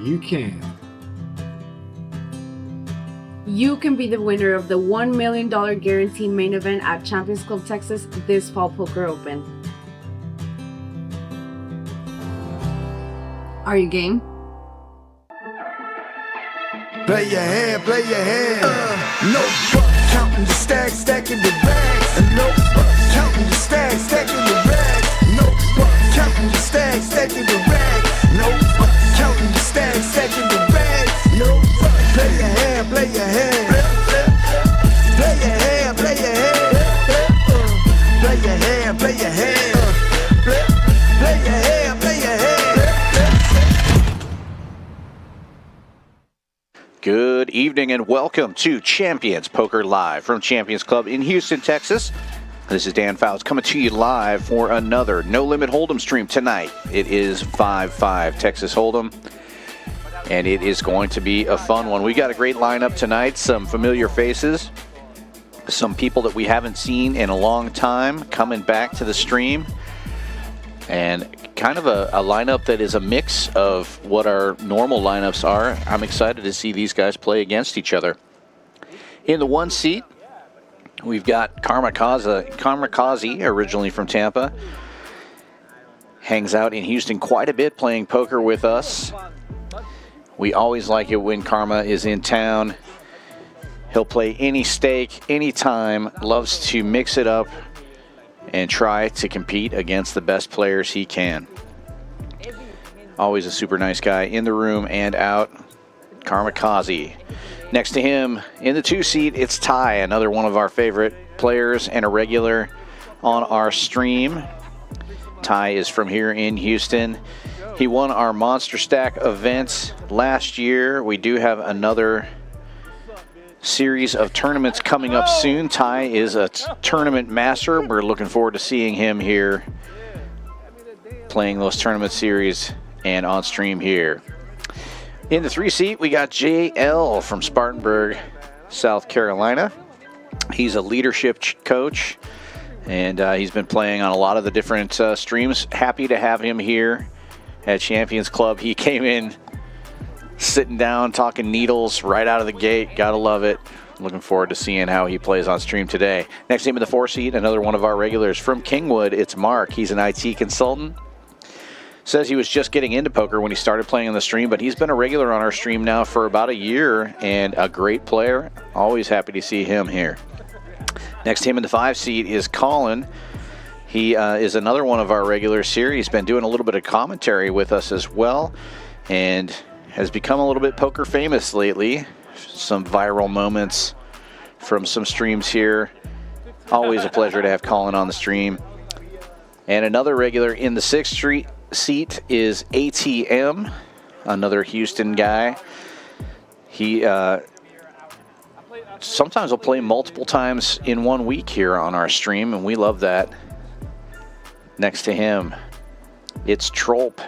you can. You can be the winner of the $1 million guaranteed main event at Champions Club Texas this fall poker open. Are you game? Play your hand, play your hand. No fuck, counting the stacks, stacking the bags. No fuck, counting the stacks, stacking the bags. No fuck, counting the stacks, stacking the bags. No fuck, counting the stacks, stacking the bags. No fuck, play your hand, play your hand. Play your hand, play your hand. Play your hand, play your hand. Play your hand, play your hand. Good evening and welcome to Champions Poker Live from Champions Club in Houston, Texas. This is Dan Fouts coming to you live for another No Limit Hold'em stream tonight. It is 5-5 Texas Hold'em, and it is going to be a fun one. We got a great lineup tonight, some familiar faces, some people that we haven't seen in a long time coming back to the stream, and kind of a lineup that is a mix of what our normal lineups are. I'm excited to see these guys play against each other. In the one seat, we've got Karmikaze, originally from Tampa. Hangs out in Houston quite a bit playing poker with us. We always like it when Karma is in town. He'll play any stake, anytime, loves to mix it up and try to compete against the best players he can. Always a super nice guy in the room and out. Karmikaze. Next to him in the two seat, it's Ty, another one of our favorite players and a regular on our stream. Ty is from here in Houston. He won our Monster Stack event last year. We do have another series of tournaments coming up soon. Ty is a tournament master. We're looking forward to seeing him here playing those tournament series and on stream here. In the three seat, we got JL from Spartanburg, South Carolina. He's a leadership coach, and he's been playing on a lot of the different streams. Happy to have him here at Champions Club. He came in sitting down, talking needles right out of the gate. Gotta love it. Looking forward to seeing how he plays on stream today. Next team in the four seat, another one of our regulars from Kingwood. It's Mark. He's an IT consultant. Says he was just getting into poker when he started playing on the stream, but he's been a regular on our stream now for about a year and a great player. Always happy to see him here. Next team in the five seat is Collin. He is another one of our regulars here. He's been doing a little bit of commentary with us as well, and has become a little bit poker famous lately. Some viral moments from some streams here. Always a pleasure to have Collin on the stream. And another regular in the sixth seat is ATM, another Houston guy. He sometimes will play multiple times in 1 week here on our stream, and we love that. Next to him, it's Trolp,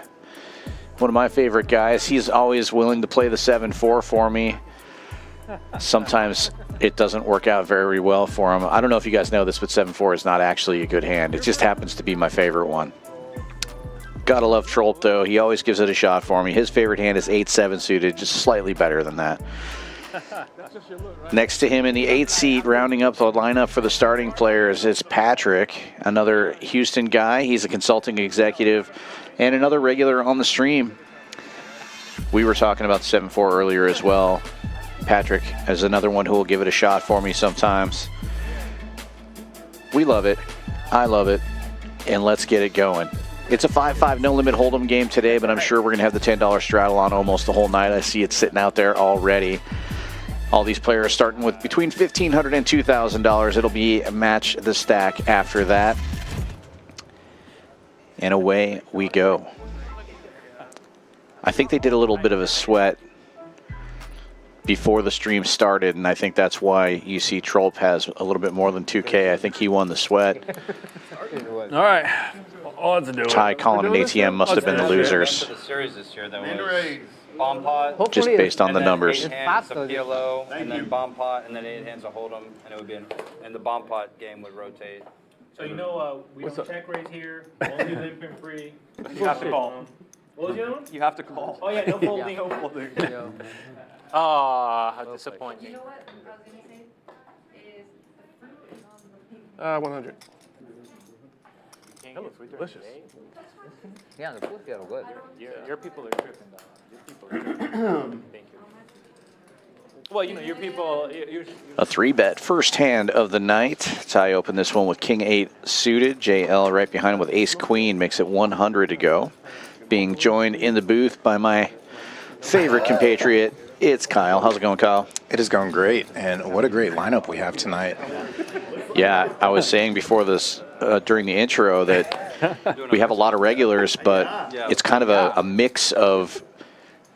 one of my favorite guys. He's always willing to play the 7-4 for me. Sometimes it doesn't work out very well for him. I don't know if you guys know this, but 7-4 is not actually a good hand. It just happens to be my favorite one. Gotta love Trolp, though. He always gives it a shot for me. His favorite hand is 8-7 suited, just slightly better than that. Next to him in the 8th seat, rounding up the lineup for the starting players, it's Patrick, another Houston guy. He's a consulting executive and another regular on the stream. We were talking about the 7-4 earlier as well. Patrick is another one who will give it a shot for me sometimes. We love it. I love it. And let's get it going. It's a 5-5 no limit hold'em game today, but I'm sure we're going to have the $10 straddle on almost the whole night. I see it sitting out there already. All these players starting with between $1,500 and $2,000. It'll be match the stack after that. And away we go. I think they did a little bit of a sweat before the stream started, and I think that's why you see Trolp has a little bit more than 2K. I think he won the sweat. All right. Odds to do it. Ty, Collin, and ATM must have been the losers. The series this year that was bomb pot, just based on the numbers. 8 hands of PLO, and then bomb pot, and then 8 hands of hold'em, and it would be and the bomb pot game would rotate. So you know we don't check raise here, only limp and free. You have to call. What was the other one? You have to call. Oh yeah, no folding. No folding. Ah, how disappointing. You know what I was gonna say is the fruit is on the 100. That looks delicious. Yeah, the food here good. Your people are tripping, though. Your people are tripping. Thank you. Well, you know, your people. A 3-bet first hand of the night. Ty opened this one with King 8 suited. JL right behind him with Ace Queen makes it 100 to go. Being joined in the booth by my favorite compatriot, it's Kyle. How's it going, Kyle? It is going great, and what a great lineup we have tonight. Yeah, I was saying before this, during the intro, that we have a lot of regulars, but it's kind of a mix of,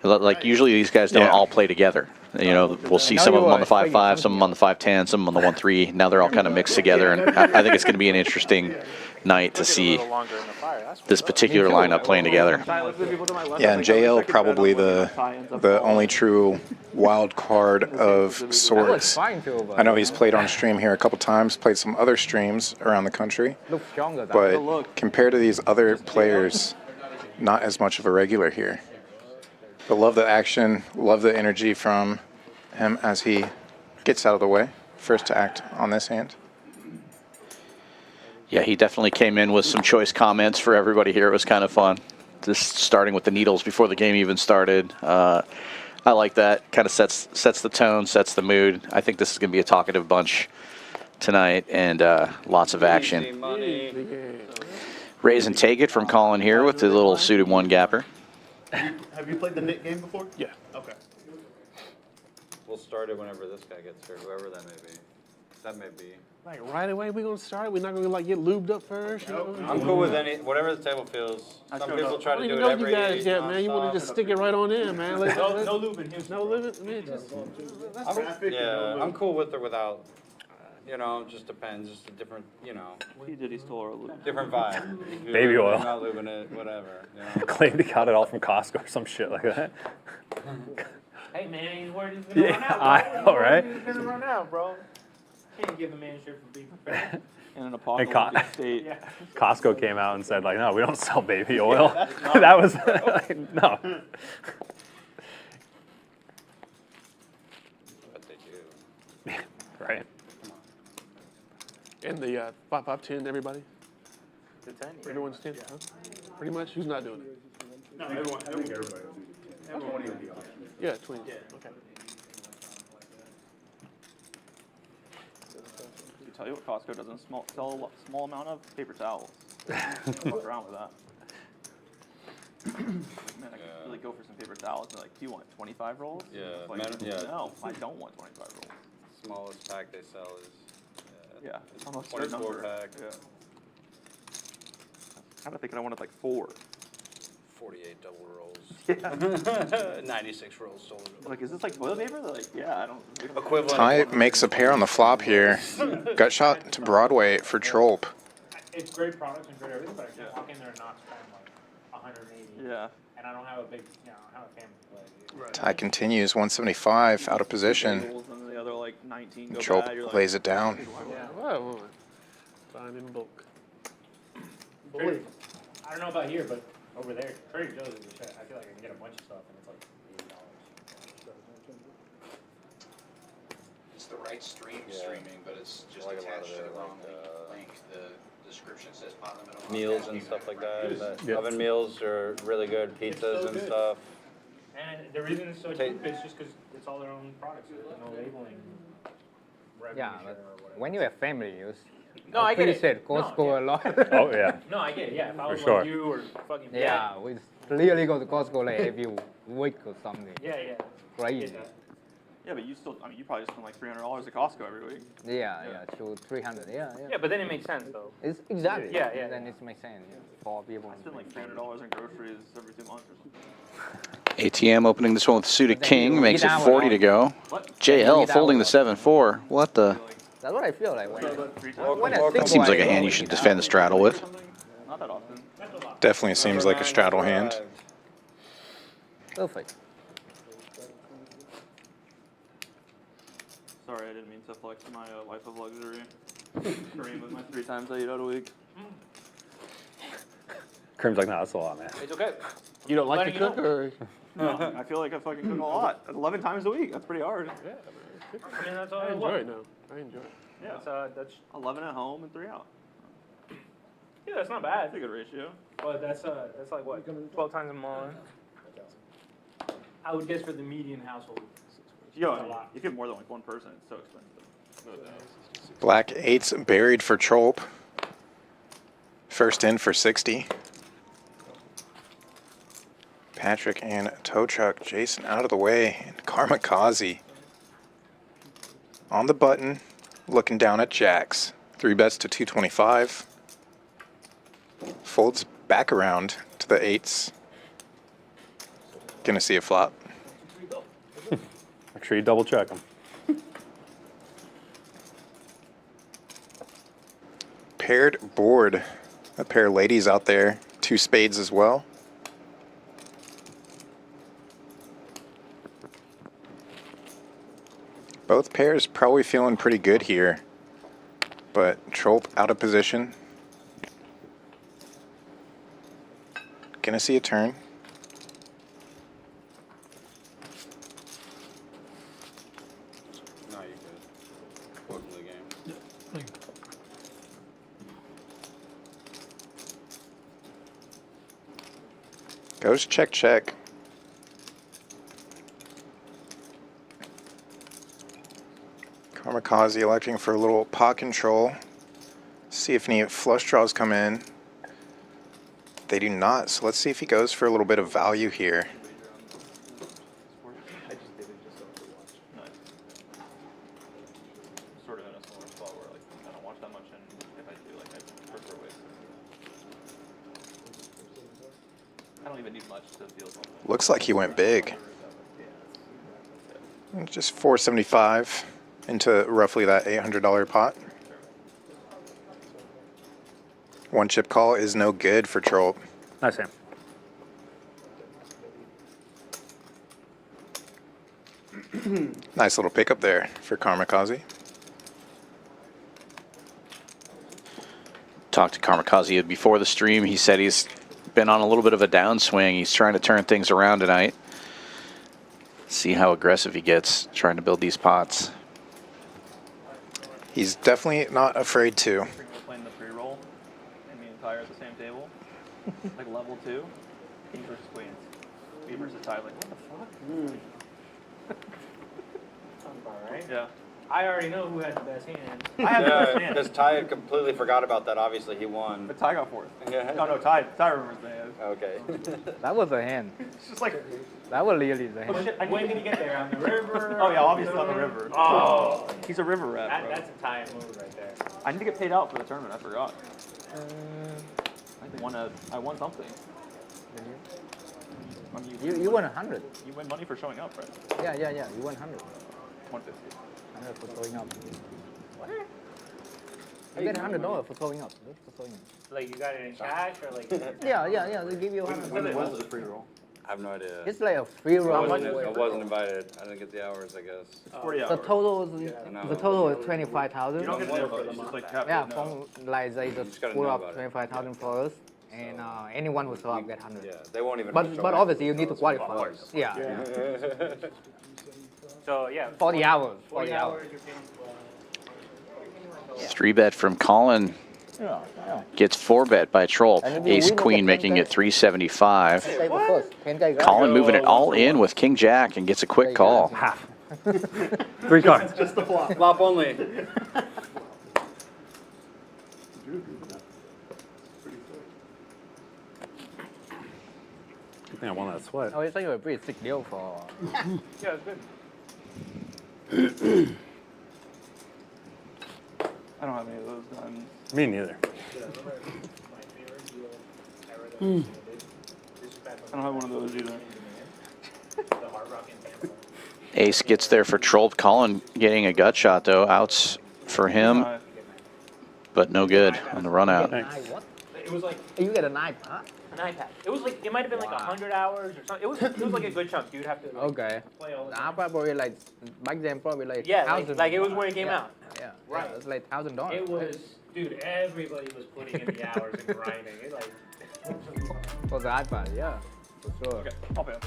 like, usually these guys don't all play together. You know, we'll see some of them on the 5-5, some of them on the 5-10, some of them on the 1-3. Now they're all kind of mixed together, and I think it's going to be an interesting night to see this particular lineup playing together. Yeah, and JL probably the only true wild card of sorts. I know he's played on stream here a couple times, played some other streams around the country, but compared to these other players, not as much of a regular here. But love the action, love the energy from him as he gets out of the way. First to act on this hand. Yeah, he definitely came in with some choice comments for everybody here. It was kind of fun. Just starting with the needles before the game even started. I like that. Kind of sets the tone, sets the mood. I think this is going to be a talkative bunch tonight, and lots of action. Raise and take it from Collin here with the little suited one-gapper. Have you played the Nick game before? Yeah. Okay. We'll start it whenever this guy gets here, whoever that may be. That may be. Like right away, we're gonna start. We're not gonna like get lubed up first. You know? I'm cool with whatever the table feels. Some people try to do it every. You guys yet, man. You want to just stick it right on in, man. No lubing. No lubing. Man, just. I'm cool with or without. You know, just depends. Just a different, you know. He did. He stole our loop. Different vibe. Baby oil. I'm not lubing it, whatever. You know? Claimed he got it all from Costco or some shit like that. Hey man, he's worried he's gonna run out. I know, right? He's gonna run out, bro. Can't give the man shit for being prepared. In an apocalyptic state, Costco came out and said, like, no, we don't sell baby oil. That was, like, no. But they do. Right. And the 5-5-10, everybody. Everyone's 10, huh? Pretty much. Who's not doing it? No, everyone. I think everybody. Everyone will be on. Yeah, 20. Okay. Tell you what Costco doesn't sell a small amount of paper towels. Fuck around with that. Man, I could really go for some paper towels. They're like, do you want 25 rolls? Yeah, Like, yeah. No, I don't want 25 rolls. Smallest pack they sell is. Yeah, it's almost a 24 number. pack. Yeah. I'm kind of thinking I wanted like 4. 48 double rolls. 96 rolls total. Like, is this like toilet paper? They're like, yeah, I don't. Equivalent. Ty makes a pair on the flop here. Gut shot to Broadway for Trolp. It's great products and great everything, but I can't walk in there and not spend like 180. Yeah. And I don't have a big, you know, I don't have a family to play. Ty continues 175 out of position. And the other like 19 go Trolp bad. You're like, lays it down. Yeah, well, fine in bulk. I don't know about here, but over there, Trader Joe's is a shit. I feel like I can get a bunch of stuff and it's like $80. It's the right streaming, but it's just Like a lot attached of to the it, wrong like, link. The description says pot limit on Meals and stuff like that. Oven meals are really good. Pizzas and stuff. And the reason it's so Take- cheap is just because it's all their own products. There's no labeling. Yeah, but when you have family, you No, I get it. appreciate Costco a lot. oh yeah. No, I get it. Yeah, if I was sure. like you or fucking Yeah, we really go to Costco like every week or something. Yeah, yeah. Crazy. Yeah, but you still, I mean, you probably spend like $300 at Costco every week. Yeah, so 300. Yeah. Yeah, but then it makes sense though. It's exactly. Yeah, yeah. Then it makes sense for people. I spend like $300 on groceries every 2 months or something. ATM opening this one with suited king, makes it 40 to go. JL folding the 7-4. What the? That's what I feel like when I That think seems about like a it, hand you should defend the straddle with. Not that often. Definitely seems like a straddle hand. Perfect. Sorry, I didn't mean to flex my life of luxury. Dream with my 3 times I eat out a week. Krim's like, no, that's a lot, man. It's okay. You don't like to Letting you cook, know. or? No, I feel like I fucking cook a lot. 11 times a week. That's pretty hard. Yeah, I mean, that's all I enjoy it now. I enjoy it. Yeah. That's 11 at home and 3 out. yeah, that's not bad. That's a good ratio. But that's like what, 12 times a month. I would guess for the median household. Yo, That's a lot. if you have more than like one person, it's so expensive. Black 8s buried for Trolp. First in for 60. Patrick and tow truck. Jason out of the way. And Karmikaze on the button, looking down at jacks. 3 bets to 225. Folds back around to the 8s. Gonna see a flop. Make sure you double check them. Paired board. A pair of ladies out there. 2 spades as well. Both pairs probably feeling pretty good here. But Trolp out of position. Gonna see a turn. No, you're good. Welcome to the game. Goes check, check. Karmikaze electing for a little pot control. See if any flush draws come in. They do not, so let's see if he goes for a little bit of value here. I just did it just over to watch. Nice. I'm sort of in a similar spot where like I don't watch that much, and if I do, like I prefer ways. I don't even need much to feel something. Looks like he went big. Just 475 into roughly that $800 pot. One chip call is no good for Trolp. Nice hand. Nice little pickup there for Karmikaze. Talked to Karmikaze before the stream. He said he's been on a little bit of a downswing. He's trying to turn things around tonight. See how aggressive he gets trying to build these pots. He's definitely not afraid to. We're playing the pre-roll, and me and Ty are at the same table, like level 2, king versus queens. Me versus Ty, like what the fuck? Sounds about right. Yeah. I already know who had the best hand. I have the best Yeah, hand. because Ty had completely forgot about that. Obviously, he won. But Ty got 4th. Yeah. No, Ty remembers the hand. Okay. That was a hand. It's just like, That was really the hand. Oh shit, when did he get there? On the river? oh yeah, obviously on the river. Oh. He's a river rat, bro. That's a tie move right there. I need to get paid out for the tournament. I forgot. I won something. I mean, You won 100. You win money for showing up, right? Yeah. You won 100. 150. 100 for showing up. You get $100 for showing up. Just for showing up. Like you got it in cash or like? Yeah. They give you When $100. was the free roll? I have no idea. It's like a free I roll. wasn't invited. I didn't get the hours, I guess. It's 40 hours. The total is No. the total is 25,000. You don't get it, it's just like Yeah, no. from like they just just gotta pull know up about it. 25,000 for us, and anyone who show up get 100. Yeah, they won't even. But obviously you need to qualify. course. Yeah. So yeah. 40 hours. 40 hours. You're paying 3 bet from Collin. Gets 4 bet by Trolp. And if you Ace win, Queen you get making 10K. it 375. What? Collin moving it all in with King Jack and gets a quick call. Half. 3 cards. Just the flop. Flop only. Good thing I won that sweat. Oh, it's like a pretty sick deal for. Yeah, it's good. I don't have any of those guns. Me neither. I don't have one of those either. Ace gets there for Trolp. Collin getting a gut shot though. Outs for him, but no good on the run out. What? It was like You get a knife, huh? an iPad. It was like it might have been like 100 hours or something. It was like a good chunk. You'd have to like, Okay. play all the I time. probably like back then probably like Yeah, $1,000. like it was when it came Yeah. out. Yeah. Right. Yeah, it's like $1,000. It was, dude. Everybody was putting in the hours and grinding. It like For the iPad, yeah, for sure. Okay, I'll pay up.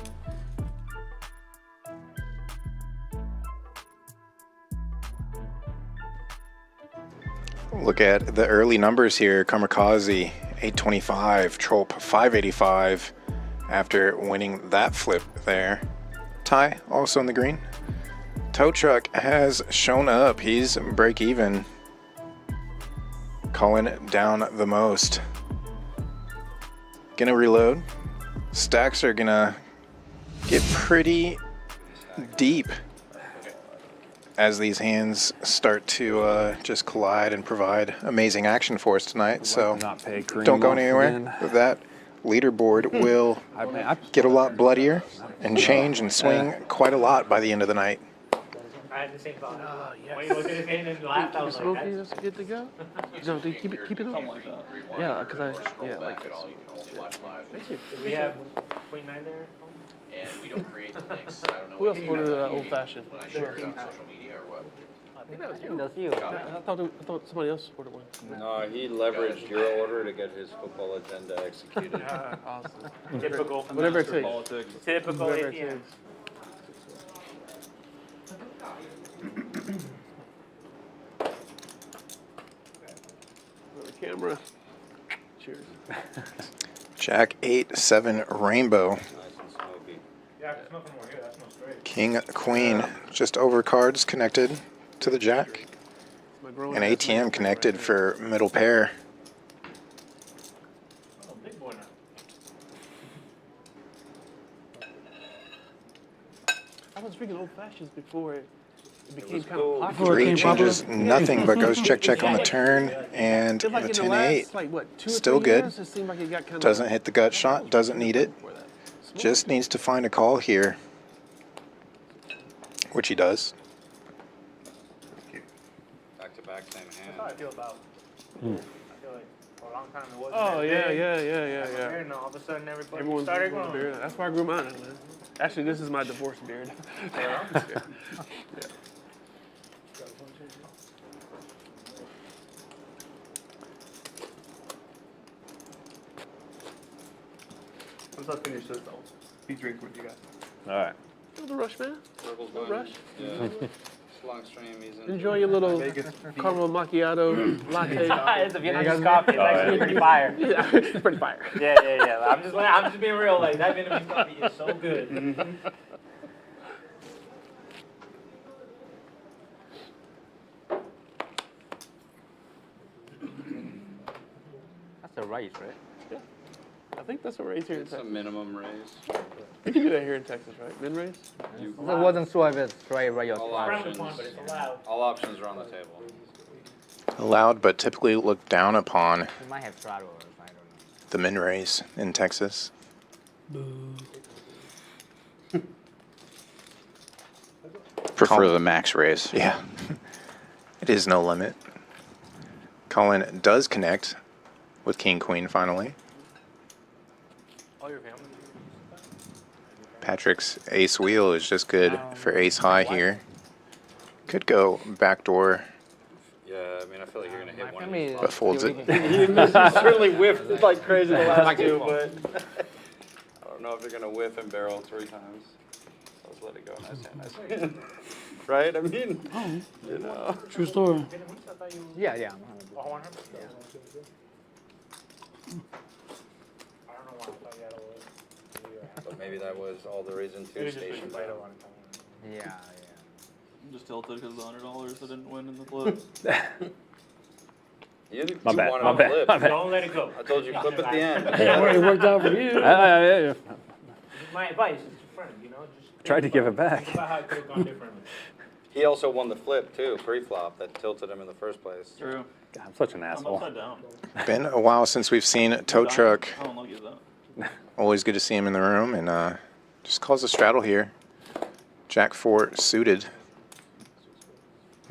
Look at the early numbers here. Karmikaze 825, Trolp 585 after winning that flip there. Ty also in the green. Tow Truck has shown up. He's break even. Collin down the most. Gonna reload. Stacks are gonna get pretty deep as these hands start to just collide and provide amazing action for us tonight. So don't go anywhere. That leaderboard will get a lot bloodier and change and swing quite a lot by the end of the night. I had the same thought. When you looked at his hand and laughed, I was like, That's good to go. No, dude, keep it up. Like that. Yeah, because like this. do we have Queen 9 there? And we don't create the links. I don't know Who else ordered old fashioned? when I share it on social media or what. I think that was you. I thought somebody else ordered one. No, he leveraged your order to get his football agenda executed. Awesome. Typical. Whatever it takes. Politics. Typical Whatever it ATM. takes. The camera. Cheers. Jack 8-7 Rainbow. Nice and smoky. Yeah, there's nothing more here. That smells great. King Queen just over cards connected to the Jack. And ATM connected for middle pair. Oh, big boy now. I was drinking old fashions before it became kind of popular. Three changes nothing but goes check on the turn, and the Like in the 10-8 last, like, what, 2 or still 3 good. years, it seemed like it got kind of Doesn't hit the gut shot, doesn't need it. Just needs to find a call here, which he does. Back to back, same That's hand. how I feel about. I feel like for a long time it wasn't. Oh, that yeah, big. yeah. And all of a sudden everybody Everyone started grew a growing. beard. That's why I grew mine, man. Actually, this is my divorce beard. Yeah? Yeah. Once I finish this, I'll be drinking with you guys. All right. No rush, man. Circle's No going. rush. Yeah. It's a long stream. He's in. Enjoy your little caramel macchiato latte. It's a Vietnamese coffee. It's actually pretty fire. Yeah, it's pretty fire. Yeah. I'm just being real. Like that Vietnamese coffee is so good. That's a race, right? Yeah. I think that's what raise here in It's a Texas. minimum raise. You can do that here in Texas, right? Min raise? I wasn't sure if it's straight right or All flat. options. But it's allowed. All options are on the table. Allowed, but typically looked down upon You might have throttle or I don't know. the min raise in Texas. Prefer the max raise. Yeah, it is no limit. Collin does connect with King Queen finally. All your family. Patrick's ace wheel is just good for ace high here. Could go backdoor, Yeah, I mean, I feel like you're gonna hit one. family is but folds it. You certainly whiffed like crazy the last two, but I don't know if you're gonna whiff and barrel 3 times. So let's let it go. Nice hand. Right? I mean, you know. True story. Yeah. Oh, 100%. I don't know why I thought you had a But maybe that was all the reason to station down. Yeah. I'm just tilted because the $100 I didn't win in the flip. You My bad, wanted my a bad, flip. my bad. Don't let it go. I told you flip at the end. It worked out for you. Yeah. My advice is to friend, you know, just Tried to give it back. think about how it could have gone differently. He also won the flip too, pre-flop, that tilted him in the first place. True. God, I'm such an I'm asshole. upside down. Been a while since we've seen Tow Truck. I don't look at that. Always good to see him in the room, and just calls a straddle here. Jack 4 suited.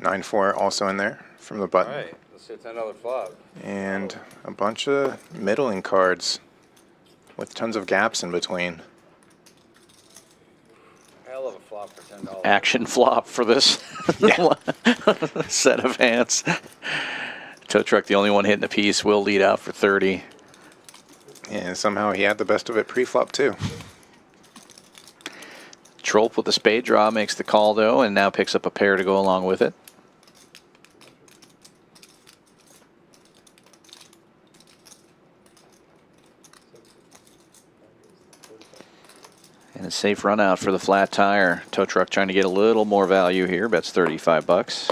9-4 also in there from the All button. right, let's hit another flop. And a bunch of middling cards with tons of gaps in between. Hell of a flop for $10. Action flop for this set of hands. Tow Truck, the only one hitting the piece, will lead out for 30. And somehow he had the best of it pre-flop too. Trolp with the spade draw makes the call though, and now picks up a pair to go along with it. And a safe run out for the flat tire. Tow truck trying to get a little more value here. Bets 35 bucks.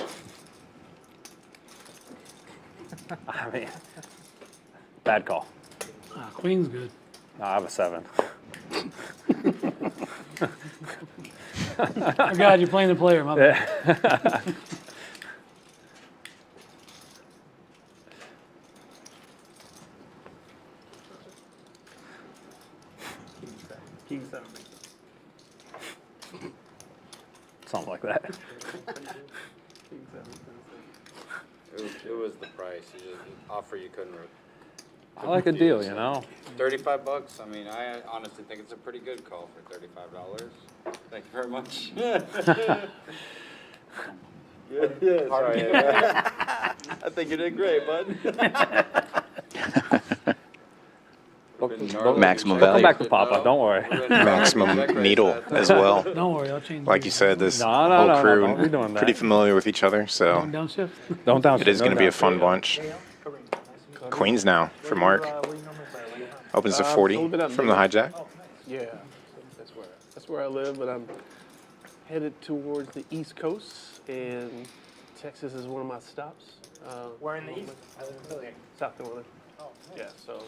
I mean, bad call. Queen's good. No, I have a 7. Oh God, you're playing the player, my bad. King 7. Something like that. It was the price. You just offer you couldn't. I like a deal, you know. 35 bucks. I mean, I honestly think it's a pretty good call for $35. Thank you very much. Yeah, sorry. I think you did great, bud. Maximum Come value. back to Papa, don't worry. Maximum needle as well. Don't worry, I'll change. Like you said, this No, whole don't be crew doing that. pretty familiar with each other, so Downshift. Don't downshift. it is no going to be a downshift. fun bunch. Queens now for Mark. Opens to 40 from the hijack. Yeah, that's where I live, but I'm headed towards the East Coast, and Texas is one of my stops. Where in the East? I live in Philly. South Carolina. Yeah, so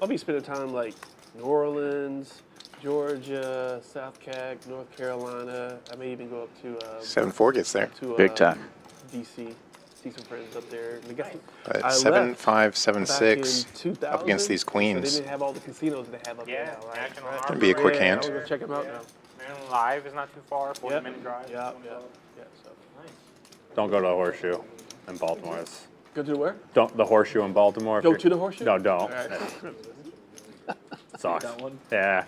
I'll be spending time like New Orleans, Georgia, South Cac, North Carolina. I may even go up to 7-4 gets there. Big time. DC. See some friends up there. They got But I 7-5, left back in 7-6 2000, up against these So they queens. didn't have all the casinos they have up there now, right? National Right. Harbor. It'd be a quick Yeah, hand. I'm gonna check them out now. Maryland Live is not too far, 40-minute drive. Yeah, so. Don't go to the Horseshoe in Baltimore. Go to where? Don't the Horseshoe in Baltimore. if Go you're- to the Horseshoe? No, don't. All right. Sucks. Yeah.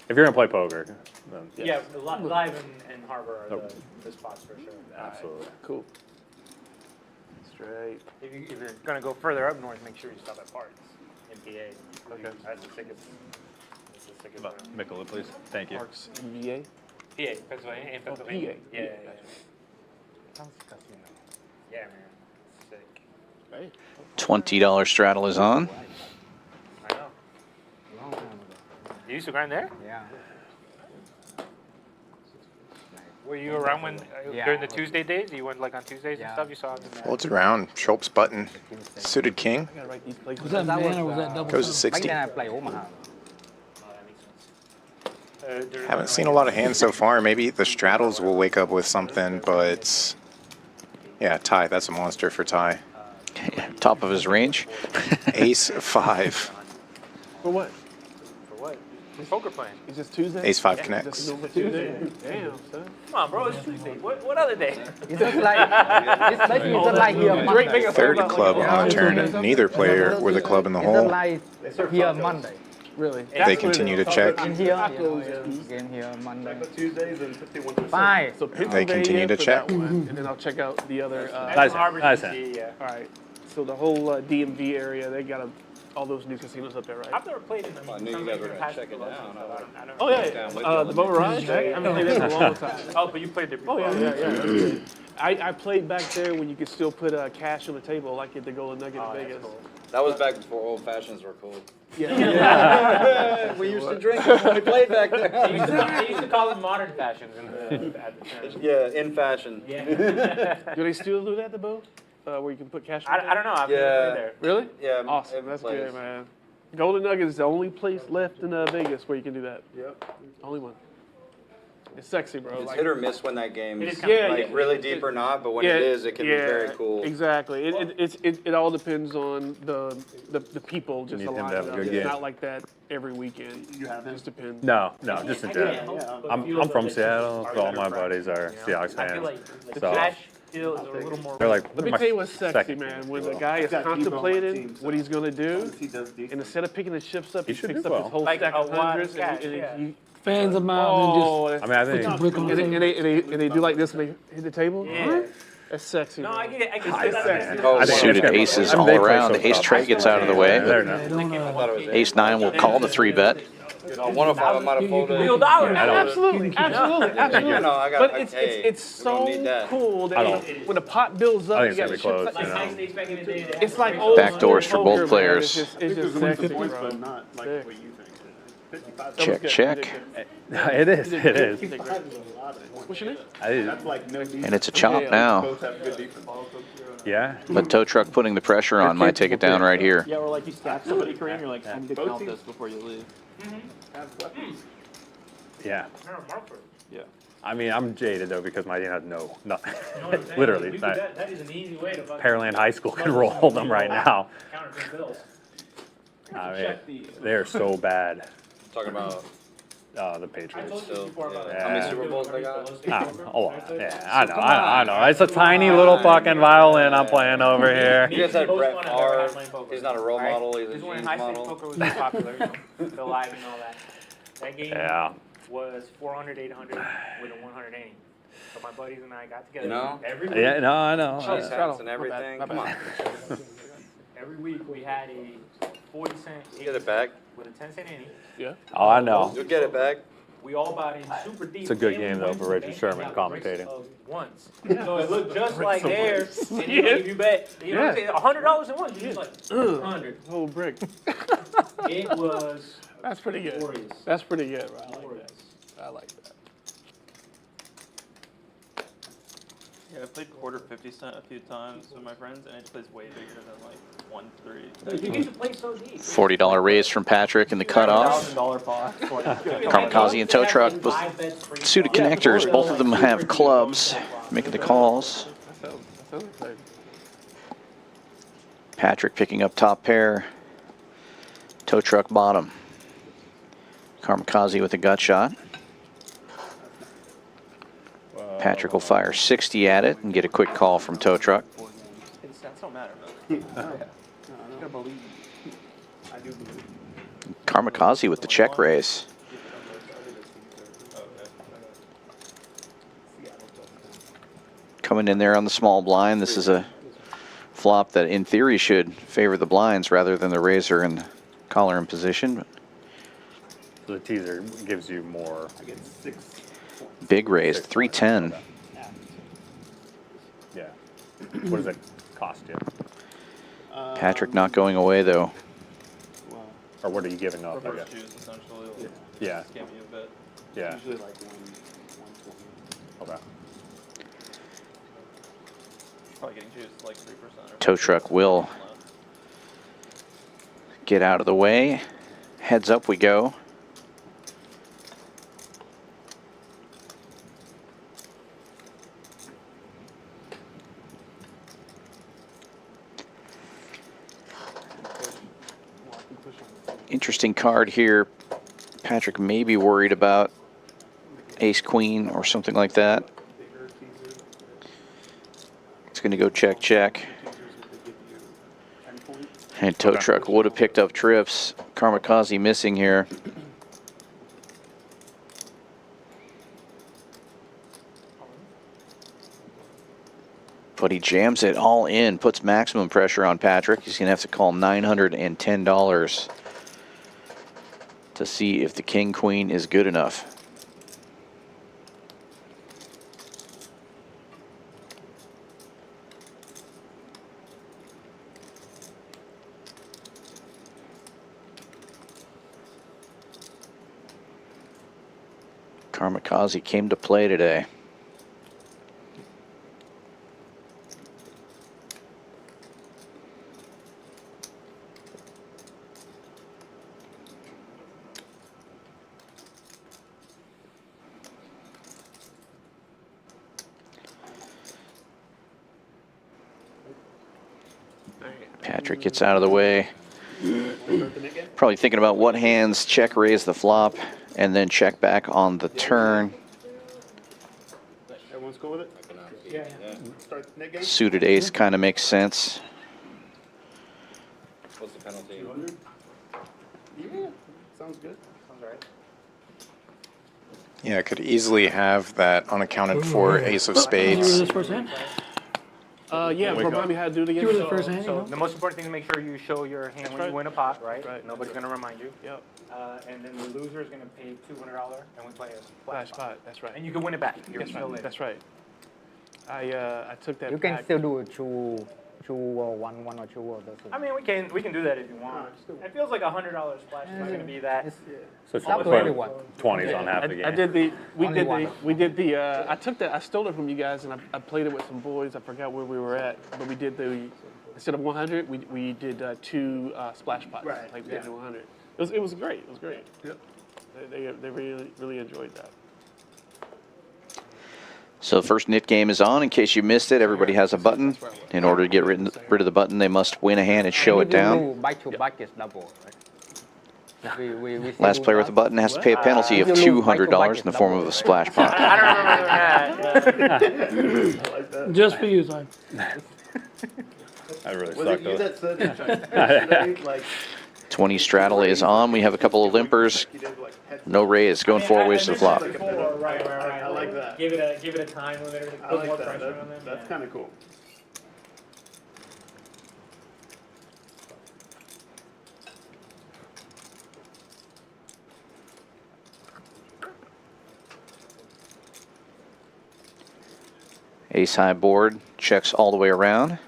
If you're gonna play poker, then Yeah, Live and Harbor are the spots for sure. absolutely. Cool. Straight. If you're going to go further up north, make sure you stop at Parks in PA. Okay. That's the sickest. That's the sickest one. Mickle, please. Thank you. Parks, NBA. PA, Pennsylvania. In Pennsylvania. PA. Yeah. Gotcha. Yeah, man. Sick. Right. $20 straddle is on. I know. You used to grind there? Yeah. Were you around when during the Tuesday days? You went like on Tuesdays and stuff. You saw them. Folds around. Trolp's button. Suited king. I gotta write these places. Was that man or was that double? Goes to 60. Back then I play Omaha. Haven't seen a lot of hands so far. Maybe the straddles will wake up with something, but yeah, Ty. That's a monster for Ty. Top of his range. Ace 5. For what? For what? Poker playing. It's just Tuesday? Ace 5 Just connects. normal Tuesday? Damn, son. Come on, bro. It's Tuesday. What other day? It's just like it's basically just like here Monday. Third club on the turn. Neither player with a club in the It's just hole. like here Monday. Really? They continue to check. In here, again here Monday. Tuesdays and 51%. Fine. So They continue to for check. that one, and then I'll check out the other. Nice Harbor, hand. Nice DC, hand. yeah. All right. So the whole DMV area, they got all those new casinos up there, right? I've never played in them. I knew you guys were gonna check it down. I don't Oh know. yeah, the Boat Ride. I haven't played that in a long time. Oh, but you played there before. Oh yeah. I played back there when you could still put cash on the table, like at the Golden Nugget in Vegas. Cool. That was back before old fashions were cool. Yeah. We used to drink when we played back there. They used to call them modern fashions at the time. Yeah, in fashion. Yeah. Do they still do that at the boat? Where you can put cash on the I don't know. I've never Yeah. played there. Really? Yeah. Awesome. it That's plays. good, man. Golden Nugget is the only place left in Vegas where you can do that. Yep. Only one. It's sexy, bro. It's Like- hit or miss when that game It is is kinda- like yeah, really it- deep or not, but when Yeah, it is, it can be very yeah, cool. Exactly. It all depends on the people just need them to aligning have a up. good It's game. not like that every weekend. It just depends. No, just in general. I'm from Seattle, so all my buddies are Seahawks I feel fans. like the So cash deal is a little more. they're like, Let me tell you what's sexy, man. When the guy is contemplating what he's going to do, He does decent. and instead of picking the chips up, he should picks do up his well. whole Like stack a of wad of hundreds. cash, And yeah. he, Fans of mine oh, I mean, I think brick on the table. and they do like this and they hit the table. Yeah. That's sexy. No, bro. I get it. I get It's it. sexy. Oh, Suited aces all around. Ace tray gets out of the way. Ace 9 will call the 3-bet. 105, I might have folded. Real dollar. Absolutely, absolutely, absolutely. No, I got- but it's hey, it's we don't so need that. cool I that don't- when the pot builds up, I you think got it's gonna be chips. close. It's like old Backdoors school for both poker, man. players. It's just sexy, bro. but not like the way you think. 55 Check, check. It is. It is. is a lot of What's your name? That's like no defense. And it's a chop now. Both have good defense. Yeah. But Tow Truck putting the pressure on might take it down right here. Yeah, or like you stack somebody, Kareem, you're like, I need to count this before you leave. Have weapons. Yeah. Yeah. I mean, I'm jaded though because my team has nothing. You know what I'm saying? Literally, We not- could- that is an easy way to fucking- Pearland High School can roll them right now. Counterfeit bills. I mean, they're so bad. Talking about The Patriots. still, Yeah. how many Super Bowls they got? A lot. Yeah, I know. It's a tiny little fucking violin I'm playing over here. You guys had Brett Favre. He's not a role Right? model. He's a This is when cheese high stakes model. poker was really popular, you know, the live and all that. That game Yeah. was 400, 800 with a 180. So my buddies and I got together You know? every week. Yeah, no, I know. Cheese hats and everything. Come on. Every week we had a 40-cent Get it back. with a 10-cent ante. Yeah. Oh, I know. You'll get it back. We all bought in super deep. It's a good and we game, though, went for to Richard bank Sherman and got bricks commentating. of Once. So it looked just like theirs. And you know, if you bet, you know what I'm saying, $100 at once, you're just like, 100. Whole brick. It was That's pretty good. glorious. That's pretty good, bro. I like Glorious. that. I like that. Yeah, I've played quarter 50 cent a few times with my friends, and it plays way bigger than like 1-3. Dude, you get to play so deep. $40 raise from Patrick in the cutoff. $1,000 pot. Karmikaze and Tow Truck with suited connectors. Both of them have clubs making the calls. That sounds exciting. Patrick picking up top pair. Tow Truck bottom. Karmikaze with a gut shot. Patrick will fire 60 at it and get a quick call from Tow Truck. That don't matter, man. You gotta believe. I do believe. Karmikaze with the check raise. Coming in there on the small blind. This is a flop that in theory should favor the blinds rather than the raiser and collar in position. The teaser gives you more. I get 6. Big raise, 310. Yeah. What does it cost you? Patrick not going away though. Or what are you giving up? I Reverse guess. juice, essentially. Yeah. Just give me a bit. Yeah. Usually like 120. Okay. Probably getting juiced like 3%. Or Tow Truck will get out of the way. Heads up we go. Interesting card here. Patrick may be worried about ace queen or something like that. It's going to go check check. And Tow Truck would have picked up trips. Karmikaze missing here. But he jams it all in, puts maximum pressure on Patrick. He's going to have to call $910 to see if the king queen is good enough. Karmikaze came to play today. Patrick gets out of the way. Probably thinking about what hands check raise the flop and then check back on the turn. Everyone's cool with it? Yeah. Start net game? Suited ace kind of makes sense. What's the penalty? 200? Yeah, sounds good. Sounds right. Yeah, I could easily have that unaccounted for ace of spades. Yeah, remind me how to do it again. So, so the most important thing is make sure you show your hand when you win a pot, right? Nobody's gonna remind you. Yep. And then the loser is gonna pay $200, and we play a Flash pot. That's right. and you can win it back. You're That's still right. in. That's right. I took that. You can back. still do a two or one or two or that's I mean, we can do that if you want. It feels like $100 splash is not gonna be that. So It's up to everyone. 20s on half the game. I did the. Only one. I took that. I stole it from you guys, and I played it with some boys. I forgot where we were at, but we did the. Instead of 100, we did 2 splash pots. Right, Like we did 100. It was great. It was great. Yep. They really enjoyed that. So the first knit game is on. In case you missed it, everybody has a button. In order to get rid of the button, they must win a hand and show it down. Back to back is double, right? We Last player with a button has to pay a penalty of $200 in the form of a splash pot. I don't remember that. Just for you, son. I really Was suck it you though. that said yesterday, like, 20 straddle is on. We have a couple of limpers. No raise. Going 4 ways to the flop. Right. I like that. Give it a time limit to I put like more that. pressure on them. That's kind of cool. Ace high board. Checks all the way around.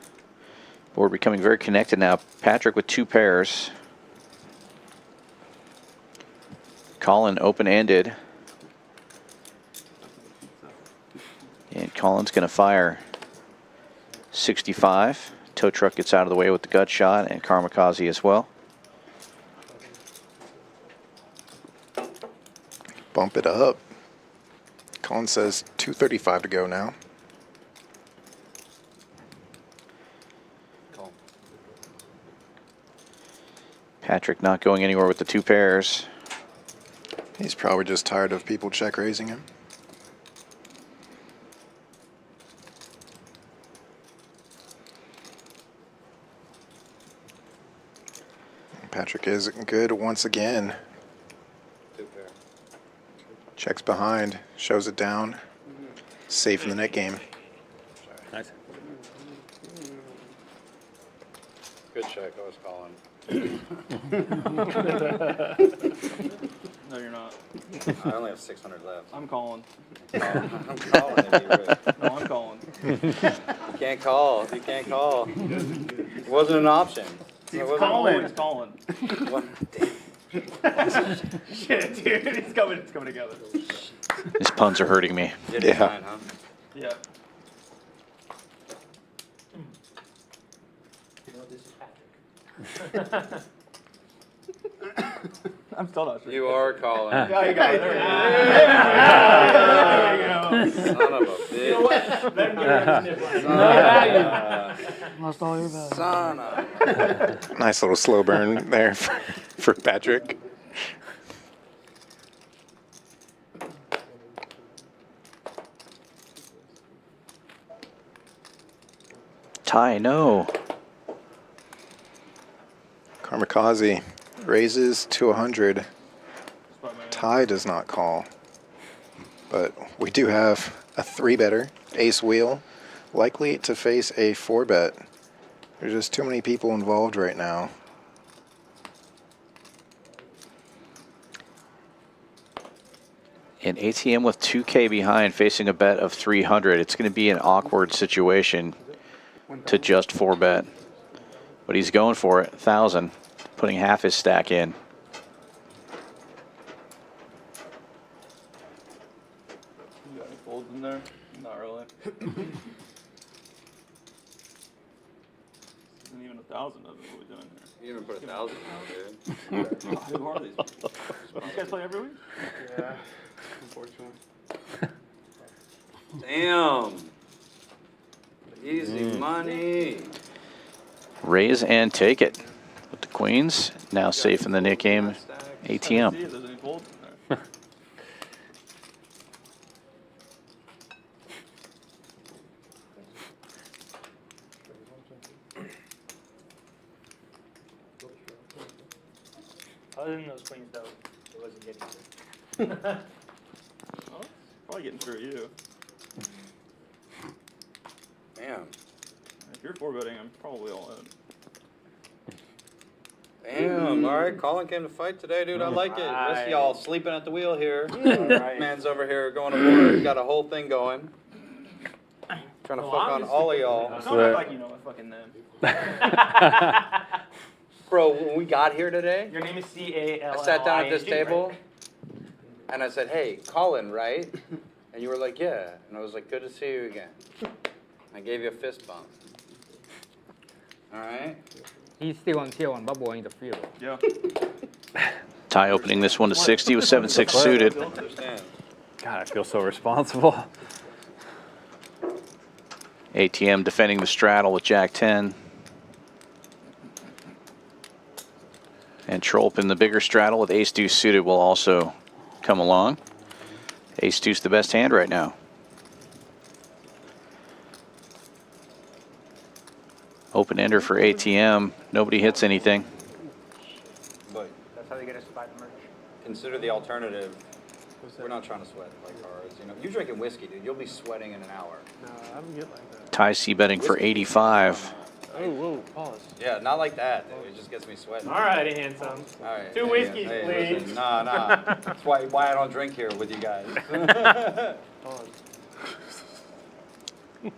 Board becoming very connected now. Patrick with 2 pairs. Collin open-ended. And Collin's going to fire 65. Tow truck gets out of the way with the gut shot, and Karmikaze as well. Bump it up. Collin says 2:35 to go now. Patrick not going anywhere with the 2 pairs. He's probably just tired of people check raising him. Patrick is good once again. 2 pair. Checks behind, shows it down. Safe in the net game. Nice. Good check, I was calling. No, you're not. I only have 600 left. I'm calling. I'm calling. If you would. No, I'm calling. You can't call. You can't call. It wasn't an option. It wasn't Always calling. What? Shit, dude, it's coming together. These puns are hurting me. Yeah. Fine, huh? Yeah. You know, this is Patrick. I'm still not sure. You are calling. There you go. Son of a bitch. You know what? Let him get rid of his nip line. Lost all your value. Son of Nice little slow burn there for Patrick. Tie, no. Karmikaze raises to 100. Tie does not call. But we do have a 3-better, ace wheel, likely to face a 4-bet. There's just too many people involved right now. An ATM with 2K behind facing a bet of 300. It's going to be an awkward situation to just 4-bet. But he's going for it, 1,000, putting half his stack in. You got any folds in there? Not really. Isn't even 1,000 of it. What are we doing here? You even put 1,000 now, dude. Who are these people? You guys play every week? Yeah, unfortunately. Damn. Easy money. Raise and take it with the queens. Now safe in the net game. ATM. See if there's any folds in there. Other than those queens, though, it wasn't getting good. Well, it's probably getting through you. Damn. you're 4-betting, I'm probably all in. Damn, all right, Collin came to fight today, dude. I like it. Rest of y'all sleeping at the wheel here. Right. Man's over here going to work, got a whole thing going. Trying to fuck on all of y'all. Don't act like you know my fucking name. Bro, when we got here today, Your name is C-A-L-L-I-N-G, I sat down at this table, right? and I said, hey, Collin, right? And you were like, yeah. And I was like, good to see you again. I gave you a fist bump. All right? He's still on tier 1 bubble in the field. Yeah. Ty opening this one to 60 with 7-6 suited. Understand. God, I feel so responsible. ATM defending the straddle with Jack 10. And Trolp in the bigger straddle with Ace Deuce suited will also come along. Ace Deuce the best hand right now. Open ender for ATM. Nobody hits anything. But That's how they get us to buy the merch. consider the alternative. We're not trying to sweat like ours. You know, you're drinking whiskey, dude. You'll be sweating in an hour. No, I don't get like that. Ty C betting for 85. Oh, whoa, pause. Yeah, not like that, dude. It just gets me sweating. All righty, handsome. All right. 2 whiskeys, hey, please. Listen, nah. That's why I don't drink here with you guys. Pause.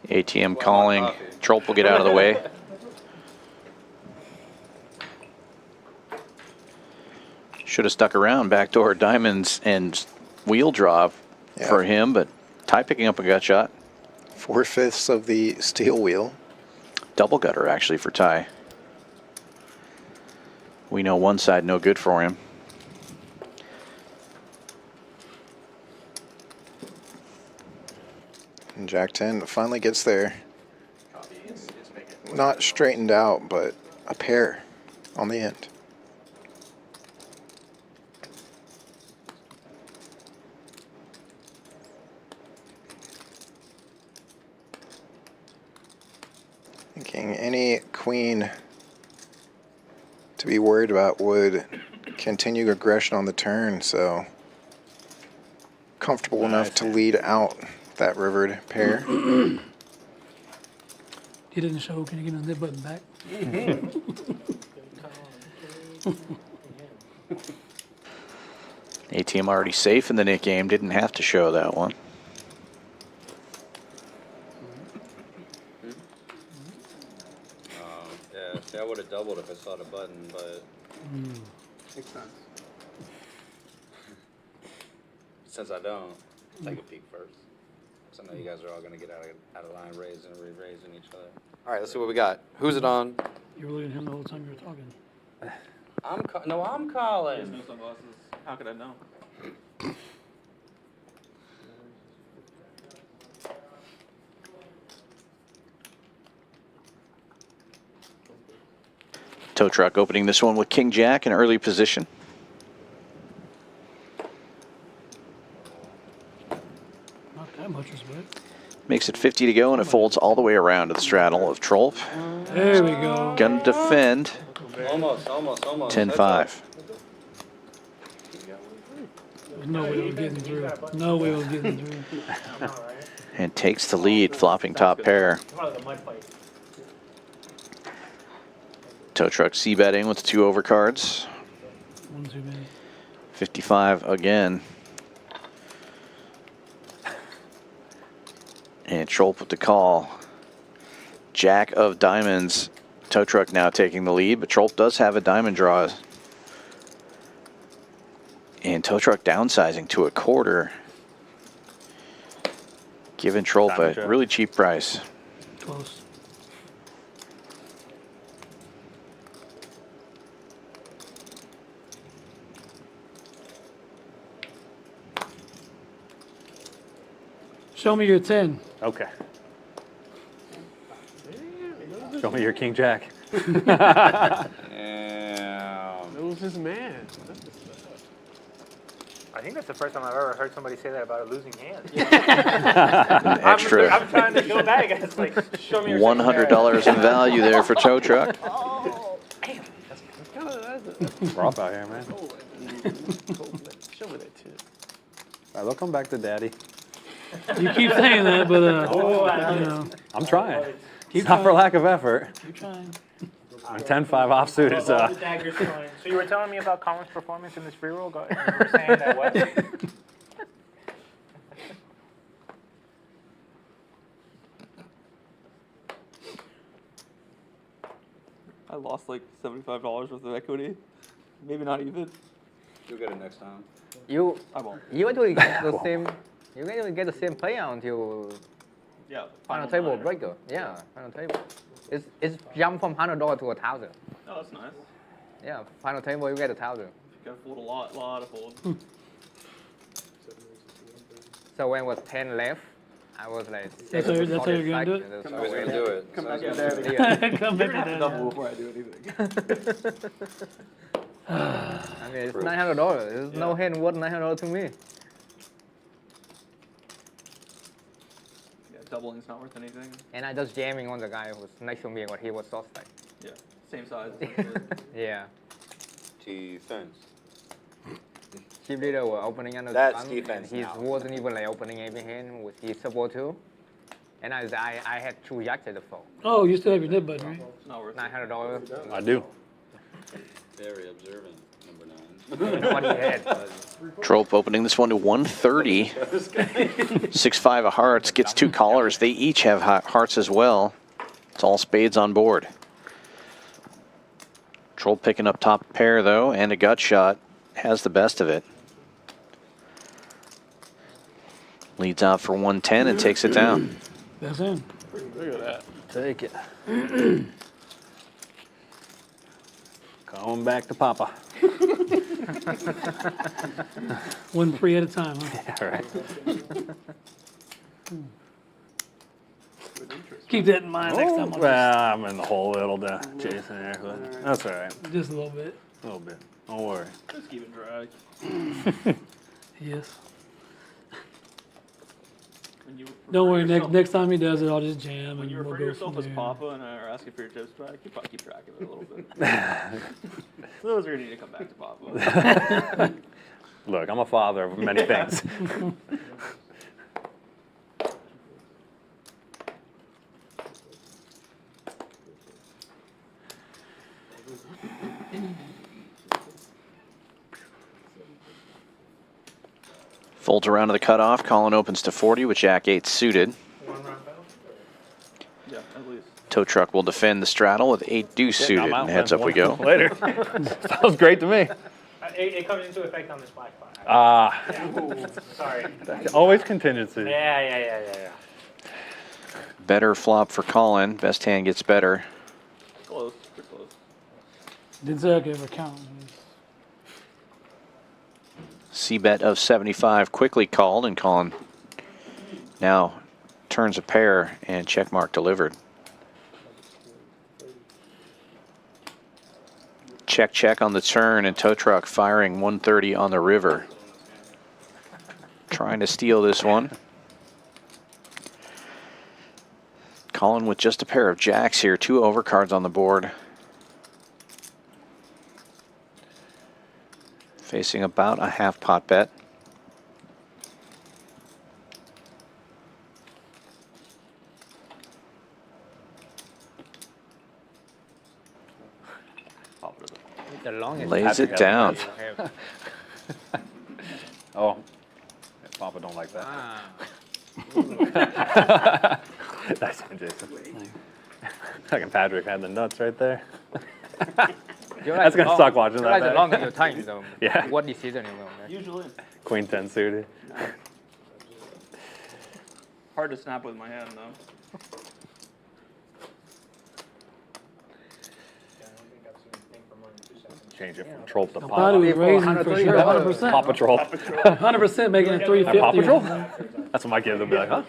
ATM calling. Trolp will get out of the way. Should have stuck around. Backdoor diamonds and wheel draw for him, but Ty picking up a gut shot. 4/5 of the steel wheel. Double gutter actually for Ty. We know one side no good for him. And Jack 10 finally gets there. Not straightened out, but a pair on the end. Thinking any queen to be worried about would continue aggression on the turn, so comfortable enough to lead out that rivered pair. He didn't show. Can you give me the button back? ATM already safe in the Nick game. Didn't have to show that one. Yeah, see, I would have doubled if I saw the button, but Makes sense. since I don't, take a peek first. So I know you guys are all going to get out of line, raising and re-raising each other. All right, let's see what we got. Who's it on? You were looking at him the whole time you were talking. I'm He has calling. no sunglasses. How could I know? Tow truck opening this one with King Jack in early position. Not that much respect. Makes it 50 to go, and it folds all the way around to the straddle of Trolp. There we go. Gonna defend. Almost. 10-5. There's no way of getting through. No way of getting through. And takes the lead, flopping top pair. Tow truck c-betting with the 2 overcards. One too many. 55 again. And Trolp with the call. Jack of diamonds. Tow truck now taking the lead, but Trolp does have a diamond draw. And tow truck downsizing to a quarter. Giving Trolp a really cheap price. Close. Show me your 10. Okay. Show me your King Jack. Damn. It was his man. I think that's the first time I've ever heard somebody say that about a losing hand. Extra I'm trying to go back. It's like, show me your $100 in value there for tow truck. We're off out here, man. Show me that too. All right, they'll come back to daddy. You keep saying that, but you know. I'm trying. It's not for lack of effort. Keep trying. I'm 10-5 offsuit. It's All the daggers flying. So you were telling me about Collin's performance in this free roll? You were saying that what? I lost like $75 worth of equity. Maybe not even. You'll get it next time. You I won't. you actually get the same. You actually get the same playout until Yeah. final table breaker. Yeah, final table. It's jump from $100 to $1,000. Oh, that's nice. Yeah, final table you get $1,000. You gotta fold a lot of folds. So when it was 10 left, I was like. That's how you're gonna do it? Come back and do it. Come back Sounds and good. do it. Come You're back gonna have to to that. double before I do anything. I mean, it's $900. There's no hand worth $900 to me. Yeah, doubling's not worth anything. And I just jamming on the guy who was next to me when he was soft stack. Yeah, same size. Yeah. Defense. Chip leader were opening under That's the gun, defense and he now. wasn't even like opening every hand with his support too. And I had 2 jacks at the fold. Oh, you still have your nib button, right? It's not worth it. $900. I do. Very observant, number 9. What he had. Trolp opening this one to 130. 6-5 of hearts, gets 2 callers. They each have hearts as well. It's all spades on board. Trolp picking up top pair though, and a gut shot. Has the best of it. Leads out for 110 and takes it down. That's in. Look at that. Take it. Going back to Papa. 1 free at a time, huh? Yeah, right. Keep that in mind next time. Well, I'm in the hole a little bit, Jason there, but that's all right. Just a little bit. A little bit. Don't worry. Just keep it dry. Yes. When you Don't worry. yourself- Next time he does it, I'll just jam When and you we'll refer to go yourself from as there. Papa and are asking for your tips back, you probably keep track of it a little bit. So those are gonna need to come back to Papa. Look, I'm a father of many things. Folds around to the cutoff. Collin opens to 40 with Jack 8 suited. Yeah, at least. Tow truck will defend the straddle with 8 deuce suited. I'm out, And heads man. up we go. Later. Sounds great to me. It comes into effect on this black file. Sorry. Always contingency. Yeah. Better flop for Collin. Best hand gets better. Close, pretty close. Didn't say I could ever count. C-bet of 75 quickly called, and Collin now turns a pair and check mark delivered. Check on the turn, and tow truck firing 130 on the river. Trying to steal this one. Collin with just a pair of jacks here, 2 overcards on the board. Facing about a half pot bet. The longest Lays it down. Oh, Papa don't like that. Nice one, Jason. Fucking Patrick had the nuts right there. That's gonna suck watching that. Like the longer your time, though. Yeah. What decision you will make? Usually. Queen 10 suited. Hard to snap with my hand though. Change it from Trolp to I thought he was Papa. raising for sure, 100%. Papa Trolp. 100% making it 350. Papa Trolp? That's what my kids will be like, huh?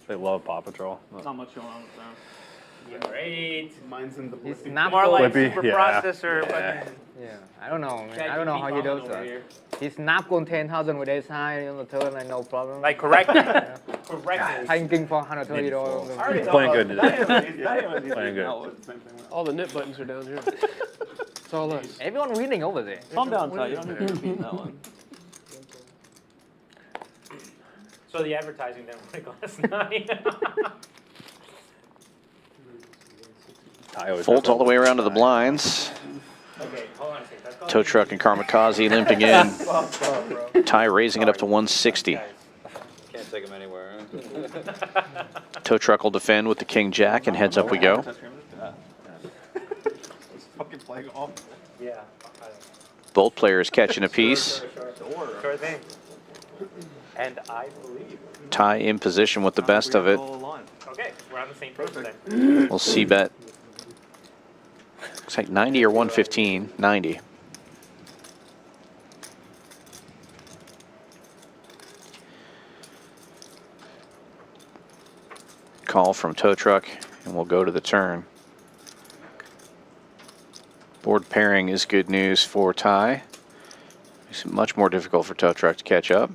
They love Paw Patrol. Not much going on with them. Great. Mine's in the He's blue. not More like Flippy, super yeah. processor. Yeah. Yeah, I don't know, man. I don't know how he does that. Here. He snapped on 10,000 with ace high on the turn, like no problem. Like correct. Correct. Thanking for $120. Playing good today. Playing Playing good. All the nip buttons are down here. It's all us. Everyone winning over there. Calm down, Ty. You don't need to repeat that one. So the advertising didn't work last night. Folds all the way around to the blinds. Tow Truck and Karmikaze limping in. Ty raising it up to 160. Can't take him anywhere. Tow Truck will defend with the King Jack, and heads up we go. Both players catching a piece. Sure thing. And I believe. Ty in position with the best of it. Okay, we're on the same page then. We'll see bet. Looks like 90 or 115. 90. Call from Tow Truck, and we'll go to the turn. Board pairing is good news for Ty. Makes it much more difficult for Tow Truck to catch up.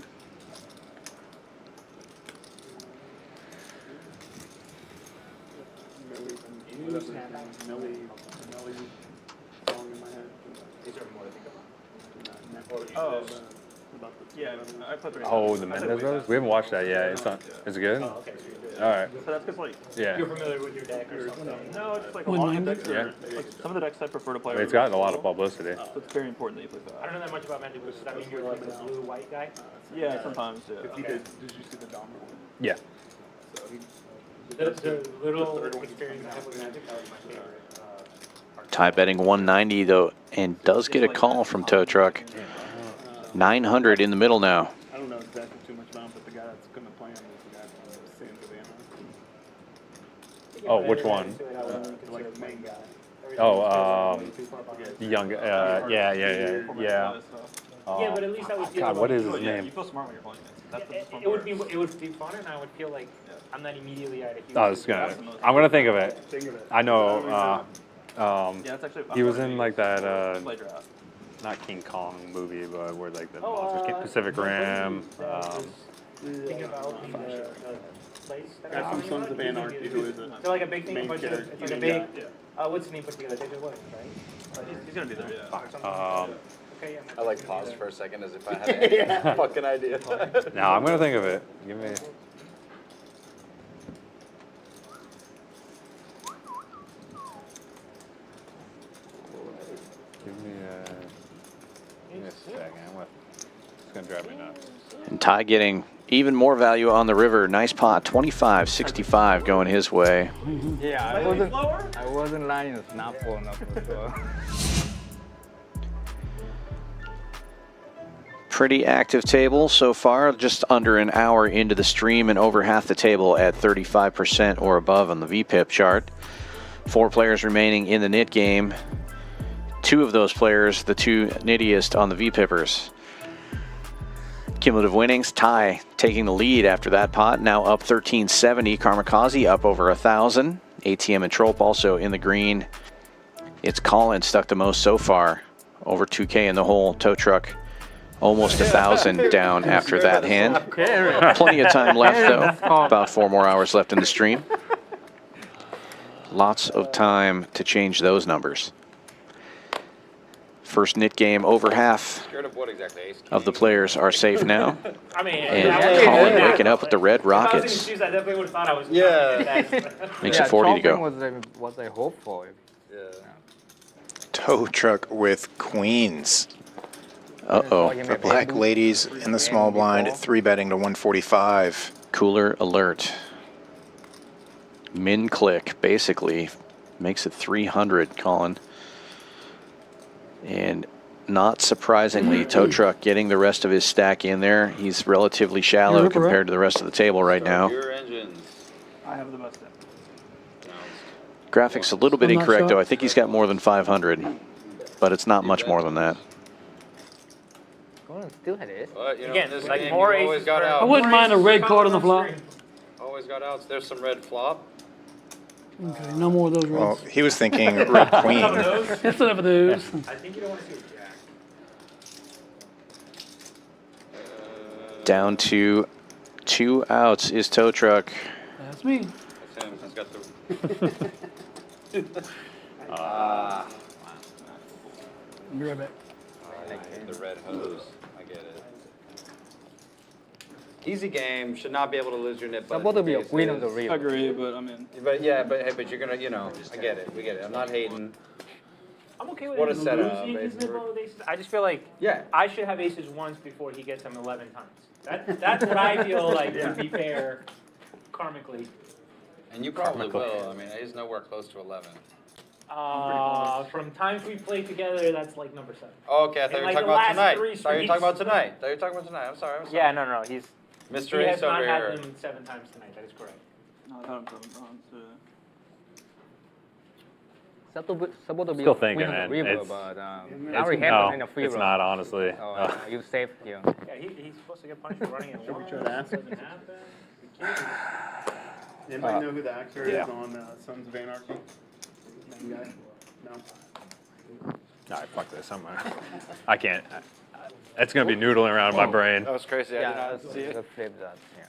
Oh, the Mendez Brothers? We haven't watched that yet. It's not. Is it good? Oh, okay. All right. So that's because like Yeah. you're familiar with your deck or something. No, it's like a With lot of Mendez? decks. Yeah. Like some of the decks I prefer to play. It's gotten a lot of publicity. So it's very important that you play I fast. don't know that much about Mendez. Does that mean you're like a blue-white guy? Yeah, sometimes. Yeah. Okay. Did you see the domino? Yeah. The little experience I have with Magic, that was my favorite. Ty betting 190 though, and does get a call from Tow Truck. 900 in the middle now. I don't know exactly too much about him, but the guy that's going to play him is the guy from San Savannah. Oh, which one? Like the main guy. Oh, the young. Yeah. Yeah, but at least I would feel. God, what is his Yeah, name? you feel smart when you're playing it. That's the fun It would part. be fun, and I would feel like I'm not immediately at a huge. Oh, it's gonna. I'm gonna think of it. Think of it. I know. Yeah, it's actually. He was in like that. Play draft. Not King Kong movie, but where like the Oh, monsters, Pacific Rim. Think about the place. Guy from Sons of Anarchy, who is it? They're like a big thing. Main It's character, like a main big. guy. What's the name put together? David Williams, right? He's gonna be there. Yeah. Okay, yeah. I like paused for a second as if I had any fucking idea. No, I'm gonna think of it. Give me. Give me a second. It's gonna drive me nuts. And Ty getting even more value on the river. Nice pot, 25-65 going his way. Yeah, I wasn't lying. It's not for sure. Pretty active table so far, just under an hour into the stream and over half the table at 35% or above on the VPIP chart. 4 players remaining in the nit game. 2 of those players, the 2 nittiest on the VPIPers. Cumulative winnings, Ty taking the lead after that pot, now up 1370. Karmikaze up over 1,000. ATM and Trolp also in the green. It's Collin stuck the most so far, over 2K in the hole. Tow Truck almost 1,000 down after that hand. Plenty of time left though, about 4 more hours left in the stream. Lots of time to change those numbers. First nit game, over half Scared of what exactly? Ace of the players are safe now. I mean, And Collin waking up with the red If I was in his rockets. shoes, I definitely would have thought I was. Makes it 40 to go. Was I hope for it? Yeah. Tow Truck with queens. Uh-oh. For black ladies in the small blind, 3 betting to 145. Cooler alert. Min click, basically. Makes it 300, Collin. And not surprisingly, Tow Truck getting the rest of his stack in there. He's relatively shallow compared to the rest of the table right now. Your engines. I have the best deck. Graphics a little bit I'm not incorrect, sure. though. I think he's got more than 500, but it's not much more than that. Still had it. But, you know, Again, in this like game, more you always aces got for- I out. wouldn't mind a red card on the flop. Always got outs. There's some red flop. Okay, no more of those Well, reds. he was thinking red queen. That's enough of those. I think you don't want to see a jack. Down to 2 outs is Tow Truck. That's me. That's him. He's got the. Be right back. The red hose. I get it. Easy game, should not be able to lose your nip. Supposed to be a queen of the river. Agree, but I mean. But yeah, but you're gonna, you know, I get it. We get it. I'm not hating. I'm okay with What a him setup, losing his basically. nibble with aces. I just feel like Yeah. I should have aces once before he gets them 11 times. That's what I feel like would be fair, karmically. And you probably will. I mean, he's nowhere close to 11. From times we played together, that's like number 7. Oh, okay, I thought you were like talking the about last tonight. 3 I thought you were talking about tonight. I thought you were talking about tonight. I'm sorry. Yeah, no. He Mr. has Ace not over had here. them 7 times tonight. That is correct. No, I got him from bronze. Supposed to be Still a queen thinking, of man. the river, It's- but It's- now we have no, him in a free it's roll. not, honestly. Oh, you safe here. Yeah, he's supposed to get punished for running it once. try to ask? Doesn't happen. Anybody know who the actor is on Sons of Anarchy? Main guy? No. All right, fuck this. I can't. It's gonna be noodling around in my brain. That was crazy. I did Yeah, not see it. let's flip that. Yeah.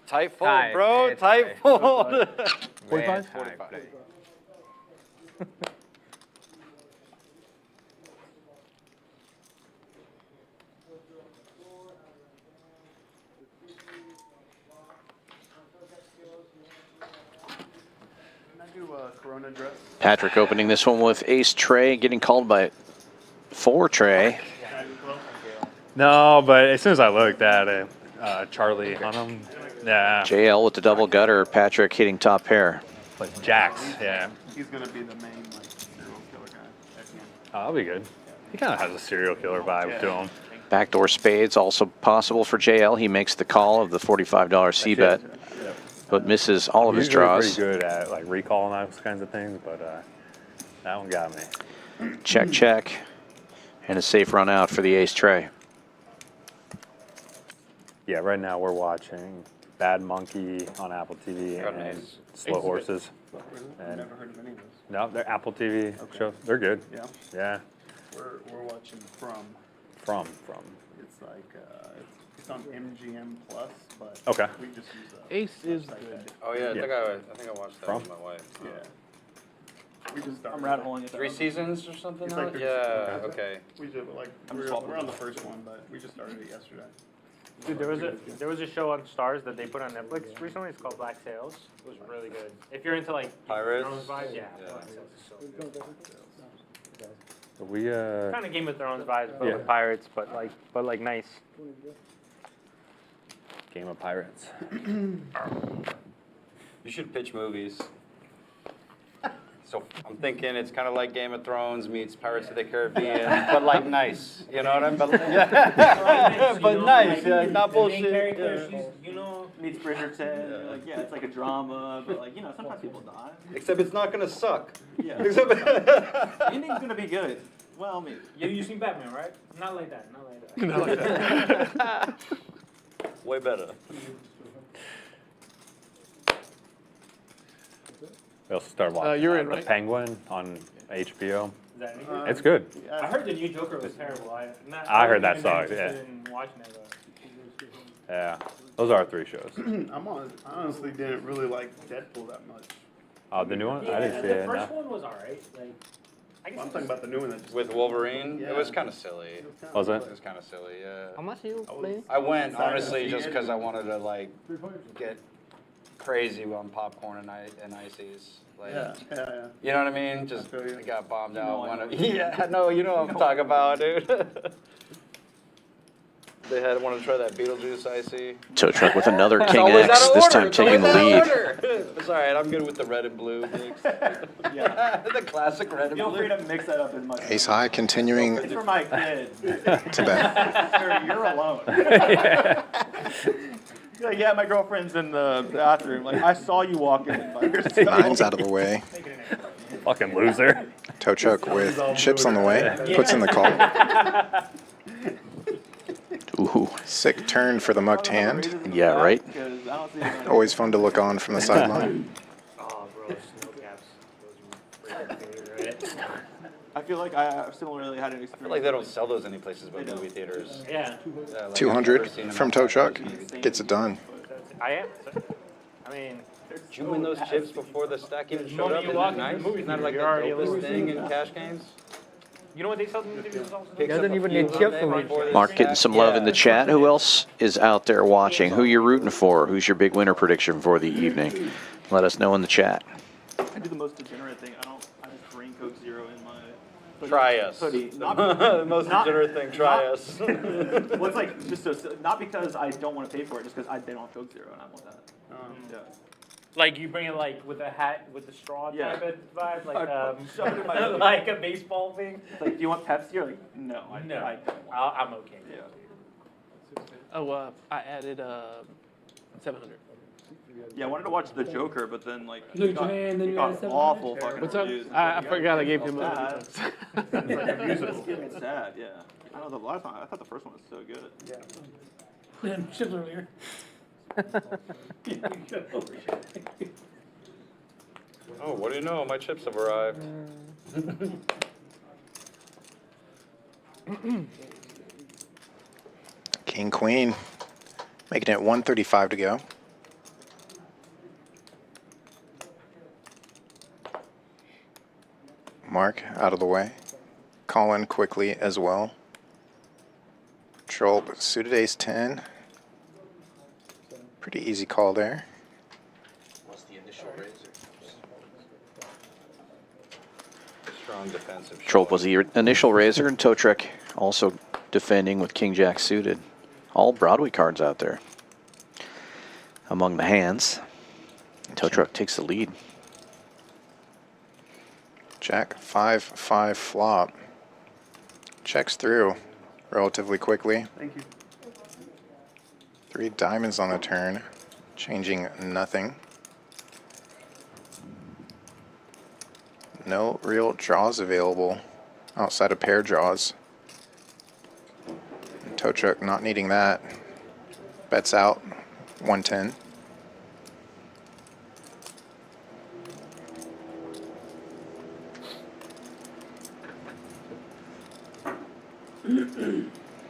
Tight fold, Tight, bro. it's Tight tight. fold. 45? 45. Corona dress. Patrick opening this one with ace Trey, getting called by 4 Trey. No, but as soon as I looked at it, Charlie on him. Yeah. JL with the double gutter, Patrick hitting top pair. But Jacks, yeah. He's gonna be the main like serial killer guy at the end. Oh, that'll be good. He kind of has a serial killer vibe to him. Backdoor spades also possible for JL. He makes the call of the $45 C bet, but misses all of his Usually draws. pretty good at like recalling those kinds of things, but that one got me. Check, check, and a safe run out for the ace Trey. Yeah, right now we're watching Bad Monkey on Apple TV Got and nice. Slow Horses. I've And never heard of any of those. no, they're Apple TV shows. They're good. Yeah. Yeah. We're watching From. From. It's like it's on MGM Plus, but Okay. we just use Ace is good. Oh yeah, Yeah. I think I watched that From? with my wife. Yeah. We just started. I'm rat holing it. 3 seasons or something? It's on like it? three Yeah. seasons. Okay. We did like I'm we're, just swapping we're on the it. first one, but we just started it yesterday. Dude, there was a show on Stars that they put on Netflix recently. It's called Black Sails. It was really good. If you're into like Pirates? Thrones vibes, yeah. Yeah. Black Sails is so good. We Kind of Game of Thrones vibes, but Yeah. with pirates, but like nice. Game of Pirates. You should pitch movies. So I'm thinking it's kind of like Game of Thrones meets Pirates of the Caribbean, but like nice. You know what I mean? But, yeah. But nice, yeah, not bullshit. Character, Yeah. she's, you know, Meets Bridgerton. You're like, yeah, it's like a drama, but like, you know, sometimes people die. Except it's not gonna suck. Yeah. Except Ending's gonna be good. Well, maybe. you seen Batman, right? Not like that. Not like that. Not like that. way better. We also started watching You're in, The right? Penguin on HBO. Is that any good? It's good. I heard the new Joker was terrible. I heard that wasn't sucked, even yeah. interested in watching it, though. Yeah. Those are our 3 shows. I honestly didn't really like Deadpool that much. Oh, the new one? I didn't see the it. first No. one was alright. Like, I guess I'm talking about the new one that just With Wolverine, Yeah. it was kind of silly. Was it? It was kind of silly, yeah. How much you play? I went Excited to honestly see just it. because I wanted to like get crazy on popcorn and ices. Like, Yeah. you know what I mean? Just feel you. I got bombed out. No, I know. Yeah, no, you know what I'm talking about, dude. They had wanted to try that Beetlejuice icy. Tow truck with another It's King always X, out of this order. time It's taking the always out of lead. order. It's all right. I'm good with the red and blue mix. Yeah. The classic red and Feel free blue. to mix that up as much. Ace high continuing It's for my kid. to bet. Sir, you're alone. You're like, yeah, my girlfriend's in the bathroom. Like, I saw you walk in by yourself. 9's out of the way. Fucking loser. Tow truck with chips on the way. Puts in the call. Ooh, sick turn for the mucked hand. Yeah, right? Always fun to look on from the sideline. Oh, bro, snow caps. Those are my favorite. I feel like I similarly had an experience. I feel like they don't sell those any places but movie theaters. Yeah. Yeah, like, 200 I've never seen them from on Tow TV. truck. Gets it done. I am. I mean, Did you win those chips before the stack even showed moment up? you Isn't walk that into nice? the movie Isn't that theater, like the you're already dopest losing. thing in cash games? You know what they sell the movie theaters also? He doesn't even need chips to win. Mark getting some love in the chat. Who else is out there watching? Who you're rooting for? Who's your big winner prediction for the evening? Let us know in the chat. I do the most degenerate thing. I just drink Coke Zero in my hoodie. Try us. Hoodie. The most degenerate thing, try us. Well, it's like, just so, not because I don't want to pay for it, just because they don't have Coke Zero and I want that. Yeah. Like you bring it like with a hat with the straw type of vibe, like shove it in my hoodie. like a baseball thing. It's like, do you want Pepsi? Or like, no, I don't want I'm okay. Yeah. Oh, I added 700. Yeah, I wanted to watch The Joker, but then like Look he at your hand, then you got added 700? awful fucking What's up? reviews. I forgot I gave him a. a. It's sad, yeah. I know the last time I thought the first one was so good. Yeah. Damn, chips earlier. Oh, what do you know? My chips have arrived. King, queen. Making it 135 to go. Mark out of the way. Collin quickly as well. Trolp suited ace 10. Pretty easy call there. What's the initial razor? Strong defensive. Trolp was the initial razor, and Totrek also defending with King Jack suited. All Broadway cards out there. Among the hands, Totrek takes the lead. Jack 5-5 flop. Checks through relatively quickly. Thank you. 3 diamonds on the turn, changing nothing. No real draws available outside of pair draws. And Totrek not needing that. Bets out 110.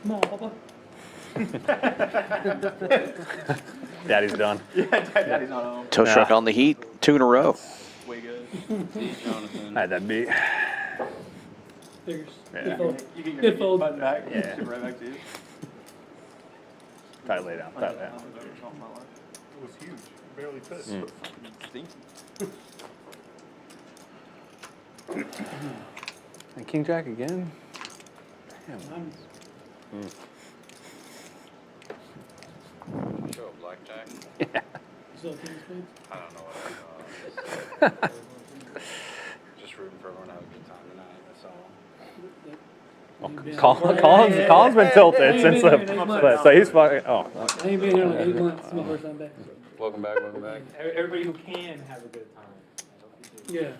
Come on, Papa. Daddy's done. Yeah, Daddy's not home. Totrek on the heat, 2 in a row. Way good. I had that beat. Figures. Yeah. Good fold. You get your Good fold. button back. Yeah. Ship right back to you. Try to lay down. Try to lay down. It was huge. Barely fit. Stinky. And King Jack again? Damn. Show a blackjack. Yeah. So, King's Queens? I don't know what just rooting for everyone to have a good time tonight, that's all. Colin's been tilted since the split, so he's fucking. Oh. I ain't been here like 8 months. It's my first time back. Welcome back, welcome back. Everybody who can have a good time. Yeah.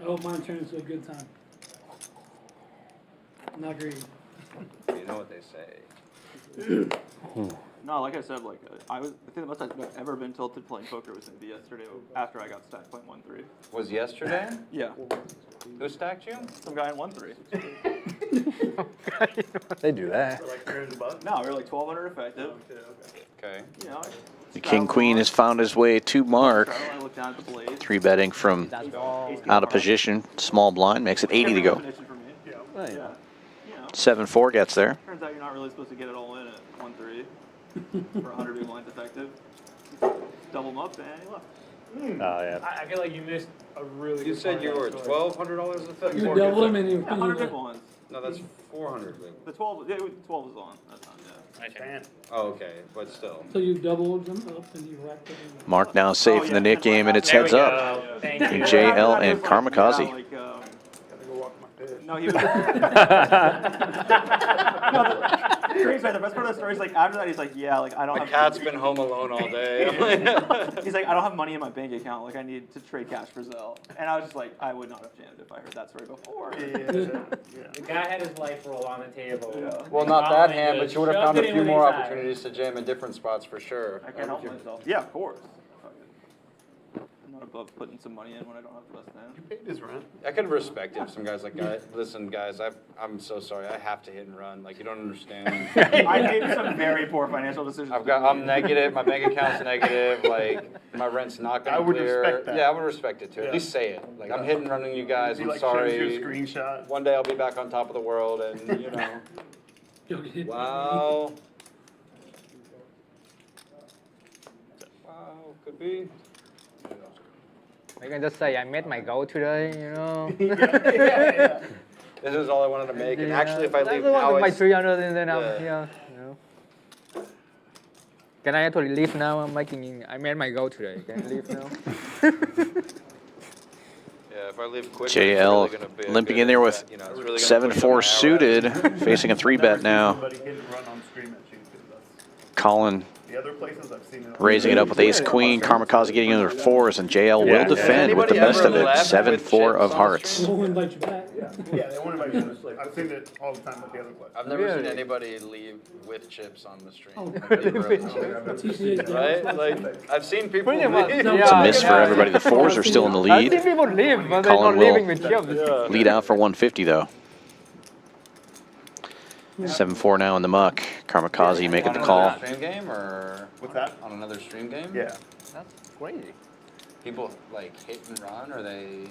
I hope mine turns into a good time. I'm not greedy. You know what they say. No, like I said, like I think the most I've ever been tilted playing poker was maybe yesterday after I got stacked playing 1-3. Was yesterday? Yeah. Who stacked you? Some guy in 1-3. They do that. No, we were like 1,200 effective. Okay. You know, The King Queen has found his way to Mark. I looked down at the blade. 3 betting from out of position. Small blind makes it 80 to go. Yeah. 7-4 gets there. Turns out you're not really supposed to get it all in at 1-3 for 100 big blinds effective. Double them up and he left. Oh, yeah. I feel like you missed a really You good said part you of were that story. $1,200 effective? You double them and you 100 big ones. No, that's 400 big. The 12, yeah, 12 is on. That's on, yeah. Oh, okay, but still. So you doubled them up and you racked them. Mark now safe in the Nick game, and it's heads up. Thank you. JL and Karmikaze. No, he was. Crazy, the best part of the story is like after that he's like, yeah, like I don't. My have cat's been home alone all day. He's like, I don't have money in my bank account. Like I need to trade cash for Zelle. And I was just like, I would not have jammed if I heard that story before. The guy had his life roll on the table. Yeah. Well, not that hand, but you would have found a Shoved it in few with more his eye. opportunities to jam in different spots for sure. I can't help myself. Yeah, of course. And not above putting some money in when I don't have the best hand. You paid his rent. I could respect it if some guys like, listen, guys, I'm so sorry. I have to hit and run. Like, you don't understand. I made some very poor financial decisions. I'm negative. My bank account's negative. Like, my rent's not gonna clear. I would respect that. Yeah, I would respect it too. At least say it. Like, I'm hit and running you guys. I'm like sorry. shows you a screenshot. One day I'll be back on top of the world, and you know. Wow. Wow, could be. I can just say I met my goal today, you know. This is all I wanted to make, and actually, if I leave now, my 300, and then I'm here. You know. Can I actually leave now? I made my goal today. Can I leave now? Yeah, if I leave quick, JL it's really gonna be limping in there with you know, it's really 7-4 suited, facing a 3-bet now. Somebody hit and run on stream at you, 'cause that's- Collin The other places I've seen it. raising it up with ace queen. Karmikaze getting into 4s, and JL will defend with the best of it. 7-4 of hearts. We'll invite you back. Yeah, they won't invite you. I've seen it all the time with the other places. I've never seen anybody leave with chips on the stream. TCH, Right? Like, I've seen people leave. It's a miss for everybody. The 4s are still in the I see lead. people leave, but they're Collin not leaving will with chips. lead out for 150 though. 7-4 now in the muck. Karmikaze making the call. On another stream game, or What's that? on another stream game? Yeah. That's crazy. People like hit and run, or they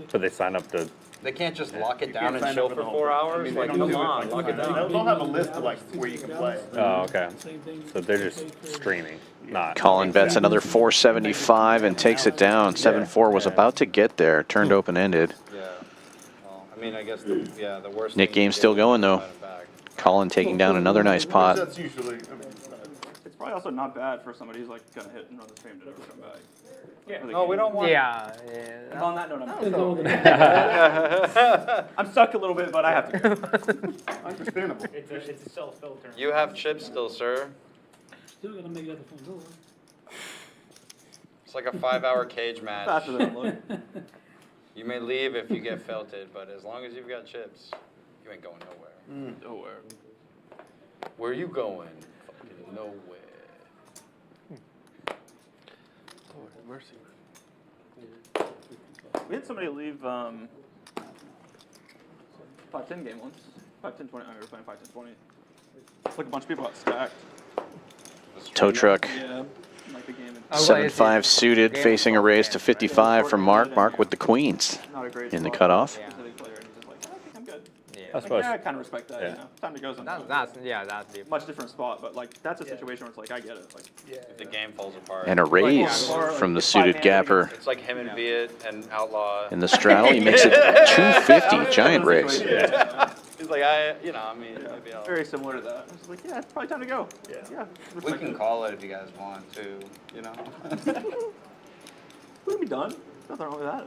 So they sign up to. they can't just lock it down can't and sign chill up for for the 4 whole- hours. I mean, Like, they don't come do it on, like lock it that. down. They'll have a list of like where you can play. Oh, okay. So they're just streaming, not. Collin bets another 475 and takes it down. 7-4 was about to get there. Turned open-ended. Yeah. Well, I mean, I guess the worst. Nick thing game's you still can do going is though. fight it back. Collin taking down another nice pot. That's usually, I mean, It's probably also not bad for somebody who's like gonna hit and run the stream to never come back. Yeah. No, we don't want. Yeah. And on that note, Yeah. I'm stuck a little bit, but I have to go. understandable. It's a self-filter. You have chips still, sir. Still gotta make it at the front door. It's like a 5-hour cage match. Faster than it looks. You may leave if you get felted, but as long as you've got chips, you ain't going nowhere. Nowhere. Where are you going? Fucking nowhere. Lord have mercy. We had somebody leave 5-10 game once. 5-10-20. We were playing 5-10-20. It's like a bunch of people got stacked. Tow truck. Yeah. Like the game. 7-5 suited, facing a raise to 55 from Mark. Mark with the queens Not a great in the spot. cutoff. Specific player, and he's just like, I think I'm good. Yeah. I Like, suppose. yeah, I kind of respect that. Yeah. You know, time to go sometimes. That's different. Much different spot, but like that's a situation where it's like I get it. Like, If the game falls apart. And a raise from the suited gapper It's like him and Viet and Outlaw. in the straddle. He makes it 250, giant raise. He's like, maybe I'll. very similar to that. I was like, yeah, it's probably time to go. Yeah. We respect can it. call it if you guys want to, you know. We can be done. Nothing wrong with that.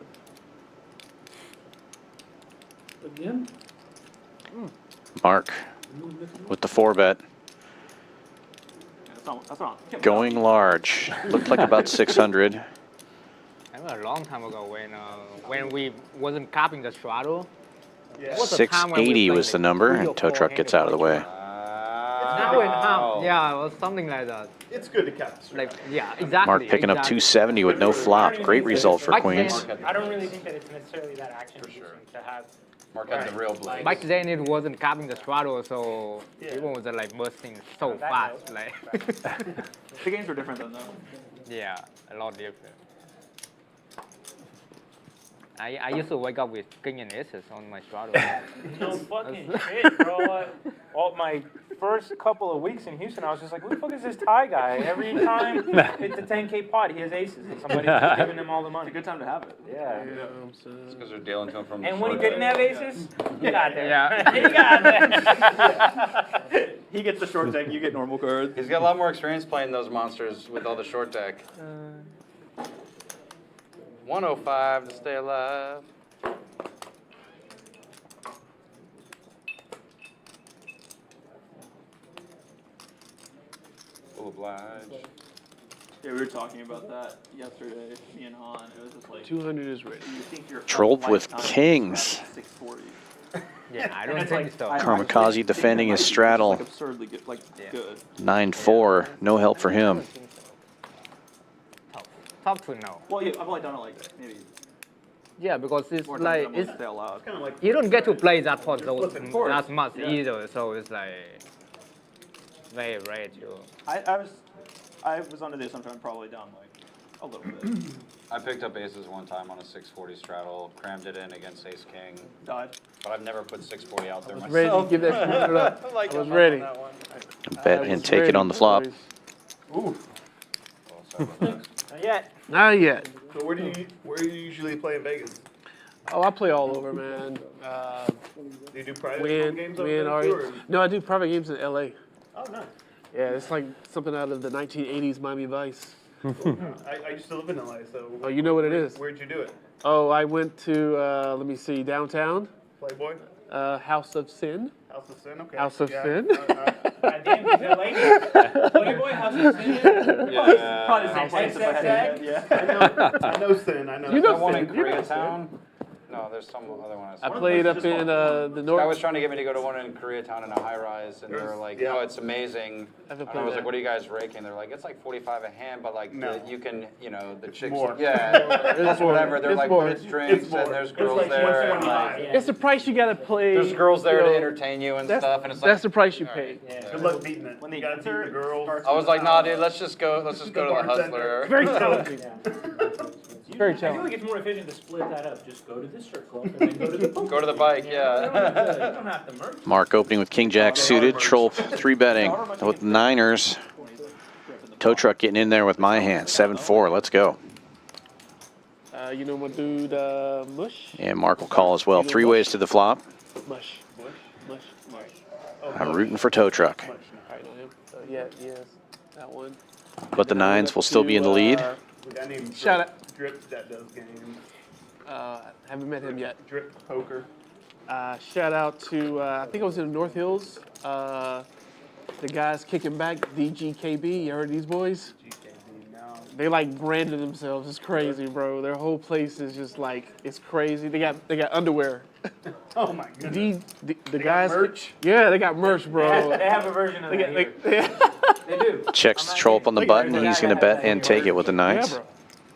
Again? Mark with the 4-bet. Yeah, that's not. Going large. Looked like about 600. I remember a long time ago when we wasn't copying the straddle. Yeah. What was the time when we 680 played was the like number, 3 or and tow 4 truck gets out of the way. Now and half. Yeah, it was something like that. It's good to catch. Like, yeah, exactly. Mark picking up 270 with no flop. Great result for Back queens. then- I don't really think that it's necessarily that action to have. Mark had the real blade. Back then it wasn't copying the straddle, so people was like bursting so fast. Like, The games were different then, though. yeah, a lot different. I used to wake up with king and aces on my straddle. No fucking shit, bro. All my first couple of weeks in Houston, I was just like, who the fuck is this Thai guy? Every time it's a 10K pot, he has aces, and somebody's just giving him all the money. It's a good time to have it. Yeah. It's because they're dealing to him from the And when he short didn't deck. have aces, he got there. Yeah. He got there. He gets the short deck, you get normal cards. He's got a lot more experience playing those monsters with all the short deck. 105 to stay alive. Full oblige. Yeah, we were talking about that yesterday, me and Han. It was just like 200 is ready. You think you're Trolp with kings. 640. Yeah, I don't It's think like, so. Karmikaze defending his straddle. Like absurdly good, good. 9-4. No help for him. tough to know. Well, yeah, I've only done it like maybe. Yeah, because it's More like times than I it's want to say out loud. Kind of like you don't get to play that for those Flipping course. that much Yeah. either, so it's like very rare to. I was under the assumption I'm probably down like a little bit. I picked up aces one time on a 640 straddle, crammed it in against ace king, Died. but I've never put 640 out there myself. Ready to give that shit up. Like, I was I'm ready. on that one. Bet and take it on the flop. Ooh, Oh, sorry about that. Not yet. not yet. So where do you usually play in Vegas? Oh, I play all over, man. Do you do private Win, games over win, there or too, or? no, I do private games in LA. Oh, nice. Yeah, it's like something out of the 1980s Miami Vice. I used to live in LA, so. Oh, you know what it is? Where'd you do it? Oh, I went to let me see, downtown, Playboy? House of Sin. House of Sin? Okay. House of Yeah, Sin. God damn, he's a lady. Playboy, House of Sin. Yeah. Probably the same place if I had to XXX. get. Yeah. I know Sin, I know. You know That one in Sin, you know Sin. Koreatown? No, there's some other one. I played up in the Guy north. was trying to get me to go to one in Koreatown in a high rise, and they were like, Yeah. "Oh, it's amazing." I haven't And I played was that. like, "What are you guys raking?" They're like, "It's like 45 a hand, but like No. you can, you know, the chicks, more. yeah, that's more. whatever." They're It's like, more. "But it's drinks, It's more. and there's It's girls like there, and 125. like, It's the price you gotta play. there's girls there you to know, entertain you and that's, stuff, and it's like that's the price you pay. Good luck beating it. When the You gotta beat the answer girls. starts I was like, "Nah, dude, let's just go to the bartender. Hustler." Very challenging. Very I feel challenging. like it's more efficient to split that up. Just go to the strip club and then go to the poker. Go to the bike, You yeah. don't have to merge. Mark opening with King Jack suited. Trolp 3-betting with Niners. Tow truck getting in there with my hand. 7-4. Let's go. You know my dude, Mush? And Mark will call as well. 3 ways to the flop. Mush. Mush. I'm rooting for tow truck. I know him. Yeah, yes, that one. But the nines will still be in the lead. A guy named Shout out. Drip that does games. Haven't met him yet. Drip Poker. Shout out to, I think I was in North Hills. The guys kicking back, DGKB. You heard these boys? GKB, no. They like branded themselves. It's crazy, bro. Their whole place is just like, it's crazy. They got underwear. Oh my goodness. The guys. merch? Yeah, they got merch, bro. They have a version of that here. They do. Checks the Trolp on the button. He's going to bet and take it with the Yeah, nines. bro.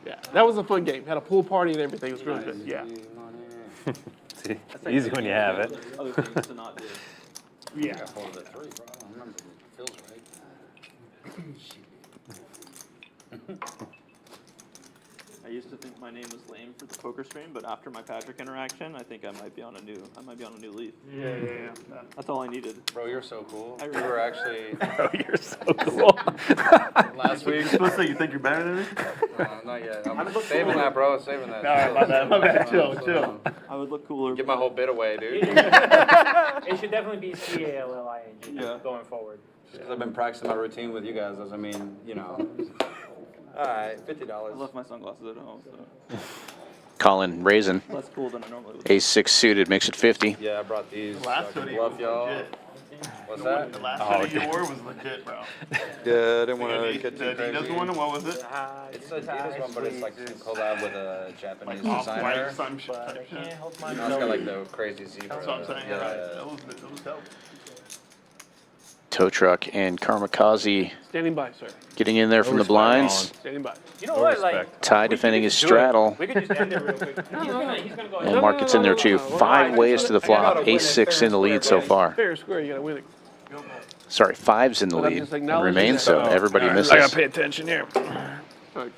Yeah, that was a fun game. Had a pool party and everything. It was really good. Yeah. See, easy when you have it. Other things to not do. Yeah. Got hold of the 3, bro. I remember it feels right. I used to think my name was lame for the poker stream, but after my Patrick interaction, I think I might be on a new leaf. Yeah. That's all I needed. Bro, you're so cool. I You really- were actually Oh, you're so cool. last week. You're supposed to say you think you're better than me? Not yet. I'm saving that, bro. Saving that. All right, my bad. Chill. I would look cooler. Get my whole bit away, dude. It should definitely be CALLING Yeah. going forward. Just because I've been practicing my routine with you guys doesn't mean, you know. All right, I $50. left my sunglasses at home, so Collin raising. less cool than I normally would. Ace-6 suited. Makes it 50. Yeah, I brought these. The last so I hoodie can was bluff y'all. legit. What's The that? last Oh, hoodie you okay. wore was legit, bro. Yeah, I didn't want to The get too Adidas crazy. one, what was it? It's a Adidas one, but it's like some collab with a Japanese Like designer. off-white, some shit. But I can't help You know, it's myself. got like the crazy zebra. That's what I'm saying. Yeah. That was dope. Tow truck and Karmikaze Standing by, sir. getting in there from the blinds. Standing by. You know No what? Like, respect. Ty we could defending his just do it. straddle. We could just end it real quick. He's gonna go ahead. And Mark gets in there too. 5 ways to the flop. Ace-6 in the lead so far. Fair square, you gotta win it. Sorry, 5's in the But I'm lead. just And acknowledging remains that. so. Everybody I misses. gotta pay attention here. You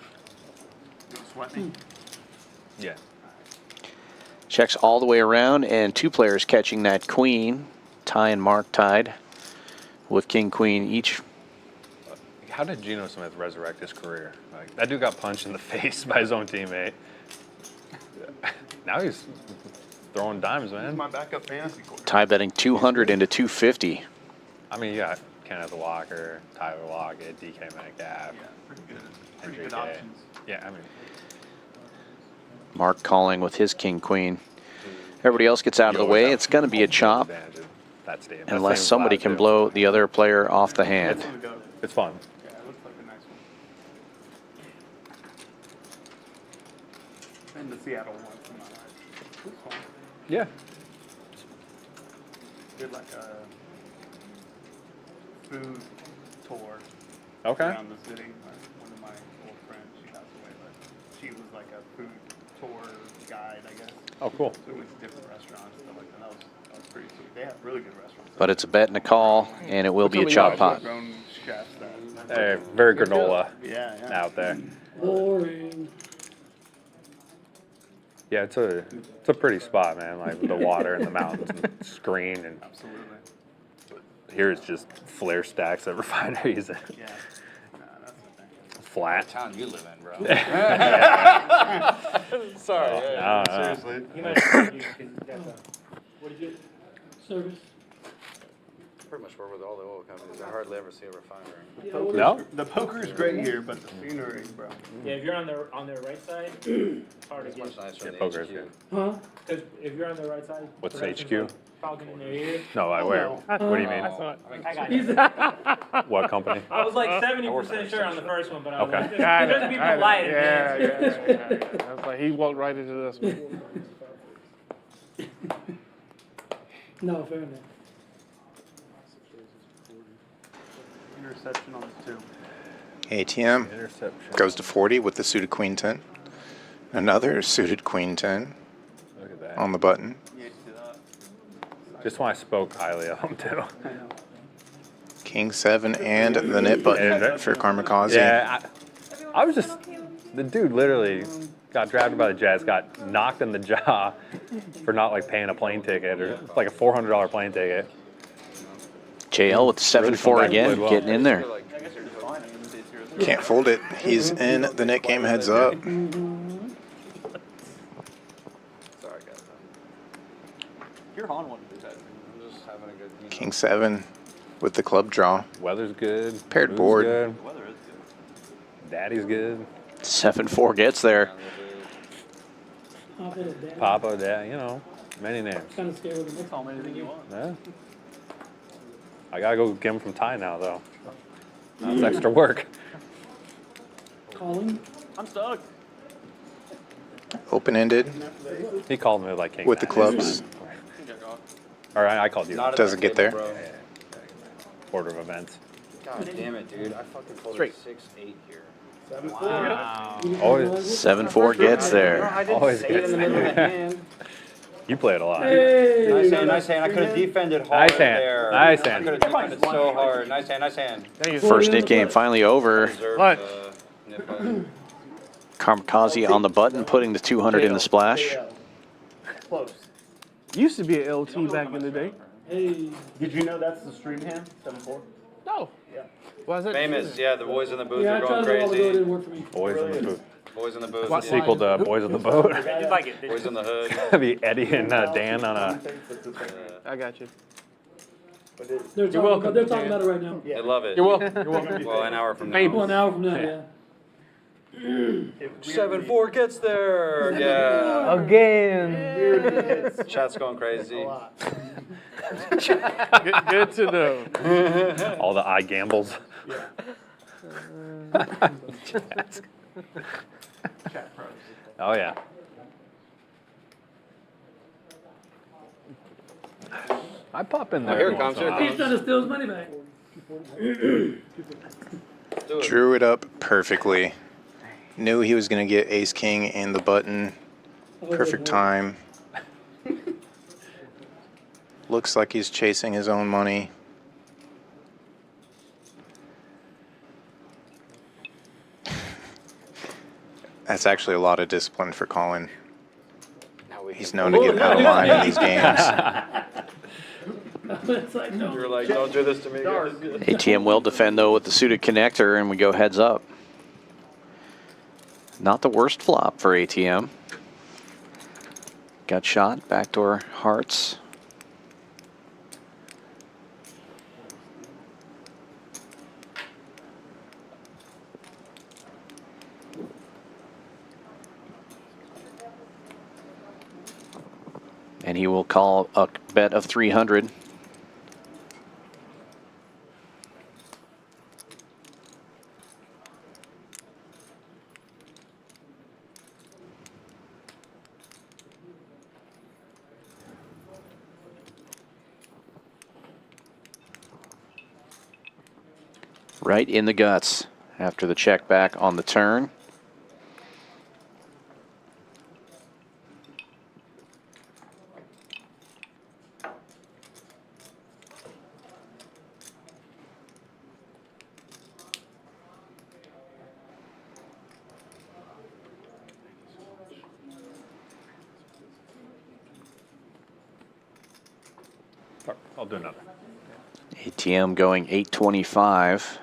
sweat me. Yeah. Checks all the way around, and 2 players catching that queen. Ty and Mark tied with king, queen each. How did Geno Smith resurrect his career? Like, that dude got punched in the face by his own teammate. Now he's throwing dimes, This is man. my backup fantasy quarter. Ty betting 200 into 250. I mean, you got Kenneth Walker, Tyler Lockett, DK Metcalf, Yeah, pretty good. Pretty Hendry good K. options. Yeah, I mean, Mark calling with his king, queen. Everybody else gets out of the way. It's going to be a chop advantage of that stadium. unless somebody can blow the other player off the hand. Here we go. It's fun. Yeah, it looks like a nice one. Been to Seattle once in my life. It's fun. Yeah. Did like a food tour Okay. around the city. One of my old friends, she passed away, but she was like a food tour guide, I guess. Oh, cool. So we went to different restaurants, stuff like that. That was pretty sweet. They have really good restaurants. But it's a bet and a call, and it will be a chop pot. Grown chefs that. Hey, very granola Yeah. out there. Boring. Yeah, it's a pretty spot, man. Like with the water and the mountains and screen, and Absolutely. here it's just flare stacks of refineries. Yeah. No, that's the thing. Flat. Town you live in, bro. Sorry. Yeah, seriously. What did you get? Service. Pretty much work with all the oil companies. I hardly ever see a refinery. No? The poker's great here, but the scenery, bro. Yeah, if you're on the right side, it's hard to It's get. much nicer Yeah, than poker is HQ. good. Huh? Because if you're on the right side, What's production's HQ? like talking in their ear. No, I where? no. What do you mean? I got He's it. What company? I was like 70% sure on the first one, but I was Okay. like, just be polite. Yeah. I was like, he walked right into this one. No, fair enough. Interception on the two. ATM Interception. goes to 40 with the suited queen 10. Another suited queen 10 Look at that. on the button. Just when I spoke highly of him too. King 7 and the net button for Karmikaze. Yeah, I was just, the dude literally got drafted by the Jets, got knocked in the jaw for not like paying a plane ticket, or like a $400 plane ticket. JL with the 7-4 again, getting in there. Can't fold it. He's in the net game heads up. Sorry, guys. You're on one of these guys. I'm just having a good. King 7 with the club draw. Weather's good. Paired food's board. Good. The weather is good. Daddy's good. 7-4 gets there. Papa, Dad, you know, many names. Kind of scared with the next Call him anything you want. Yeah. I gotta go get him from Ty now, though. That's extra work. Collin. I'm stuck. Open-ended He called me like king. with the clubs. All right, I called you. Not at Doesn't the get table, there. bro. Order of events. God damn it, dude. I fucking folded Straight. 6-8 here. Wow. Always, 7-4 gets there. always Say it in the middle of the hand. You play it a lot. Hey. Nice hand. I could have defended hard Nice hand. there. Nice I hand. could have defended so hard. Nice hand. First net game finally over. Deserved, What? nip button. Karmikaze on the button, putting the 200 in the splash. Close. Used to be an LT back in the day. Hey. Did you know that's the stream hand? 7-4? No. Yeah. Why is that? Famous, yeah, the boys in the booth Yeah, I are tried going to go, it didn't crazy. work for me. Boys in the booth. Boys in the booth. What? yeah. Sequel to Boys on the Boat. Just like it. Boys in the hood. That'd be Eddie and Dan on a. I got you. They're talking about it right now. They love it. You're welcome. You're welcome. Well, an hour from now. Famous. 1 hour from now, yeah. 7-4 gets there. Yeah. Again. Chat's going crazy. Good to know. All the eye gambles. Oh yeah. I pop in there. here it once comes, in a here it while. He's trying to steal his money back. Do it. Drew it up perfectly. Knew he was going to get ace king in the button. Perfect time. Looks like he's chasing his own money. That's actually a lot of discipline for Collin. He's known to get out of line in these games. It's like, no. You're like, don't do this to me, guys. ATM will defend though with the suited connector, and we go heads up. Not the worst flop for ATM. Got shot, backdoor hearts. And he will call a bet of 300. Right in the guts after the check back on the turn. I'll do another. ATM going 825.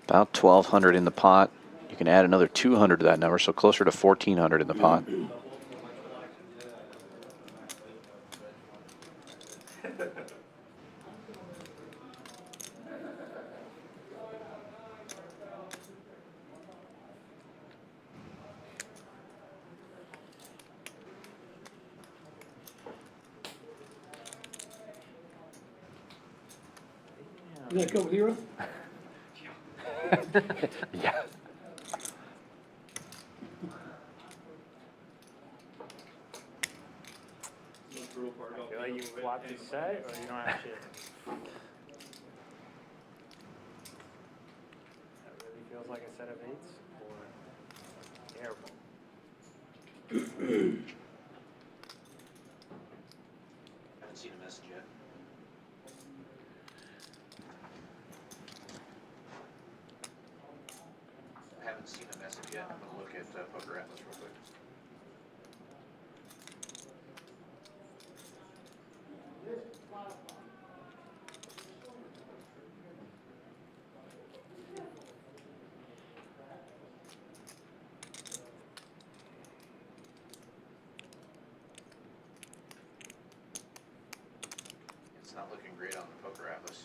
About 1,200 in the pot. You can add another 200 to that number, so closer to 1,400 in the pot. Is that couple hero? Yeah. I feel like you flopped this set, or you don't have shit. That really feels like a set of eights, or terrible. Haven't seen a message yet. I haven't seen a message yet. I'm gonna look at Poker Atlas real quick. It's not looking great on the Poker Atlas.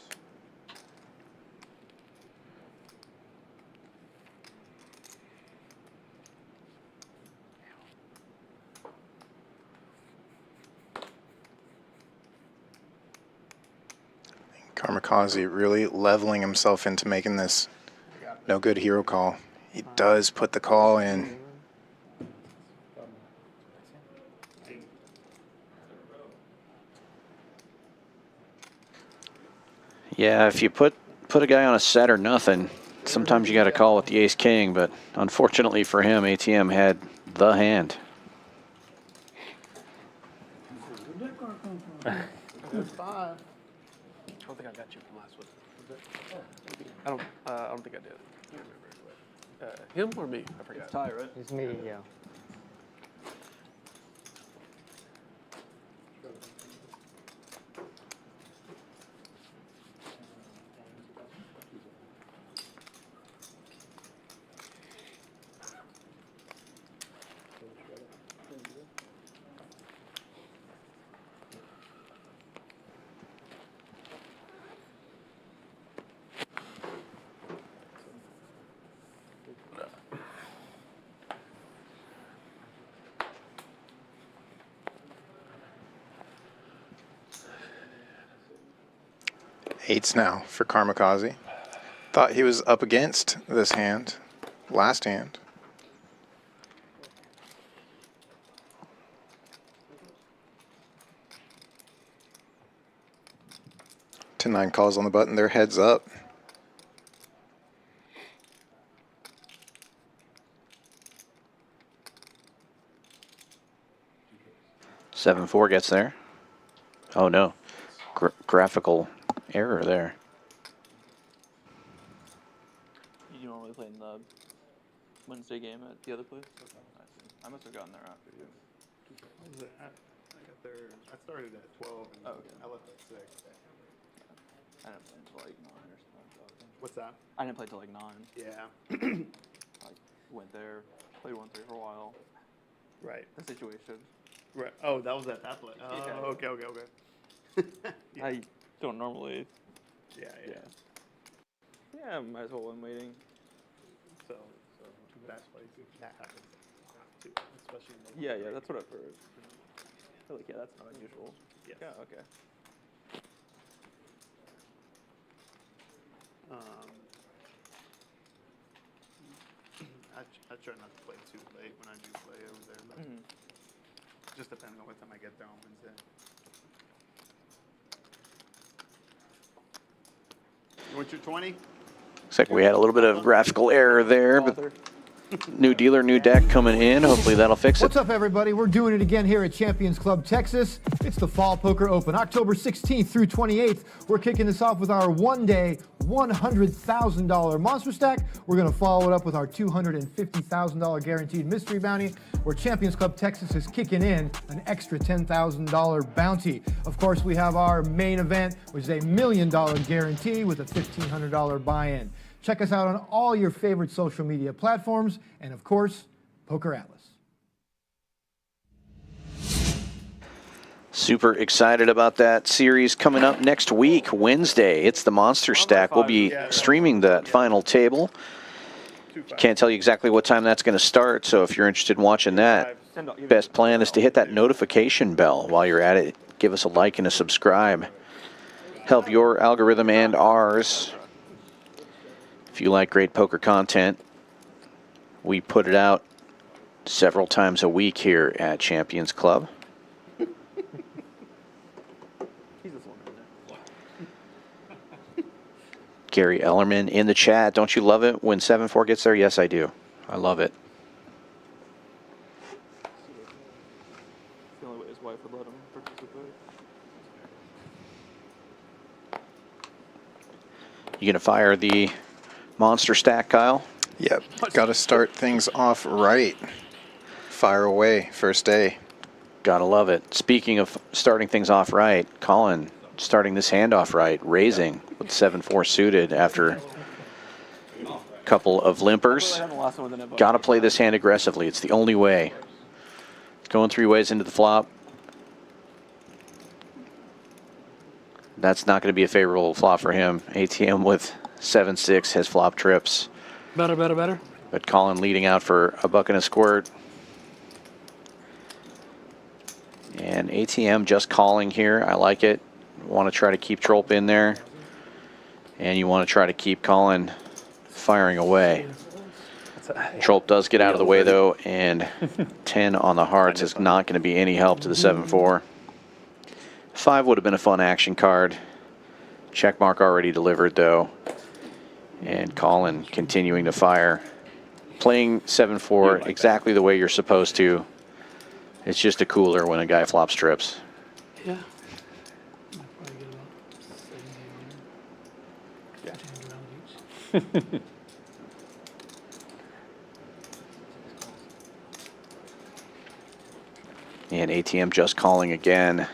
Karmikaze really leveling himself into making this no good hero call. He does put the call in. Yeah, if you put a guy on a set or nothing, sometimes you got to call with the ace king, but unfortunately for him, ATM had the hand. Five. I don't think I got you from last one. I don't think I did. Him or me? I forgot. It's tie, right? It's me, yeah. Eights now for Karmikaze. Thought he was up against this hand, last hand. 10-9 calls on the button. They're heads up. Seven four gets there. Oh no, graphical error there. You normally play in the Wednesday game at the other place? I must have gotten there after you. I got there. I started at 12 and I left at 6. I didn't play until like 9 or something. What's that? I didn't play till like 9. Yeah. Like went there, played 1-3 for a while. Right. The situation. Right. Oh, that was at that play. Oh, Yeah. okay. Yeah. I don't normally. Yeah. Yeah, might as well when waiting. So that's why that happens too, especially. Yeah, that's what I've heard. I feel like that's not unusual. Yes. Yeah. Okay. I try not to play too late when I do play over there, but just depending on what time I get there on Wednesday. You want your 20? Looks like we had a little bit of graphical error there, but New dealer, new deck coming in. Hopefully that'll fix it. What's up, everybody? We're doing it again here at Champions Club Texas. It's the Fall Poker Open, October 16th through 28th. We're kicking this off with our one-day $100,000 monster stack. We're going to follow it up with our $250,000 guaranteed mystery bounty, where Champions Club Texas is kicking in an extra $10,000 bounty. Of course, we have our main event, which is a $1 million guarantee with a $1,500 buy-in. Check us out on all your favorite social media platforms, and of course, Poker Atlas. Super excited about that series coming up next week, Wednesday. It's the Monster Stack. We'll be streaming that final table. Can't tell you exactly what time that's going to start, so if you're interested in watching that, best plan is to hit that notification bell while you're at it. Give us a like and a subscribe. Help your algorithm and ours. If you like great poker content, we put it out several times a week here at Champions Club. Gary Ellerman in the chat. Don't you love it when 7-4 gets there? Yes, I do. I love it. The only way his wife would let him participate. You gonna fire the monster stack, Kyle? Yep. Got to start things off right. Fire away, first day. Gotta love it. Speaking of starting things off right, Collin starting this hand off right, raising with 7-4 suited after a couple of limpers. Gotta play this hand aggressively. It's the only way. Going 3 ways into the flop. That's not going to be a favorable flop for him. ATM with 7-6 has flop trips. Better, better, better. But Collin leading out for a buck and a squirt. And ATM just calling here. I like it. Want to try to keep Trolp in there. And you want to try to keep Collin firing away. Trolp does get out of the way, though, and 10 on the hearts is not going to be any help to the 7-4. 5 would have been a fun action card. Checkmark already delivered, though. And Collin continuing to fire. Playing 7-4 exactly the way you're supposed to. It's just a cooler when a guy flops trips. Yeah. And ATM just calling again.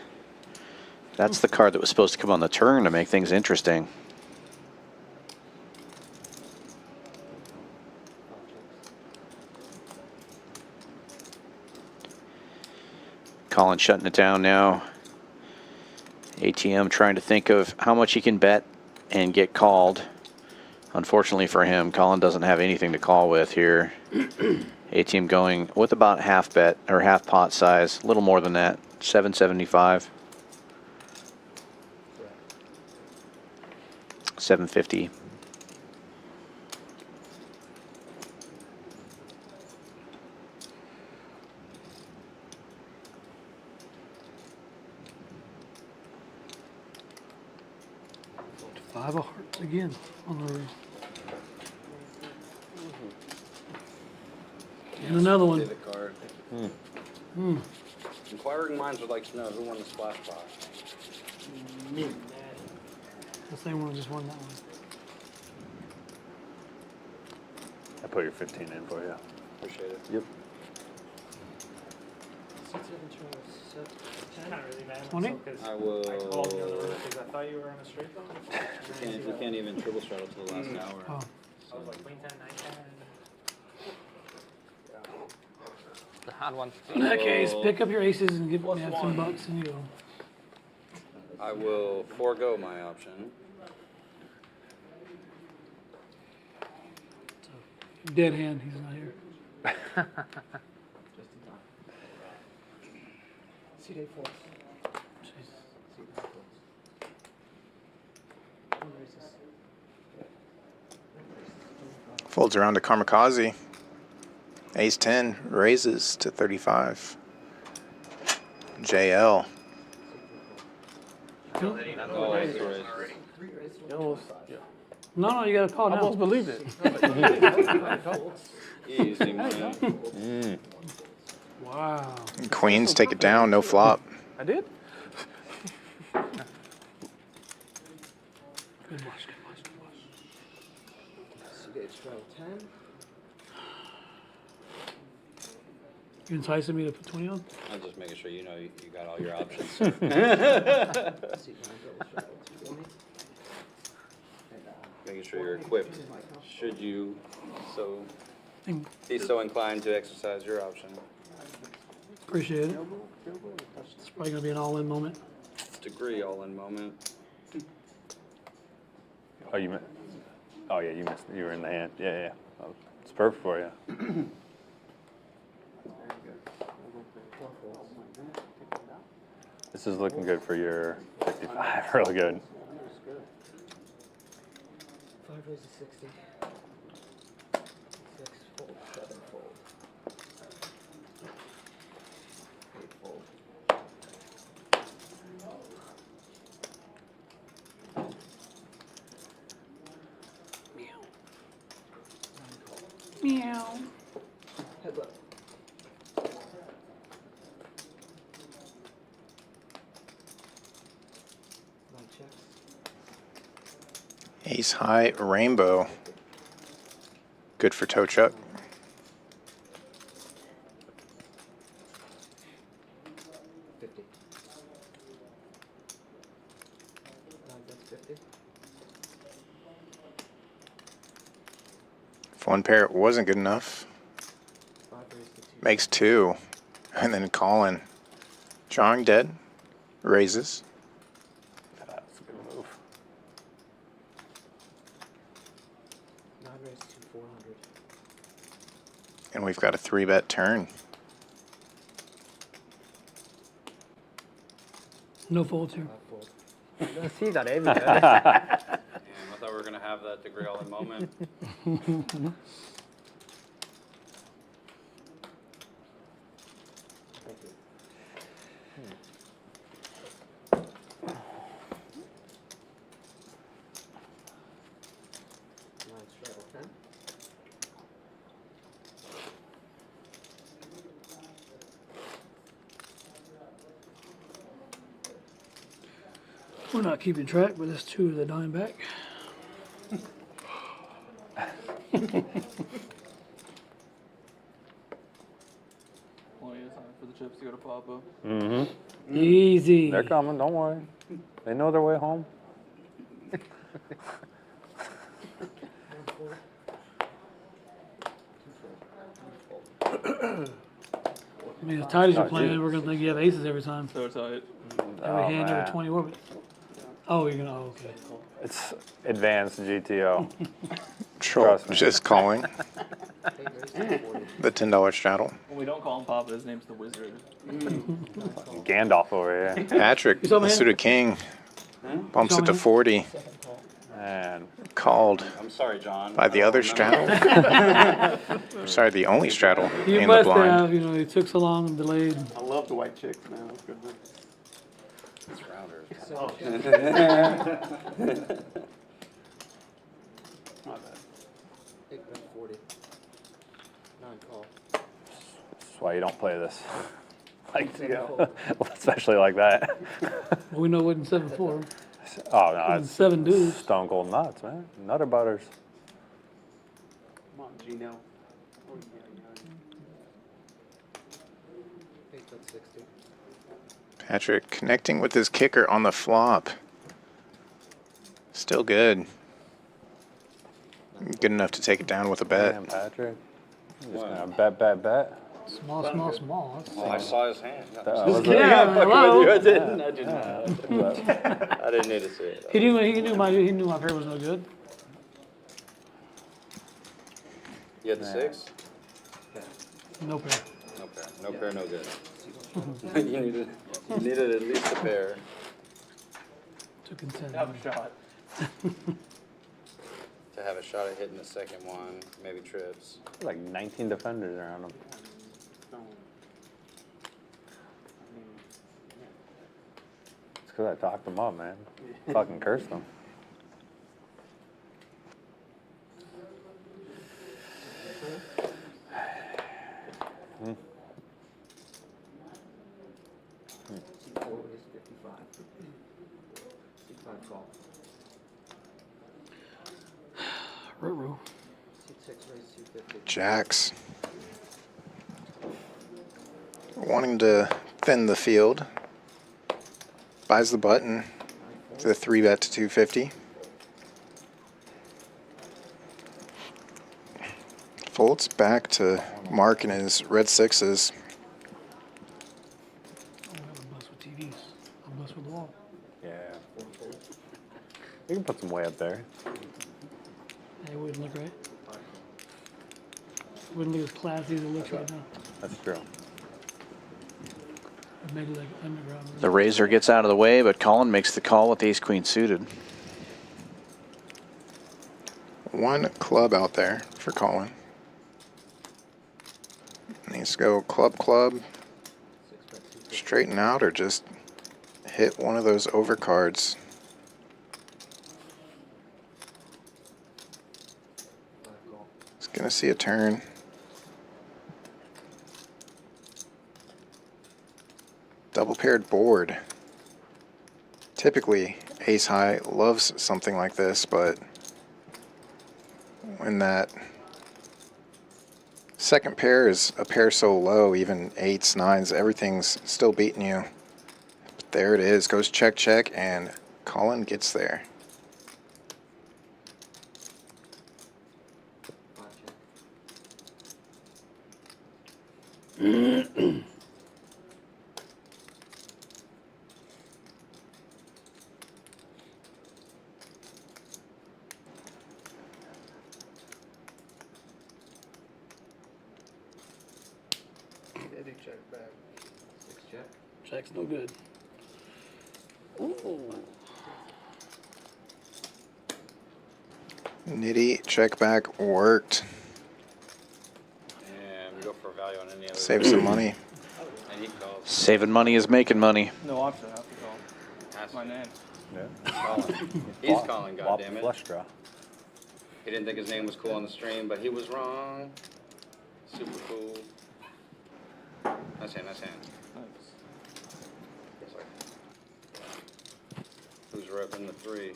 That's the card that was supposed to come on the turn to make things interesting. Collin shutting it down now. ATM trying to think of how much he can bet and get called. Unfortunately for him, Collin doesn't have anything to call with here. ATM going with about half bet or half pot size, a little more than that, 775. 750. Five of hearts again on the raise. And another one. The card. Inquiring minds would like to know who won the splash box. Me. The same one just won that one. I put your 15 in for you. Appreciate it. Yep. Not really, man. 20? I will. I called you on the road because I thought you were on a straight phone. We can't even triple straddle till the last hour. Oh. I was like, queen 10, 9, 10. The hard one. In that case, pick up your aces and give me some bucks and you go. I will forego my option. Dead hand, he's not here. C-Day 4. Folds around to Karmikaze. Ace 10 raises to 35. JL. Yeah. No, you got to call I now. almost believed it. Easy money. Wow. Queens take it down, no flop. I did? Good watch, good watch, good watch. You enticing me to put 20 on? I'm just making sure you know you got all your options. Making sure you're equipped. Should you be so inclined to exercise your option. Appreciate it. It's probably going to be an all-in moment. Degree all-in moment. Oh, you missed. Oh, yeah, you missed. You were in the hand. Yeah, yeah. Oh, it's perfect for you. This is looking good for your 55. Real good. 5 raised to 60. 6 fold, 7 fold. 8 fold. Meow. Heads up. Ace high rainbow. Good for toe chuck. If one pair wasn't good enough, makes 2. And then Collin, drawing dead, raises. That's a good move. 9 raised to 400. And we've got a 3-bet turn. No folds here. I don't see that everywhere. Damn, I thought we were gonna have that degree all-in moment. We're not keeping track, but there's 2 of the dime back. Plenty of time for the chips to go to Papa. Mm-hmm. Easy. They're coming, don't worry. They know their way home. I mean, as tight as you're playing, we're going to think you have aces every time. So tight. Every hand, man. every 20 orbit. Oh, you're going to, oh, okay. It's advanced GTO. Trolp just calling. The $10 straddle. When we don't call him Papa, his name's the Wizard. Gandalf over here. Patrick, You saw my the hand? suited king, bumps saw it my to hand? 40. And Called I'm sorry, John. by the other straddle. Sorry, the only straddle You in the must blind. have, you know, it took so long and delayed. I love the white chicks now. It's rounders. Oh. My bad. 8 bet 40. 9 call. that's why you don't play this. Like, especially like that. Well, we know it wasn't 7-4. Oh, no, And it's 7 dudes. stone cold nuts, man. Nutter butters. Come on, Gino. 8 bet 60. Patrick connecting with his kicker on the flop. Still good. Good enough to take it down with a bet. Damn, Patrick. I'm just gonna bet. Small, small, small. That's Well, I saw his hand. Was Yeah, hello. I didn't. I didn't. I didn't need to see it. He knew my pair was no good. You had the 6? No pair. No pair. No pair, no good. you needed at least a pair. Took consent. Have a shot. To have a shot at hitting the second one, maybe trips. Like 19 defenders around him. It's because I talked them up, man. Fucking cursed them. C5 call. Ruh-roh. C6 raise 250. Jacks. Wanting to thin the field. Buys the button. The 3-bet to 250. Folds back to Mark and his red sixes. I'm blessed with TVs. I'm blessed with the wall. Yeah. You can put some way up there. It wouldn't look right. Wouldn't look as classy as it looks right now. That's true. It made it like underground. The razor gets out of the way, but Collin makes the call with ace-queen suited. One club out there for Collin. Needs to go club, straighten out, or just hit one of those overcards. He's gonna see a turn. Double paired board. Typically, ace high loves something like this, but when that second pair is a pair so low, even 8s, 9s, everything's still beating you. But there it is, goes check, check, and Collin gets there. Eddie check back. 6 check. Check's no good. Ooh. Nitty check back worked. And we go for value on any other. Save some money. And he calls. Saving money is making money. No option. I have to call. That's my name. Yeah. Collin. He's calling, goddammit. Flush draw. He didn't think his name was cool on the stream, but he was wrong. Super cool. Nice hand, nice hand. Sorry. Who's repping the 3?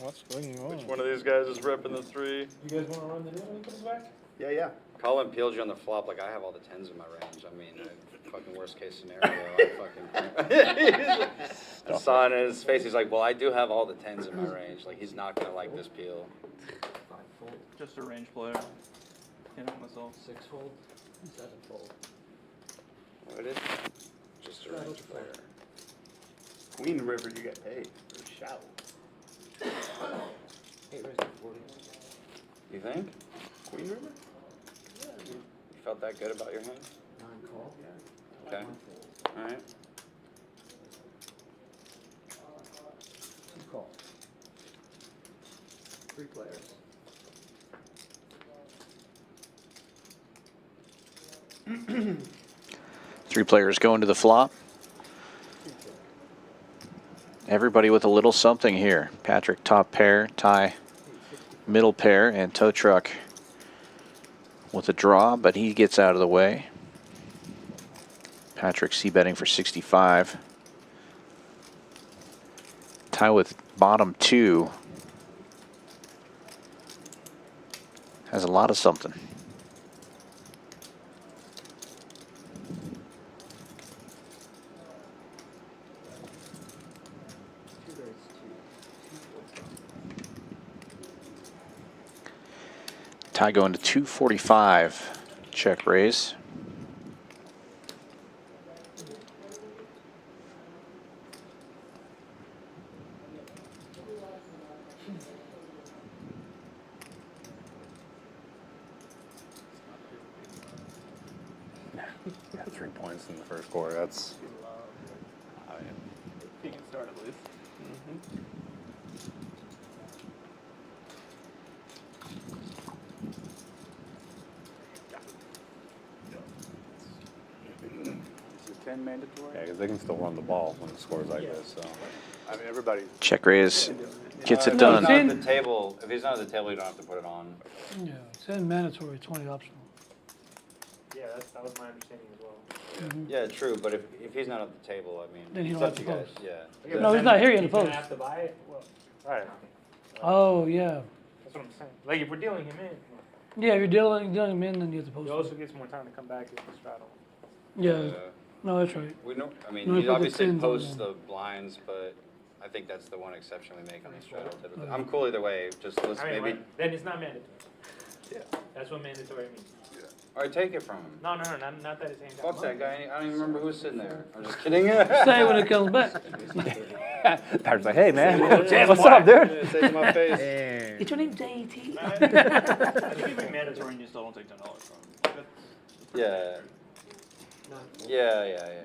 What's going on? Which one of these guys is repping the 3? You guys want to run the deal when he comes back? Yeah, yeah. Colin peeled you on the flop like I have all the 10s in my range. I mean, fucking worst case scenario. I saw it in his face. He's like, well, I do have all the 10s in my range. Like, he's not going to like this peel. 5 fold. Just a range player. Can't help myself. 6 fold. 7 fold. What it is? Just a range player. Queen River, you get paid for a shout. 8 raise to 40. You think? Queen River? You felt that good about your hand? 9 call. Okay. All right. 2 call. 3 players. Three players going to the flop. Everybody with a little something here. Patrick top pair, Ty middle pair, and tow truck with a draw, but he gets out of the way. Patrick c-betting for 65. Ty with bottom 2 has a lot of something. Ty going to 245. Check raise. Yeah, 3 points in the first quarter. That's. He can start at least. Is it 10 mandatory? Yeah, because they can still run the ball when the score's like this. So. I mean, everybody. Check raise gets it If done. he's not at the table, if he's not at the table, you don't have to put it on. Yeah, 10 mandatory, 20 optional. Yeah, that was my understanding as well. Yeah, true, but if he's not at the table, I mean, Then he'll it's up have to to you guys, post. yeah. No, he's not here yet to He's gonna post. have to buy it? Well, alright. Oh, yeah. That's what I'm saying. Like, if we're dealing him in, Yeah, if you're dealing him in, then you have to post. he also gets more time to come back and straddle. Yeah. No, that's right. We know, I No, mean, he he put the obviously tins on posts there. the blinds, but I think that's the one exception we make on the straddle typically. I'm cool either way, just let's I mean, maybe, right, then it's not mandatory. Yeah. That's what mandatory means. or take it from him. No, not that it's handed Fuck that guy, I don't even remember who was sitting there. I'm just kidding. Say when it comes back. Patrick's like, hey man, James what's White. up, dude? Yeah, say to my face. Is your name JT? I think if it's mandatory and you still don't take $10 from him. Yeah. Yeah.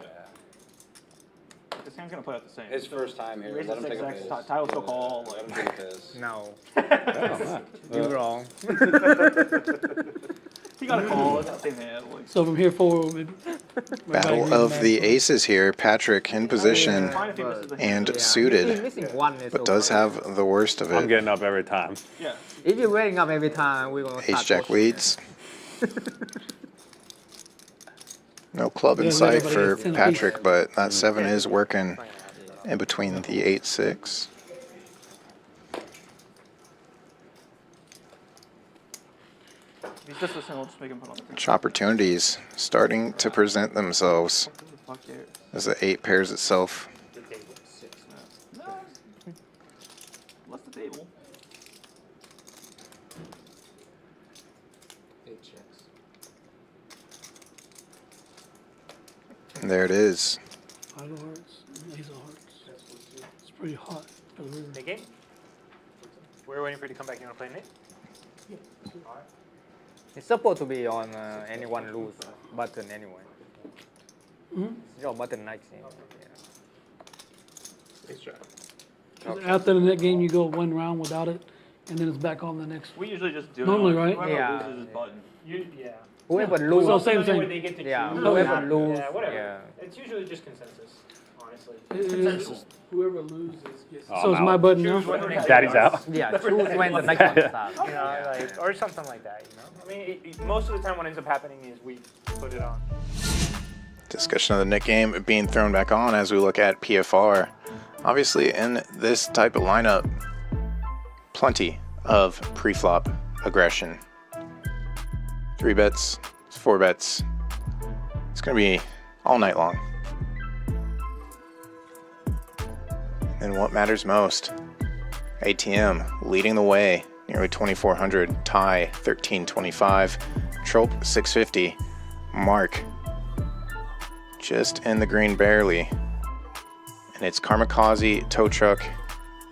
This game's gonna play out the same. His first time here, let him take a piss. Title took all. Let him take a piss. No. Oh, You're wrong. He got a call. It's the same hand. Like, So from here forward, Battle of the aces here. Patrick in position and He's suited, missing one. Is but does have the worst of I'm it. getting up every time. yeah. If you're waiting up every time, we're gonna start Ace jack posting. leads. No club in Yeah, sight everybody for gets 10 Patrick, but that 7 is working in between the 8-6. He's just listening. We'll just make him put on the Which opportunities starting to present themselves fuck cares. as the 8 pairs itself. What's the table? 8 checks. And there it is. Five of hearts, ace of hearts. It's pretty hot for the river. Nick game? We're waiting for you to come back. You want to play Nick? Alright. It's supposed to be on anyone lose button anyway. Mhm. It's your button next game. After the net game, you go one round without it, and then it's back on the next. We usually just do Normally, it. right? Whoever Yeah. loses his button. Yeah. Whoever So loses, same thing. They get to yeah, choose. whoever lose, Yeah, whatever. yeah. It's usually just consensus, honestly. It's- Whoever loses gets. Oh, So I'm it's my out. button Choose now. what the next Daddy's game out. Yeah, choose when the next one starts. You know, like, or something like that, you know? I mean, most of the time what ends up happening is we put it on. Discussion of the Nick game being thrown back on as we look at PFR. Obviously, in this type of lineup, plenty of pre-flop aggression. 3 bets, 4 bets. It's going to be all night long. And what matters most? ATM leading the way, nearly 2,400, tie 1325, Trolp 650, Mark just in the green barely. And it's Karmikaze, Tow Truck,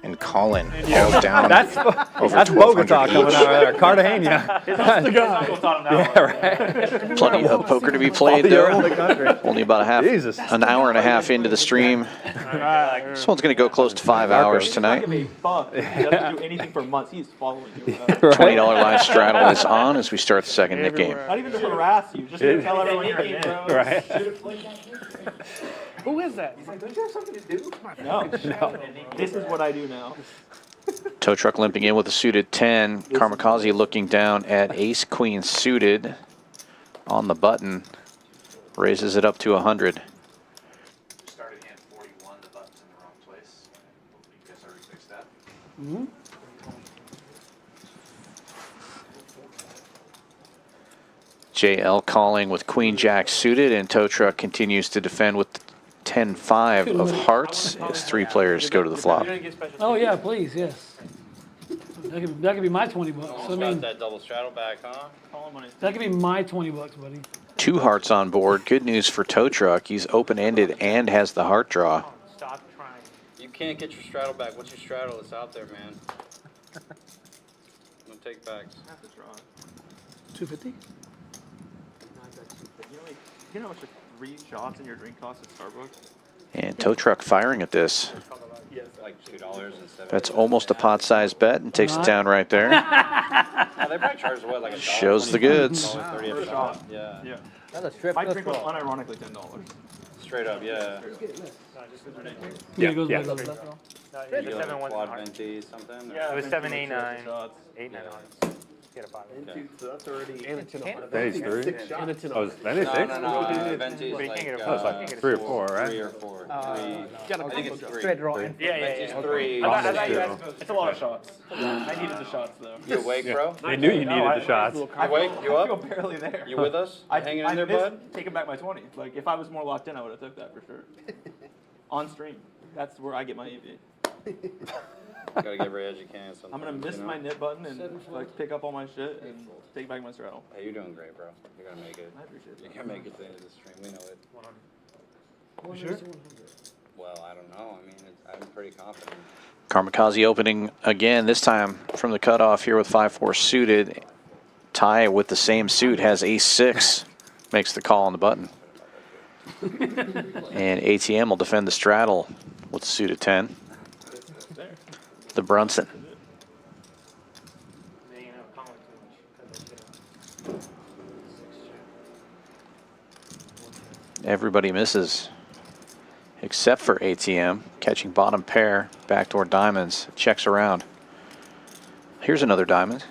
and Collin all down That's over that's 1,200 Bogota coming each. out there. Cartagena. That's the guy. Yeah, right. Plenty of poker to be played there. Only about an hour and a half into the stream. This one's going to go close to 5 hours tonight. Fuck. He doesn't do anything for months. He's following you. $20 live straddle is on as we start the second Nick game. Not even to harass you. Just to tell everyone you're in. Right. Who is that? He's like, don't you have something to do? No. This is what I do now. Tow Truck limping in with a suited 10. Karmikaze looking down at ace queen suited on the button. Raises it up to 100. Started hand 41, the button's in the wrong place. Hopefully you guys already fixed that. Mm-hmm. JL calling with queen jack suited, and Tow Truck continues to defend with 10-5 of hearts as 3 players go to the flop. Oh yeah, please, yes. That could be my $20. I mean, that double straddle back, huh? that could be my $20, buddy. 2 hearts on board. Good news for Tow Truck. He's open-ended and has the heart draw. Stop trying. You can't get your straddle back. What's your straddle? It's out there, man. No take backs. Have to draw. 250. You know how much 3 shots in your drink cost at Starbucks? And Tow Truck firing at this. Like $2.70. That's almost a pot-sized bet and takes it down right there. They probably charge what, like $1? Shows the goods. $1.30 a shot. Yeah. Yeah. That's a strip. My drink was unironically $10. Straight up, yeah. Yeah, it goes Yeah. back. No, it was You know, 7-1 quad heart. venti something. Yeah, it was 7, 8, 9. Shots. 8, 9 hearts. get a 5. Okay. So that's already and a 10 on Venti 3? And a 10 Oh, on is Venti 6? No, Venti is But you like, can't get a Oh, it's like 3 or 4, right? 3 or 4. I think it's Straight draw. Yeah, yeah, Venti's yeah. 3. I thought you Two. asked It's a lot of shots. I needed the shots though. You awake, bro? They knew you needed the shots. You awake? You I feel up? barely there. You with us? You hanging in there, bud? Taking back my 20. Like if I was more locked in, I would have took that for sure. On stream. That's where I get my EV. Gotta get every edge you can. I'm gonna miss my knit button and like pick up all my shit and take back my straddle. Hey, you're doing great, bro. You're gonna make it. I appreciate that. You're gonna make it to the end of the stream. We know it. Sure. Well, I don't know. I mean, I'm pretty confident. Karmikaze opening again, this time from the cutoff here with 5-4 suited. Ty with the same suit has ace-6, makes the call on the button. And ATM will defend the straddle with the suit of 10. The Brunson. Everybody misses except for ATM, catching bottom pair, backdoor diamonds, checks around. Here's another diamond.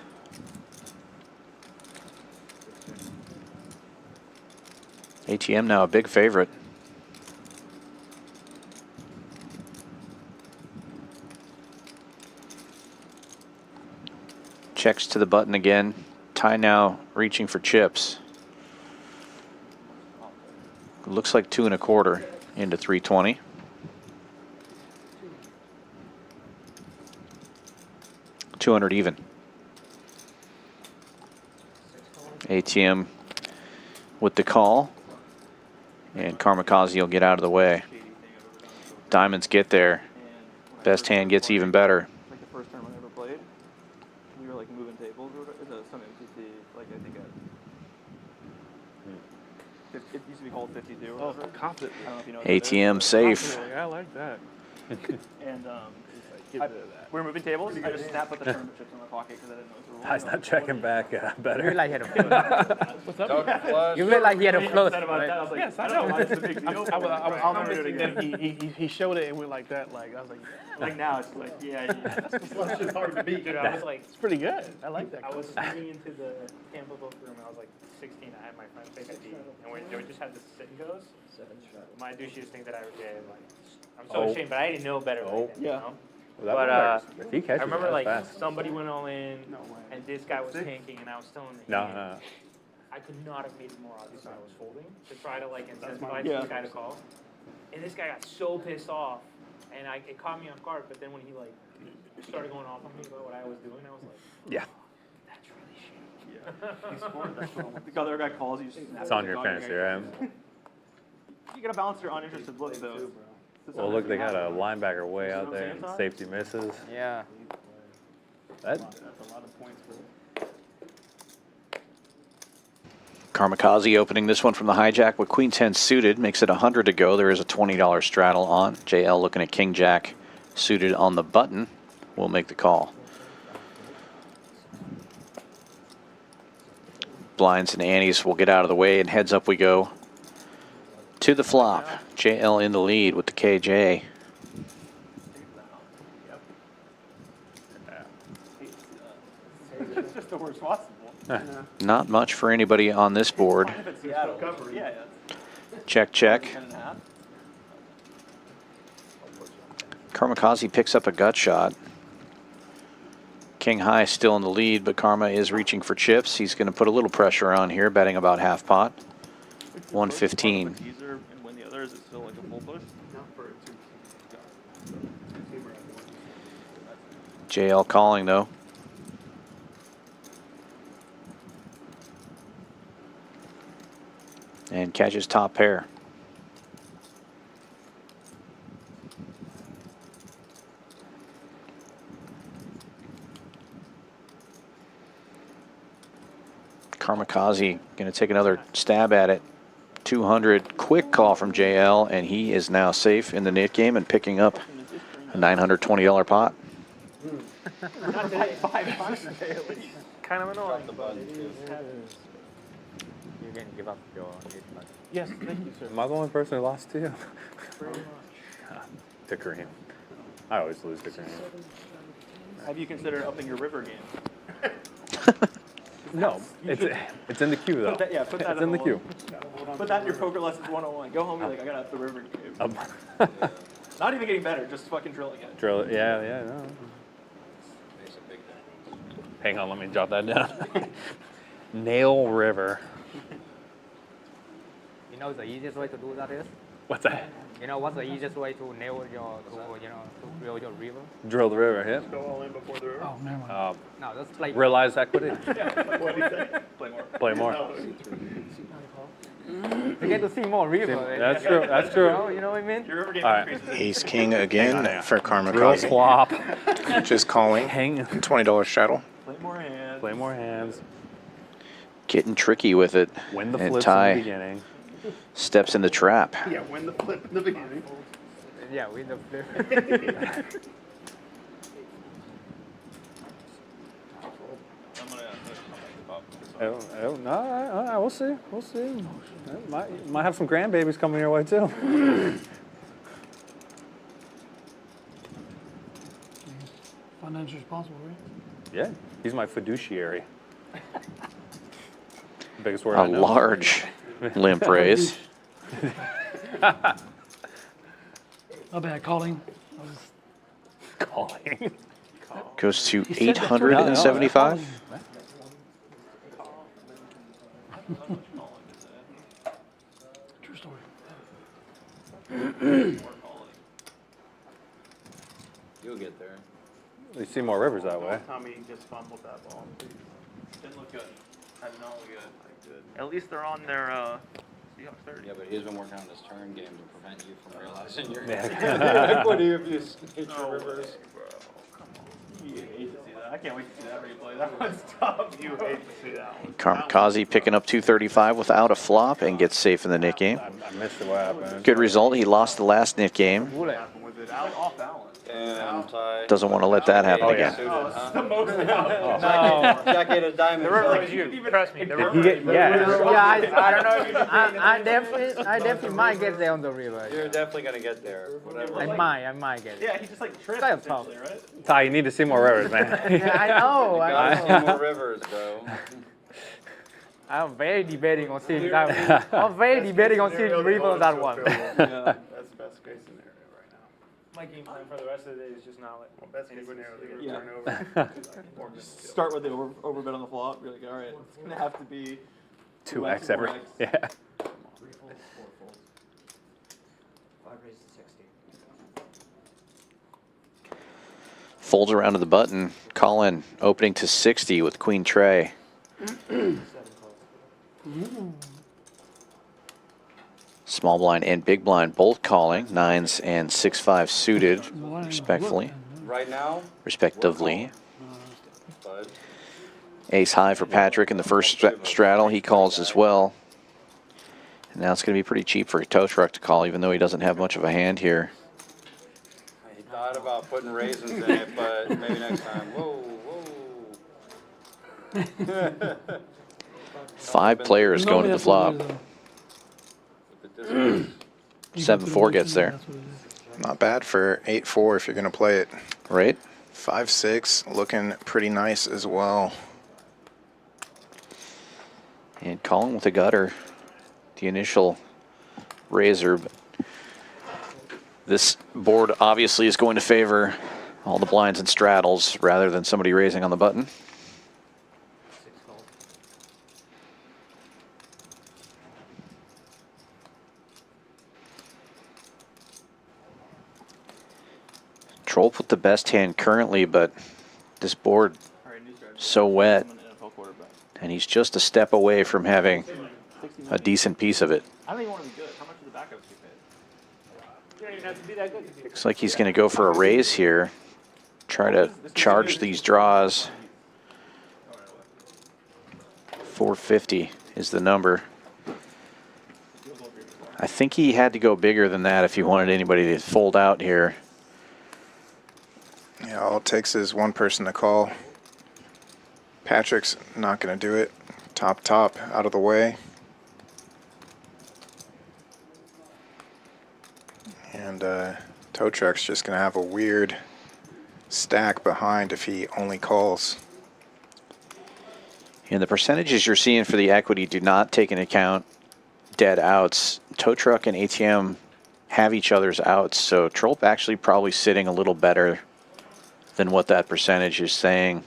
ATM now a big favorite. Checks to the button again. Ty now reaching for chips. Looks like 2 1/4 into 320. $200 even. ATM with the call, and Karmikaze will get out of the way. Diamonds get there. Best hand gets even better. Like the first tournament I ever played, we were like moving tables or whatever. Some MTT, like I think it used to be called 52 or whatever. Confident. I don't know if you know what that is. ATM safe. Yeah, I like that. And we were moving tables. I just snapped with the tournament chips in my pocket because I didn't know the rules. Ty's not checking back better. You like he had a float. What's up? You look like he had a float. Upset about that. I was like, Yes, I I don't know know. why it's a big deal. I'll never do it again. He showed it and went like that. Like I was like, Like now it's like, yeah. It's just hard to beat. Dude, I was like, it's pretty good. I like that. I was sneaking into the Tampa book room and I was like 16. I had my friend fake ID and we just had the sit and goes. My douchiest thing that I ever did. Like, I'm so ashamed, but I didn't know better. Back then, you know? Well, But if he catches I remember that like fast. somebody went all in and this guy was tanking and I was still in the No, hand. no. I could not have made it more obvious when I was folding to try to like incentivize this guy to call. And this guy got so pissed off and it caught me off guard, but then when he like started going off on me about what I was doing, I was like, Yeah. that's really shit. Yeah. The other guy calls you. It's on your fantasy, right? You gotta balance your uninterested look though. Well, look, they got a linebacker way out there and safety misses. Yeah. That's a lot of points for Karmikaze opening this one from the hijack with Queen 10 suited, makes it 100 to go. There is a $20 straddle on. JL looking at King Jack suited on the button. We'll make the call. Blinds and antes will get out of the way, and heads up we go to the flop. JL in the lead with the KJ. It's just the worst possible. Not much for anybody on this board. If it's Seattle, yeah. Check, check. 10.5. Karmikaze picks up a gut shot. King High still in the lead, but Karma is reaching for chips. He's going to put a little pressure on here, betting about half pot. 115. Teaser and win the other, is it still like a full push? JL calling though. And catches top pair. Karmikaze going to take another stab at it. 200, quick call from JL, and he is now safe in the knit game and picking up a $920 pot. Not today, 5 bucks a day at least. Kind of annoying. You can give up your lead. Yes, thank you, sir. Am I the only person who lost too? To Kareem. I always lose to Kareem. Have you considered upping your river game? No, it's in the queue though. Put that, yeah, put that it's in the queue. Put that in your poker lessons 101. Go home and be like, I gotta have the river game. Not even getting better, just fucking drilling it. Drill it, yeah, no. Hang on, let me jot that down. Nail River. You know the easiest way to do that is? What's that? You know what's the easiest way to nail your, to drill your river? Drill the river, yeah. Go all in before the river. Oh, never mind. No, that's play. Realize equity. What do you say? Play more. Play more. You get to see more river. That's true. That's true. You know what I mean? Your river game All right. increases. Ace King again for Drill Karmikaze. flop. Just calling. Hang. $20 straddle. Play more hands. Play more hands. Getting tricky with it. Win the And flips in Ty the beginning. steps in the trap. Yeah, win the flip in the beginning. Yeah, with the flip. No, we'll see. We'll see. Might have some grandbabies coming your way too. Financially responsible, right? Yeah, he's my fiduciary. Biggest word A I know. large limp raise. My bad, Collin. Calling. Goes to He said that 875. True story. You'll get there. You see more rivers that way. Tommy just fumbled that ball. Didn't look good. I did not look good. At least they're on their Seahawks 30. Yeah, but he's been working on this turn game to prevent you from realizing your Yeah. equity if you hit your rivers. You hate to see that. I can't wait to see that replay. That one's tough. You hate to see that one. Karmikaze picking up 235 without a flop and gets safe in the knit game. I missed what happened. Good result. He lost the last knit game. What happened with it? Out Off balance. And Ty. Doesn't want to let that happen Oh, again. Oh, it's the most out. No. Jacket of diamonds. The river is you. Trust me. The river. Yeah, I don't know if you I definitely might get there on the river. You're definitely gonna get there. Whatever. I might get there. Yeah, he just like tripped Kind of tough. essentially, right? Ty, you need to see more rivers, man. Yeah, I know. Gotta see more rivers, bro. I'm very debating on seeing that. I'm very debating on seeing river on that one. Yeah, that's best case scenario right now. My game plan for the rest of the day is just not let. Well, best case scenario is Yeah. turn over. Or just start with the overbid on the flop. You're like, all right, it's gonna have to be 2x every. 4x. Yeah. 5 raised to 60. Folds around to the button. Collin opening to 60 with Queen Trey. 7 calls. Small blind and big blind both calling. 9s and 6-5 suited, respectfully, Right now, respectively. bud. Ace high for Patrick in the first straddle. He calls as well. And now it's going to be pretty cheap for a tow truck to call, even though he doesn't have much of a hand here. He thought about putting raisins in it, but maybe next time. Whoa, whoa. 5 players going to the flop. But this one, 7-4 gets there. That's what it is. Not bad for 8-4 if you're going to play it. Right? 5-6 looking pretty nice as well. And Collin with a gutter. The initial razor. But this board obviously is going to favor all the blinds and straddles rather than somebody raising on the button. 6 calls. Trolp with the best hand currently, but this board so wet, and he's just a step away from having a decent piece of it. I don't even want to be good. How much is the backup you paid? You don't even have to be that good. Looks like he's going to go for a raise here. Try to charge these draws. 450 is the number. I think he had to go bigger than that if he wanted anybody to fold out here. Yeah, all it takes is one person to call. Patrick's not going to do it. Top, out of the way. And tow truck's just going to have a weird stack behind if he only calls. And the percentages you're seeing for the equity do not take into account dead outs. Tow truck and ATM have each other's outs, so Trolp actually probably sitting a little better than what that percentage is saying.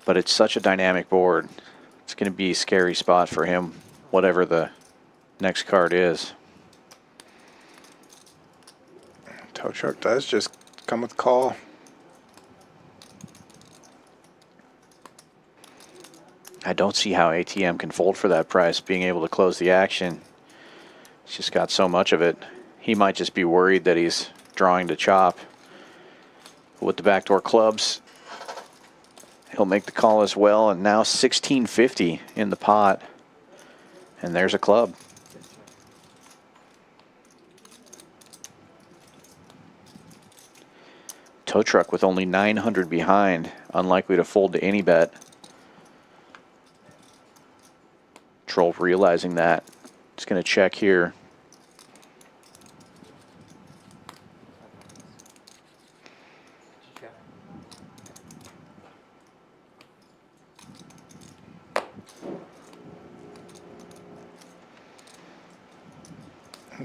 But it's such a dynamic board. It's going to be a scary spot for him, whatever the next card is. Tow truck does just come with call. I don't see how ATM can fold for that price, being able to close the action. He's just got so much of it. He might just be worried that he's drawing to chop. With the backdoor clubs, he'll make the call as well. And now 1650 in the pot. And there's a club. Tow truck with only 900 behind, unlikely to fold to any bet. Trolp realizing that. Just going to check here.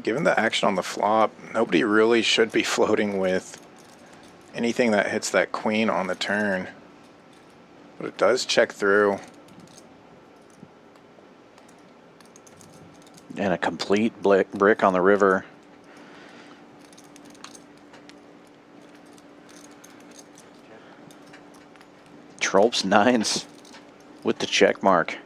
Given the action on the flop, nobody really should be floating with anything that hits that queen on the turn. But it does check through. And a complete brick on the river. Trolp's nines with the check mark.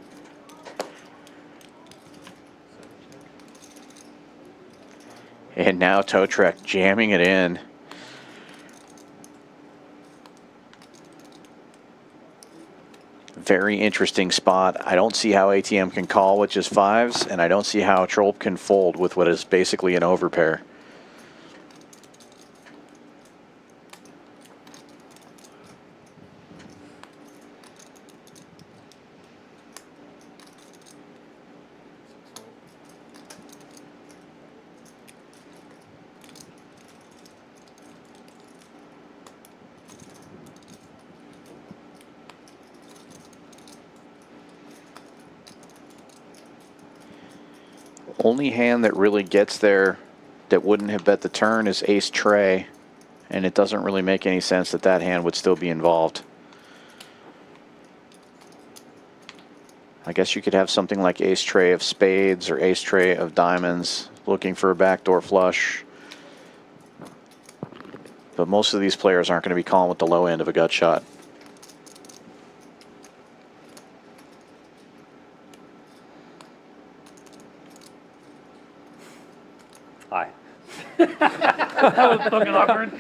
And now Tow truck jamming it in. Very interesting spot. I don't see how ATM can call with just fives, and I don't see how Trolp can fold with what is basically an overpair. Only hand that really gets there that wouldn't have bet the turn is ace tray, and it doesn't really make any sense that that hand would still be involved. I guess you could have something like ace tray of spades or ace tray of diamonds looking for a backdoor flush. But most of these players aren't going to be calling with the low end of a gut shot. Hi. That was fucking awkward.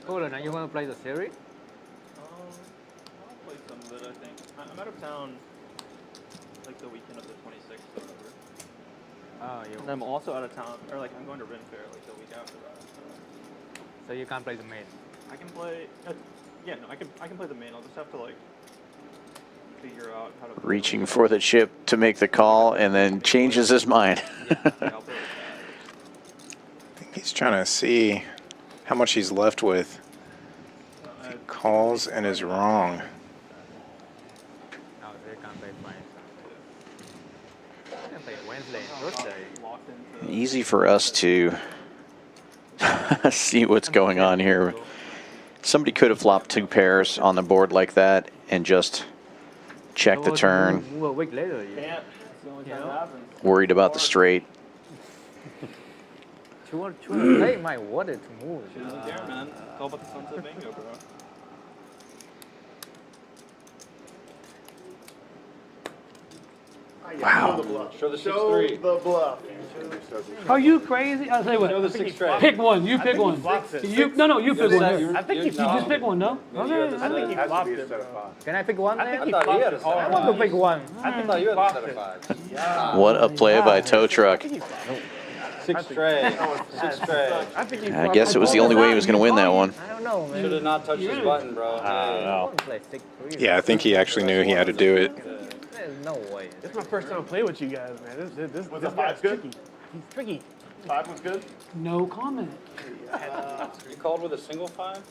Collin, are you want to play the series? I'll play some of it, I think. I'm out of town like the weekend of the 26th or whatever. Oh, you. And I'm also out of town, or like I'm going to Ren Fair like the week after that. So you can't play the main. I can play. Yeah, no, I can play the main. I'll just have to like figure out how to. Reaching for the chip to make the call and then changes his mind. I think he's trying to see how much he's left with. He calls and is wrong. No, they can't play Friday. They can play Wednesday, Thursday. Easy for us to see what's going on here. Somebody could have flopped two pairs on the board like that and just checked the turn. Move a week later. Can't. It's the only time it happens. Worried about the straight. Chua play my wallet to move. She doesn't care, man. It's all about the sunset bingo, bro. Wow. Show the 6-3. The bluff. Are you crazy? I'll tell you what. Show the 6-3. Pick one. You pick one. You pick one. I think You just pick one, no? I think he flopped it, bro. Can I pick one? I think he I thought he had a flopped I it. want to pick one. I thought you had a set of 5s. What a play by Tow Truck. Six straight. Six straight. I guess it was the only way he was going to win that one. I don't know, man. Should have not touched his button, bro. I don't know. Yeah, I think he actually knew he had to do it. There's no way. It's my first time playing with you guys, man. This guy's tricky. He's tricky. 5 was good? No comment. You called with a single 5?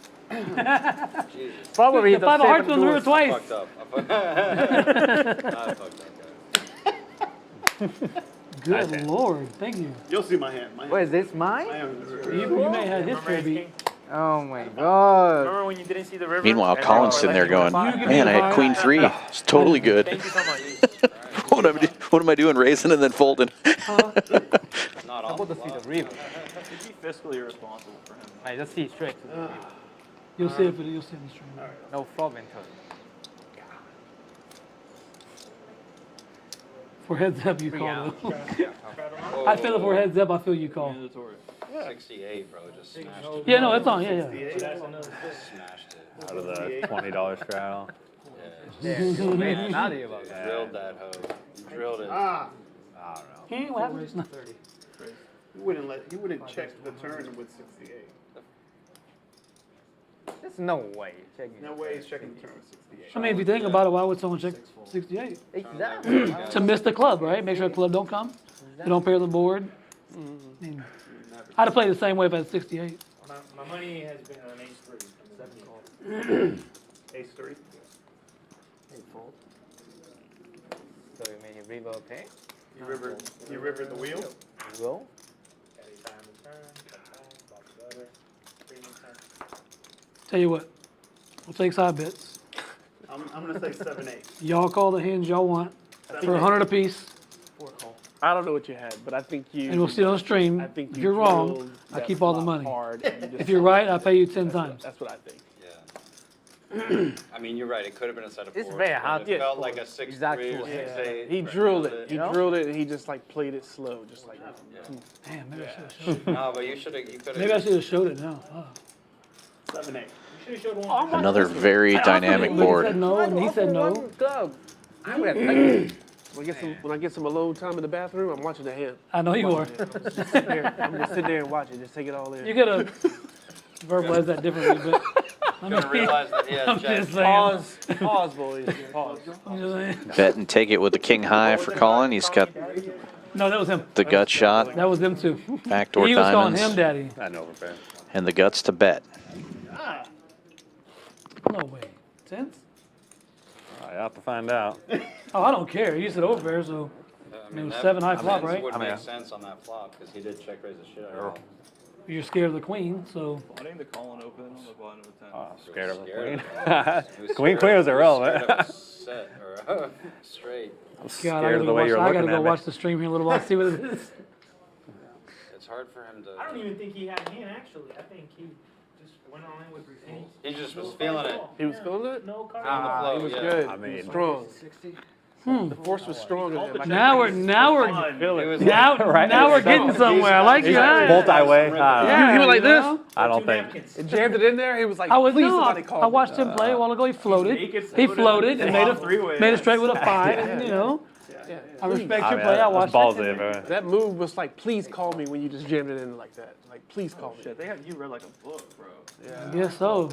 Jesus. Probably the 5 of hearts was hurt twice. I fucked up. I fucked up, guys. Good lord, thank you. You'll see my hand. Wait, is this mine? You may have history beat. Oh my god. Remember when you didn't see the river? Meanwhile, Collin's sitting there going, man, I had queen 3. It's totally good. Thank you so much. What am I doing, raising and then folding? Not I'm about to see the river. Be fiscally responsible for him. I just see straight to the river. You'll see it, you'll see it in the stream. No flop and turn. For heads up, you call. Oh. I feel it for heads up. I feel you call. 68, bro. Just smashed it. Yeah, no, it's on. Yeah. Smashed it. Out of the $20 straddle. Yeah. Man, not about You that. drilled that hoe. You drilled it. I don't know. Hey, what happened? You wouldn't check the turn with 68. There's no way. No way he's checking the turn with 68. I mean, if you think about it, why would someone check 68? Exactly. To miss the club, right? Make sure the club don't come. They don't pair the board. I mean, I'd have played the same way if I had 68. My money has been on ace 3. Ace 3. So you mean you river okay? You rivered the wheel? Go. Tell you what, we'll take side bets. I'm going to say 7-8. Y'all call the hands y'all want for 100 apiece, I don't know what you had, but I think you. and we'll see it on stream. I think If you you're wrong, drilled I that keep all the flop money. hard and you just- If you're right, I pay you 10 times. That's what I think. Yeah. I mean, you're right. It could have been a set of 4s. It's very hard It to felt score. like a 6-3 Exactly. or 6-8. He drilled it. He You know? drilled it, and he just like played it slow, just like. Damn, maybe I should have showed it. No, but you should have. You could have. Maybe I should have showed it now. Oh. 7-8. You should have showed one. Another very dynamic But he board. said no, and he said no. I would have taken it. When I get some alone time in the bathroom, I'm watching the hand. I know you are. I'm gonna sit there and watch it. Just take it all in. You could have verbalized that differently, but I You're gonna realize that he has I'm jack. just saying. Pause, boys. Pause. I'm just saying. Bet and take it with the king high for Collin. He's got No, that was him. the gut shot, That was them too. backdoor He was calling diamonds, him daddy. I know, overpair. and the guts to bet. No way. Tense? I have to find out. Oh, I don't care. You said over, so I it mean, was that 7 high flop, right? would make sense on that flop because he did check raise the shit out of it. You're scared of the queen, so Wanting the Collin open on the bottom of a 10. Oh, scared of a Scared queen. of it. Queen was irrelevant. Scared of a set or a straight. I'm God, scared I of the way you're I looking gotta go at me. watch the stream here a little while, see what it is. It's hard for him to. I don't even think he had a hand, actually. I think he just went on in with any. He just was feeling it. He was feeling it. No card. On the flow, He was yeah. good. I mean- Strong. The force was strong in him. Like, Now we're He was now Right. now we're getting somewhere. I like you. Multi-way. Yeah, he was like this. I don't think. It jammed it in there. He was like, I was please, no, somebody call I me. watched him play a while ago. He floated. He floated and made a straight with a 5. And, you know, I respect your play. I watched ballsy it. of her. That move was like, please call me when you just jammed it in like that. Like, please call me. Shit, they have you read like a book, bro. I guess so.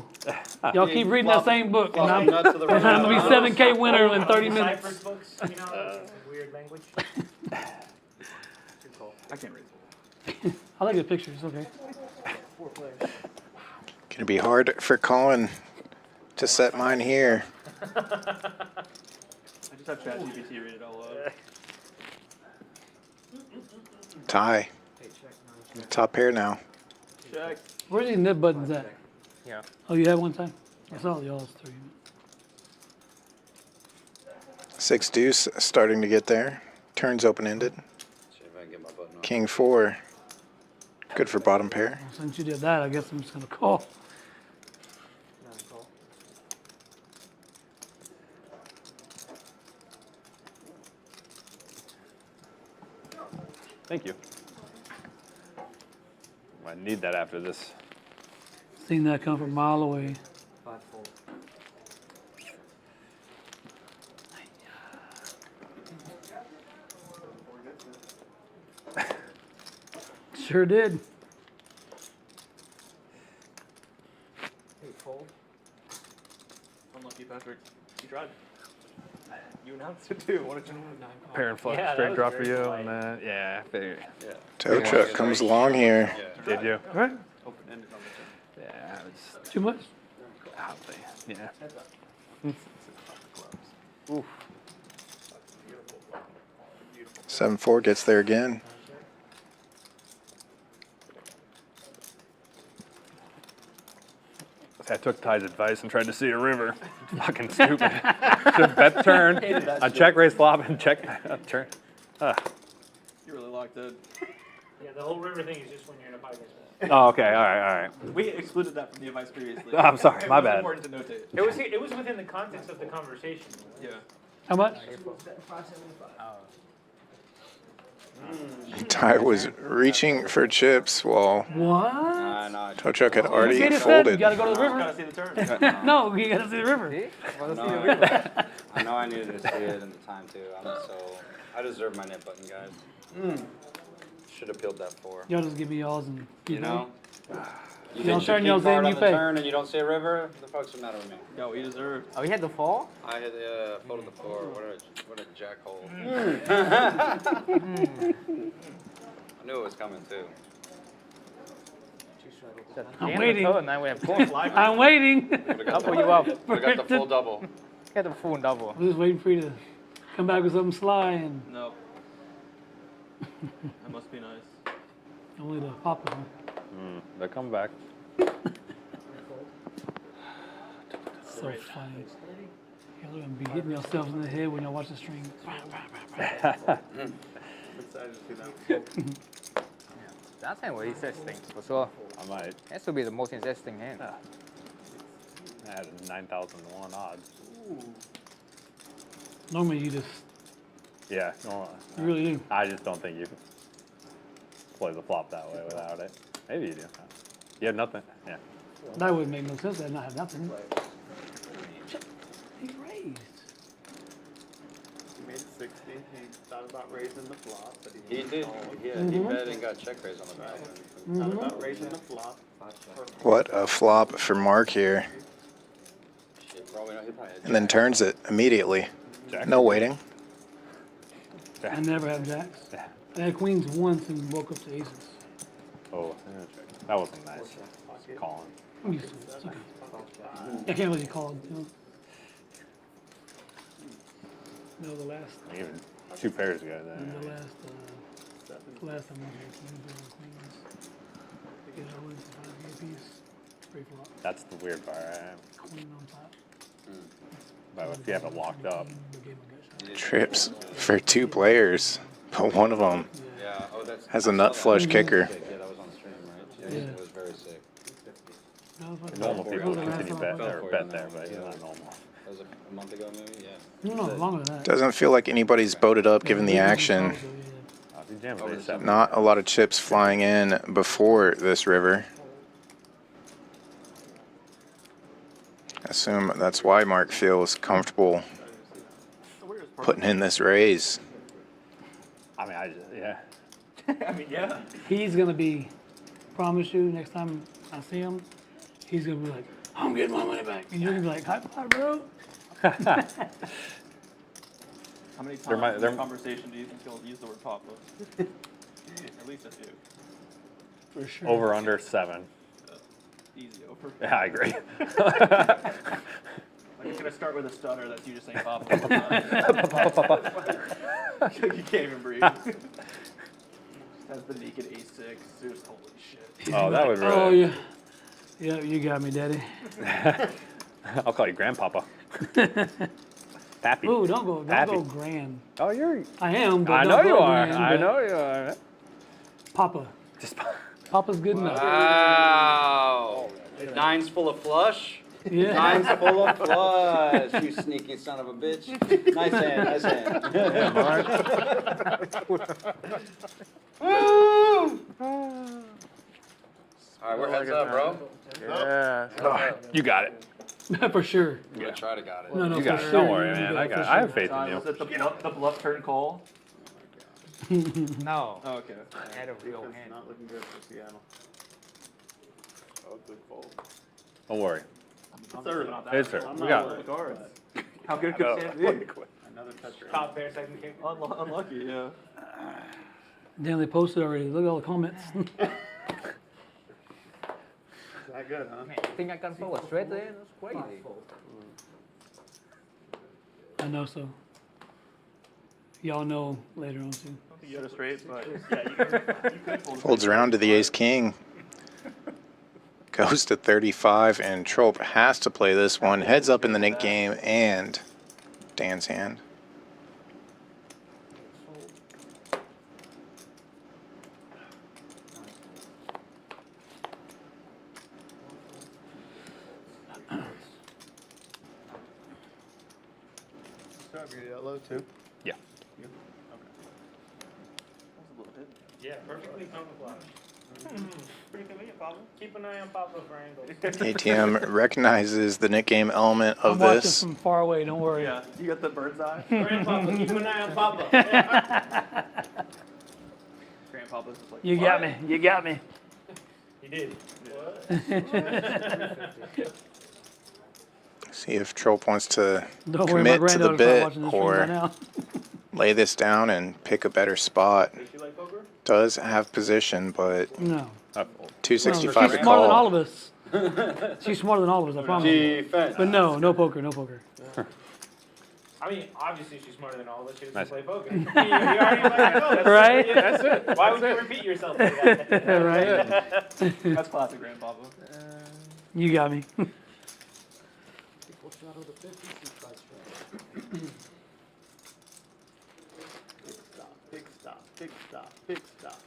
Y'all keep reading that same book, and I'm Nuts to the right. gonna be 7K winner in 30 minutes. Cypress books, you know, weird language. I can't read it. I like the pictures. Okay. Gonna be hard for Collin to set mine here. I just have ChatGPT read it all up. Tie. Top pair now. Check. Where's these nip buttons at? Yeah. Oh, you had one time? I saw y'all's 3. 6 deuce starting to get there. Turns open-ended. See if I can get my button on. King 4. Good for bottom pair. Well, since you did that, I guess I'm just gonna call. Thank you. I need that after this. Seen that come from a mile away. Sure did. Unlucky Patrick. You tried. You announced it too. What did you know? Pair and flush, Yeah, that straight was drop for very you, polite. and then, yeah, I figured. Tow truck comes along here. Did you? Right? Open-ended on the turn. Yeah, it's Too much? yeah. Oof. 7-4 gets there again. I took Ty's advice and tried to see a river. Fucking stupid. Should bet turn. I check raise flop and check turn. You really locked in. Yeah, the whole river thing is just when you're in a pocket. Oh, okay. All right. We excluded that from the advice previously. I'm sorry, my It was bad. important to notate. It was within the context of the conversation. Yeah. How much? Ty was reaching for chips while What? tow truck had You already said it, folded. you gotta go to the river. Gotta see the turn. No, you gotta see the river. I know I needed to see it in the time too. I deserve my net button, guys. Should have peeled that 4. Y'all just give me y'alls and You know? You Y'all hit turn your y'all's key in, card you on the pay. turn and you don't see a river, the fuck's the matter with me? Yo, we deserve. Oh, you had the fall? I had folded the 4. What a jackhole. I knew it was coming too. I'm waiting. Now we have full. I'm waiting. I'll pull you up. We got the full double. Get the full double. I'm just waiting for you to come back with something sly and No. That must be nice. only the pop it. They come back. So funny. Y'all are gonna be hitting yourselves in the head when y'all watch the stream. I'm excited to see that. That's hand where he says things, for sure. I might. Has to be the most interesting hand. I had 9,001 odds. Normally you just Yeah, no, you really do. I just don't think you can play the flop that way without it. Maybe you do. You have nothing. Yeah. That would make no sense. I'd not have nothing. He raised. He made it 60. He thought about raising the flop, but He did. Yeah, he bet and got check raise on the back. thought about raising the flop. What a flop for Mark here. Shit, bro, he probably had And then turns it immediately. No waiting. I never had jacks. I had queens once and woke up to aces. Oh, that wasn't nice. Colin. I'm used to it. It's okay. I can't really call it, you know. No, the last. Even 2 pairs ago then. The last time I was here, queens. They get it always 5 piece. Free flop. That's the weird part. Right? Queen on top. But if you have it locked up. Trips for 2 players, but one of them Yeah, oh, that's, has a nut flush kicker. Yeah, that was on stream, right? Yeah, it was very sick. Normal people continue bet there, but he's not normal. That was a month ago, maybe? Yeah. No, longer than that. Doesn't feel like anybody's boated up given the action. If you jam it, it's 7. Not a lot of chips flying in before this river. I assume that's why Mark feels comfortable putting in this raise. I mean, yeah. I mean, yeah. He's gonna be, promise you, next time I see him, he's gonna be like, I'm getting my money back. And you're gonna be like, high five, bro. How many times might- in there- this conversation do you think you'll use the word papa? At least a few. For sure. Over under 7. Easy over. Yeah, I agree. Like it's gonna start with a stutter that's you just saying papa. You can't even breathe. Has the naked A6. Just holy shit. Oh, that would really. Oh, yeah. Yeah, you got me, daddy. I'll call you Grandpapa. Pappy. Ooh, don't go Pappy. grand. Oh, you're. I am, but I don't know you go are. grand, I but know you are. Papa. Just. Papa's good enough. Wow. 9's full of flush? Yeah. 9's full of flush, you sneaky son of a bitch. Nice hand, nice hand. Woo! All right, we're heads up, bro. Yeah. You got it. For sure. I'm gonna try to got it. No, You for got it. sure. Don't worry, You man. got I it, got for it. I have sure. faith in you. Was it the bluff turn call? No. Oh, okay. I had a real Defense hand. not looking good for Seattle. Oh, good fold. Don't worry. Third. It's her. I'm We not got worried. it. Cards. How good I could know. Sam be? Another toucher. Top pair, second kick. Unlucky, yeah. Damn, they posted already. Look at all the comments. Is that good, huh? Man, I think I can forward straight there. That's crazy. I know so. Y'all know later on too. I don't think you had a straight, but yeah, you can fold. Folds around to the ace-king. Goes to 35, and Trolp has to play this one. Heads up in the Nick game and Dan's hand. That low too. Yeah. Yeah, perfectly camouflaged. Pretty convenient, Pablo. Keep an eye on Pablo for angles. ATM recognizes the Nick game element of I'm watching this. from far away. Don't worry. Yeah, you got the bird's eye. Grandpapa, keep an eye on Pablo. Grandpapa's just like, You got me. You got me. He did. See if Trolp wants to Don't worry, my commit to the granddaughter's not bit watching the stream or right now. lay this down and pick a better spot. Does she like poker? Does have position, but No. 265 She's to smarter than all call. of us. She's smarter than all of us, I promise. Defense. But no, no poker, no poker. I mean, obviously she's smarter than all of us. She doesn't Nice. play poker. You already let her know. Right? That's it. Why would you repeat yourself like that? Right? that's classic Grandpapa. You got me. Big stop, big stop, big stop.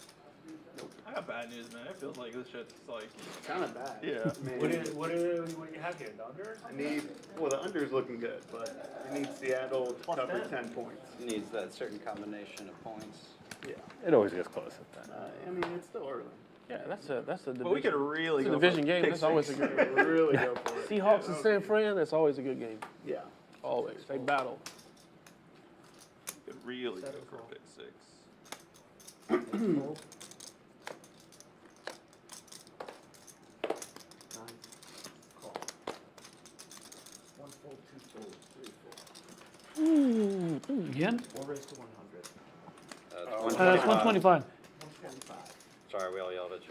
I got bad news, man. It feels like this shit's like Kind of bad. Yeah. What do you have here? The under? I need, well, the under's looking good, but I need Seattle to cover 10 points. Needs that certain combination of points. Yeah. It always gets close at that. I mean, it's still early. Yeah, that's a division. But we could really it's a go division for game. pick That's always a six. good game. Really go for it. Seahawks and San Fran. That's always a good game. Yeah. Always. They battle. We could really go for pick six. Ooh, again? That's That's 125. Sorry, we all yelled at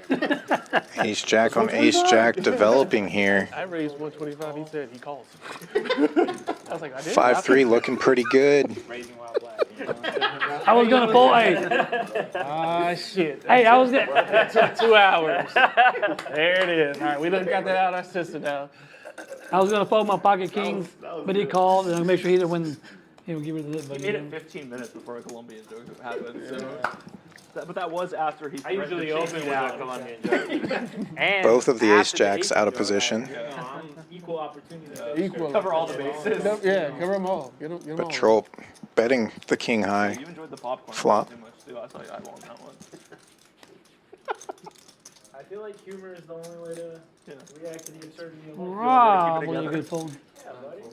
you. Ace Jack on Ace Jack developing here. I raised 125. He said he calls. I was like, I did. 5-3 looking pretty good. Raising wild black. I was gonna pull. Hey, Ah, shit. hey, I was gonna. That took 2 hours. There it is. All right, we done got that out of our system now. I was gonna fold my pocket kings, but he called, and I make sure he didn't win. He would give it to this. He made it 15 minutes before a Colombian joke happened. So. But that was after he. I usually open with a Colombian joke. And Both of the Ace after Jacks out of joke, position. I'm equal opportunity. Equal. Cover all the bases. Yeah, cover them all. Get them But all. Trolp betting the king high. You enjoyed the popcorn Flop. too much too. I thought I won that one. I feel like humor is the only way to react to the absurdity of life. Wow, Keep it well, you together. good fold. Yeah, buddy. Like,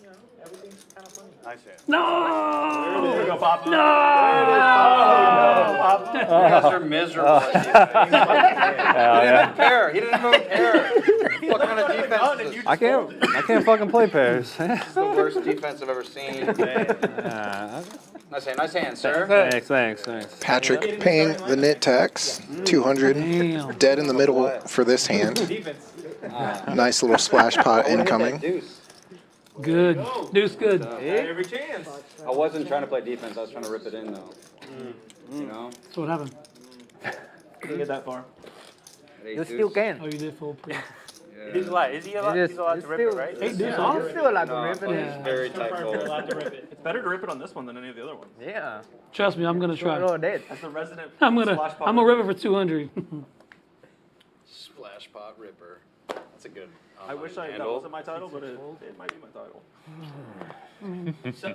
you know, everything's kind of funny. I see it. No! There you go, Papa. No! You guys are miserable. He didn't pair. He didn't even pair. What kind of defense is this? I can't fucking play pairs. This is the worst defense I've ever seen. Nice hand, sir. Thanks. Patrick paying the knit tax. 200 Damn. dead in the middle for this hand. Defense. Nice little splash pot incoming. Deuce. Good. Deuce good. Every chance. I wasn't trying to play defense. I was trying to rip it in, though. You know? That's what happened. Didn't get that far. You still can. Oh, you did fold pretty. He's allowed. Is he allowed? It is- He's allowed it's to rip it, still- right? Hey, dude, I'm still allowed to No, rip it. Yeah. it's very tight Confirmed you're fold. allowed to rip it. It's better to rip it on this one than any of the other ones. Yeah. Trust me, I'm gonna try. Sure, that. As the resident I'm splash pop gonna rip it for 200. Splash pot ripper. That's a good. I wish that handle. wasn't my title, but it might be my title.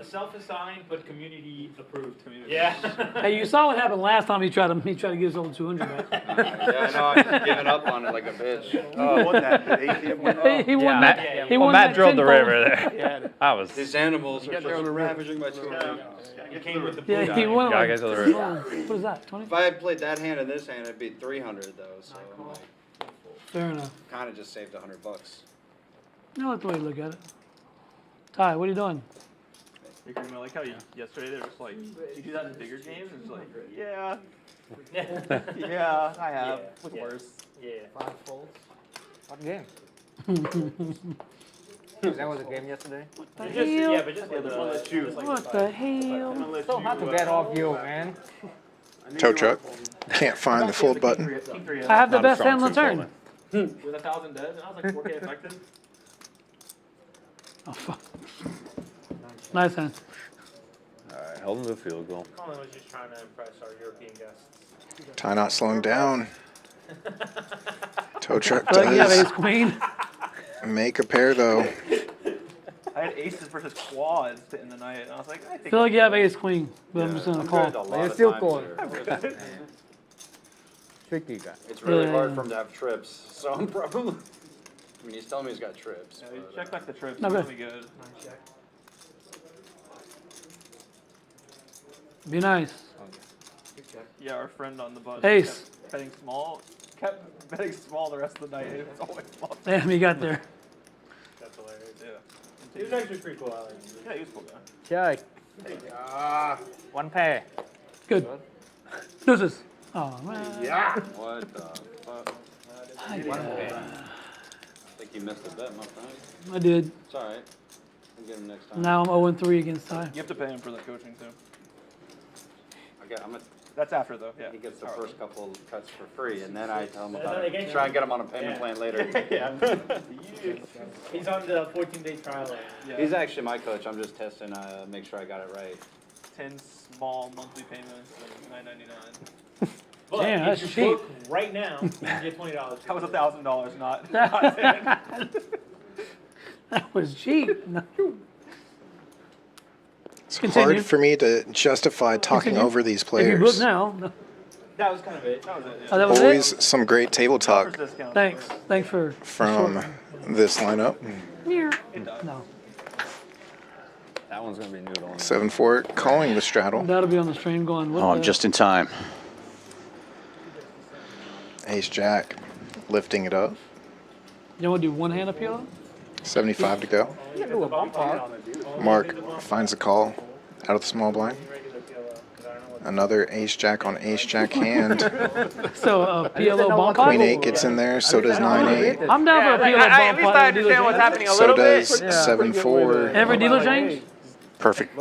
Self-assigned, but community approved. Community. Yeah. Hey, you saw what happened last time he tried to give his old 200 back. Yeah, I know. I'm giving up on it like a bitch. Oh, what that? The ATM went up. He won Matt, that. He well, won Matt that drilled the tenfold. river there. I was. These animals are got there on just the river. ravaging my tool. You came with the Yeah, he won. Gotta Like, get to the river. what is that? 20? If I had played that hand and this hand, it'd be 300 though. So Fair enough. kind of just saved $100. No, that's the way to look at it. Ty, what are you doing? I like how yesterday they were just like, you do that in bigger games? And it's like, yeah. Yeah, I have. With worse. Yeah. 5 folds. What game? That was a game yesterday? What the Just, hell? yeah, but just Yeah, there's one that shoots. What the hell? So hard to get off you, man. Tow truck. Can't find the fold button. I have the Not a best strong hand on the turn. With 1,000 dead, and I was like 4K effective. Oh, fuck. Nice hand. All right, held him to a field goal. Collin was just trying to impress our European guests. Ty not slowing down. Tow truck But you have does ace queen. make a pair though. I had aces versus quads to end the night, and I was like, I I think feel like you have ace queen, but I'm just gonna call. You're still calling. Tricky guy. It's really hard Yeah. for him to have trips, so I'm probably. I mean, he's telling me he's got trips. Yeah, but, check back the trips. Okay. It'll be good. Be nice. Yeah, our friend on the bus Ace. kept betting small. Kept betting small the rest of the night. It was always fun. Damn, he got there. That's hilarious. Yeah. He was actually pretty cool. I like him. Yeah, he was a cool guy. Check. One pair. Good. Deuces. Oh, man. Yeah. What the fuck? Hi. I think you missed a bet, my friend. I did. It's all right. We'll get him next time. Now I'm 0-3 against Ty. You have to pay him for that coaching too. I'm a, That's after though. Yeah. he gets the first couple of cuts for free, and then I tell him That's about how it. they get Try you. and get him on a payment plan later. Yeah. He's on the 14-day trial. Yeah. He's actually my coach. I'm just testing, make sure I got it right. 10 small monthly payments and $9.99. But Damn, if that's you cheap. book right now, you can get $20. That was $1,000, not. That was cheap. No. It's Continue. hard for me to justify talking Continue. over these If you book players. now. No. That was kind of it. That was it. Oh, that was Always it? some great table talk Thanks. Thanks for. from this lineup. No. That one's gonna be noodle. 7-4 calling the straddle. That'll be on the stream going. What Oh, I'm the- just in time. Ace Jack lifting it up. You want to do one hand appeal? 75 to go. You can do a bump out. Mark finds a call out of the small blind. Another Ace Jack on Ace Jack hand. So PLO bump pot? Queen 8 gets in there, so does 9-8. I'm down for a PLO bump pot. At least I understand what's happening a So little does bit. 7-4. Every dealer change? Perfect,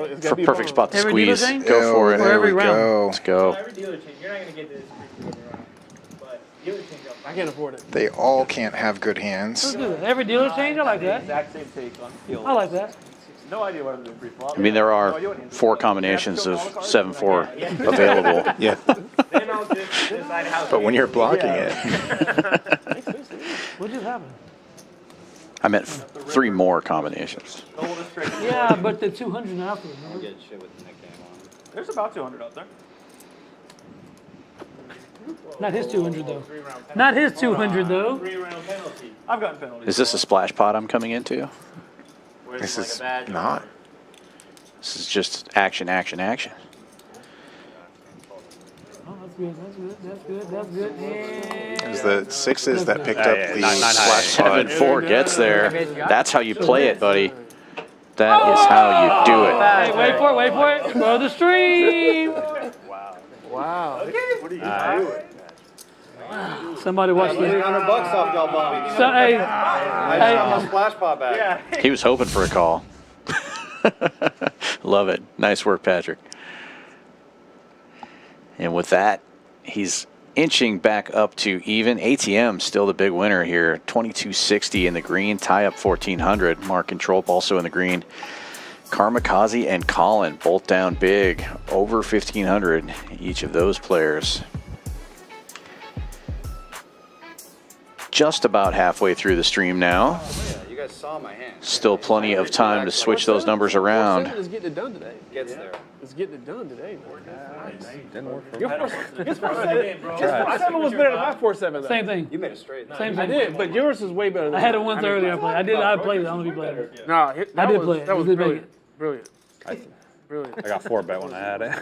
perfect spot to Every dealer squeeze. change? Go for it. Or There every we round? go. Let's go. Every dealer change, you're not going to get this frequently around. But dealer change, I can't afford it. They all can't have good Let's hands. do that. Every dealer change? I like that. Exact same take on field. I like that. No idea what I'm doing pre-flop. I mean, there are 4 combinations of 7-4 available. Yeah. then I'll just decide how But when you're blocking it, What just happened? I meant 3 more combinations. Yeah, but the 200 after. I'll get shit with the nickname on. There's about 200 out there. Not his 200 though. Not his 200 though. 3-round penalty. I've gotten penalties. Is this a splash pot I'm coming into? this is not. This is just action, action, action. Oh, that's good. That's good. That's good. That's good. It was the 6s that picked up the Nine high. splash pod. 7-4 gets there. That's how you play it, buddy. That is how you do it. Hey, wait for it. Wait for it. For the stream. Wow. What are you doing? Somebody watch this. $800 off y'all bums. So, hey, I just got my splash pot back. Yeah. He was hoping for a call. Love it. Nice work, Patrick. And with that, he's inching back up to even. ATM still the big winner here. 2260 in the green. Tie up 1400. Mark and Trolp also in the green. Karmikaze and Collin both down big. Over 1500 each of those players. just about halfway through the stream now. You guys saw my hand. Still plenty of time to switch those numbers around. 4-7 is getting it done today. Gets there. It's getting it done today. Didn't work for me. Your 4-7 was better than my 4-7 though. Same thing. You made it straight. Same I thing. did, but yours is way better than I had it mine. once earlier. I played. I played it. I don't know if you played it. No, I did play it. That was You did make brilliant. it. Brilliant. Brilliant. I got 4-bet when I had it.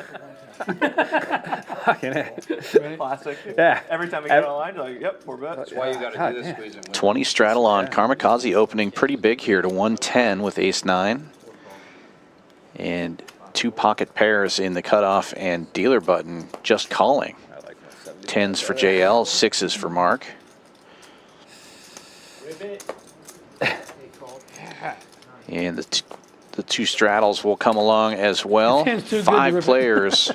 Fucking it. Classic. Yeah. Every time we get online, you're like, yep, 4-bet. That's why you got to do this squeeze and win. 20 straddle on Karmikaze opening pretty big here to 110 with ace-9. And 2 pocket pairs in the cutoff and dealer button just calling. 10s for JL, 6s for Mark. And the 2 straddles will come along as well. 5 players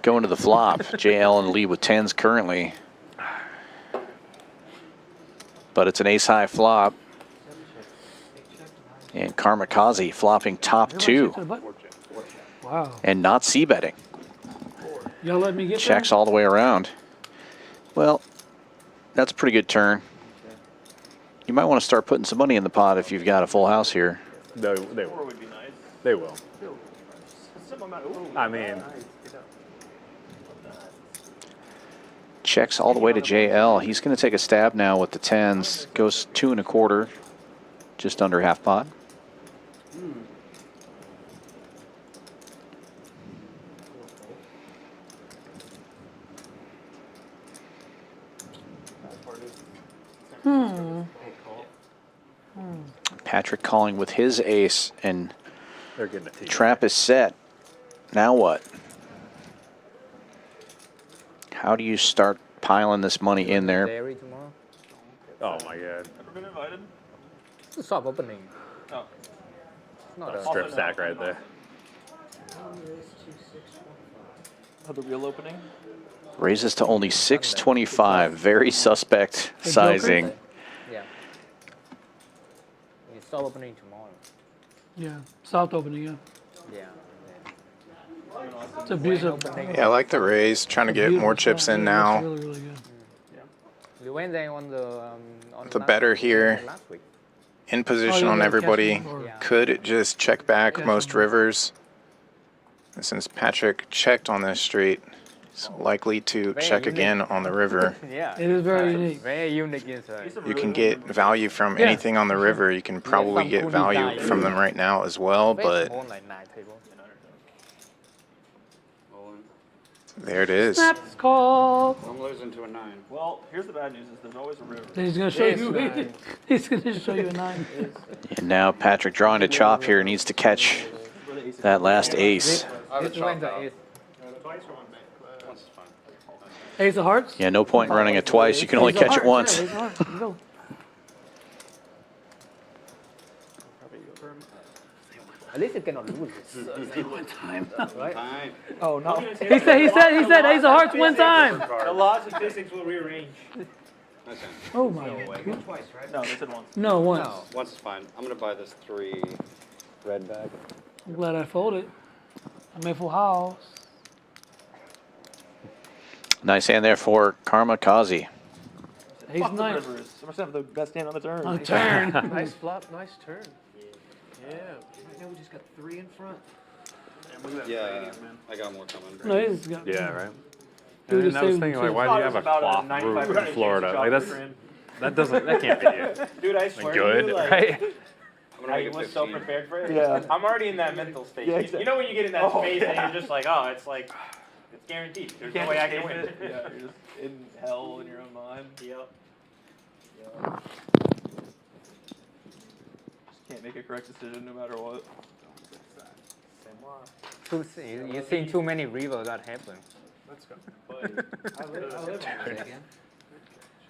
going to the flop. JL in the lead with 10s currently. But it's an ace-high flop. And Karmikaze flopping top 2. Wow. And not c-betting. Y'all let me get Checks all the way around. Well, that's a pretty good turn. You might want to start putting some money in the pot if you've got a full house here. They will. They will. I mean, Checks all the way to JL. He's going to take a stab now with the 10s. Goes 2 1/4, just under half pot. Patrick calling with his ace, and they're getting it. Trap is set. Now what? How do you start piling this money in there? Dairy tomorrow. Oh my god. Ever been invited? It's a soft opening. Oh. It's not a Strip stack right there. Oh, the real opening? Raises to only 625. Very suspect sizing. Yeah. It's soft opening tomorrow. Yeah. Soft opening, yeah. Yeah. It's abusive. Yeah, I like the raise. Trying to get more chips in now. Really, really good. The Wednesday on the The better here. last week. In position on everybody. Could just check back most rivers. And since Patrick checked on this street, he's likely to check again on the river. Yeah. It is very unique. Very unique inside. You can get value from anything on the river. You can probably get value from them right now as well, but there it is. Snaps call. I'm losing to a 9. Well, here's the bad news: is there's always a river. Then he's gonna show you. He's gonna show you a 9. And now Patrick drawing to chop here, needs to catch that last ace. Ace of hearts. Yeah, no point in running it twice. You can only catch it once. Yeah, ace of hearts. Let's go. At least you cannot lose. One time. Right? Oh no. He said ace of hearts one time. The law of statistics will rearrange. Oh my god. Twice, right? No, they said once. No, once. Once is fine. I'm going to buy this 3 red bag. I'm glad I folded. I made full house. Nice hand there for Karmikaze. Ace Fuck the 9. rivers. Someone have the best hand on the turn. On turn. Nice flop, nice turn. Yeah. Right now we just got 3 in front. Yeah, I got more coming. No, he's got. Yeah, right. Dude, And I was thinking, like, why do you have a cloth roof in Florida? Like, that can't be you. Dude, I swear good, to you, like, right? I was so prepared for it. Yeah. I'm already in that mental state. Yeah, exactly. You know when you get in that Oh, space yeah. and you're just like, oh, it's guaranteed. There's no way I can win. Yeah, you're just in hell in your own mind. Yep. Just can't make a correct decision no matter what. You've seen too many rivers that happen. Let's go. I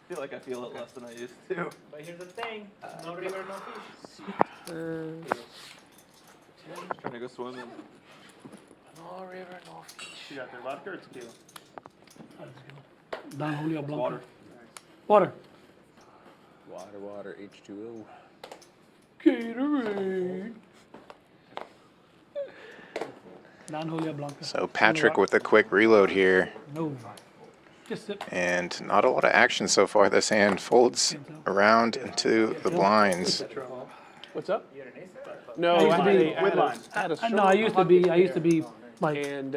feel like I feel it less than I used to. But here's the thing. No river, no fish. Just trying to go swimming. No river, no fish. You got their vodka or tequila? Don Julio Blanco. Water. Water. Water, H2O. Gatorade. Don Julio Blanco. So Patrick with a quick reload here. No. And not a lot of action so far. This hand folds around into the blinds. What's up? No, I used to be I used to be like and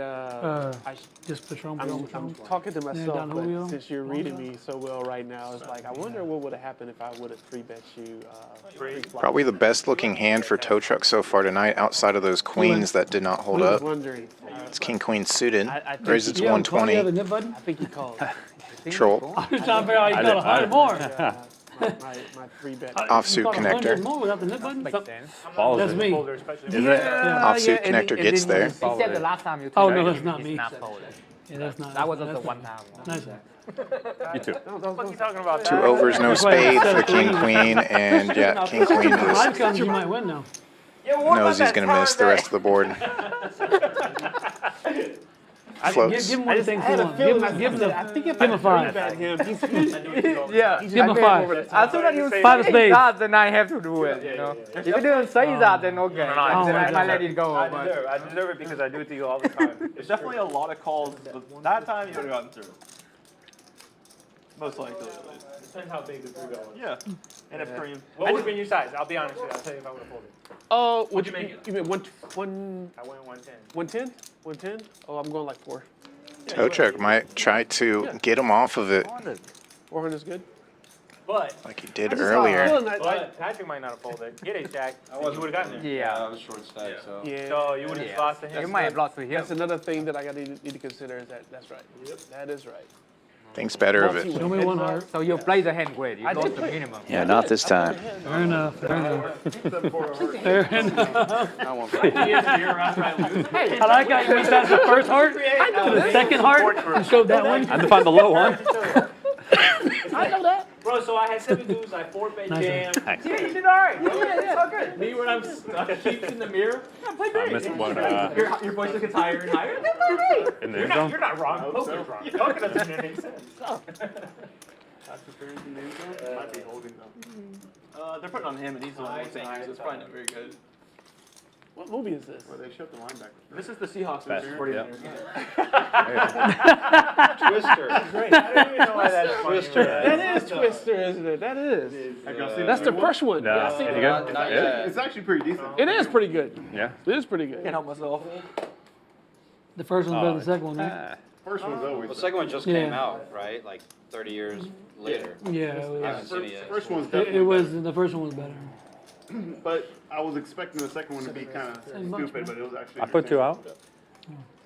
just Patron. I'm talking to myself, but since you're reading me so well right now, it's like I wonder what would have happened if I would have 3-bet you. Probably the best looking hand for Tow Truck so far tonight, outside of those queens that did not hold up. It's King Queen suited. Raises 120. I think he called. Trolp. I was trying to figure out how you got 100 more. My 3-bet. Offsuit connector. More without the nip button? Follows That's it. me. Is it? Offsuit connector gets there. Except the last time you Oh, told no, me that's not me. it's not folded. Yeah, that's not. That was just the one time. Nice. You too. What are you talking about? 2 overs, no spade for the King Queen, and yeah, King Queen Live just comes, you might win now. knows he's going to miss the rest of the board. Floats. Give him one thing for one. Give him a 5. Yeah, Give him a 5. As soon as you say 5 of spades. that, then I have to do it. You know, if you didn't say that, then okay. Then I might let it go. I deserve it because I do it to you all the time. There's definitely a lot of calls. But that time you would have gotten through. Most likely, at least. Depends how big the 3-bet was. Yeah. And if Kareem. What would have been your size? I'll be honest with you. I'll tell you if I would have folded. Oh, What'd you make it? You meant one? I went 110. 110? 110? Oh, I'm going like 4. Tow Truck might try to get him off of it 400 is good. But like he did earlier. But Patrick might not have folded. Get it, Jack. You would have gotten there. Yeah. I was short stack, so. Yeah. So you would have just lost to him. You might have lost to him. That's another thing that I got to need to consider is that's right. Yep. That is right. Thinks better of it. Show me one heart. So you play the hand great. You lost the minimum. Yeah, not this time. Fair enough. Fair enough. Fair enough. Hey, I like how you went down the first heart, the second heart, and showed that one. I had to find the low one. I know that. Bro, so I had 7 dudes, I 4-bet Nice jam. Nice. Yeah, you did all right. Yeah, it's all good. Me when I'm keeps in the mirror, I play great. I missed one. Your voice gets higher and higher. That's all right. In the You're end not, zone? you're not wrong. Poker's wrong. Poker doesn't make any sense. Might be holding though. They're putting on him and he's the one who's saying so it's probably not very good. What movie is this? Well, they shut the linebacker. This is the Seahawks Best. movie. Yep. Twister. Great. I don't even know why that's funny. Twister. That is Twister, isn't it? That is. Have y'all seen That's the new one? first one. No. Yeah, I seen You it. good? Not Yeah. yet. It's actually pretty decent. It is pretty good. Yeah. It is pretty good. Can't help myself. The first one's better than the second one, right? First one's always. Well, the second one just came out, right? Like 30 years later. Yeah, I it haven't seen it yet. First one's was. definitely. It was. The first one was better. But I was expecting the second one to be kind of stupid, but it was actually. I put 2 out.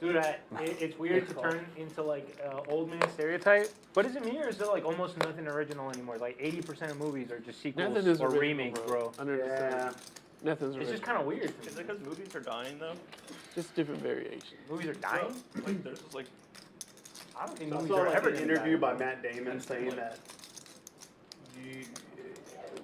Dude, it's weird to turn into like old man stereotype. But is it me or is it like almost nothing original anymore? Like 80% of movies are just sequels Nothing is or original, remakes, bro. 100%. Yeah. Nothing's It's original. just kind of weird. Is it because movies are dying though? Just different variations. Movies are dying? Like there's just like I don't think I movies saw are like ever an gonna interview die. by Matt Damon saying that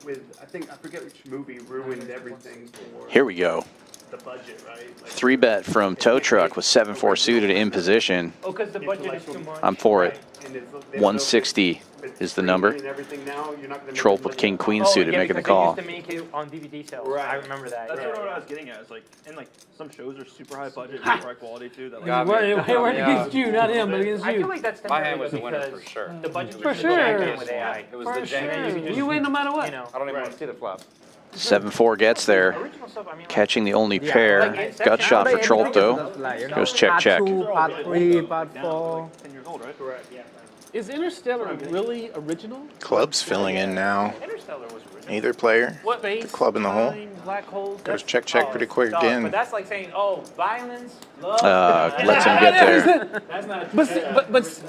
I forget which movie ruined everything for Here we go. the budget, right? Like, 3-bet from Tow Truck with 7-4 suited in position. Oh, because the budget is too much. I'm for it. and it's- they don't know if 160 it's is the number. and everything now, you're not gonna make Trolp as with much King money. Queen Oh, suited yeah, making the because call. They used to make it on DVD sales. Right. I remember that. that's yeah. what I was getting at. Is like and like some shows are super high budget, super high quality too. That like Got me. We're against you, not him, but against I feel you. like that's My hand temporary was the winner because for sure. the budget For was sure. janky with AI. It was For the sure. janky. You win no matter what. You know, I don't even want to see the flop. 7-4 gets there. original stuff. I mean, Catching the only pair. Gut shot for Trolp though. Goes check, check. Part 2, part 3, part 4. 10 years old, right? correct. Yeah. Is Interstellar really original? Clubs filling in now. Interstellar was original. Either player. What The club in the hole. Black holes. Goes check, check pretty quick But again. that's like saying, oh, violence, love. Lets him get there. That's not.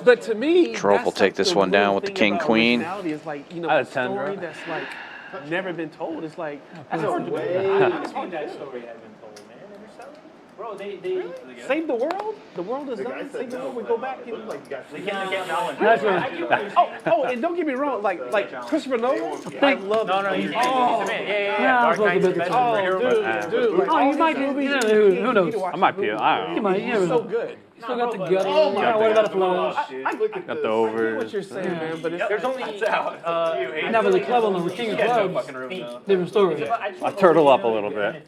But to me, Trolp will that's take like this the one down real with the thing king, about queen. originality is like, you know, Out a of 10, story bro. that's like never been told. It's like that's I hard to don't do. think that story has been told, man. Interstellar? Bro, they Save the world. The world is The guy done. said Save the no, world. We but go back it and looked like you got They get Nolan. That's I right. get what you're saying. oh, and don't get me wrong. Like Christopher Nolan. I love. No, he's the man. Yeah. Yeah, I was Dark supposed to Knight's be the the best superhero. Dude. Like, Oh, all you might these be. movies, Who knows? you need to watch I might the be. movie. I don't know. You might. You never So know. good. Still got the gut. Oh my What about the God. flush? Got the over. What you're saying, man, but it's There's only Now with the club on the king of clubs, different story. I turtle up a little bit.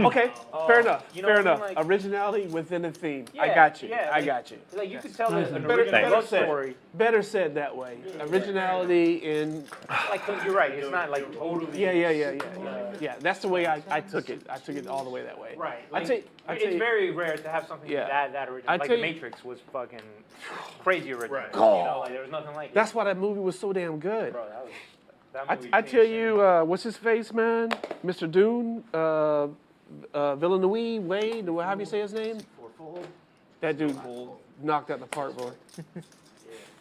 okay. Fair enough. You know Fair what I enough. mean? Like- Originality within a theme. I Yeah, got you. yeah, I like- got you. Like you could tell an Better, original better love said. story. Better said that way. Originality in. Like you're right. It's not like totally. Yeah, that's the way I took it. I took it all the way that way. Right. I Like, take. it's very rare to have something Yeah. that original. I Like tell The you- Matrix was fucking crazy original. Right. You know, like there was nothing like it. That's why that movie was so damn good. Bro, that movie I changed tell you, what's his face, man? Mr. Dune, Villeneuve, Wade, however you say his name. That dude knocked out the park, bro.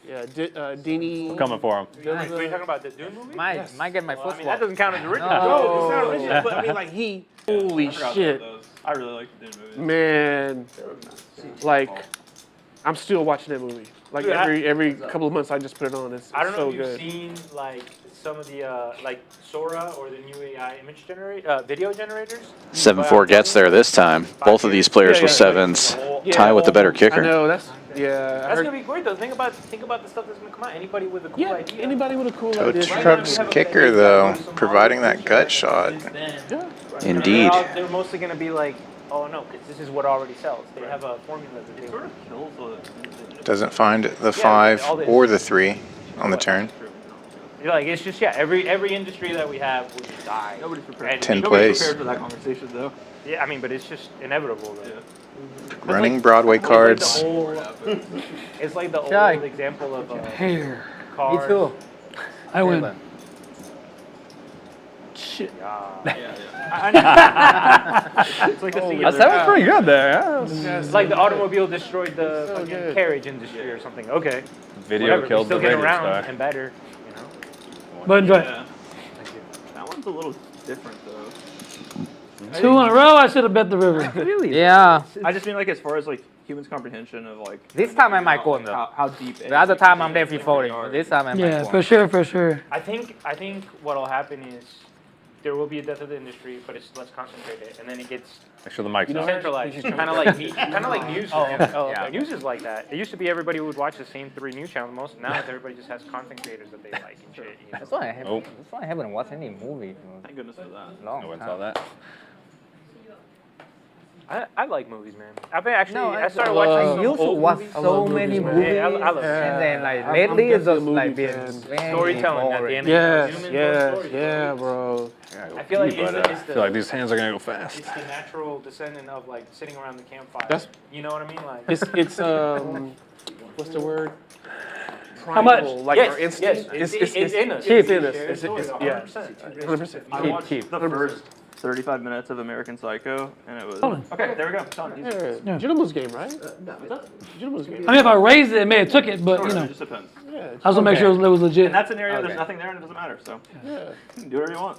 Yeah, Dini. Coming for him. What are you talking about? The Dune movie? Might get my Well, foot I mean, that doesn't count as original. No, it's not original, but I mean, like, holy shit. I really like the Dune movies. Man, like, I'm still watching that movie. Like, Dude, every couple of months, I just put it on. It's I don't know so if you've good. seen like some of the like Sora or the new AI image video generators. 7-4 gets there this time. Both of these players with sevens. Tie with the better I kicker. know, that's, I That's heard- gonna be great though. Think about the stuff that's gonna come out. Anybody with a cool idea. Anybody with a cool Toe idea. Truck's kicker, though, providing that gut shot. Indeed. They're mostly gonna be like, oh no, because this is what already sells. They have a formula that they Sort of kills the. Doesn't find the 5 or the 3 on the turn. Like it's just every industry that we have will just die. Nobody's prepared. 10 Nobody's plays. prepared for that conversation though. Yeah, I mean, but it's just inevitable though. Running Broadway cards. It's like the old Shy. example of Hair. cars. Me too. I win. Shit. It's like the That was pretty good there. It's like the automobile destroyed the fucking carriage industry or something. Okay. Video Whatever, killed we still the get radio around star. and better, you know. But enjoy. Yeah. That one's a little different though. 2 in a row, I should have bet the river. Really? Yeah. I just mean like as far as like humans' comprehension of like. This time I might go in though. How deep. The other time I'm definitely folding. This time I might Yeah, go. for sure, for sure. I think what'll happen is there will be a death of the industry, but it's less concentrated, and then it gets Make sure the mic's on. centralized. Kind of like news. Yeah. News is like that. It used to be everybody would watch the same 3 news channels. Most now everybody just has content creators that they like and shit. You know? That's why I haven't watched any movie. Thank goodness for that. Long No one time. saw that. I like movies, man. I've been actually. No, I started watching I some used to old watch movies. so many movies, Yeah, I love it. and then like I'm lately it's just definitely a like movie been fan. very Storytelling at the boring. end. Yes, Human yes, stories. yeah, bro. I feel like But, it's I the feel like these hands are gonna go fast. it's the natural descendant of like sitting around the campfire. That's- You know what I mean? Like It's what's the word? How much? Primal, like Yes, our instinct. yes, it's in us. It's in us. Share It's, stories, yeah, 100%. 100%. I watched the first 35 minutes of American Psycho, and it was. Colin. Okay, there we go. Done. Easy. Yeah, Gentleman's game, right? Gentleman's game. I mean, if I raised it, it may have took it, but you It know, just depends. Yeah, I was gonna make sure it was legit. In that scenario, there's nothing there, and it doesn't matter. So yeah. you can do whatever you want.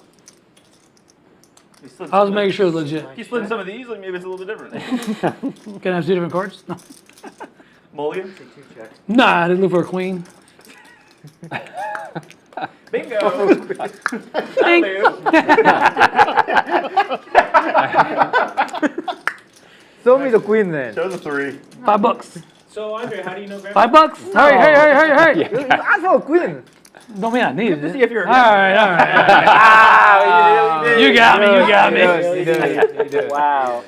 You slid I was some making of- sure it was legit. If you slid some of these, like maybe it's a little bit different. Can I have 2 different cards? No. Mulligan. Nah, I didn't look for a queen. Bingo. Ding. Show me the queen then. Show the 3. $5. So Andre, how do you know Grandma? $5? Hurry. You asked for a queen. Don't mean I needed To it. see if you're. All right. Ah, You got me. You did. Wow.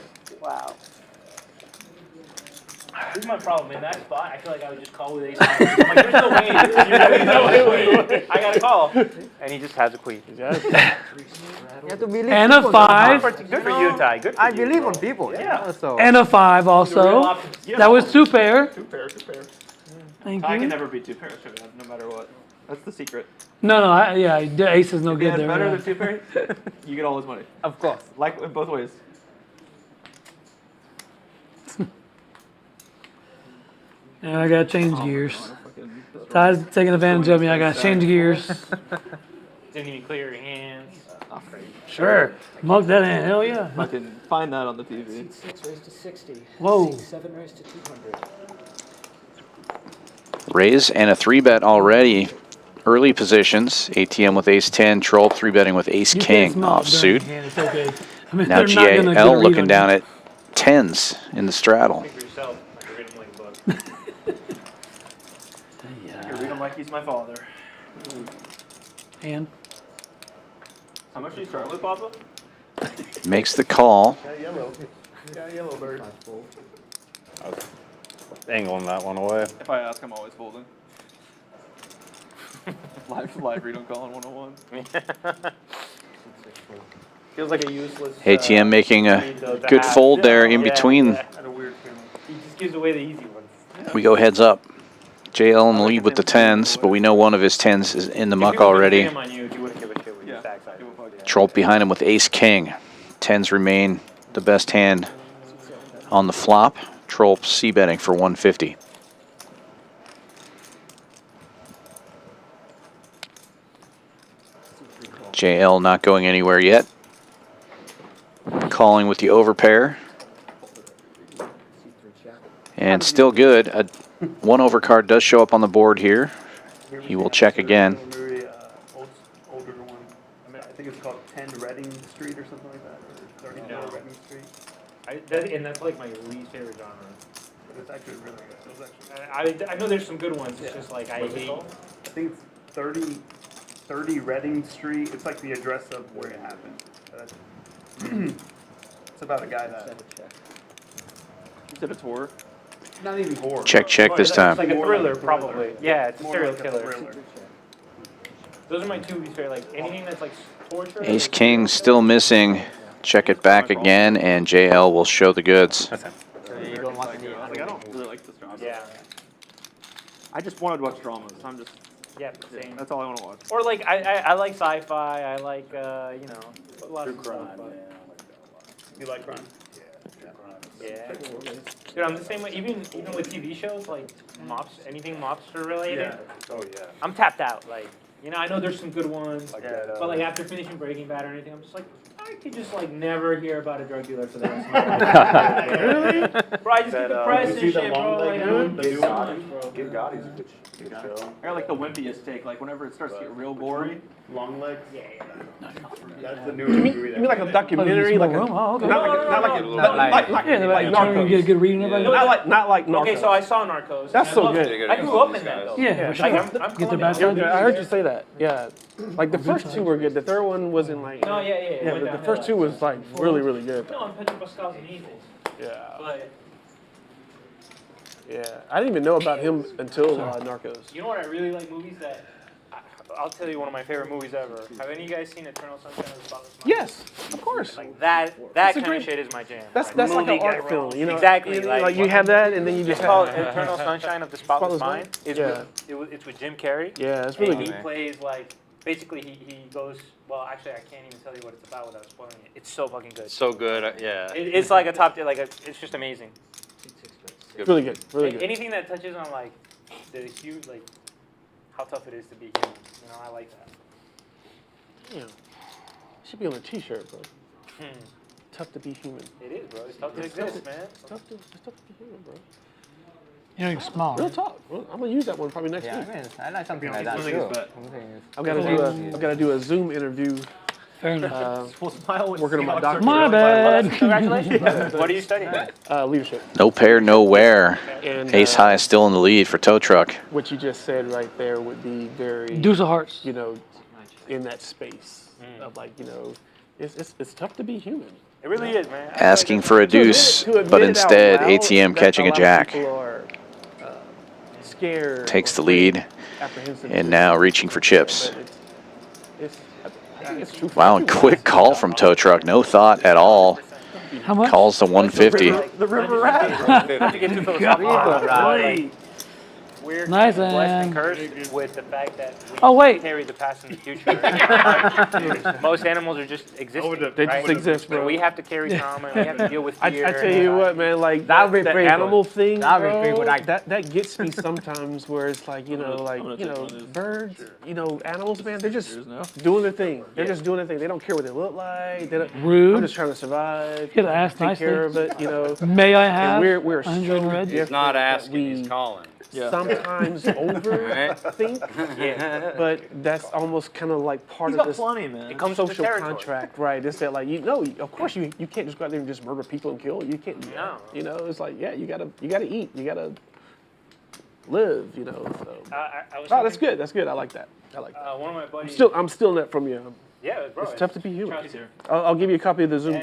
This is my problem. In that spot, I feel like I would just call with ace. I'm like, there's no way. I gotta call. And he just has a queen. You have to believe. And a people. 5. Good for you, Ty. Good for I you, believe bro. on people. Yeah. You know, so. And a 5 also. That was 2 pair. 2 pair. Thank I can you. never beat 2 pairs, no matter what. That's the secret. No, the ace is no If he good has there. better yeah. than 2 pairs, you get all his money. Of course. Like in both ways. Yeah, I gotta change gears. Ty's taking advantage of me. I gotta change gears. Didn't even clear your hands. Sure. Mug that in. Hell yeah. Fucking find that on the TV. 6 raised to 60. Whoa. 7 raised to 200. Raise and a 3-bet already. Early positions. ATM with ace 10. Trolp 3-betting with ace You can't king smell it during offsuit. the hand, it's okay. I mean, Now they're not gonna get a GAL read looking on down you. at 10s in the straddle. Speak for yourself, like originally. He's my father. And How much do you start with, Papa? Makes the call. Got yellow. Got yellow bird. I was angling that one away. If I ask, I'm always folding. live read on Collin 101. Feels like a useless. ATM making a good fold there in between. Had a weird feeling. He just gives away the easy ones. We go heads up. JL in the lead with the 10s, but we know one of his 10s is in the muck already. Trolp behind him with ace king. 10s remain the best hand on the flop. Trolp c betting for 150. JL not going anywhere yet. Calling with the overpair. And still good. A 1 over card does show up on the board here. He will check again. Older one. I think it's called 10 Reading Street or something like that. Or 34 Reading Street. And that's like my least favorite genre. But it's actually really good. It was I know there's some good ones. It's just like I hate. I think it's 30 Reading Street. It's like the address of where it happened. It's about a guy that. Is it a tour? Not even horror. Check this time. It's like a thriller, probably. Yeah, it's a serial killer. Those are my two least favorite. Like anything that's like torture. Ace king still missing. Check it back again, and JL will show the goods. You don't want any. I don't really like this genre. Yeah. I just wanted to watch dramas. I'm just. Yeah, same. That's all I want to watch. Or like I like sci-fi. I like you know a lot of crime. You like crime? Yeah. Dude, I'm the same way. Even with TV shows like anything mobster related. Yeah. Oh yeah. I'm tapped out. Like I know there's some good ones, but like after finishing Breaking Bad or anything, I'm just like I could just like never hear about a drug dealer for the rest of my life. Really? Bro, I just get depressed and shit, bro. Like, Give Gotti's a good show. I got like the wimpiest take. Like whenever it starts to get real gory. Long legs. Yeah. That's the new You mean like a documentary, like a, not like Narcos. Get a good reading about it. Not like Narcos. Okay, so I saw Narcos. That's so good. I grew up in that though. Yeah, Like, I'm get the Colombian. bad side. I heard you say that. Yeah, like the first two were good. The third one wasn't like. No, yeah. Yeah, but the first two was like really good. No, I'm Pedro Pascal's an evil. Yeah. But Yeah, I didn't even know about him until Narcos. you know what I really like movies that. I'll tell you one of my favorite movies ever. Have any of you guys seen Eternal Sunshine of the Spotless Mind? Yes, of course. Like that kind of shit is my jam. That's like an art film, you know. Exactly. Like you have that, and then you just It's called Eternal Sunshine of the Spotless Mind. Yeah. It's with Jim Carrey. Yeah, it's really and good. he plays like basically he goes. Well, actually, I can't even tell you what it's about without spoiling it. It's so fucking good. So good, yeah. It's like a top tier. Like it's just amazing. Really good, really good. Anything that touches on like the huge like how tough it is to be human. I like that. Yeah. Should be on a T-shirt, bro. Tough to be human. It is, bro. It's tough to exist, man. It's tough to be human, bro. You know, you're small. Real talk. Well, I'm gonna use that one probably next week. I like something like that too. I've got to do a Zoom interview. Fair enough. Working on my doctorate. My bad. Congratulations. What are you studying? Leadership. No pair, no wear. And, Ace high still in the lead for Tow Truck. What you just said right there would be very. Deuce of hearts. In that space of like it's tough to be human. It really is, man. Asking for a deuce, but instead ATM catching a jack. Scared. Takes the lead, and now reaching for chips. Wow, and quick call from Tow Truck. No thought at all. How much? Calls the 150. The river rat. We're Nice, blessed and man. cursed with the fact that we carry the past and the future. Most animals are just existing. They right? just exist, bro. So we have to carry trauma and we have to deal with fear. I tell you what, man, like That would be the pretty animal good. thing, That would be bro, pretty good. Like- that gets me sometimes where it's like, birds, animals, man, they're just doing their thing. They're just doing their thing. They don't care what they look like. They don't, Rude. I'm just trying to survive. Get asked take nicely. care of it, May I have? And we're 100 so red? He's not asking, he's calling. sometimes overthink, but that's almost kind of like part of this It comes with the social territory. contract, right? It's that like of course you can't just go out there and just murder people and kill. You can't do that. No. It's like you gotta eat. You gotta live, you know. So. I was Oh, that's good. That's good. I like that. I like that. one of my buddies. I'm stealing that from you. Yeah, bro. It's tough to be human. I'll give you a copy of the Zoom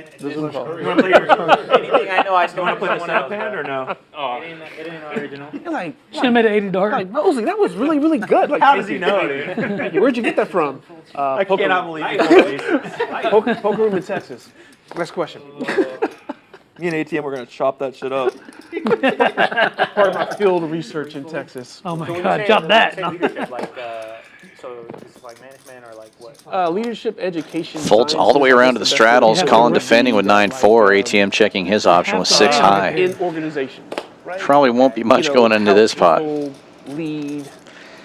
call. You want to play anything I know I still want to play one out hand or no? Oh. It ain't original. You're like, should have made it $80. like, Mosley, that was really, really good. Like, How does he know, dude? Thank you. Where'd you get that from? I Poker cannot Room. believe you. Poker Room in Texas. Next question. Me and ATM, we're going to chop that shit up. Part of my field research in Texas. Oh my So when you God, say- drop when that. you say leadership, like, so this is like management or like what? Leadership, education. Folds all the way around to the straddles. Collin defending with 9-4. ATM checking his option with 6 high. In organizations, right? Probably won't be much going into this pot. Lead.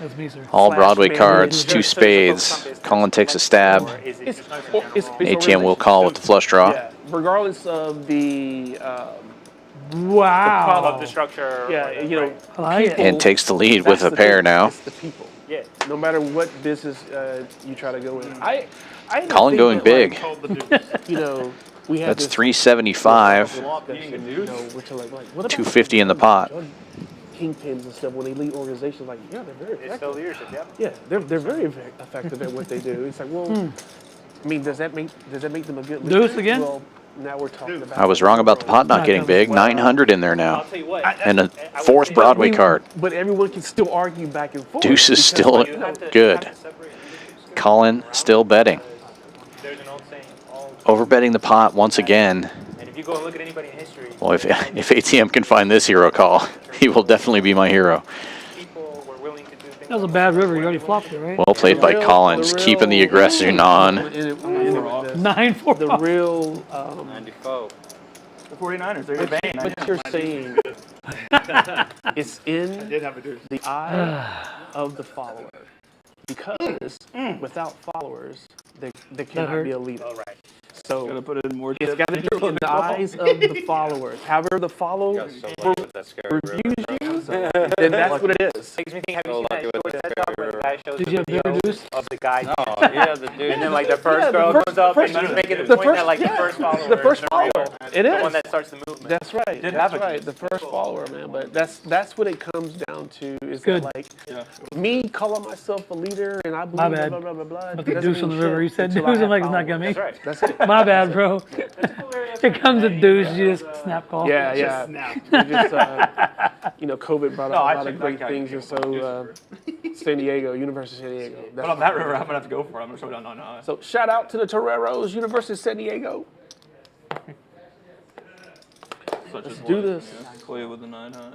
That's me, sir. All Broadway cards, 2 spades. Collin takes a stab. ATM will call with the flush draw. Yeah, regardless of the Wow. Of the structure. yeah, you know, I like it. And takes the lead with a the pair thing, now. It's the people. Yeah. No matter what business you try to go in. I don't Collin think going that, big. Like, you know, we have That's this 375. you know, we're to like, what about 250 in the pot. kingpins and stuff when they lead organizations? Like, yeah, they're very effective. It's still leadership, yeah. Yeah, they're very effective at what they do. It's like, well, I mean, does that make them a good leader? Deuce again? Well, now we're talking about. I was wrong about the pot not getting big. 900 in there now. I'll tell you what. And a 4th Broadway card. But everyone can still argue back and forth. Deuce is because, still like, You have to good. separate leadership. Collin still betting. There's an old saying. Overbetting the pot once again. And if you go and look at anybody in history, Well, if ATM can find this hero call, he will definitely be my hero. people were willing to do things. That was a bad river. You already flopped it, right? Well played by Collins, keeping the aggression on. 9-4. The real. 94. The 49ers, they're your bane. What you're saying is in the eye of the follower. Because without followers, there cannot be a leader. Oh, right. So Gotta put it in more it's depth. got to be in the eyes of the followers. However, the follower reviews you, then that's what it is. Makes me think, have you seen that show where that dog, when the guy shows Did you have the video Deuce? of the guy? Oh, yeah, the dude. And then like the first girl comes up and he's making the point that like the first follower The first is follower. the It real, is. the one that starts the movement. That's right. That's right. The first follower, man. But that's what it comes down to. Is Good. that like me calling myself a leader and I believe My bad. blah blah blah blah. But the doesn't deuce on the mean river. You shit said until deuce. I I'm like, have it's not gonna followers. me. That's it. My bad, bro. Here comes a deuce. You just snap call. Yeah, yeah. We just, you know, COVID brought up a lot of great things, and so San Diego, University of San Diego. But on that river, I'm going to have to go for it. I'm going to show down on high. So shout out to the Toreros, University of San Diego. Let's do this. Play with the 9 high.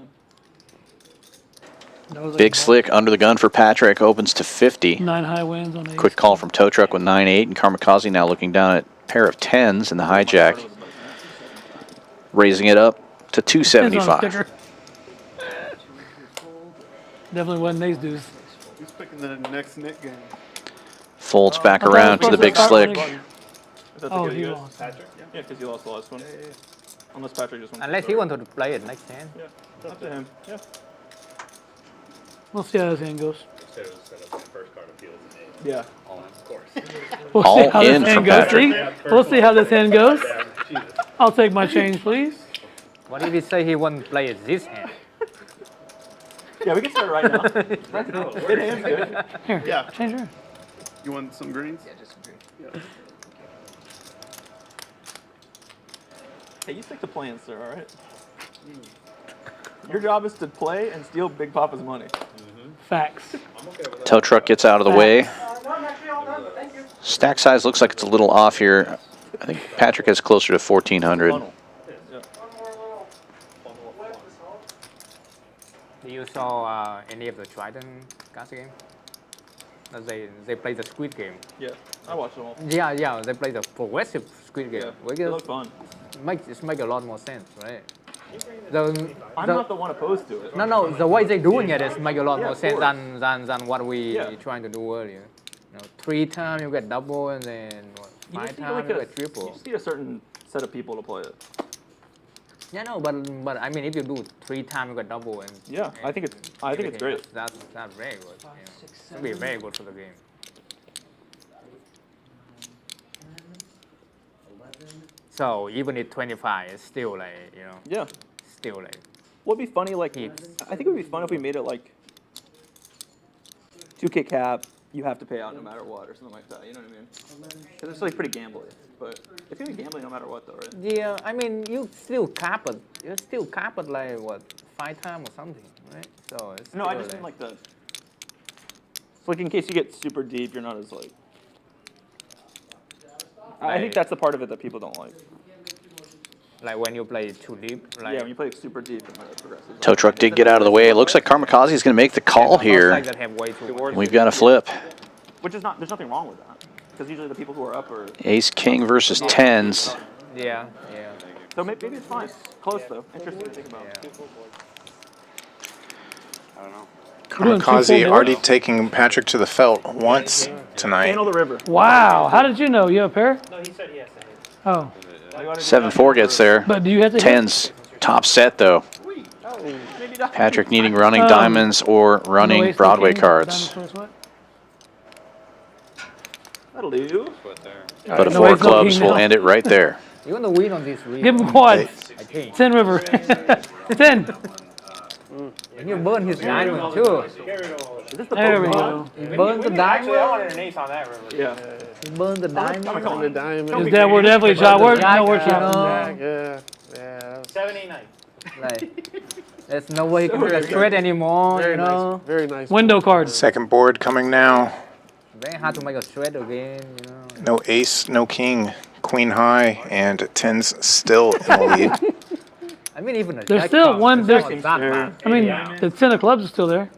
Big slick under the gun for Patrick, opens to 50. 9 high wins on 8. Quick call from Tow Truck with 9-8, and Karmikaze now looking down at a pair of 10s in the hijack. Raising it up to Depends on the 275. sticker. Definitely wasn't ace deuce. Who's picking the next Nick game? Folds back around to the big slick. Oh, he lost. Patrick? Yeah, because he lost the last one. Unless Patrick just wants Unless he wanted to play it next hand. Yeah, up to him. Yeah. We'll see how this hand goes. Yeah. We'll All see how in this from hand goes. Patrick. See? We'll see how this hand goes. I'll take my change, please. What if he say he won't play it this hand? Yeah, we can start right now. Good hand's good. Here, Yeah. change her. You want some greens? Yeah, just some greens. Hey, you stick to plans, sir, all right? Your job is to play and steal Big Papa's money. Facts. Tow Truck gets out of the way. Stack size looks like it's a little off here. I think Patrick has closer to 1,400. Do you saw any of the Trident card game? They play the Squid Game. Yeah, I watched them all. Yeah, they play the progressive Squid Game. Yeah, they look fun. It makes a lot more sense, right? I'm not the one opposed to it. No, the way they're doing it is make a lot Yeah, more of sense course. than what we Yeah. trying to do earlier. You know, 3 times you get double, and then what, You 5 just need times like you a, get triple. you just need a certain set of people to play it. Yeah, no, but I mean, if you do 3 times you get double, and Yeah, I think it's great. That's very good. You know. It'll be very good for the game. So even if 25 is still like, you know, Yeah. still like Would be funny, like, I think it would be fun if we made it like 2K cap, you have to pay out no matter what, or something like that, you know what I mean? Because it's like pretty gambling, but it's gonna be gambling no matter what though, right? Yeah, I mean, you still cap it. You still cap it like, what, 5 times or something, right? So it's No, I just mean like the, so like in case you get super deep, you're not as like, I think that's the part of it that people don't like. Like when you play too deep. Like Yeah, when you play super deep and progressive. Tow truck did get out of the way. It looks like Karmikaze is going to make the call here. We've got a flip. Which is not, there's nothing wrong with that. Because usually the people who are up are... Ace King versus tens. Yeah, yeah. So maybe it's fine. Close though. Interesting to think about. I don't know. Karmikaze already taking Patrick to the felt once tonight. Handle the river. Wow, how did you know? You have a pair? No, he said yes. Oh. 7-4 gets there. But do you have to hit? Tens. Top set, though. Patrick needing running diamonds or running Broadway cards. That'll do. But a 4 clubs will end it right there. You want to win on this read. Give him quads. 10 river. 10. And you burn his diamond too. There we go. You burn the diamond. Actually, I wanted an ace on that river. Yeah. You burn the diamond. The diamond. Is that we're definitely shot? No, we're Jack, shot. Yeah. Yeah. 7, 8, 9. Like, there's no way you can do a straight anymore, Very you know. nice. Very nice. Window cards. Second board coming now. Very hard to make a straight again, you know. No ace, no king, queen high, and tens still in the lead. I mean, even a There's jack still come one. is There's, not that bad. I mean, the 10 of clubs is still there.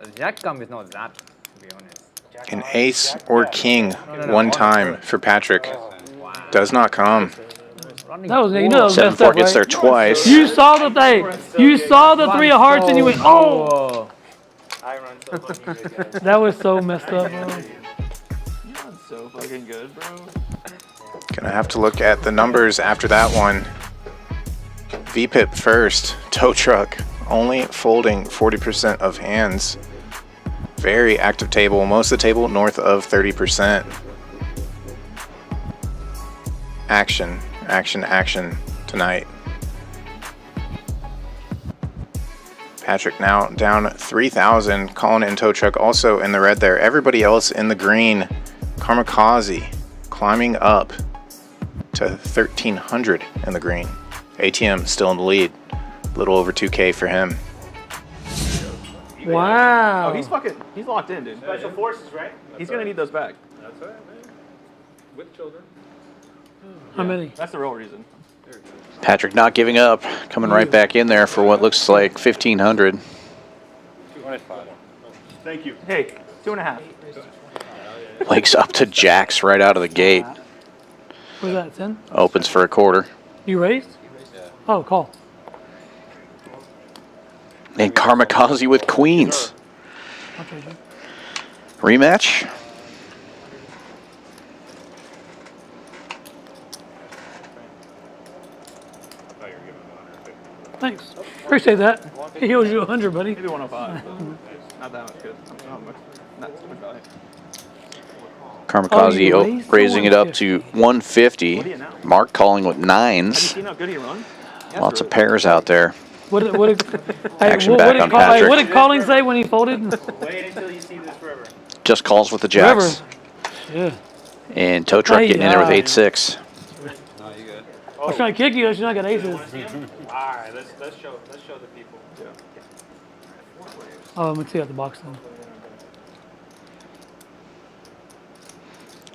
A jack come is not that, to be honest. An ace or king one time for Patrick. Does not come. That was, you know, that was messed 7-4 up, gets right? there twice. You saw the thing. You saw the 3 of hearts and you went, oh. I run so fucking good, guys. That was so messed up, bro. You're so fucking good, bro. Gonna have to look at the numbers after that one. VPIP first, tow truck only folding 40% of hands. Very active table, most of the table north of 30%. Action, action, action tonight. Patrick now down 3,000. Collin and tow truck also in the red there. Everybody else in the green. Karmikaze climbing up to 1,300 in the green. ATM still in the lead. A little over 2K for him. Wow. Oh, he's locked in, dude. Special forces, right? He's gonna need those back. That's right, man. With children. How many? That's the real reason. Patrick not giving up. Coming right back in there for what looks like 1,500. 205. Thank you. Hey, 2.5. Wakes up to jacks right out of the gate. What's that, 10? Opens for a quarter. You raised? Oh, call. And Karmikaze with queens. Okay, Jim. Rematch. Thanks. Appreciate that. He owes you 100, buddy. Maybe 105. Not that much good. Not so much value. Karmikaze raising it up to 150. Mark calling with nines. Have you seen how good he runs? Lots of pairs out there. Action back on Hey, Patrick. what did Collin say when he folded? Wait until you see this river. Just calls with the jacks. Yeah. And tow truck getting in there with 8-6. I was trying to kick you, so you not got aces. All right, let's show the people. Oh, let me see out the box then.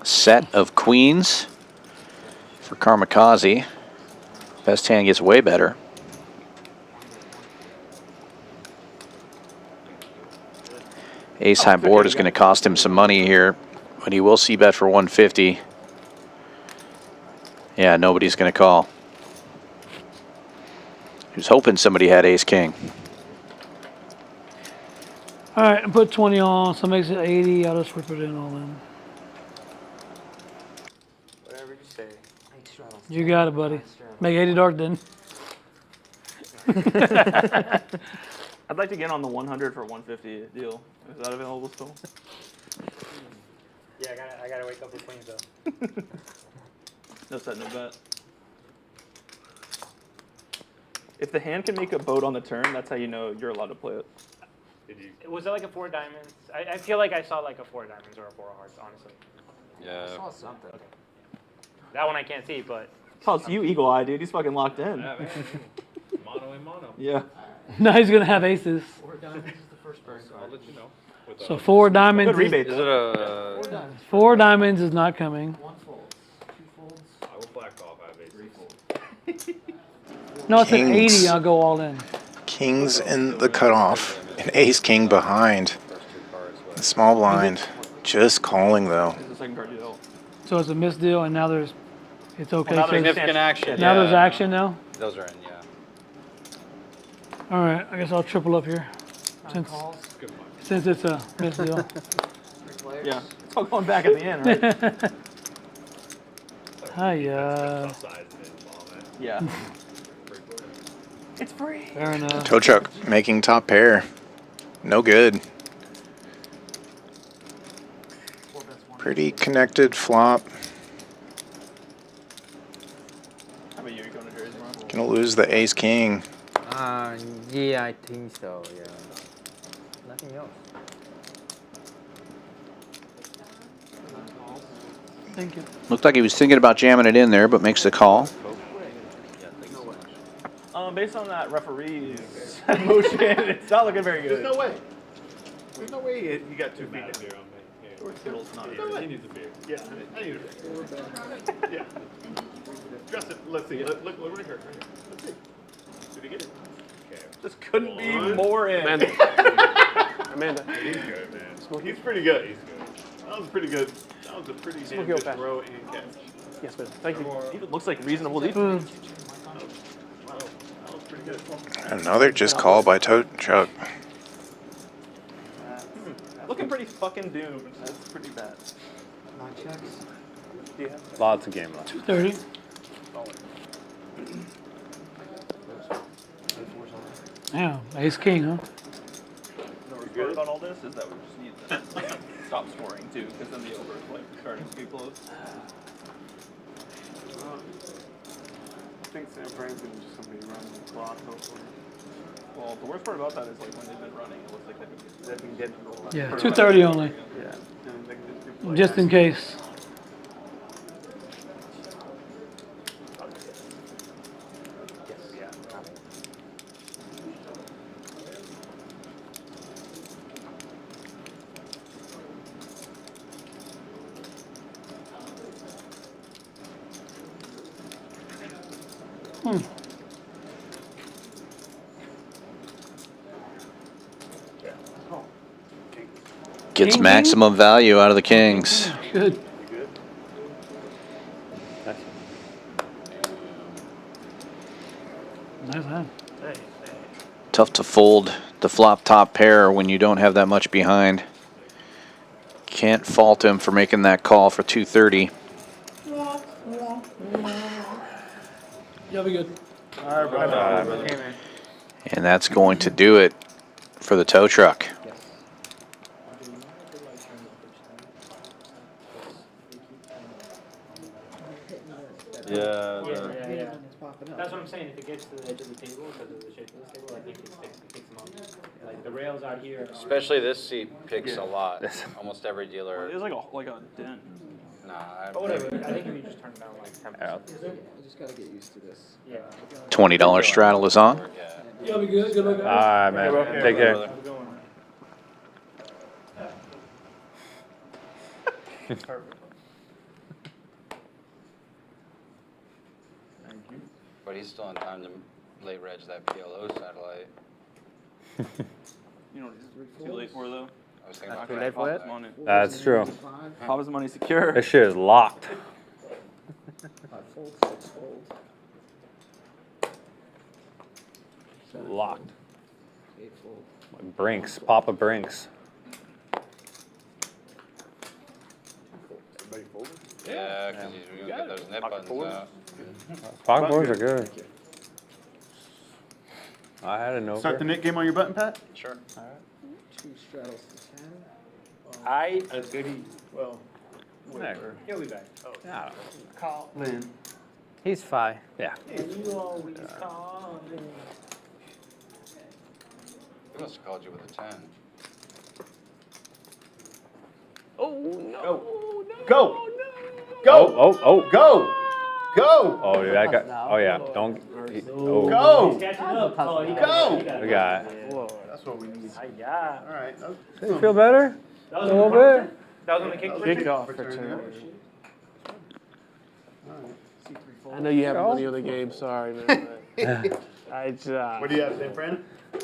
Set of queens for Karmikaze. Best hand gets way better. Ace high board is going to cost him some money here, but he will see bet for 150. Yeah, nobody's going to call. He was hoping somebody had ace king. All right, and put 20 on, so it makes it 80. I'll just whip it in all in. Whatever you say. You got it, buddy. Make 80 dark then. I'd like to get on the 100 for 150 deal. Is that available still? Yeah, I gotta wake up with queens though. No set, no bet. If the hand can make a boat on the turn, that's how you know you're allowed to play it. Was it like a 4 diamonds? I feel like I saw like a 4 diamonds or a 4 hearts, honestly. I saw something. That one I can't see, but. Oh, it's you, Eagle Eye, dude. He's fucking locked in. Yeah, man. Mono and mono. Yeah. Now he's gonna have aces. 4 diamonds is the first burn I'll card. let you know. So 4 diamonds. Good rebate. Is it a... 4 diamonds. 4 diamonds is not coming. 1 folds. 2 folds. I will black off. I have aces. 3 folds. No, it's an Kings. 80. I'll go all in. Kings in the cutoff. An ace king behind. The small blind. Just calling though. It's the second card you dealt. So it's a missed deal, and now there's. It's okay. Well, now so there's it's- Significant action. now there's action now. Those are in, yeah. All right, I guess I'll triple up here, since it's a missed deal. 3 players. Yeah. It's all going back at the end, right? Hi, Yeah. It's free. fair enough. Toe Chuck making top pair. No good. Pretty connected flop. How about you? You going to Jersey tomorrow? Gonna lose the ace king. Yeah, I think so. Yeah. Nothing else. Thank you. Looked like he was thinking about jamming it in there, but makes the call. Based on that referee's motion, it's not looking very good. There's no way. There's no way he got 2 feet down. Skittles, not There's no way. He needs a beer. Yeah, I need a beer. Yeah. Dress it. Let's see. Look right here. Right here. Let's see. Did he get it? Okay. This couldn't be more in. Amanda. He's good, man. He's pretty good. He's good. That was pretty good. That was a pretty damn good throw and catch. Yes, man. Thank you. Even looks like reasonable defense. That was pretty good. Another just call by Toe Chuck. Looking pretty fucking doomed. That's pretty bad. 9 checks. Do you have Lots of game left. 230. Yeah, ace king, huh? the worst part about all this is that we just need to stop scoring too, because then the over is like starting to get close. I think San Fran's just going to be running the clock, hopefully. Well, the worst part about that is like when they've been running, it looks like they've been getting Yeah, 230 only. Yeah. And they can just do play Just in case. Gets maximum value out of the kings. Good. Nice hand. Tough to fold the flop top pair when you don't have that much behind. Can't fault him for making that call for 230. You'll be good. All right, brother. And that's going to do it for the tow truck. Yeah. That's what I'm saying. If it gets to the edge of the table because of the shape of this table, I think it picks them up. Like the rails out here. Especially this seat picks a lot. Almost every dealer. It's like a dent. Nah. But whatever. I think if you just turn it down like 10%. I just gotta get used to this. Yeah. $20 straddle is on. You'll be good. Good luck, guys. All right, man. Take care. But he's still in time to late reg that PLO satellite. You know what it's too late for though? I was thinking about Too late for it? Money. That's true. Papa's money secure. This shit is locked. 5 folds, 6 folds. Locked. 8 folds. Brinks. Papa Brinks. Yeah, because he's going to get those net buttons out. Pocket boards are good. I had an over. Start the net game on your button, Pat? Sure. 2 straddles to 10. That's good. Well, Whatever. He'll be back. Oh. Lynn. He's 5. Yeah. You always call me. must have called you with a 10. Oh no! Go! Go! Go! Go! Oh yeah, oh yeah. Don't. Oh. Go! He's catching up. Oh, he Go! We got. Whoa, that's what we need. Yeah. All right. You feel better? That was A little on the bit. That was on the kick. Kickoff return. I know you have money on the game. Sorry, man. What do you have, San Fran?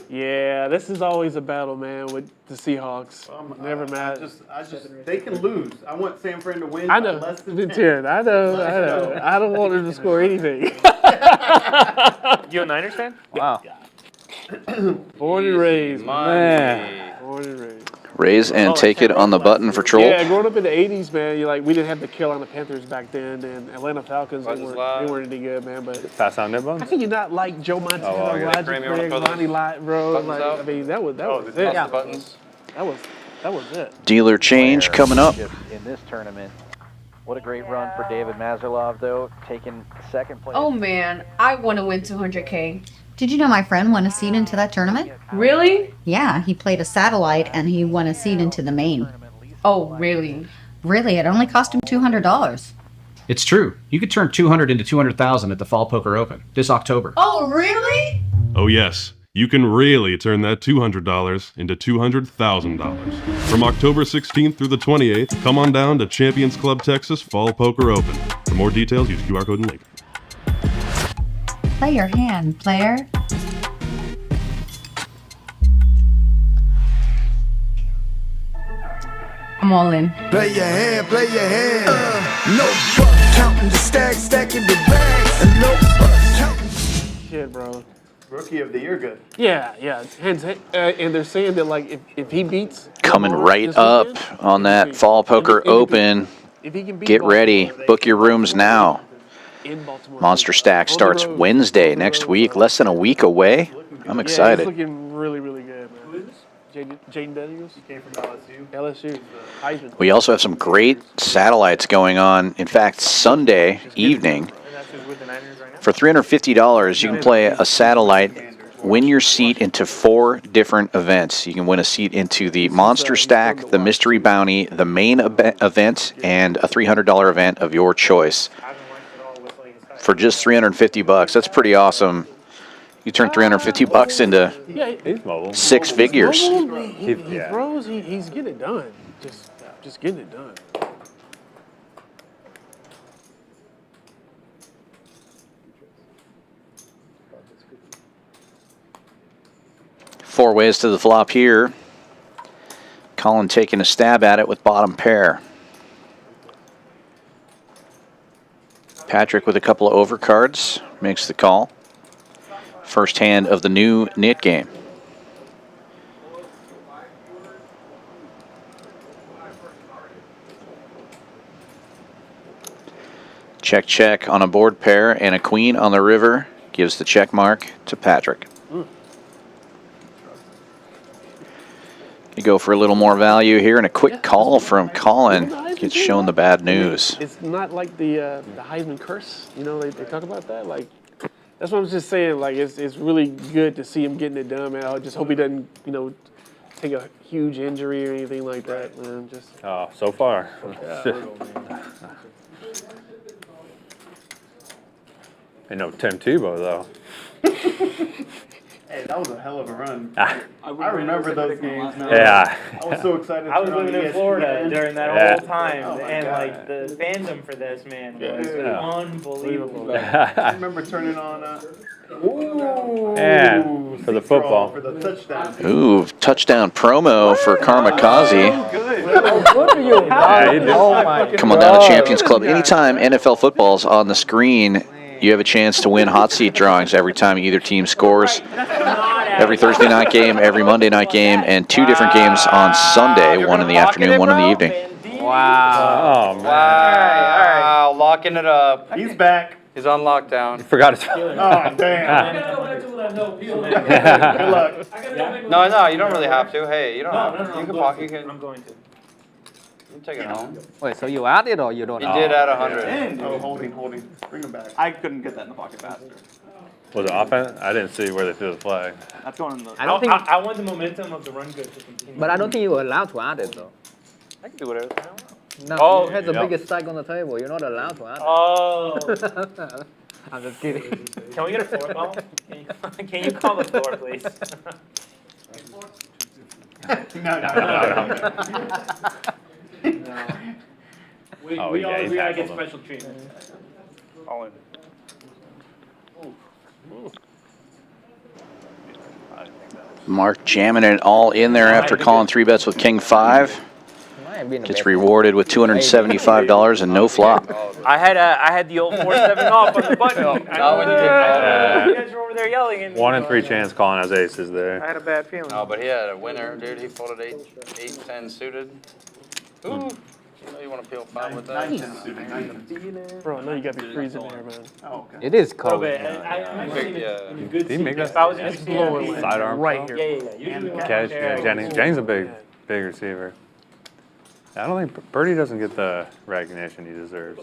Yeah, this is always a battle, man, with the Seahawks. Never matters. I just, they can lose. I want San Fran to win. I know. Less than 10. I know. I don't want them to score anything. You a Niners fan? Wow. Born and raised, Man. Born and raised. Raise and take it on the button for Trolp. Yeah, growing up in the 80s, man, we didn't have the Carolina Panthers back then, and Atlanta Falcons, they weren't any good, man. But Pass on nibbles. how can you not like Joe Montana, yeah. Roger Kramer, you wanna Craig, fill those Ronnie Lott, bro? buttons Like, out? I mean, that was it. The buttons. That was it. Dealer change coming up. In this tournament. What a great run for David Mazurlov, though, taking second place. Oh man, I want to win 200K. Did you know my friend won a seat into that tournament? Really? Yeah, he played a satellite and he won a seat into the main. Oh, really? Really, it only cost him $200. It's true. You could turn 200 into 200,000 at the Fall Poker Open this October. Oh, really? Oh yes, you can really turn that $200 into $200,000. From October 16th through the 28th, come on down to Champions Club Texas Fall Poker Open. For more details, use QR code and link. Play your hand, player. I'm all in. Play your hand, play your hand. No fuck, counting the stacks, stacking the bags. And no fuck, counting. Shit, bro. Rookie of the year, good. Yeah. And they're saying that, like, if he beats... Coming Baltimore right this up weekend, on that Fall Poker Open. if he can beat Get ready. Book your rooms now. in Baltimore. Monster Stack starts Wednesday next week. Less than a week away. I'm Yeah, excited. he's looking really, really good, man. Who is this? Jaden Daniels? He came from LSU. LSU. Heisman. We also have some great satellites going on. In fact, Sunday evening, for $350, you can play a satellite, win your seat into 4 different events. You can win a seat into the Monster Stack, the Mystery Bounty, the main event, and a $300 event of your choice. For just $350. That's pretty awesome. You turn $350 into 6 figures. He throws, he's getting it done. Just getting it done. Four ways to the flop here. Collin taking a stab at it with bottom pair. Patrick with a couple of overcards makes the call. First hand of the new knit game. Check, check on a board pair, and a queen on the river gives the check mark to Patrick. You go for a little more value here, and a quick call from Collin gets shown the bad news. It's not like the Heisman curse. You know, they talk about that. Like, that's what I was just saying. Like, it's really good to see him getting it done, man. I just hope he doesn't, you know, take a huge injury or anything like that, man. Just so far. Ain't no Tim Tebow though. Hey, that was a hell of a run. I remember those games now. Yeah. I was so excited. I was living in Florida during that whole time, Oh my and God. like the fandom for this man was unbelievable. I remember turning on. And for the football. For the touchdown. Ooh, touchdown promo for Karmikaze. Come on down to Champions Club. Anytime NFL football's on the screen, you have a chance to win hot seat drawings every time either team scores. Every Thursday night game, every Monday night game, and 2 different games on Sunday, one in the afternoon, one in the evening. Wow. Oh, man. Wow. Locking it up. He's back. He's on lockdown. Forgot his Oh, damn. Good luck. No, you don't really have to. Hey, you don't have to. You can walk. You can. I'm going to. You can take it home. Wait, so you add it or you don't? You did add 100. Oh, holding. Bring him back. I couldn't get that in the pocket faster. Was it offense? I didn't see where they threw the flag. That's going in the. I don't think. I want the momentum of the run good to continue. But I don't think you were allowed to add it though. I can do whatever I want. No, Oh, you had the biggest stack on the table. You're not allowed to add it. Oh. I'm just kidding. Can we get a floor call? Can you call the floor, please? No. We gotta get special treatment. All in. Mark jamming it all in there after calling 3 bets with King 5. Gets rewarded with $275 and no flop. I had the old 4-7 off on the button. You guys were over there yelling. And 1 in 3 chance Collin has aces there. I had a bad feeling. No, but he had a winner, dude. He folded 8-10 suited. Ooh. You know you want to peel 5 with that? Bro, I know you got to be freezing there, man. Oh, okay. It is cold. Did he make that? It's blowing Sidearm right here. Yeah. Cash, yeah, Jennings a big receiver. I don't think Birdie doesn't get the recognition he deserves.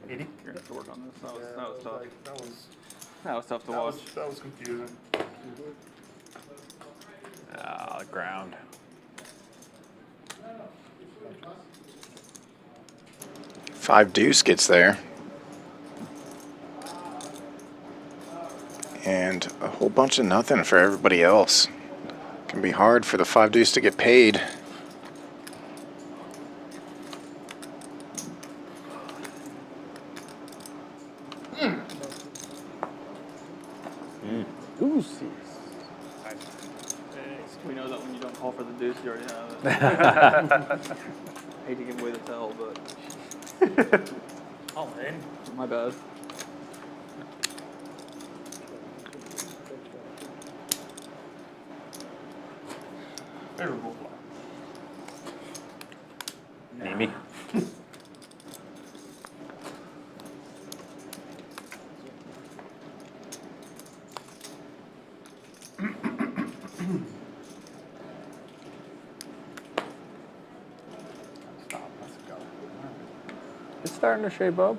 You're gonna have to work on this. That was tough. That was tough to watch. That was confusing. Ah, the ground. Five deuce gets there. And a whole bunch of nothing for everybody else. Can be hard for the 5 deuce to get paid. Deuces. We know that when you don't call for the deuce, you already have it. Hate to give away the tell, but. Oh man. My bad. Favorable flop. Amy. It's starting to shape up.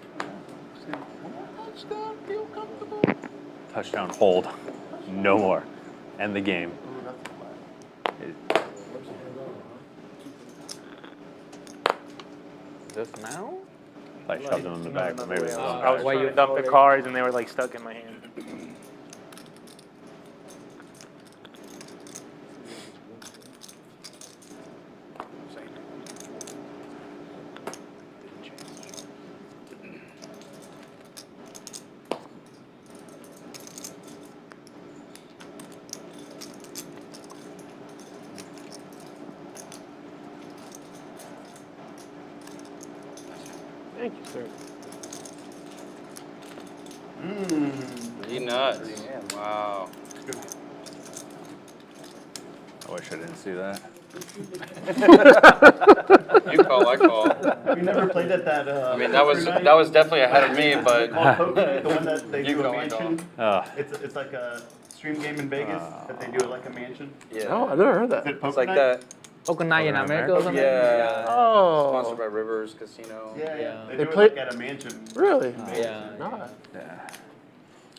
Touchdown, hold. No more. End the game. Just now? I shoved them in the bag, but maybe I was trying to dump the cards and they were like stuck in my hand. Thank you, sir. He nuts. Wow. I wish I didn't see that. You call, I call. We never played at that. I mean, that was definitely ahead of me, but The one that they you do a call, I call. mansion. Oh. It's like a stream game in Vegas that they do it like a mansion. Yeah. Oh, I never heard that. Is it It's poker like night? that. Poker night in America or something? Yeah. Oh. Sponsored by Rivers Casino. Yeah. They They do play- it like at a mansion. Really? Yeah. Nah. Yeah.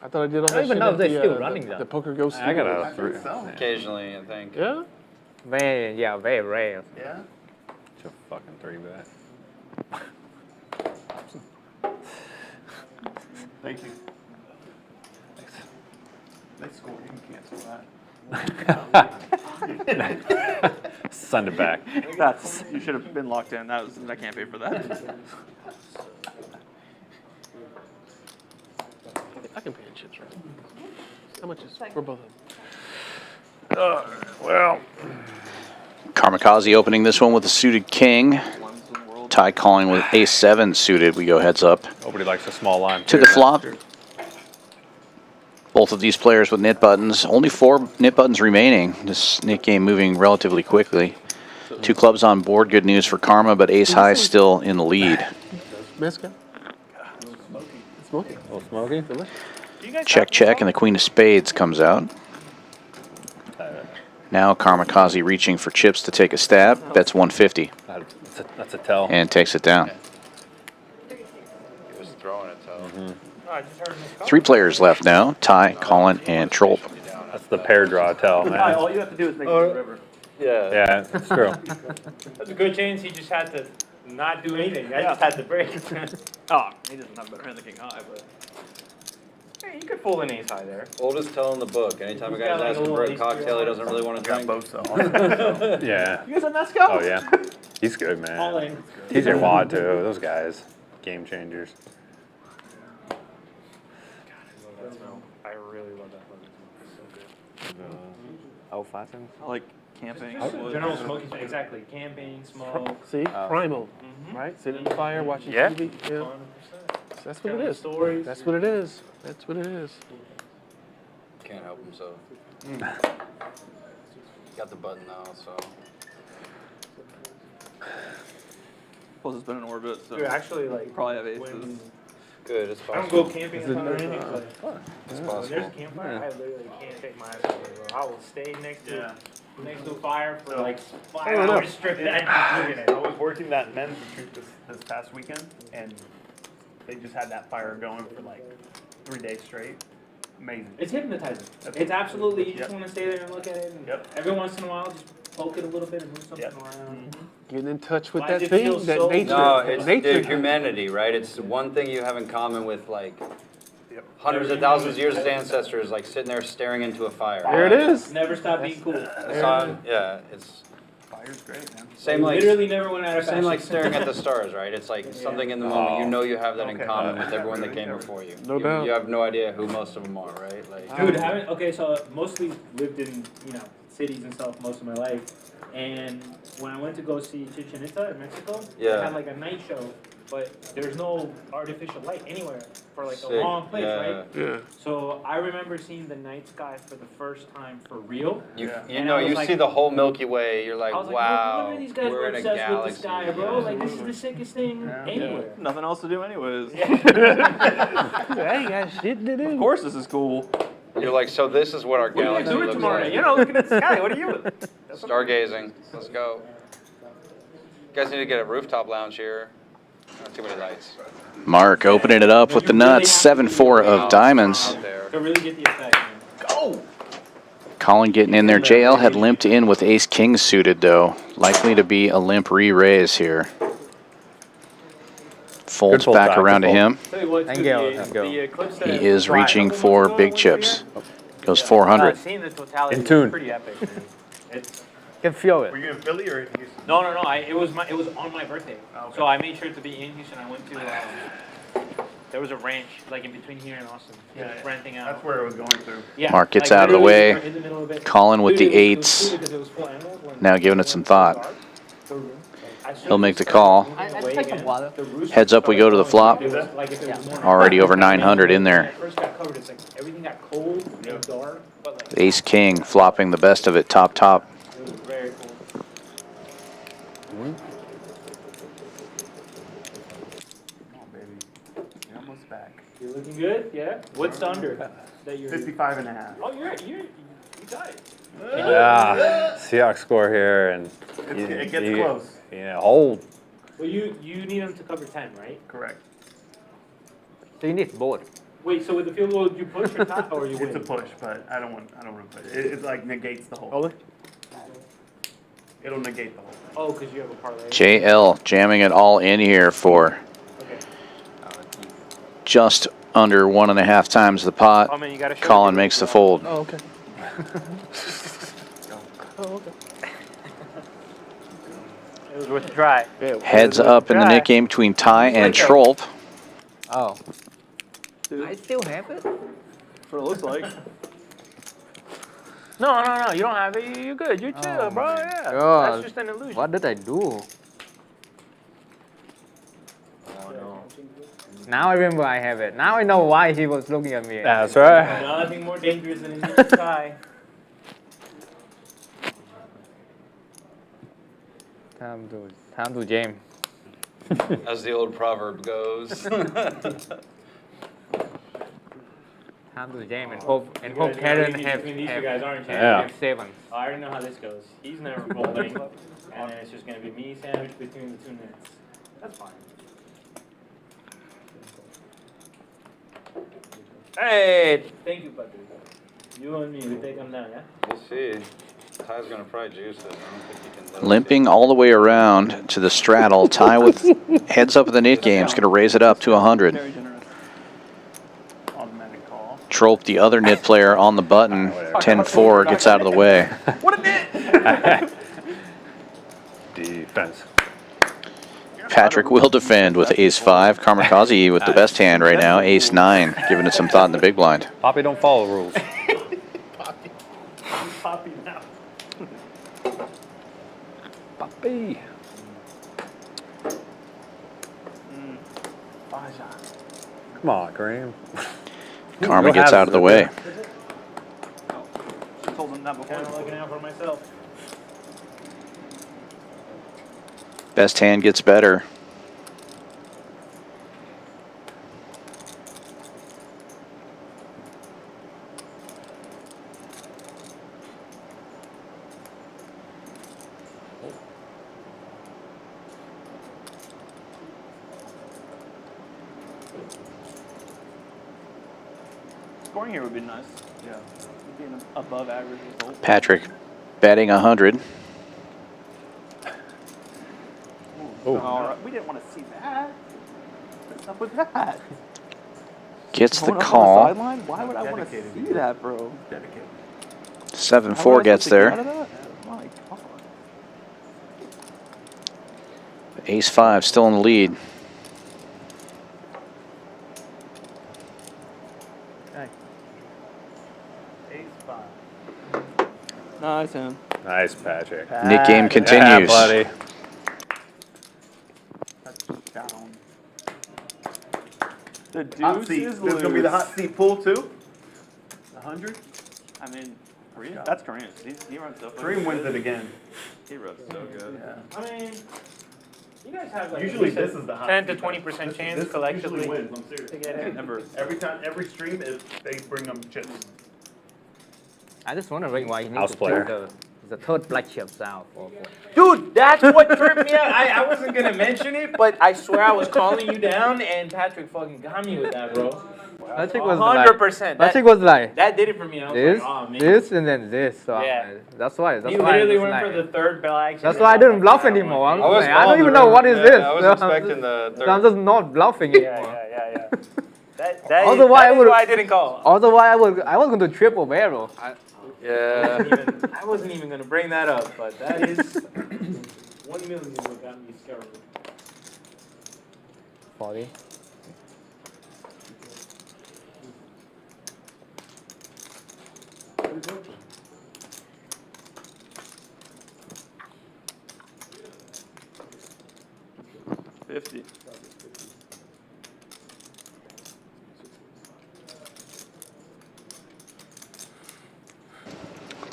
I thought I did all I that don't even shit know at if they're the, still running that. The Poker Ghost. I got I a 3. think so. Occasionally, I think. Yeah? Very rare. Yeah. It's a fucking 3 bet. Thank you. Nice score. You can cancel that. Send it back. You should have been locked in. I can't pay for that. I can pay in chips, right? How much is for both of them? Well. Karmikaze opening this one with a suited king. Ty calling with A7 suited. We go heads up Nobody likes a small line. to the flop. Both of these players with knit buttons. Only 4 knit buttons remaining. This knit game moving relatively quickly. 2 clubs on board. Good news for Karma, but ace high still in the lead. Mesca. Smoky. Oh, smoky. Check, check, and the queen of spades comes out. Now Karmikaze reaching for chips to take a stab. Bets 150. That's a tell. And takes it down. He was throwing it, so. 3 players left now. Ty, Collin, and Trolp. That's the pair draw tell, man. All you have to do is make the river. Yeah. Yeah, that's true. There's a good chance he just had to not do anything. I just had to break. Oh, he doesn't have better hand than king high, but. Hey, you could fold an ace high there. Oldest tell in the book. Anytime a He's guy's got like asking a for a little cocktail he doesn't really want to drink. Yeah. You guys have Mescal? Oh, yeah. He's good, man. All in. TJ Watt, too. Those guys. Game changers. I really love that. So good. Oh, Flatten? I like camping. General smoking, exactly. Camping, smoke. See, primal, right? Sitting in the fire, watching TV. Yeah. That's what it is. Stories. That's what it is. That's what it is. Can't help himself. Got the button now, so. Plus, it's been in orbit, so. Dude, actually, like, probably have aces. when Good, it's I don't possible. go camping in front of anything. Like, It's when possible. there's a campfire, I literally can't take my eyes off it, bro. I will stay next to a fire for like 5 hours straight. I was working that men's retreat this past weekend, and they just had that fire going for like 3 days straight. Amazing. It's hypnotizing. It's absolutely, you just want to stay there and look at it. And every once in a while, just poke it a little bit and move something around. Getting in touch with Why that does it thing, feel that so nature. No, it's nature. the humanity, right? It's the one thing you have in common with like hundreds of thousands of years of ancestors, like sitting there staring into a fire. There it is. Never stop being cool. It's on, yeah, it's Fire's great, man. same like literally never went out of same fashion. like staring at the stars, right? It's like something in the moment. You know you have that in common with everyone that came before you. No doubt. You have no idea who most of them are, right? Like, Dude, okay, so mostly lived in, cities and stuff most of my life. And when I went to go see Chichen Itza in Mexico, they Yeah. had like a night show, but there's no artificial light anywhere for like Sick. a long place, Yeah. right? Yeah. So I remember seeing the night sky for the first time for real. you And know, I was you like- see the whole Milky Way. You're like, I was like, wow, no wonder these guys we're were in a obsessed galaxy. with the sky, bro. Like, this is the sickest thing anywhere. Nothing else to do, anyways. I ain't got shit to do. Of course, this is cool. You're like, so this is what our What are you galaxy doing looks tomorrow like. night? Looking at the sky. What are you doing? Stargazing. Let's go. You guys need to get a rooftop lounge here. Not too many lights. Mark opening it up with the nuts. 7-4 of diamonds. Out there. To really get the effect, man. Go! Collin getting in there. JL had limped in with ace-king suited, though. Likely to be a limp re-raise here. Folds fold back back, around to good fold. him. Tell you what, Thank too, you, the, thank you. the eclipse that He is reaching for big chips. Goes 400. Seeing the totality In is tune. pretty epic, man. It's, Can feel Were it. you in Philly or in Houston? no. It was on my birthday, so I made sure to be in Houston. I went to there was a ranch like in between here and Austin, renting out. That's where it was going through. Yeah, Mark gets like, out of the literally way. in the middle of it. Collin with Dude, the it was eights. cool because it was full animals when- Now giving it some thought. He'll make the call. Heads up, we go to the flop. Already over 900 in there. First got covered, it's like everything got cold and dark, but like Ace-king flopping the best of it. Top. it was very cool. Come on, baby. You're almost back. You're looking good, yeah. What's the under that you're? 55 and a half. Oh, you got it. Yeah. Seahawks score here, and It gets close. Yeah, hold. Well, you need them to cover 10, right? Correct. So you need both. Wait, so with the field goal, you push or top, or you win? It's a push, but I don't want to push. It like negates the whole. Hold it. It'll negate the whole. Oh, because you have a parlay. JL jamming it all in here for Okay. just under 1.5 times the pot. Oh, man, you gotta show Collin it. makes the fold. Oh, okay. Oh, okay. It was worth a try. Heads up in the nick game between Ty and Trolp. Oh. I still have it. That's what it looks like. No, you don't have it. You're good. You're chill, bro. Yeah. God. That's just an illusion. What did I do? Oh, no. Now I remember I have it. Now I know why he was looking at me. That's right. Nothing more dangerous than a neutral tie. Time to jam. As the old proverb goes. Time to jam and hope Karen have These two guys aren't have 7. I already know how this goes. He's never folding, and then it's just going to be me sandwiched between the 2 nets. That's fine. Hey! Thank you, Patrick. You and me, we take them down, yeah? We'll see. Ty's gonna probably juice it. I don't think he can. Limping all the way around to the straddle. Ty with heads up in the knit game is going to raise it up to 100. Trolp, the other knit player on the button, 10-4, gets out of the way. What a knit! Defense. Patrick will defend with ace-5. Karmikaze with the best hand right now, ace-9, giving it some thought in the big blind. Poppy don't follow rules. Poppy now. Poppy. Come on, Kareem. Karma gets out of the way. Told him that before. I'm looking out for myself. Best hand gets better. Scoring here would be nice. Yeah. Be an above average result. Patrick betting 100. Oh. All right. We didn't want to see that. What's up with that? Gets the Going up on call. sideline? Why would I want to see that, bro? 7-4 gets there. My God. Ace-5 still in the lead. Nice hand. Nice, Patrick. Knit game continues. Yeah, buddy. Down. The Hot deuce seat. is There's gonna be the hot seat pull too. 100. I mean, Kareem, that's Kareem. He runs so Kareem wins it again. He runs so good. Yeah. I mean, you guys have like Usually at least this is the hot 10 to seat. 20% chance This collectively usually wins. I'm serious. to get it. Never. Every time, every stream, they bring them chips. I just wondering why he needs House to player. take the third black chips out. Dude, that's what tripped me out. I wasn't going to mention it, but I swear I was calling you down, and Patrick fucking got me with that, bro. Patrick was 100%. Patrick was like, That did it for me. I was this, like, oh, man. this, and then this. So Yeah. that's why. He literally went for the third black. That's why I didn't bluff anymore. I'm was like, I don't even calling know what is yeah, this. I was So expecting the third. I'm just not bluffing anymore. Yeah. That Also, is why I didn't call. Also, why I was going to triple barrel. Yeah. I wasn't even going to bring that up, but that is 1 million is what got me scared. 40.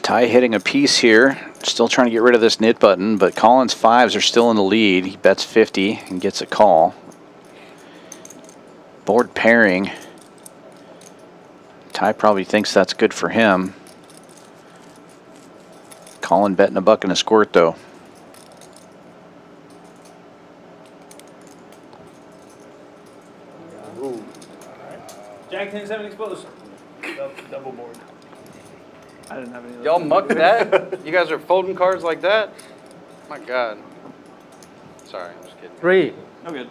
Ty hitting a piece here. Still trying to get rid of this knit button, but Collin's 5s are still in the lead. He bets 50 and gets a call. Board pairing. Ty probably thinks that's good for him. Collin betting a buck and a squirt, though. Ooh. Jack 10-7 exposed. Double board. I didn't have any. Y'all mucked that? You guys are folding cards like that? My God. Sorry, I'm just kidding. 3. No good.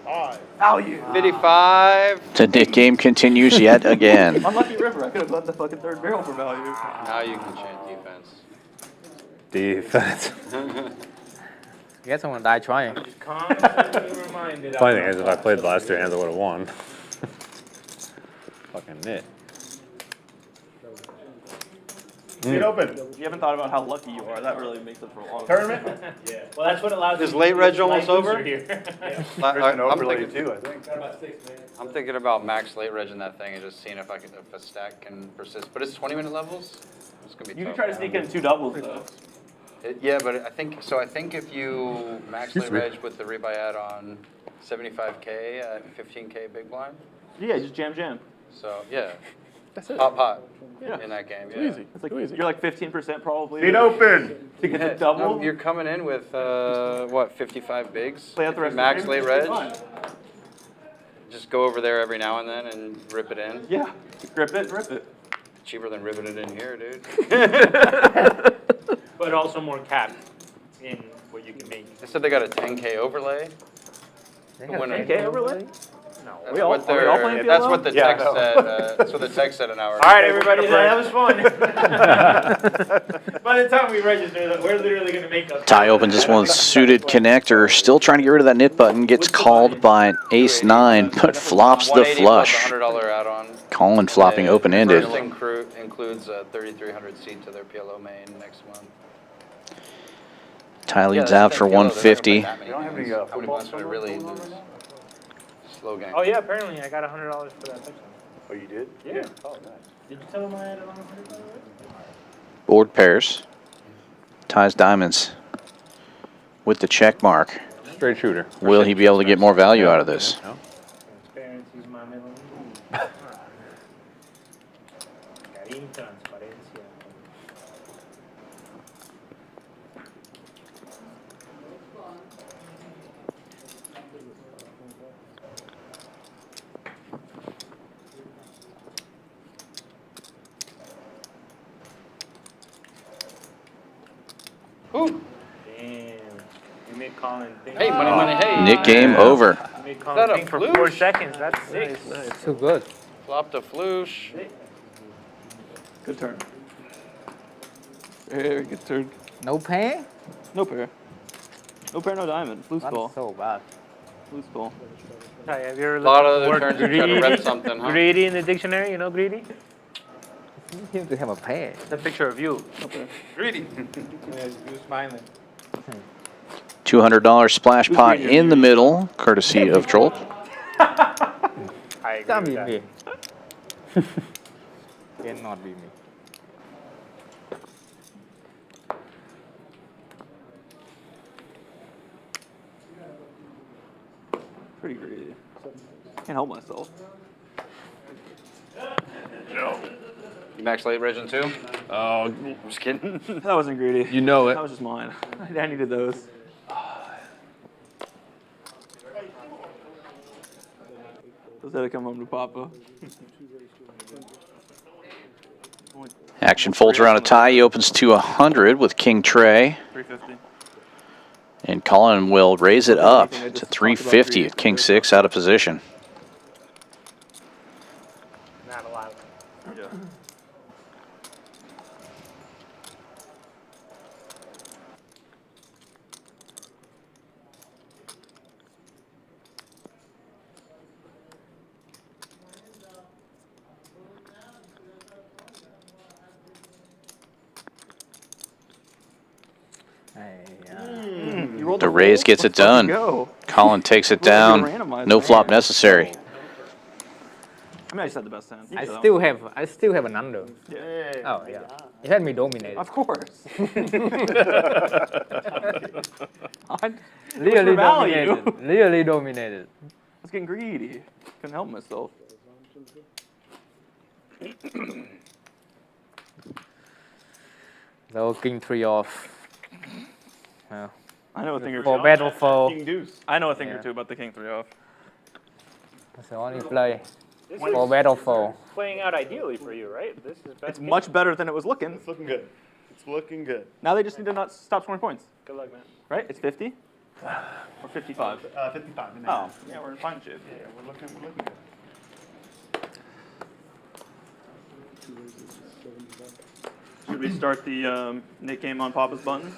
5. Value. 55. The knit game continues yet again. Unlucky river. I could have got the fucking third barrel for value. Now you can chant Defense. I guess I'm going to die trying. Funny thing is, if I played the last 2 hands, I would have won. Fucking knit. Seat open. You haven't thought about how lucky you are. That really makes it for a long Tournament? Yeah. Well, that's what allows. Is late reg almost over? I'm thinking about max late reg in that thing and just seeing if a stack can persist. But it's 20-minute levels. It's gonna be You tough. can try to sneak in 2 doubles though. Yeah, but I think if you max late reg with the rebuy add-on 75K at 15K big blind. Yeah, just jam. So yeah, that's it. Pot Yeah. in that game. It's Yeah. easy. It's like you're like 15% probably. Seat open. To get the double. No, you're coming in with what 55 bigs. Play out the rest max of the game. late reg. Fine. Just go over there every now and then and rip it in. Yeah, grip it, rip it. Cheaper than ripping it in here, dude. But also more capped in what you can make. They said they got a 10K overlay. They got a 10K overlay? No. That's what they're. That's what the text said. That's what the text said an hour ago. All right, everybody, that was fun. By the time we register, we're literally going to make a. Ty opens this one suited connector, still trying to get rid of that knit button, gets called by an ace-9, but flops the 180 plus flush. $100 add-on. Collin flopping open-ended. First includes a 3,300 seat to their PLO main next month. Ty leads out for 150. You don't have any months to really lose. Slow game. Oh, yeah, apparently I got $100 for that touchdown. Oh, you did? Yeah. Oh, nice. Did you tell him I had it on $100 by the way? Board pairs. Ty's diamonds with the check mark. Straight shooter. Will he be able to get more value out of this? Transparency's my middle name. Karim Transparencia. Ooh. Damn. You made Collin think. Hey, money, hey. Nick game over. You made Is that Collin a think for floosh? 4 seconds. That's sick. Nice. Too good. Flopped a floosh. Good turn. Very good turn. No pair? No pair. No pair, no diamond. Blue skull. That's so bad. Blue skull. Ty, have you ever A lot of looked other at the turns word to try to greedy? rep something, huh? Greedy in the dictionary, you know greedy? You seem to have a pair. It's a picture of you. Okay. Greedy. You're smiling. $200 splash pot in the middle, courtesy of Trolp. I agree Can't with be that. me. Cannot be me. Pretty greedy. Can't help myself. Max late reg in 2? Oh, I'm just kidding. that wasn't greedy. You know it. That was just mine. I needed those. Those had to come home to Papa. Action folds around a tie. He opens to 100 with King Trey. 350. And Collin will raise it up to 350 at King 6 out of position. Not allowed. Yeah. The raise gets it done. Collin takes it down. No flop necessary. I mean, I just had the best hand. I still have an under. Yeah. Oh yeah. You had me dominated. Of course. Really dominated. Really dominated. I was getting greedy. Couldn't help myself. So King 3 off. Yeah. I know a thing or two. For battle foe. King deuce. I know a thing or Yeah. two about the King 3 off. That's the only play. This For is battle foe. playing out ideally for you, right? This is best It's much better than it was looking. It's looking good. It's looking good. Now they just need to not stop scoring points. Good luck, man. Right? It's 50? Or 55? 55. In Oh, yeah, we're in fine shape. Yeah, we're looking good. Should we start the Nick game on Papa's button?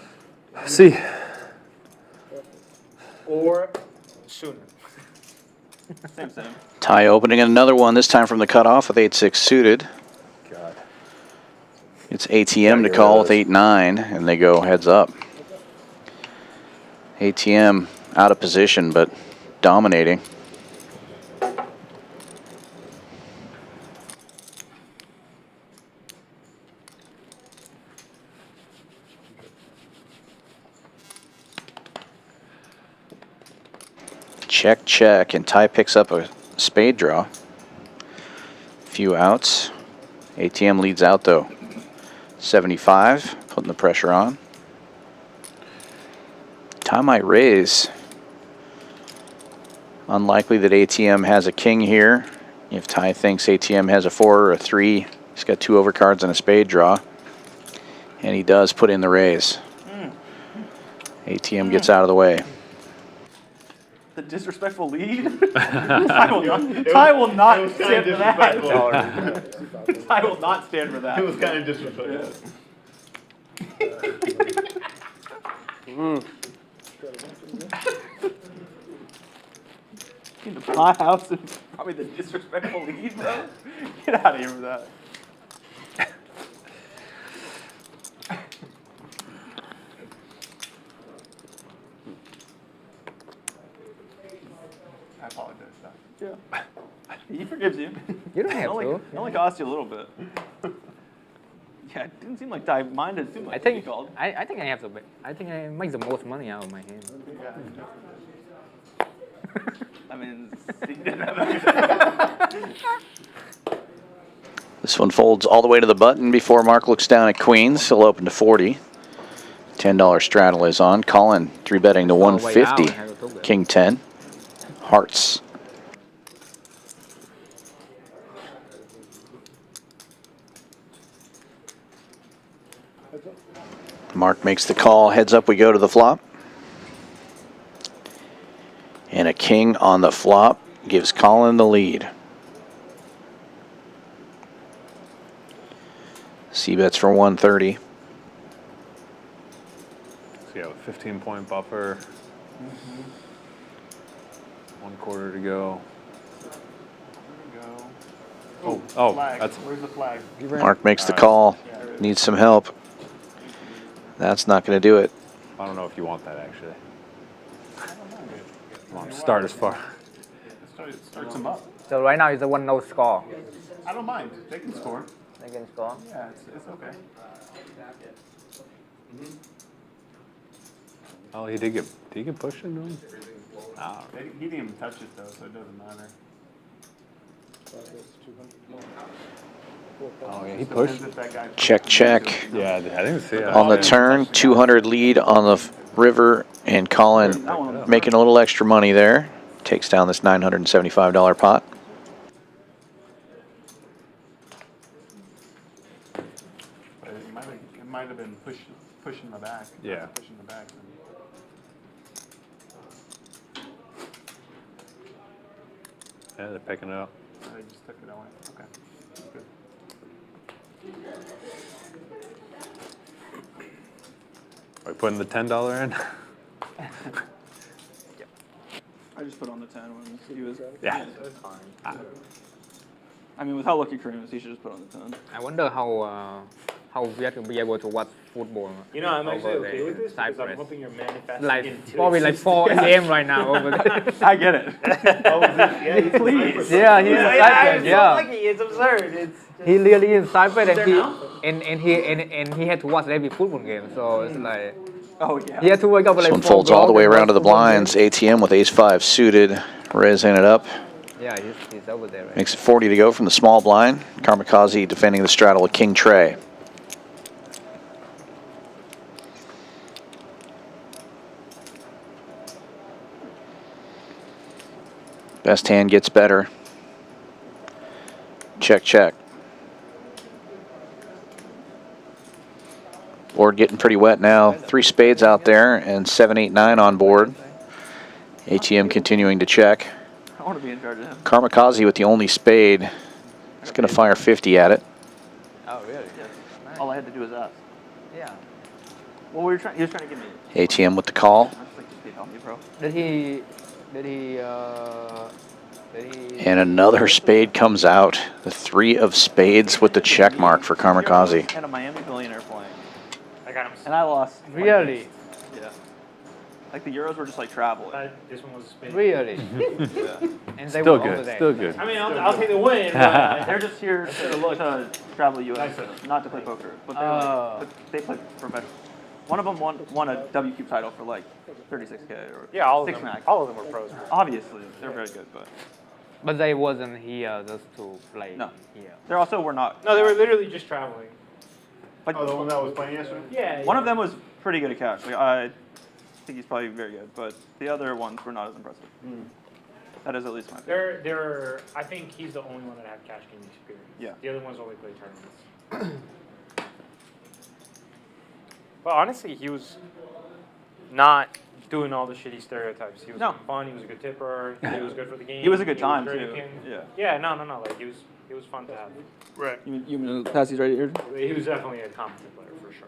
See. Or sooner. Same. Ty opening another one, this time from the cutoff with 8-6 suited. God. It's ATM to call with 8-9, and they go heads up. ATM out of position, but dominating. Check, check, and Ty picks up a spade draw. Few outs. ATM leads out though. 75, putting the pressure on. Ty might raise. Unlikely that ATM has a king here. If Ty thinks ATM has a 4 or a 3, he's got 2 overcards and a spade draw. And he does put in the raise. ATM gets out of the way. The disrespectful lead? Ty will not stand for that. Ty will not stand for that. It was kind of disrespectful. In the my house and probably the disrespectful lead, bro. Get out of here with that. I apologize. Yeah. He forgives you. You don't have to. It only cost you a little bit. Yeah, it didn't seem like Ty minded too much. I think I think I have to. I think I make the most money out of my hand. I mean, This one folds all the way to the button before Mark looks down at queens. Still open to 40. $10 straddle is on. Collin 3-betting to 150. King 10. Hearts. Mark makes the call. Heads up, we go to the flop. And a king on the flop gives Collin the lead. C-bets for 130. So you have a 15-point buffer. 1 quarter to go. Oh, flag. that's. Where's the flag? Mark makes the call. Needs some help. That's not going to do it. I don't know if you want that actually. Come on, start as far. Starts him up. So right now it's a 1-0 score. I don't mind. They can score. They can score. Yeah, it's okay. Oh, he did get pushed into him? He didn't even touch it though, so it doesn't matter. Oh yeah, he pushed. Check, check. Yeah, I didn't see it. On the turn, 200 lead on the river, and Collin making a little extra money there. Takes down this $975 pot. But it might have been pushing the back. Yeah. Pushing the back. Yeah, they're picking it up. They just took it away. Okay. Good. Are we putting the $10 in? I just put on the 10 when he was. Yeah. That's fine. I mean, with how lucky Kareem is, he should just put on the 10. I wonder how we have to be able to watch football. You know, I'm actually over okay with this because I'm Cyprus. hoping you're manifesting Like into probably like 4 a.m. right now over there. I get it. Yeah, Please. Yeah, he's in Cyprus. I'm Yeah. so lucky. It's absurd. It's He really in Cyprus There now? and he had to watch every football game. So it's like. Oh yeah. He had to wake up This like one 4 folds all the o'clock way and around to watch the football blinds. ATM with ace-5 suited. Raising it up. Yeah, he's over there. Right? Makes it 40 to go from the small blind. Karmikaze defending the straddle with King Trey. Best hand gets better. Check, check. Board getting pretty wet now. 3 spades out there and 7, 8, 9 on board. ATM continuing to check. I want to be in charge of him. Karmikaze with the only spade. He's going to fire 50 at it. Oh really? Yes. All I had to do was ask. Yeah. What were you trying? He was trying to give me. ATM with the call. I just like to help me, bro. Did he And another spade comes out. The 3 of spades with the check mark for Karmikaze. And a Miami billionaire playing. I got him. And I lost. Really? Yeah. Like the Euros were just like traveling. This one was a spade. Really? Yeah. And they Still were good, over there. still good. I mean, I'll take the win, but They're just here to travel the U.S. not to play poker, but they play professional. One of them won a W Cube title for like 36K or yeah, all of 6 them. max. All of them were pros. Obviously, they're very good, But they wasn't here just to play. No. Here. They also were not. No, they were literally just traveling. Like, Oh, the one that was playing yesterday? Yeah. One of them was pretty good at cash. Like, I think he's probably very good, but the other ones were not as impressive. That is at least my opinion. They're. I think he's the only one that had cash game experience. Yeah. The other ones only play tournaments. But honestly, he was not doing all the shitty stereotypes. He was fun. He was a good tipper. He was good for the game. He was a good time, too. too. Yeah. Yeah. No. Like he was fun to have. Right. You mean pass these right here? He was definitely a competent player for sure.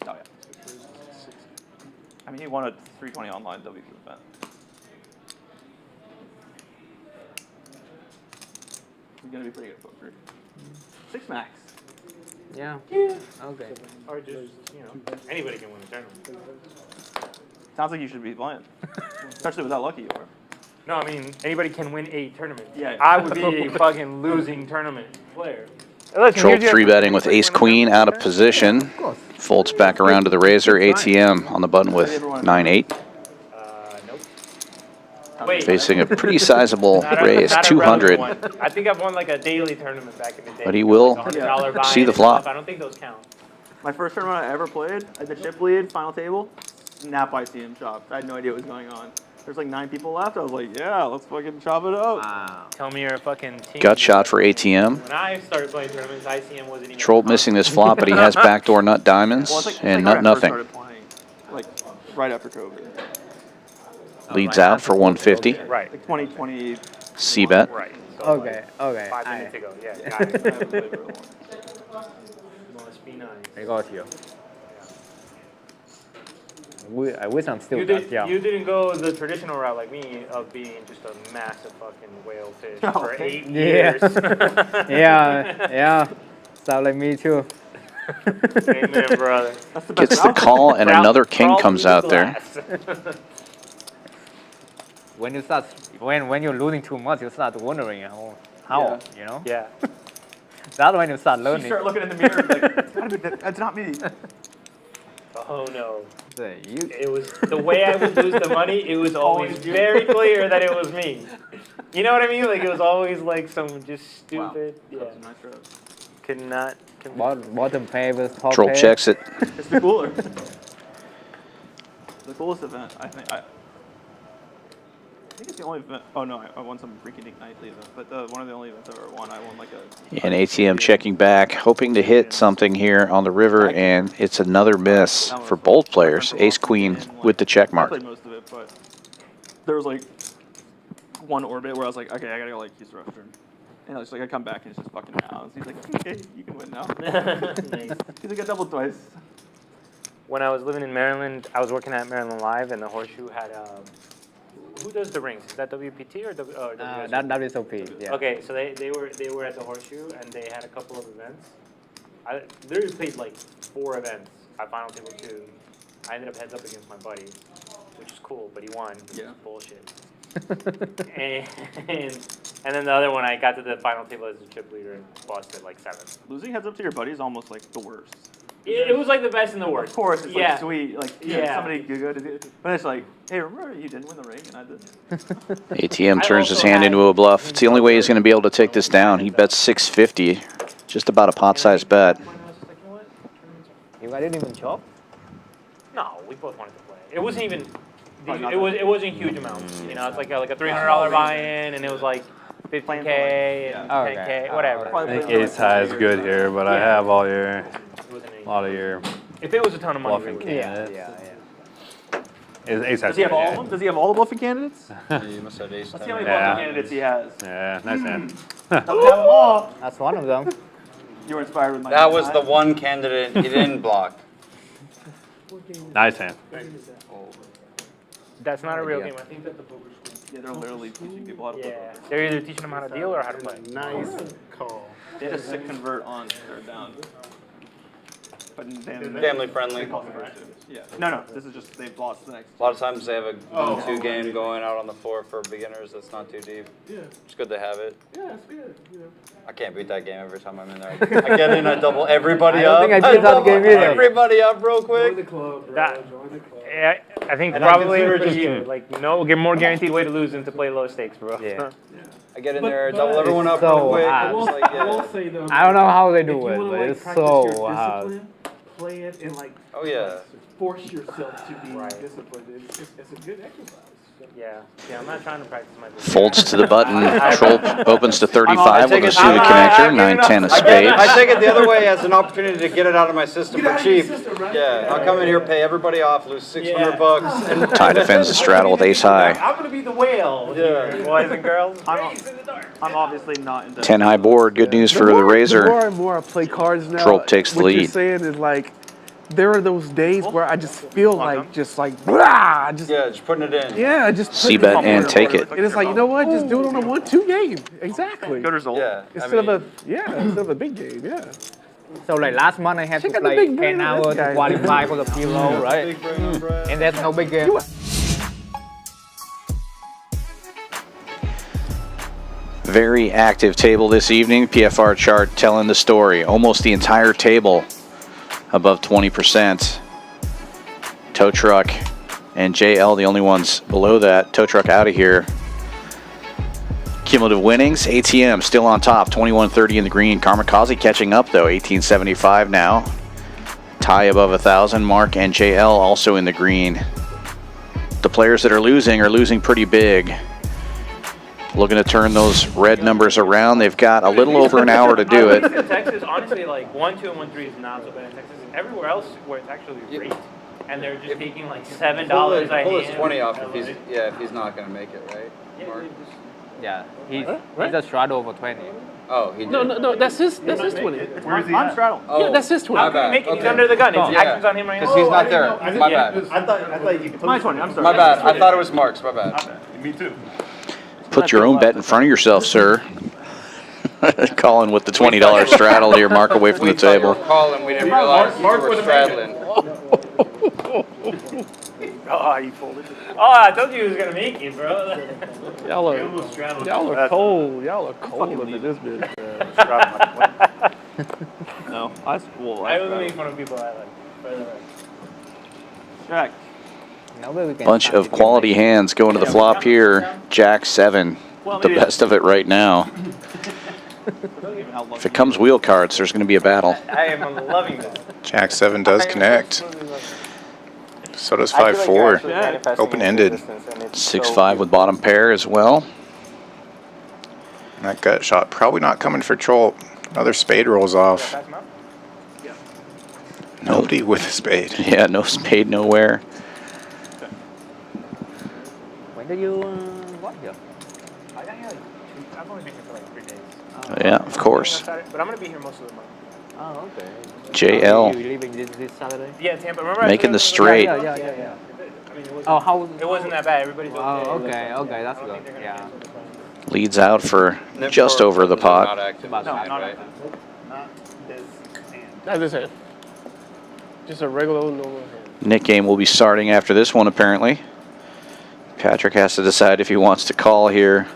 Oh yeah. I mean, he won a 320 online WQ event. He's gonna be pretty good at poker. 6 max. Yeah. Yeah. Okay. Or just anybody can win a tournament. Sounds like you should be playing, especially with how lucky you are. No, I mean anybody can win a tournament. Yeah. I would be a fucking losing tournament player. Trolp 3-betting with ace-queen out of position. Folds back around to the razor. ATM on the button with 9-8. Wait. Facing a pretty sizable raise, not a 200. relevant one. I think I've won like a daily tournament back in the day. But he will like $100 buy see the and flop. stuff. I don't think those count. My first tournament I ever played, at the chip lead, final table, snap ICM chop. I had no idea what was going on. There's like 9 people left. I was like, yeah, let's fucking chop it up. Wow. Tell me you're a fucking team. Gut shot for ATM. When I started playing tournaments, ICM wasn't even. Trolp missing this flop, but he has backdoor nut diamonds and nut nothing. Started playing, like right after COVID. Leads out for 150. Right. Like 2020. C-bet. Right. So Okay. 5 minutes ago. Yeah. Got it. Must be nice. I got you. I wish I'm still You didn't go the traditional route like me of being just a massive fucking whale fish for 8 years. yeah. Sound like me too. Amen, brother. Gets the call and another king comes out there. When you start, when you're losing too much, you start wondering how you know. Yeah. That's when you start learning. You start looking in the mirror like, that's not me. Oh no. You, it was the way I would lose the money. It was always very clear that it was me. You know what I mean? Like it was always like some just stupid. Wow. Yeah. Could not. Bottom pair with top Trolp pair. checks it. It's the cooler. The coolest event, I think. I think it's the only event. Oh no, I won some freaking nightly event, but one of the only events I ever won. I won like a. And ATM checking back, hoping to hit something here on the river, and it's another miss for both players. Ace-queen with the check I mark. played most of it, but there was like one orbit where I was like, okay, I gotta go like use the restroom. And I was like, I come back and it's just fucking house. He's like, okay, you can win now. Nice. Because I got doubled twice. When I was living in Maryland, I was working at Maryland Live, and the Horseshoe had. Who does the rings? Is that WPT or WSOP? That WSOP. Yeah. Okay, so they were at the Horseshoe, and they had a couple of events. I literally played like 4 events at Final Table 2. I ended up heads up against my buddy, which is cool, but he won. Yeah. Bullshit. and then the other one, I got to the final table as a chip leader and lost at like 7. Losing heads up to your buddy is almost like the worst. It was like the best and the worst. Of course, it's like sweet, like yeah. Somebody good, but it's like, hey, remember you didn't win the ring and I did. ATM turns his hand into a bluff. It's the only way he's going to be able to take this down. He bets 650, just about a pot-sized bet. You guys didn't even chop? No, we both wanted to play. It wasn't even. It wasn't huge amounts. You know, it's like a $300 buy-in, and it was like 50K and 10K, whatever. I think ace high is good here, but I have all your, a lot of your. If it was a ton of money, bluffing yeah. Ace Does he have all of them? Does he have all the bluffing candidates? Yeah, you must have ace. Let's see how many bluffing candidates he has. Yeah, nice hand. Doesn't have them all. That's one of them. You were inspired with my. That was the one candidate he didn't block. Nice hand. That's not a real game. I think that the poker school. Yeah, they're literally teaching people how to play. Yeah, they're either teaching them how to deal or how to play. Nice call. They had a sick convert on third down. But Family friendly. Yeah. No, this is just they've lost the next. A lot of times they have a 1-2 game going out on the floor for beginners. That's not too deep. Yeah. It's good to have it. Yeah, it's good. You know. I can't beat that game every time I'm in there. I get in, I double everybody I don't up. think I beat that game either. Everybody up real quick. Join the club, bro. Join the club. Yeah, I think And I probably consider just just- like get more guaranteed way to lose than to play low stakes, bro. Yeah. I get in But- there, but double everyone up so real quick. hard. I'm just like, I will yeah. say though, I don't know how they if do you it, wanna, but like, it's practice so your hard. discipline, play it and like Oh yeah. force yourself to be disciplined. It's a good exercise. Yeah, I'm not trying to practice my. Folds to the button. Trolp opens to I 35 take with a it- suited connector. 9-10 of spades. I take it the other way as an opportunity to get it out of my system for cheap. Yeah, I'll come in here, pay everybody off, lose $600, and Ty defends the straddle with ace high. I'm gonna be the whale. Yeah. Boys and girls. I'm obviously not into 10 high board. Good news for the The more Razor. and more I play cards now, Trolp takes the what you're lead. saying is like, there are those days where I just feel like, blah, just yeah, just putting it in. Yeah, just C putting bet it in. and take it. And it's like, you know what? Just do it on a 1-2 game. Exactly. Good result. Yeah. Instead of a big game. Yeah. So like last month I had to Check out the play big brain 10 on this hours guy. to qualify for the PLO, right? And that's no big game. Very active table this evening. PFR chart telling the story. Almost the entire table above 20%. Tow Truck and JL the only ones below that. Tow Truck out of here. Cumulative Winnings. ATM still on top. 21.30 in the green. Karmikaze catching up though. 18.75 now. Tie above 1,000. Mark and JL also in the green. The players that are losing pretty big. Looking to turn those red numbers around. They've got a little over an hour to do it. In Texas, honestly, like 1-2 and 1-3 is not so bad in Texas. Everywhere else where it's actually great, and they're just taking like $7 a Pull his hand. 20 off if he's not gonna make it, right? Mark? Yeah, he's a straddle over 20. Oh, he did. No, that's his 20. Where's he at? straddling. Oh, Yeah, that's his 20. my bad. He's under the gun. It's Yeah. actions on him right now. Because he's not there. My bad. I thought you could. My 20. I'm sorry. My bad. I thought it was Mark's. My bad. Me too. Put your own bet in front of yourself, sir. Collin with the $20 straddle here. Mark away from the table. Calling, we didn't realize Mark you were would've straddling. Oh, you folded. Oh, I told you he was gonna make it, bro. Y'all You almost straddled. are cold. Y'all are cold into this bitch. No, I only make fun of people I like. By the way. Jack. Bunch of quality hands going to the flop here. Jack 7, the best of it right now. If it comes wheel cards, there's going to be a battle. I am loving this. Jack 7 does connect. So does 5-4. Open-ended. 6-5 with bottom pair as well. That gut shot probably not coming for Trolp. Another spade rolls off. Nobody with a spade. Yeah, no spade nowhere. When did you what here? I've only been here for like 3 days. Yeah, of course. But I'm gonna be here most of the month. Oh, okay. JL. You leaving this Saturday? Yeah, Tampa. Remember Making the straight. Yeah. I mean, Oh, how was it wasn't that bad. Everybody's okay. Oh, okay, that's good. Yeah. Leads out for just over the pot. Not active this hand, right? Not this hand. Just a regular old normal hand. Nick game will be starting after this one, apparently. Patrick has to decide if he wants to call here.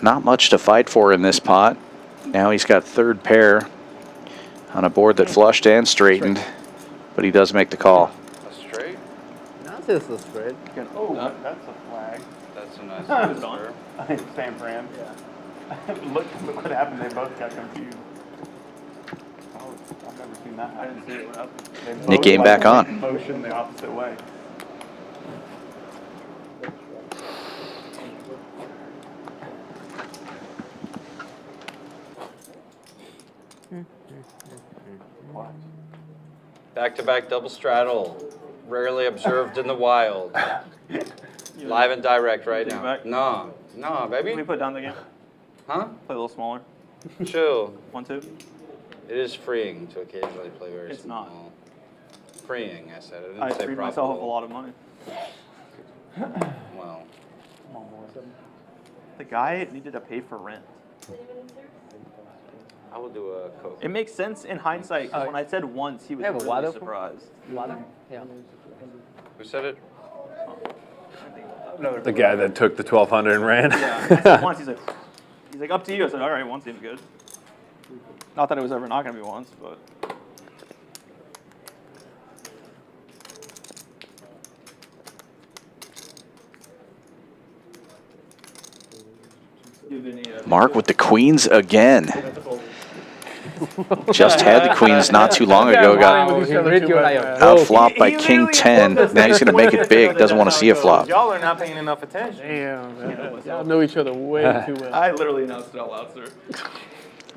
Not much to fight for in this pot. Now he's got third pair on a board that flushed and straightened, but he does make the call. A straight? Not just a straight. Oh, that's a flag. That's a nice answer. San Fran. Yeah. look what happened. They both got confused. Oh, I've never seen that. I didn't see it. What happened? Nick game back on. Motion the opposite way. Back-to-back double straddle. Rarely observed in the wild. Live and direct right now. No, baby. Can we put down the game? Huh? Play a little smaller. Chill. 1-2. It is freeing to occasionally play very It's small. not. Freeing, I said. I I didn't say freed profitable. myself of a lot of money. Well, The guy needed to pay for rent. I will do a Coke. It makes sense in hindsight, because when I said once, he was have a really water? surprised. Water? Yeah. Who said it? The guy that took the 1200 and ran. Yeah, I said once, he's like, up to you. I said, all right, once seems good. Not that it was ever not going to be once, but. Mark with the queens again. Just had the queens not too long ago. Got outflopped by king 10. Now he's going to make it big. Doesn't want to see a flop. Y'all are not paying enough attention. Damn, y'all know each other way too well. I literally announced it out loud, sir.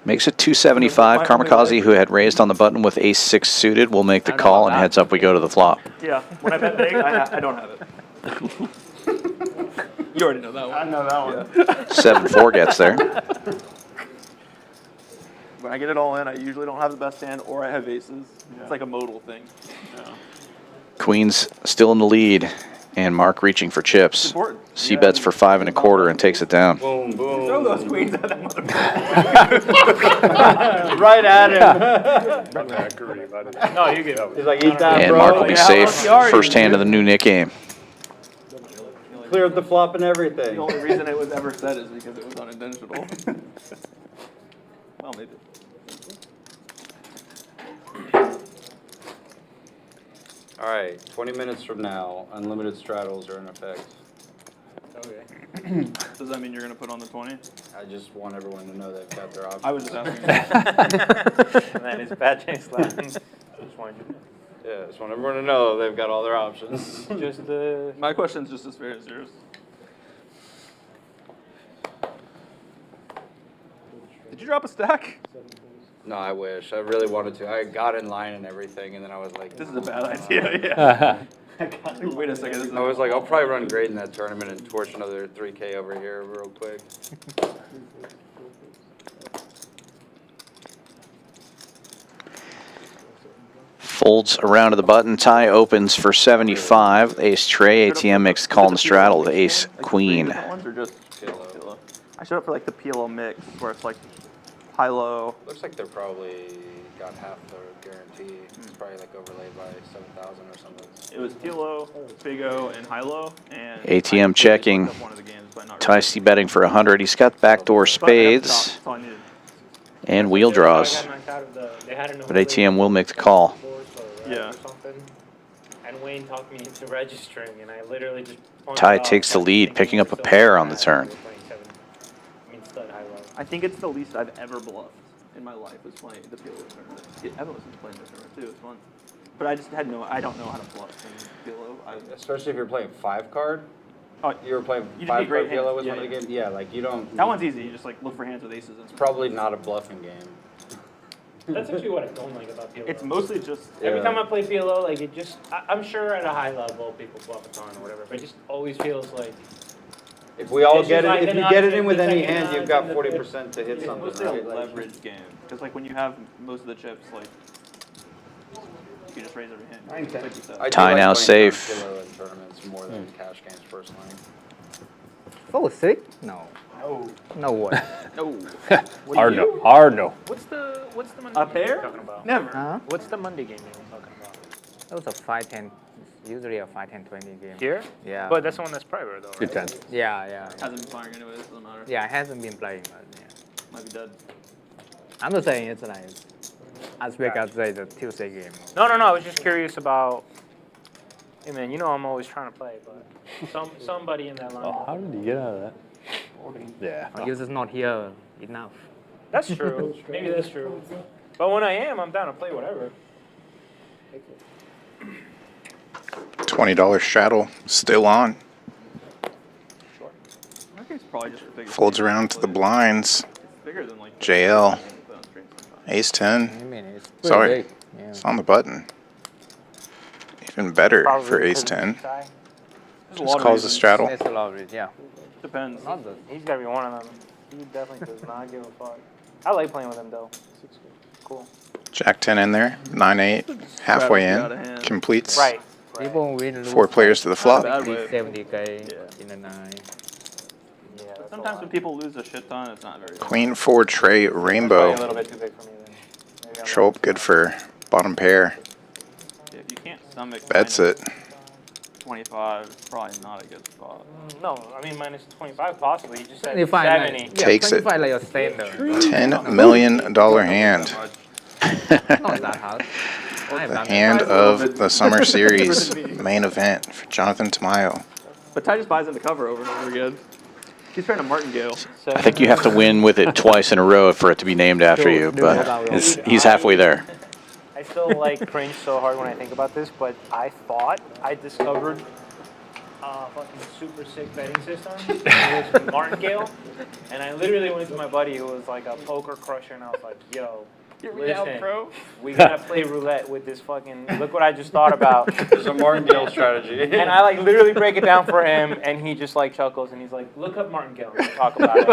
Makes it 275. Karmikaze, who had raised on the button with ace-6 suited, will make the call, and heads up we go to the flop. Yeah, when I bet big, I don't have it. You already know that one. I know that one. Yeah. 7-4 gets there. When I get it all in, I usually don't have the best hand, or I have aces. It's like a modal thing. Yeah. Queens still in the lead, and Mark reaching for chips. C bets for 5 1/4 and takes it down. Boom, boom. Throw those queens at that motherfucker. Right at him. No, you get over. He's like, eat that, And bro. Mark will be safe. First hand of the new Nick game. Clear up the flop and everything. The only reason it was ever said is because it was unintentional. Well, maybe. All right, 20 minutes from now, unlimited straddles are in effect. Okay. Does that mean you're going to put on the 20? I just want everyone to know they've got their options. I was just asking. And that is bad chance left. Just wanted you to know. Yeah, just want everyone to know they've got all their options. Just my question's just as fair as yours. Did you drop a stack? No, I wish. I really wanted to. I got in line and everything, and then I was like, this is a bad idea. Yeah. Wait a second. I was like, I'll probably run great in that tournament and torch another 3K over here real quick. Folds around to the button. Tie opens for 75. Ace tray. ATM makes the call in the straddle. The ace queen. Ones or just PLO? I showed up for like the PLO mix, where it's like high-low. Looks like they're probably got half their guarantee. It's probably like overlaid by 7,000 or something. It was PLO, Big O, and high-low. And ATM checking. Tie C betting for 100. He's got backdoor spades and wheel draws. But ATM will make the call. Yeah. And Wayne talked me into registering, and I literally just. Ty takes the lead, picking up a pair on the turn. I think it's the least I've ever bluffed in my life was playing the PLO tournament. Evan was playing the tournament too. It's fun. But I just had I don't know how to bluff in PLO. Especially if you're playing 5-card. Oh, you were playing you just need 5-card great PLO hands. was one of the Yeah. games. Yeah, like you don't. That one's easy. You just like look for hands with aces. It's probably not a bluffing game. That's actually what I don't like about PLO. It's mostly just every time I play PLO, like it just. I'm sure at a high level people bluff a ton or whatever, but it just always feels like. If we all It's get just it, like if the you get it nonsense, in with the any second hand, you've got nonsense, 40% to hit It's something. mostly Right? a leverage game because like when you have most of the chips, like you can just raise every hand. Like you said. I do Tie like now playing safe. PLO in tournaments more than cash games personally. Oh, 6? No. No way. No. Hard no. Hard no. What's the Monday A game pair? you're talking about? Never. Huh? What's the Monday game you're talking about? That was a 5-10, usually a 5-10-20 game. Here? Yeah. But that's the one that's private though, right? 210. Yeah. Hasn't been firing anyways. Doesn't matter. Yeah, it hasn't been playing, but yeah. Might be dead. I'm not saying it's like as big as the Tuesday game. No. I was just curious about. Hey man, you know I'm always trying to play, but somebody in that line. Oh, how did you get out of that? Yeah. I guess it's not here enough. That's true. Maybe that's true. But when I am, I'm down to play whatever. $20 straddle still on. I think it's probably just bigger. Folds around to the blinds. Bigger than like JL. Ace 10. It's pretty Sorry. big. Yeah. It's on the button. Even better for Ace 10. Just calls the straddle. It's a lot of it, yeah. Depends. He's got to be one of them. He definitely does not give a fuck. I like playing with him though. Cool. Jack 10 in there. 9-8. Halfway in. Completes. Right. People win. 4 players to the flop. 70K in a 9. But sometimes when people lose a shit ton, it's not very. Queen 4 tray rainbow. A little bit too big for me then. Trolp good for bottom pair. Yeah, if you can't stomach. Bets it. 25 is probably not a good spot. No, I mean minus 25 possibly. You just said 25, 70. Takes it. 25 like a standard. $10 million hand. Not that hard. The hand of the Summer Series main event for Jonathan Tamayo. But Ty just buys in the cover over and over again. He's trying to martingale. I think you have to win with it twice in a row for it to be named after you, but he's halfway there. I still like cringe so hard when I think about this, but I thought I discovered a fucking super sick betting system. It was martingale, and I literally went to my buddy who was like a poker crusher, and I was like, "Yo, listen, we gotta play roulette with this fucking. Look what I just thought about." It's a martingale strategy. And I like literally break it down for him, and he just like chuckles, and he's like, "Look up martingale, and we'll talk about it."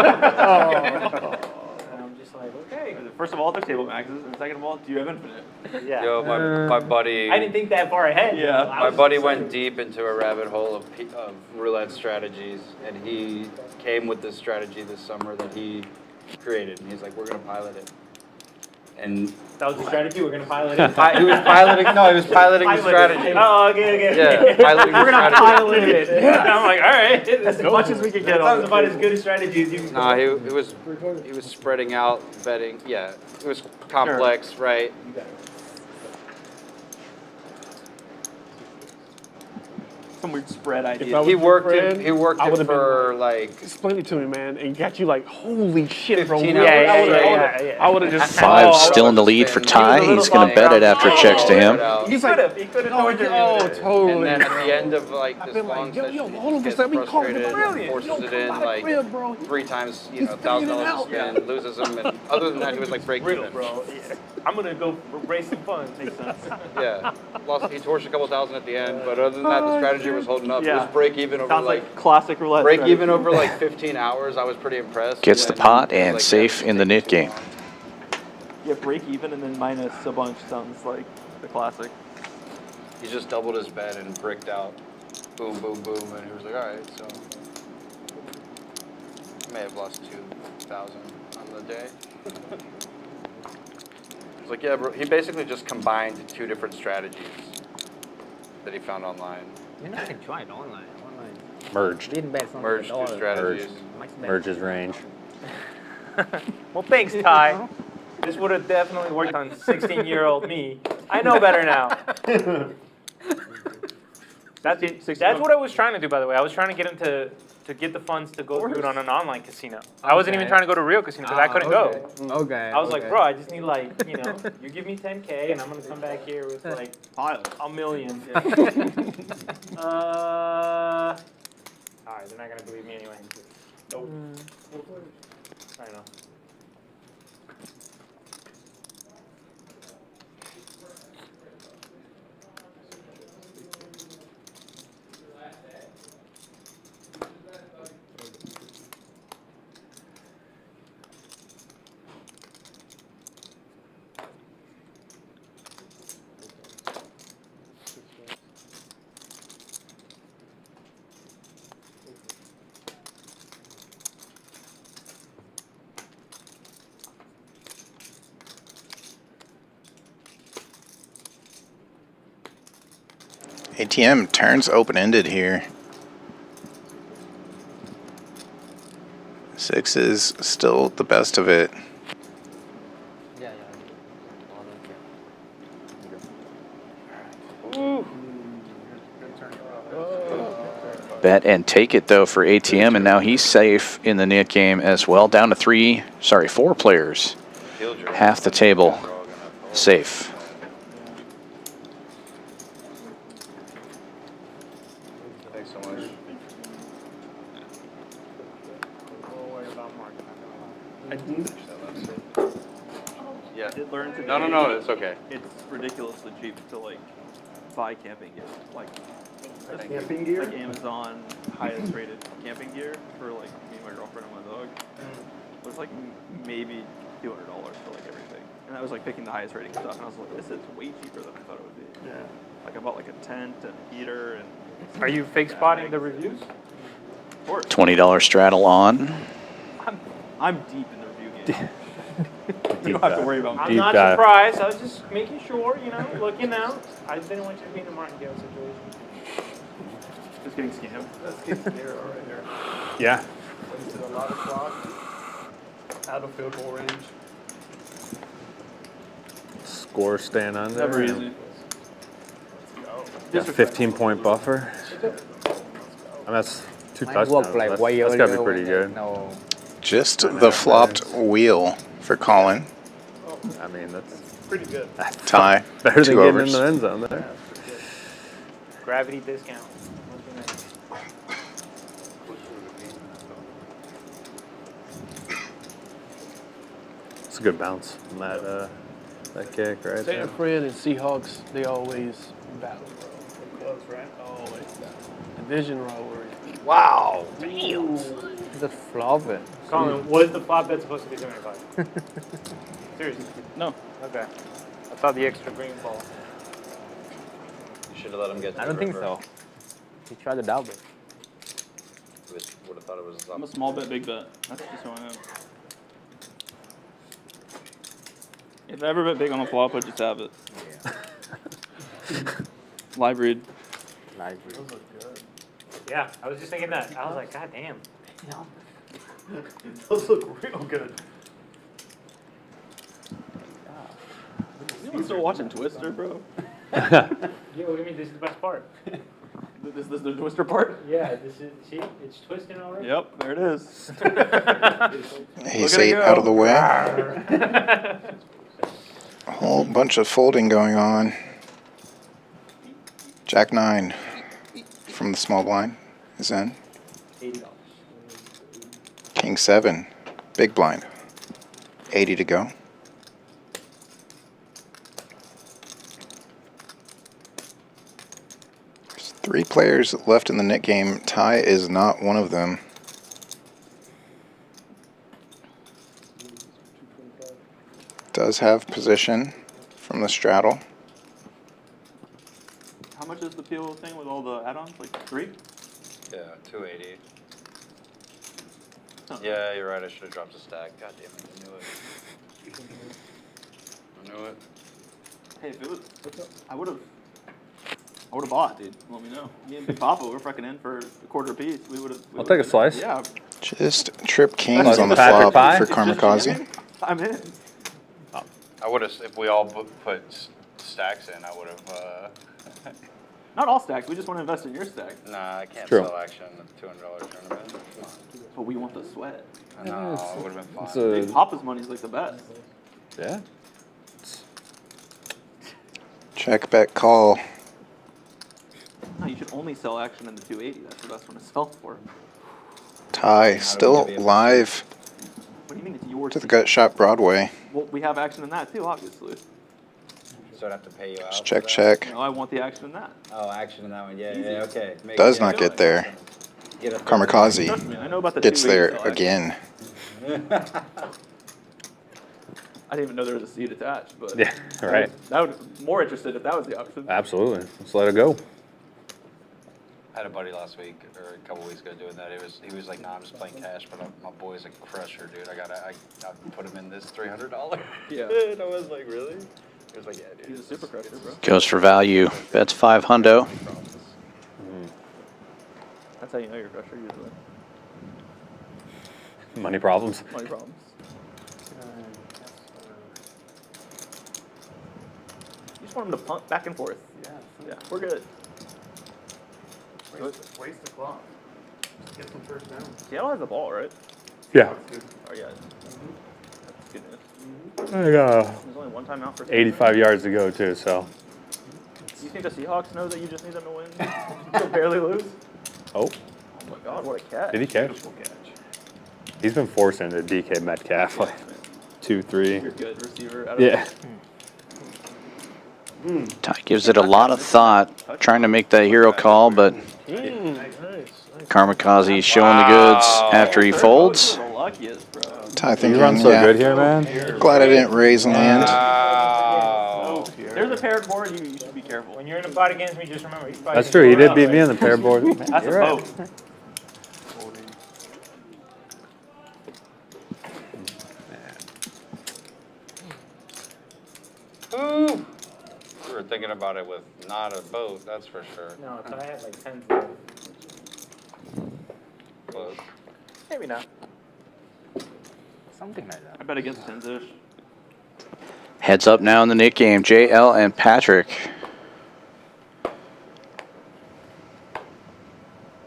And I'm just like, okay. First of all, there's table maxes, and second of all, do you have infinite? Yeah. Yo, my buddy. I didn't think that far ahead. Yeah. My buddy went deep into a rabbit hole of roulette strategies, and he came with this strategy this summer that he created. And he's like, we're gonna pilot it. And that was the strategy. We're gonna pilot it. He was piloting. No, he was piloting the strategy. Oh, okay. Yeah, piloting We're the gonna strategy. pilot it. Yeah. I'm like, all right, as much as we can get. That sounds about as good a strategy as you can. No, he was spreading out betting. Yeah, it was complex, right? Some weird spread idea. He worked it for like. Explain it to me, man, and got you like, holy shit, bro. 15 I would have just. Five still in the lead for Ty. He's going to bet it after it checks to him. He could have. He could have. Oh, totally. And then at the end of like this long session, all of he a sudden, gets frustrated, forces it in like bro. 3 times, $1,000 to spin, loses them, and other than that, he was like break even. Bro. I'm gonna go raise some funds. Makes sense. Yeah, he torched a couple thousand at the end, but other than that, the strategy was holding up. It was break even over Sounds like classic roulette. break even over like 15 hours. I was pretty impressed. Gets the pot and safe in the nit game. Yeah, break even and then minus a bunch sounds like the classic. He just doubled his bet and bricked out. Boom, boom, boom, and he was like, all right, so. May have lost 2,000 on the day. It's like, yeah, bro. He basically just combined 2 different strategies that he found online. I can try it online. Merged. Merged 2 strategies. Merge his range. Well, thanks, Ty. This would have definitely worked on 16-year-old me. I know better now. That's what I was trying to do, by the way. I was trying to get him to get the funds to go through it on an online casino. I wasn't even trying to go to a real casino because I couldn't go. Okay. I was like, bro, I just need like, you give me 10K and I'm gonna come back here with like $1 million. All right, they're not gonna believe me anyway. Nope. I know. ATM turns open-ended here. 6 is still the best of it. Bet and take it though for ATM, and now he's safe in the nit game as well. Down to 4 players. Half the table safe. Thanks so much. Yeah. I did learn today. No, it's okay. It's ridiculously cheap to like buy camping gear. Like camping gear? Like Amazon highest rated camping gear for like me and my girlfriend and my dog. It was like maybe $200 for like everything. And I was like picking the highest rating stuff, and I was like, this is way cheaper than I thought it would be. Yeah. Like I bought like a tent and a heater and. Are you fake spotting the reviews? Of course. $20 straddle on. I'm deep in the review game. You don't have to worry about me. I'm not surprised. I was just making sure, you know, looking out. I didn't want you to be in a martingale situation. Just getting scammed. That's getting scary right there. Yeah. Wasted a lot of clock. Out of field goal range. Score staying under. Never easy. Got 15-point buffer. I mean, that's 2 Mine touchdowns. worked like That's way got to be earlier pretty when good. no. Just the flopped wheel for Collin. I mean, that's pretty good. Tie. Better than 2 getting overs. in the end zone there. Gravity discount. It's a good bounce from that kick right San there. Fran and Seahawks, they always battle, bro. Close, right? Always battle. Division rivalry. Wow. Damn. Just flop it. Collin, what is the flop bet supposed to be doing about it? Seriously? No. Okay. I saw the extra green ball. You should have let him get to I the don't think river. so. He tried to double it. Would have thought it was a I'm a small bet, big bet. That's just who I am. If I ever bet big on a flop, I just have it. Live read. Live read. Those look good. Yeah, I was just thinking that. I was like, God damn. Those look real good. Anyone still watching Twister, bro? Yeah, what do you mean? This is the best part. This is the Twister part? Yeah, this is, see, it's twisting already. Yep, there it is. Ace 8 out of the way. A whole bunch of folding going on. Jack 9 from the small blind is in. $80. King 7, big blind. 80 to go. There's 3 players left in the net game. Ty is not one of them. Does have position from the straddle. How much is the PO thing with all the add-ons? Like 3? Yeah, 280. Yeah, you're right. I should have dropped a stack. God damn it, I knew it. I knew it. Hey, if it was, I would have bought, dude. Let me know. Me and Big Papa, we're fucking in for a quarter piece. We would have. I'll take a slice. Yeah. Just trip kings That's on the Patrick flop pie? for Karmikaze. I'm in. I would have, if we all put stacks in, I would have. Not all stacks. We just want to invest in your stack. Nah, I can't True. sell action at $200 tournament. Come on. But we want the sweat. I know, it would have been It's fun. a- Big Papa's money's like the best. Yeah. Check, bet, call. No, you should only sell action in the 280. That's the best one to sell for. Ty still live What do you mean it's yours? to the Gut Shop Broadway. Well, we have action in that too, obviously. So I'd have to pay you out. Just for check, that? check. No, I want the action in that. Oh, action in that one. Yeah, yeah, okay. Does not get there. Get a Karmikaze Trust me, I know about the gets 280 there sell action. again. I didn't even know there was a seat attached, but Yeah, right. That would be more interested if that was the option. Absolutely. Let's let it go. I had a buddy last week or a couple weeks ago doing that. He was like, "Nah, I'm just playing cash, but my boy's a crusher, dude. I put him in this $300." Yeah. And I was like, "Really?" He was like, "Yeah, dude." He's a super crusher, bro. Goes for value. Bets 5 hundo. That's how you know you're a crusher usually. Money problems. Money problems. You just want him to punt back and forth. Yeah, we're good. Waste the clock. Just get some first down. Seattle has the ball, right? Yeah. Oh, yeah. That's good news. I got There's only one timeout for 85 yards to go, too, so. You think the Seahawks know that you just need them to win? They'll barely lose? Oh. Oh my god, what a catch. Did he catch? Beautiful catch. He's been forcing the DK Metcalf like 2, 3. You're good receiver. Out of Yeah. Ty gives it a lot of thought, trying to make that hero call, but Karmikaze is showing the goods after he folds. The luckiest, bro. Ty thinking, You run so yeah. good here, man. Glad I didn't raise in the end. There's a paired board. You should be careful. When you're in a fight against me, just remember. That's true. He did beat me on the pair board. That's You're a right. boat. Ooh. We were thinking about it with not a boat, that's for sure. No, so I had like 10. Close. Maybe not. Something like that. I bet against 10-ish. Heads up now in the Nick game, JL and Patrick.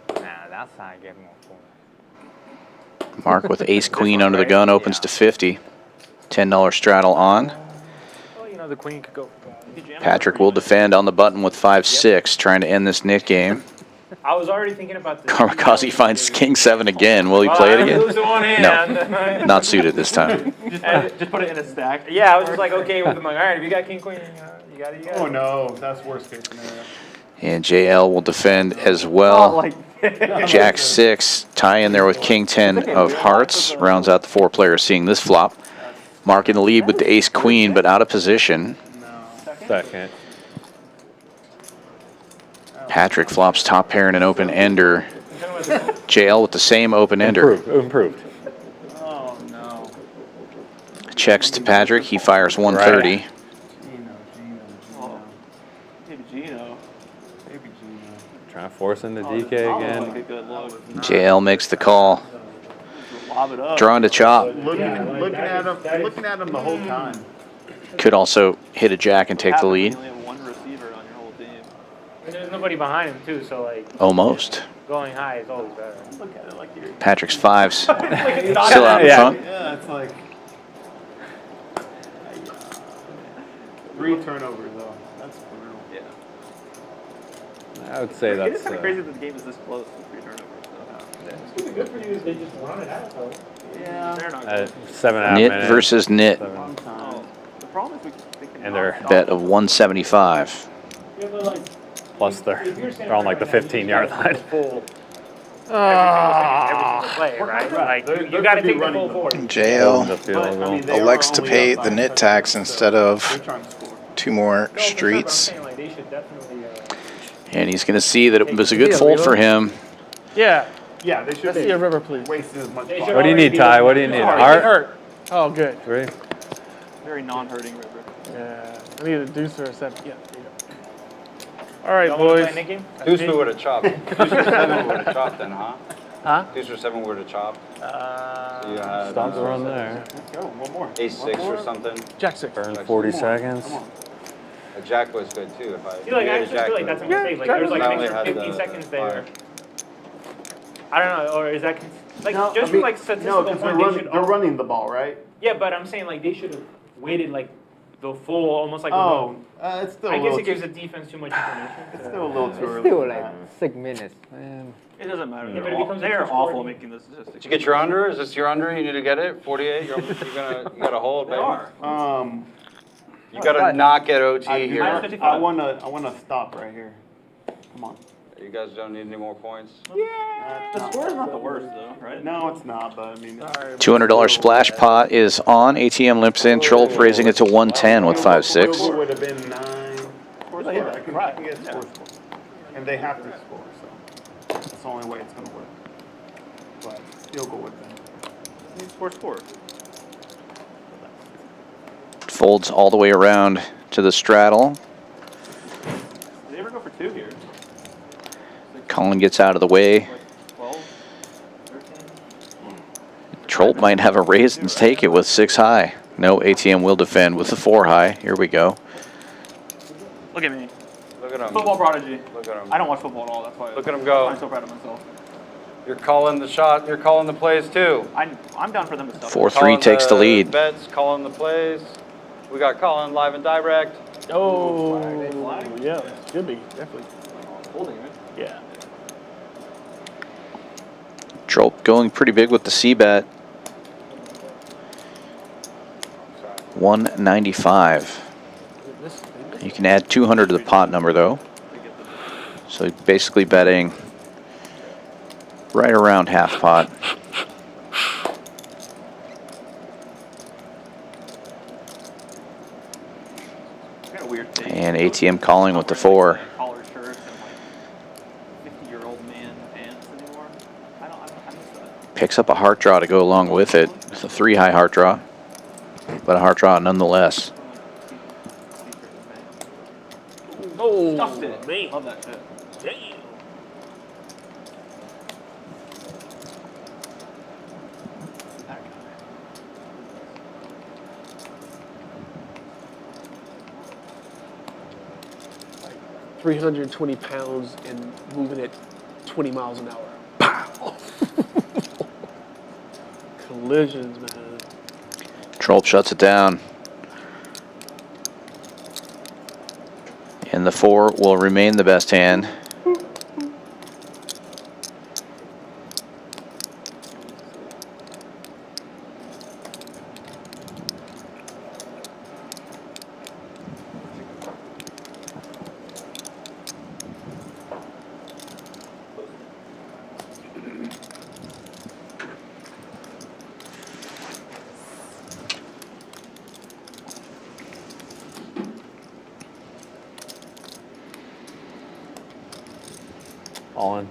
Nah, that's how I get more points. Mark with ace queen under the gun opens to 50. $10 straddle on. Well, you know, the queen could go. Patrick will defend on the button with 5-6, trying to end this Nick game. I was already thinking about this. Karmikaze finds king 7 again. Will he play it again? Lose the one hand. No, not suited this time. Just put it in a stack. Yeah, I was just like, okay with them. Like, all right, if you got king queen, you got it. Oh no, that's worst case scenario. And JL will defend as well. Jack 6, tie in there with king 10 of hearts. Rounds out the 4 players seeing this flop. Mark in the lead with the ace queen, but out of position. Second. Patrick flops top pair in an open ender. JL with the same open ender. Improved. Oh no. Checks to Patrick. He fires 130. Maybe Gino. Trying to force into DK again. JL makes the call. Drawing to chop. Looking at him the whole time. Could also hit a jack and take the lead. There's nobody behind him too, so like. Almost. Going high is always better. Look at it like you're. Patrick's 5s. Still out in front. Yeah, it's like 3 turnovers though. That's brutal. Yeah. I would say It's that's. kind of crazy that the game is this close with 3 turnovers. It's gonna be good for you if they just run it out though. Yeah. They're not. 7.5 Nit minutes. versus Nit. Oh, the problem is we can. And they're Bet of 175. Yeah, but like. plus they're on like the 15-yard line. Every single play, right? Like you got to take the full forward. JL elects to pay the nit tax instead of 2 more streets. And he's going to see that it was a good fold for him. Yeah. Yeah, they should Let's see a river, please. wasting as much. What do you need, Ty? What do you need? A heart? Oh, good. 3. Very non-hurting river. Yeah. I need a deuce or a 7. Yeah. There you go. All right, boys. Deuce we would have chopped. Deuce or 7 would have chopped then, huh? Huh? Deuce or 7 would have chopped. So you had. Stop the run there. Let's go. One more. Ace 6 or something. Jack 6. Burn 40 seconds. A jack was good too. If I. See, like I actually feel like that's a mistake. Like there's like an extra 15 seconds there. I don't know, or is that like just from like statistical no, point, they're running the ball, right? Yeah, but I'm saying like they should have waited like the full, almost like. It's still. I guess it gives the defense too much information. It's still a little too early. Still like 6 minutes, man. It doesn't matter. Yeah, but it becomes They're like awful 40. at making this statistics. Did you get your under? Is this your under? You need to get it. 48. You gotta hold, baby. You gotta not get OT here. I wanna stop right here. Come on. You guys don't need any more points. The score is not the worst though, right? No, it's not. But I mean, $200 splash pot is on. ATM limps in. Trolp raising it to 110 with 5-6. It would have been 9. I can get scores, and they have to score. So that's the only way it's gonna work. But still go with them. Score. Folds all the way around to the straddle. Did they ever go for 2 here? Collin gets out of the way. 12, 13. Trolp might have a raise and take it with 6 high. No, ATM will defend with the 4 high. Here we go. Look at me. Look at him. Football prodigy. Look at him. I don't watch football at all. That's why. Look at him go. I'm so proud of myself. You're calling the shot. You're calling the plays too. I'm down for them to stuff. 4-3 takes the lead. Bets, calling the plays. We got Collin live and direct. Oh, yeah, should be definitely holding it. Yeah. Trolp going pretty big with the C-bet. 195. You can add 200 to the pot number though. So basically betting right around half pot. got a weird thing. And ATM calling with the 4. Collared shirts and like 50-year-old man pants anymore. I miss that. Picks up a heart draw to go along with it. It's a 3 high heart draw, but a heart draw nonetheless. Oh, Stuffed it. man. Love that shit. Damn. Like 320 pounds and moving at 20 miles an hour. Pow! Collisions, man. Trolp shuts it down. And the 4 will remain the best hand. All in.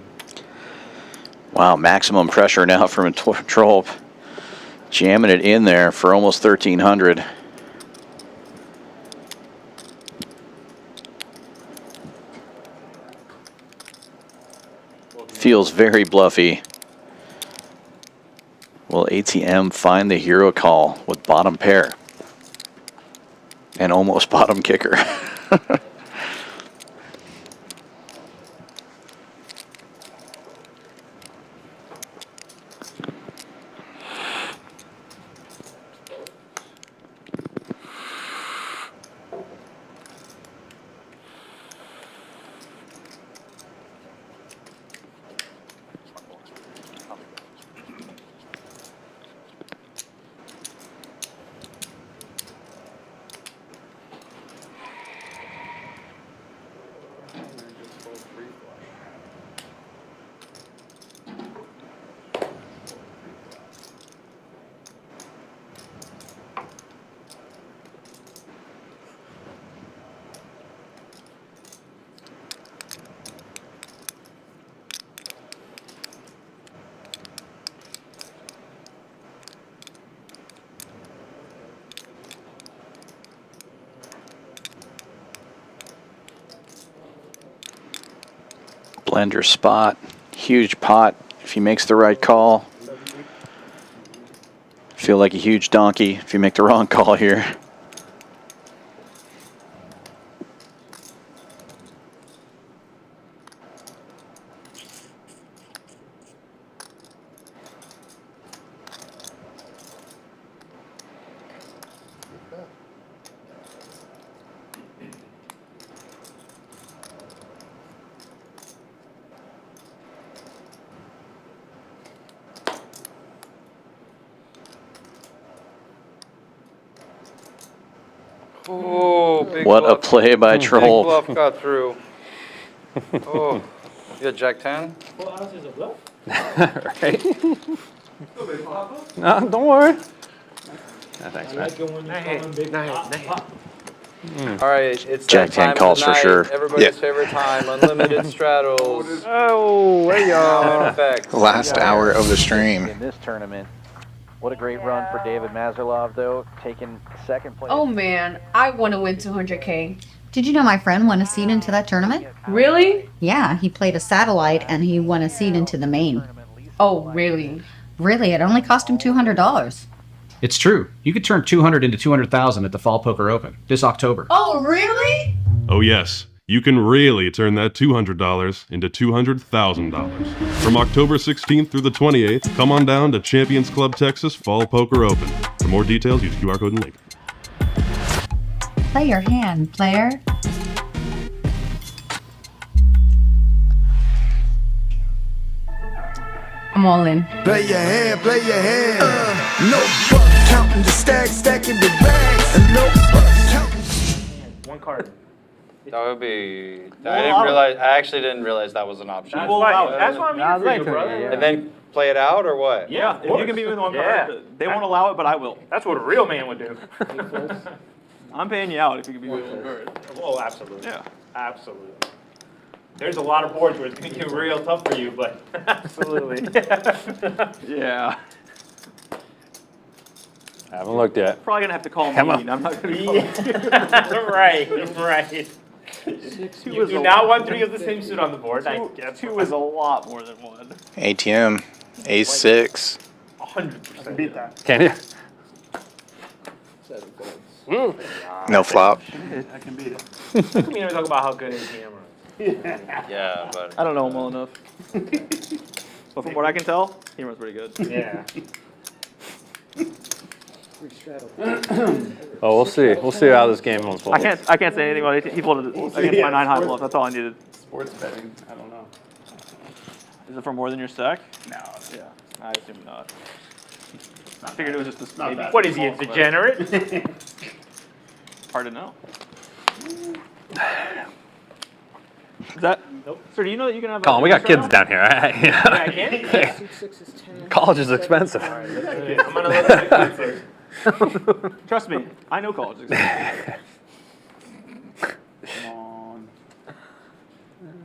Wow, maximum pressure now from Trolp. Jamming it in there for almost 1,300. Feels very bluffy. Will ATM find the hero call with bottom pair? And almost bottom kicker. Blender spot, huge pot if he makes the right call. Feel like a huge donkey if you make the wrong call here. Oh, big What bluff. a play by Big Trolp. bluff got through. Oh, you got Jack 10? 4 ounces of bluff? Right? No, don't worry. No, thanks, I man. like it when you call him big pop. All right, it's Jack that 10 time calls of the for night, sure. Everybody's Yeah. favorite time, unlimited straddles. Oh, there you Now in are. effect. Last hour of the stream. In this tournament. What a great run for David Mazurlov, though, taking second place. Oh man, I want to win 200K. Did you know my friend won a seat into that tournament? Really? Yeah, he played a satellite and he won a seat into the main. Oh, really? Really, it only cost him $200. It's true. You could turn 200 into 200,000 at the Fall Poker Open this October. Oh, really? Oh yes, you can really turn that $200 into $200,000. From October 16th through the 28th, come on down to Champions Club Texas Fall Poker Open. For more details, use QR code and link. Play your hand, player. I'm all in. Play your hand, play your hand. No fuck, counting the stacks, stacking the bags. And no fuck, counting. One card. That would be. I actually didn't realize that was an option. That's why I'm here for you, brother. And then play it out or what? Yeah, if you can be with one card, they won't allow it, but I will. That's what a real man would do. I'm paying you out if you can be good bird. Oh, absolutely. Yeah. Absolutely. There's a lot of boards where it's going to get real tough for you, but absolutely. Yeah. I haven't looked yet. Probably going to have to call Come me. on. I'm not going to call you. Right. You do not want 3 of the same suit on the board. Two is a lot more than 1. ATM, ace 6. 100%. Beat that. Can you? 7 folds. No flop. I can beat it. How come you never talk about how good ATM runs? Yeah, but I don't know him well enough. But from what I can tell, he runs pretty good. Yeah. Oh, we'll see. We'll see how this game unfolds. I can't say anything about it. He folded against my 9 high bluff. That's all I needed. Sports betting, I don't know. Is it for more than your stack? No. Yeah. I assume not. I figured it was just a maybe. What is he, a degenerate? Hard to know. Is that? Nope. Sir, do you know that you can have? Colin, we got kids down here. I can? College is expensive. I'm gonna look at it. Trust me, I know college is expensive. Come on.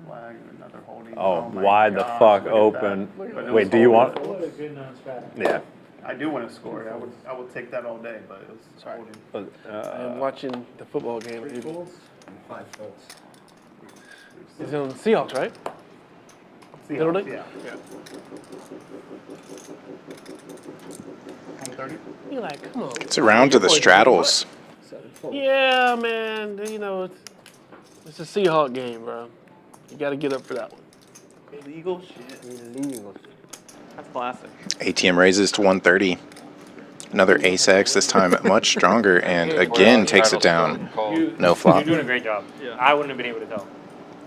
Flag, another holding. Oh, my wide the gosh, fuck look at open. that. Wait, do you want? What a good non-strat. Yeah. I do want to score. I would take that all day, but it was holding. I'm watching the football game. 3 folds and 5 folds. It's on Seahawks, right? Seahawks, yeah. 130. You're like, come on. It's around to the straddles. 7 folds. Yeah, man. You know, it's a Seahawk game, bro. You got to get up for that one. Illegal shit. Illegal shit. That's classic. ATM raises to 130. Another ace X, this time much stronger, and again takes it down. No flop. You're doing a great job. Yeah. I wouldn't have been able to tell.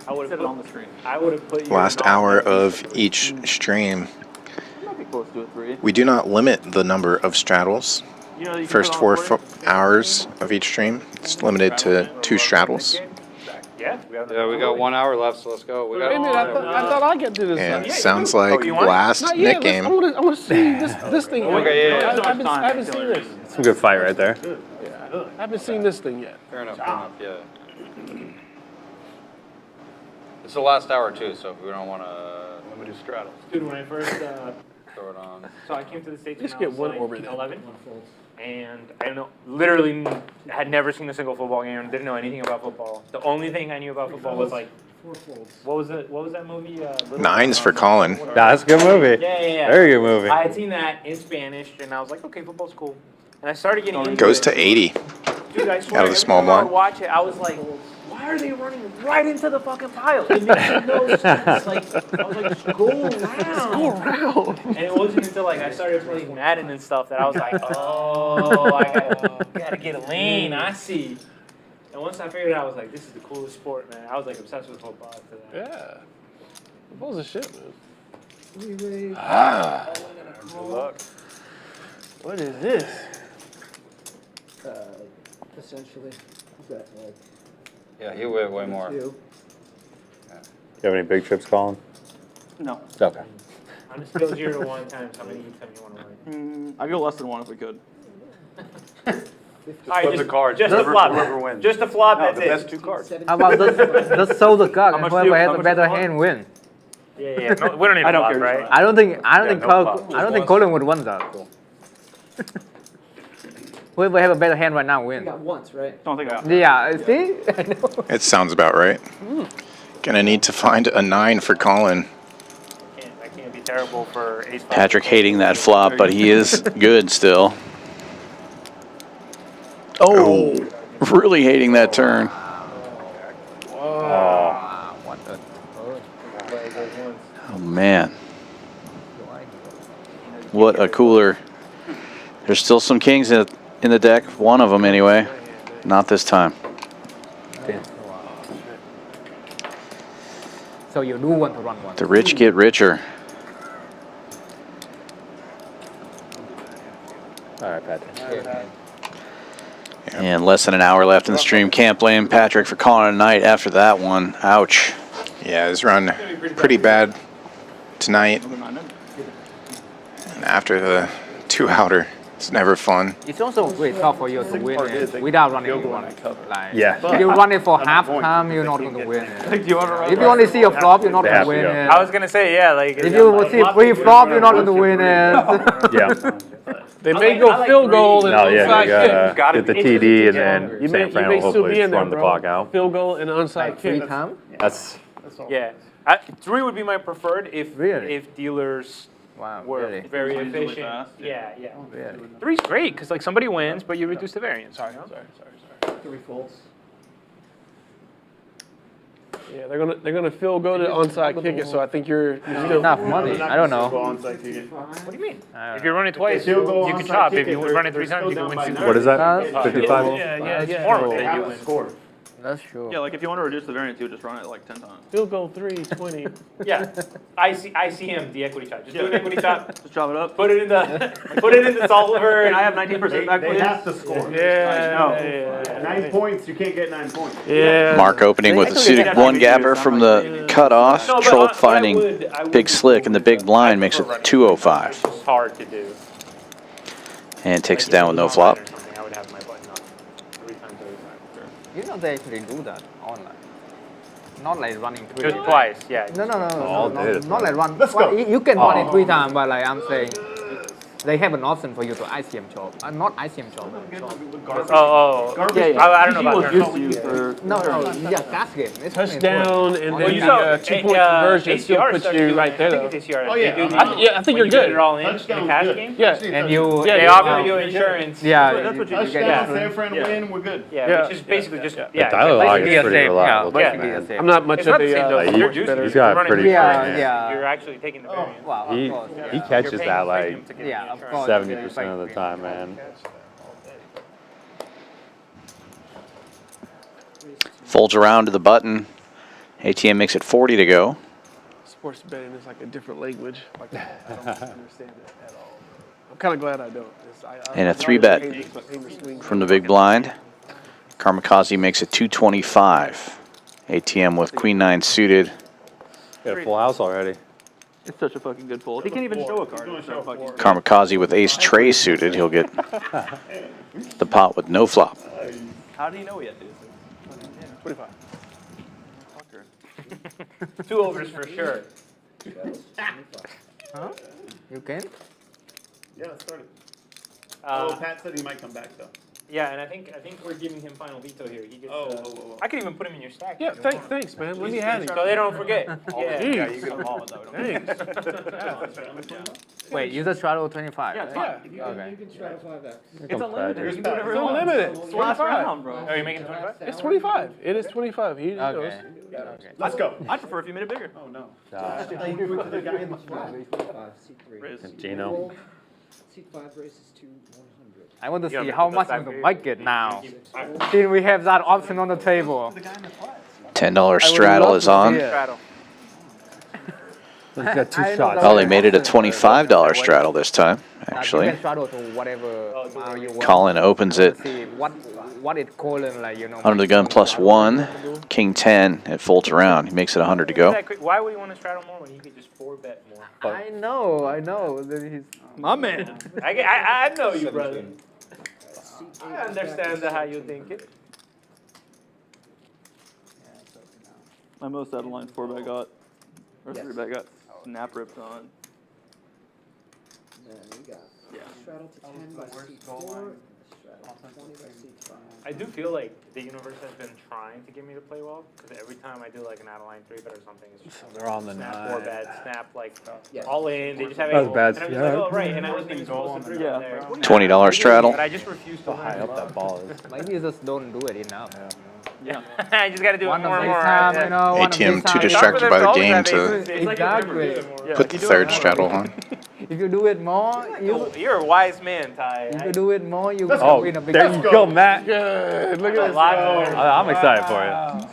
I would have put it on the screen. I would have put you Last hour of each stream. Might be close to a 3. We do not limit the number of straddles. You know, you can First put on 4 hours of each stream, it's limited to 2 straddles. Yeah. yeah, we got 1 hour left, so let's go. We Wait a minute, I thought I could do this. And it sounds like last Not Nick yet. game. I want to see this thing. Okay, yeah. I haven't seen this. Some good fight right there. I haven't seen this thing yet. Fair enough, yeah. It's the last hour too, so if we don't want to, we do straddles. Dude, when I first Throw it on. so I came to the States Just when I get was one over there. 11, and I don't know, literally had never seen a single football game, didn't know anything about football. The only thing I knew about football was like, 4 folds. what was that movie? Little 9s for Collin. Nah, that's a good movie. Yeah. Very good movie. I had seen that in Spanish, and I was like, okay, football's cool. And I started getting into Goes it. to 80. Dude, I swear, out of the small every time I blind. would watch it, I was like, why are they running right into the fucking pile? It makes no sense. Like, I was like, just go around. And it wasn't until like I started playing Madden and stuff that I was like, oh, I gotta get a lane. I see. And once I figured it out, I was like, this is the coolest sport, man. I was like obsessed with football after that. Yeah. Football's a shit, man. Good luck. What is this? Essentially, is that like Yeah, he went way more. 2? You have any big chips, Colin? No. Okay. On a scale of 0 to 1 times how many you want to win? I'd go less than 1 if we could. Alright, the cards. Just a Whoever- flop. whoever wins. Just a flop, No, that's the it. best 2 cards. How about just show the card and whoever has a better much hand win. Yeah. No, we don't need I a don't flop, care. right? I don't think no flop. Colin would want that. Whoever have a better hand right now You win. got once, right? Don't think I. Yeah, see? I know. It sounds about right. Gonna need to find a 9 for Collin. That can't be terrible for ace five. Patrick hating that flop, but he is good still. Oh, really hating that turn. Oh, man. What a cooler. There's still some kings in the deck. One of them, anyway. Not this time. So you do want to run one. The rich get richer. All right, Patrick. And less than an hour left in the stream. Can't blame Patrick for calling it a night after that one. Ouch. Yeah, his run pretty bad tonight. And after the 2-outer, It's never fun. It's also very tough for you to win it without running one. Like, Yeah. if you run it for half time, you're not going to win it. If you only see a flop, you're not going to win it. I was gonna say, yeah, like If you see pre-flop, you're not going to win it. Yeah. They may go field goal and onside kick. Get the TD and then You San Fran may will still be hopefully in there, run the bro. clock out. Field goal and onside kick. That's Yeah, 3 would be my preferred if dealers were very efficient. Yeah, yeah. 3's great because like somebody wins, but you reduce the variance. Sorry. 3 folds. Yeah, they're gonna field goal to onside kick it. So I think you're still enough money. I don't know. What do you mean? If you run it twice, you can chop. If you run it 3 times, you can win 2. What is that? 55? Yeah. It's more than you win. Score. That's true. Yeah, like if you want to reduce the variance, you would just run it like 10 times. field goal 3, 20. Yeah, ICM, the equity chop. Just do an equity chop. Just chop it up. Put it in the solver, and I have 19% back. They have to score. Yeah. 9 points, you can't get 9 points. Yeah. Mark opening with a suited 1 gapper from the cutoff. Trolp finding big slick, and the big blind makes it 205. It's hard to do. And takes it down with no flop. I would have my button on 3 times every time. You know they actually do that online. Not like running 3. Just twice, yeah. No. All day. Not like run. Let's go. You can run it 3 times, but like I'm saying, they have an option for you to ICM chop. Not ICM chop. Yeah. I don't know about that. No, yeah, gas game. It's Touchdown and then saw 2-point conversion still ACR puts started you doing right there. I think though. it's ACR. Oh, They yeah. do the- I think when you're you put good. it all in the Touchdown's cash good. game. Yeah. And you, They offer you insurance. yeah, That's what you you get. get Touchdown, it. San Fran win, we're good. Yeah, which is basically just The dialogue basically is the pretty same, reliable. yeah, too, basically man. the same. I'm not much It's of not the same though. a. You're he's juicing. got You're running pretty the Yeah, insurance. yeah. You're actually taking the variance. Wow, of He course. he catches that like Yeah, of course. 70% of the time, man. Folds around to the button. ATM makes it 40 to go. Sports betting is like a different language. Like, I don't understand it at all. I'm kind of glad I don't. And a 3-bet from the big blind. Karmikaze makes it 225. ATM with Queen 9 suited. Got a full house already. It's such a fucking good fold. He can't even show a card. It's so fucking good. Karmikaze with ace tray suited. He'll get the pot with no flop. How do you know yet, dude? 25. 2 overs for sure. Huh? You can? Yeah, it started. Uh, Pat said he might come back though. Yeah, and I think we're giving him final veto here. He gets. Oh. I could even put him in your stack. Yeah, if you want. thanks, man. Let me have it. So they don't forget. Yeah. Jeez. You get them all, though. Thanks. Wait, you just straddle 25. Yeah, it's right? fine. Okay. You can try 5x. It's unlimited. You can do whatever It's you want. unlimited. It's the last 25. round, bro. Are you making 25? It's 25. It is 25. He knows. Okay. Okay. Let's go. I prefer if you made it bigger. Oh no. C3. Gino. C5 raises to 100. I want to You see know, how the much back we here. might get now. Since we have that option on the table. $10 straddle is on. Straddle. He's got 2 I know shots. that Oh, they made it a $25 straddle this time, You actually. can straddle to whatever amount you want. Collin opens it See what it Collin like, you know. under the gun +1. King 10. It folds around. He makes it 100 to go. Why would he want to straddle more when he could just 4-bet more? I know. Then he's My man. I know you, brother. I understand how you think it. My most out of line 4-bet got, or 3-bet got snap ripped on. Then you got straddle to 10 by C4, straddle to 20 by C5. I do feel like the universe has been trying to get me to play well, because every time I do like an out-of-line 3-bet or something, it's just They're on the snap 9. 4-bet, snap like Yeah. all in. They just have That was a bad. and I'm just Yeah. like, oh right, and I wasn't even supposed to 3-bet there. $20 straddle. But I just refuse to How high up that ball is. maybe you just don't do it enough. Yeah. I just gotta do One it more of and these more. time, you know. One of ATM these too time. distracted by the game to Exactly. put the 3rd straddle on. If you do it more, You're a wise man, Ty. if you do it more, you Oh, win a big. there you go, Matt. Good. Look at A lot more. I'm excited for you.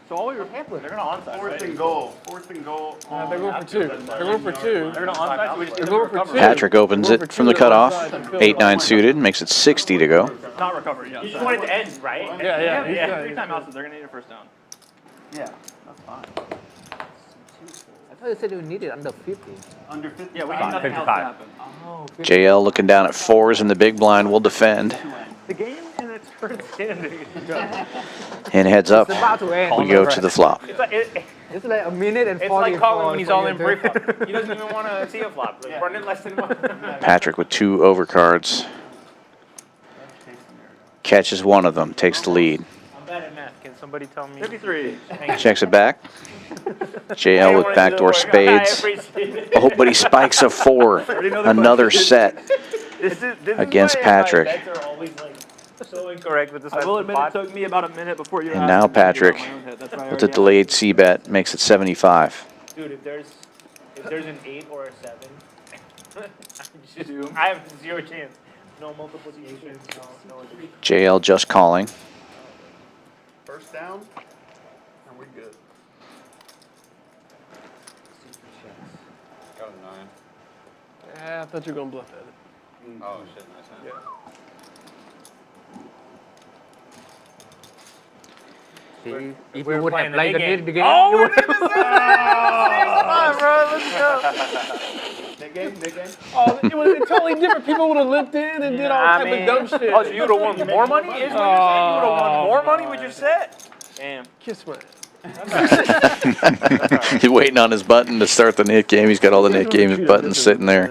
So all we were they're gonna onside, Fourth right? and goal. Fourth and goal. They're going for 2. They're going for 2. They're gonna onside, so we just They're need going to for recover. 2. Patrick opens it from the cutoff. 8-9 suited. Makes it 60 to go. Not recover, yeah. You just want it to end, right? Yeah. Yeah, 3 timeouts, so they're gonna need a first down. Yeah, that's fine. I thought you said you needed under 50. Under 50? Yeah, we need nothing else to happen. Oh, JL looking down at 4s in the big blind will defend. The game in its current standing. And heads up. It's about to end. We go to the flop. It's like a minute and 40. It's like Collin when he's all in pre-flop. He doesn't even want to see a flop. Like, running less than one. Patrick with 2 overcards. Catches one of them, takes the lead. I'm bad at math. Can somebody tell me? 53. Checks it back. JL with backdoor spades. Oh, but he spikes a 4. Another set against Patrick. Bets are always like so incorrect with this. I will admit it took me about a minute before you. And now Patrick with a delayed C-bet makes it 75. Dude, if there's an 8 or a 7, I have 0 chance. No multiplication. No. JL just calling. First down, and we're good. Got a 9. Yeah, I thought you were going to bluff that. Oh, shit, nice hand. Yeah. See, if you would have played the game, Oh, we're doing this! Bro, let's go. Big game, big game. Oh, it would have been totally different. People would have limped in and did all type of dumb shit. Oh, so you would have won more money? Is what you're saying? You would have won more money with your set? Damn. Kiss my. He's waiting on his button to start the Nick game. He's got all the Nick games buttons sitting there.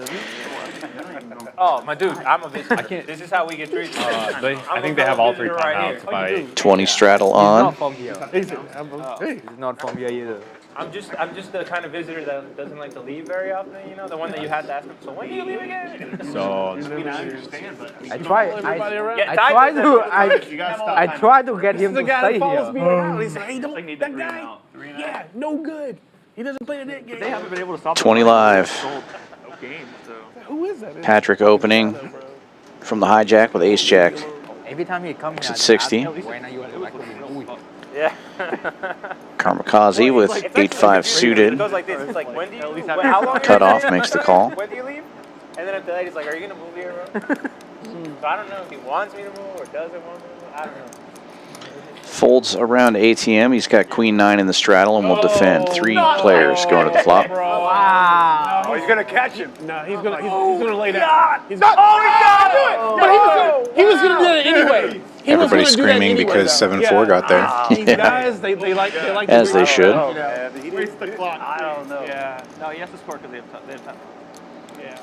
Oh, my dude, I'm a visitor. I can't. This is how we get treated. I think they have all 3 timeouts by 20 straddle on. He's not from here either. I'm just the kind of visitor that doesn't like to leave very often, you know, the one that you had to ask him, so when do you leave again? So I try to get him to stay here. He's like, hey, don't, that guy, yeah, no good. He doesn't play the net game. They haven't been able to stop 20 live. game, so. Who is that? Patrick opening from the hijack with ace jack. Every time he comes It's at 60. when are you like, yeah. Karmikaze with 8-5 suited. It goes like this. It's like, when do you leave? How long Cut off makes the call. When do you leave? And then after that, he's like, are you going to move here, bro? So I don't know if he wants me to move or doesn't want me to move. I don't know. Folds around ATM. He's got queen 9 in the straddle and will defend. 3 players going to the flop. Wow. Oh, he's gonna catch him. No, he's gonna lay down. He's got it! But he was gonna do that anyway. Everybody's screaming because 7-4 got there. These guys, they like As they should. He wastes the clock. I don't know. Yeah. No, he has to score because they have time. Yeah.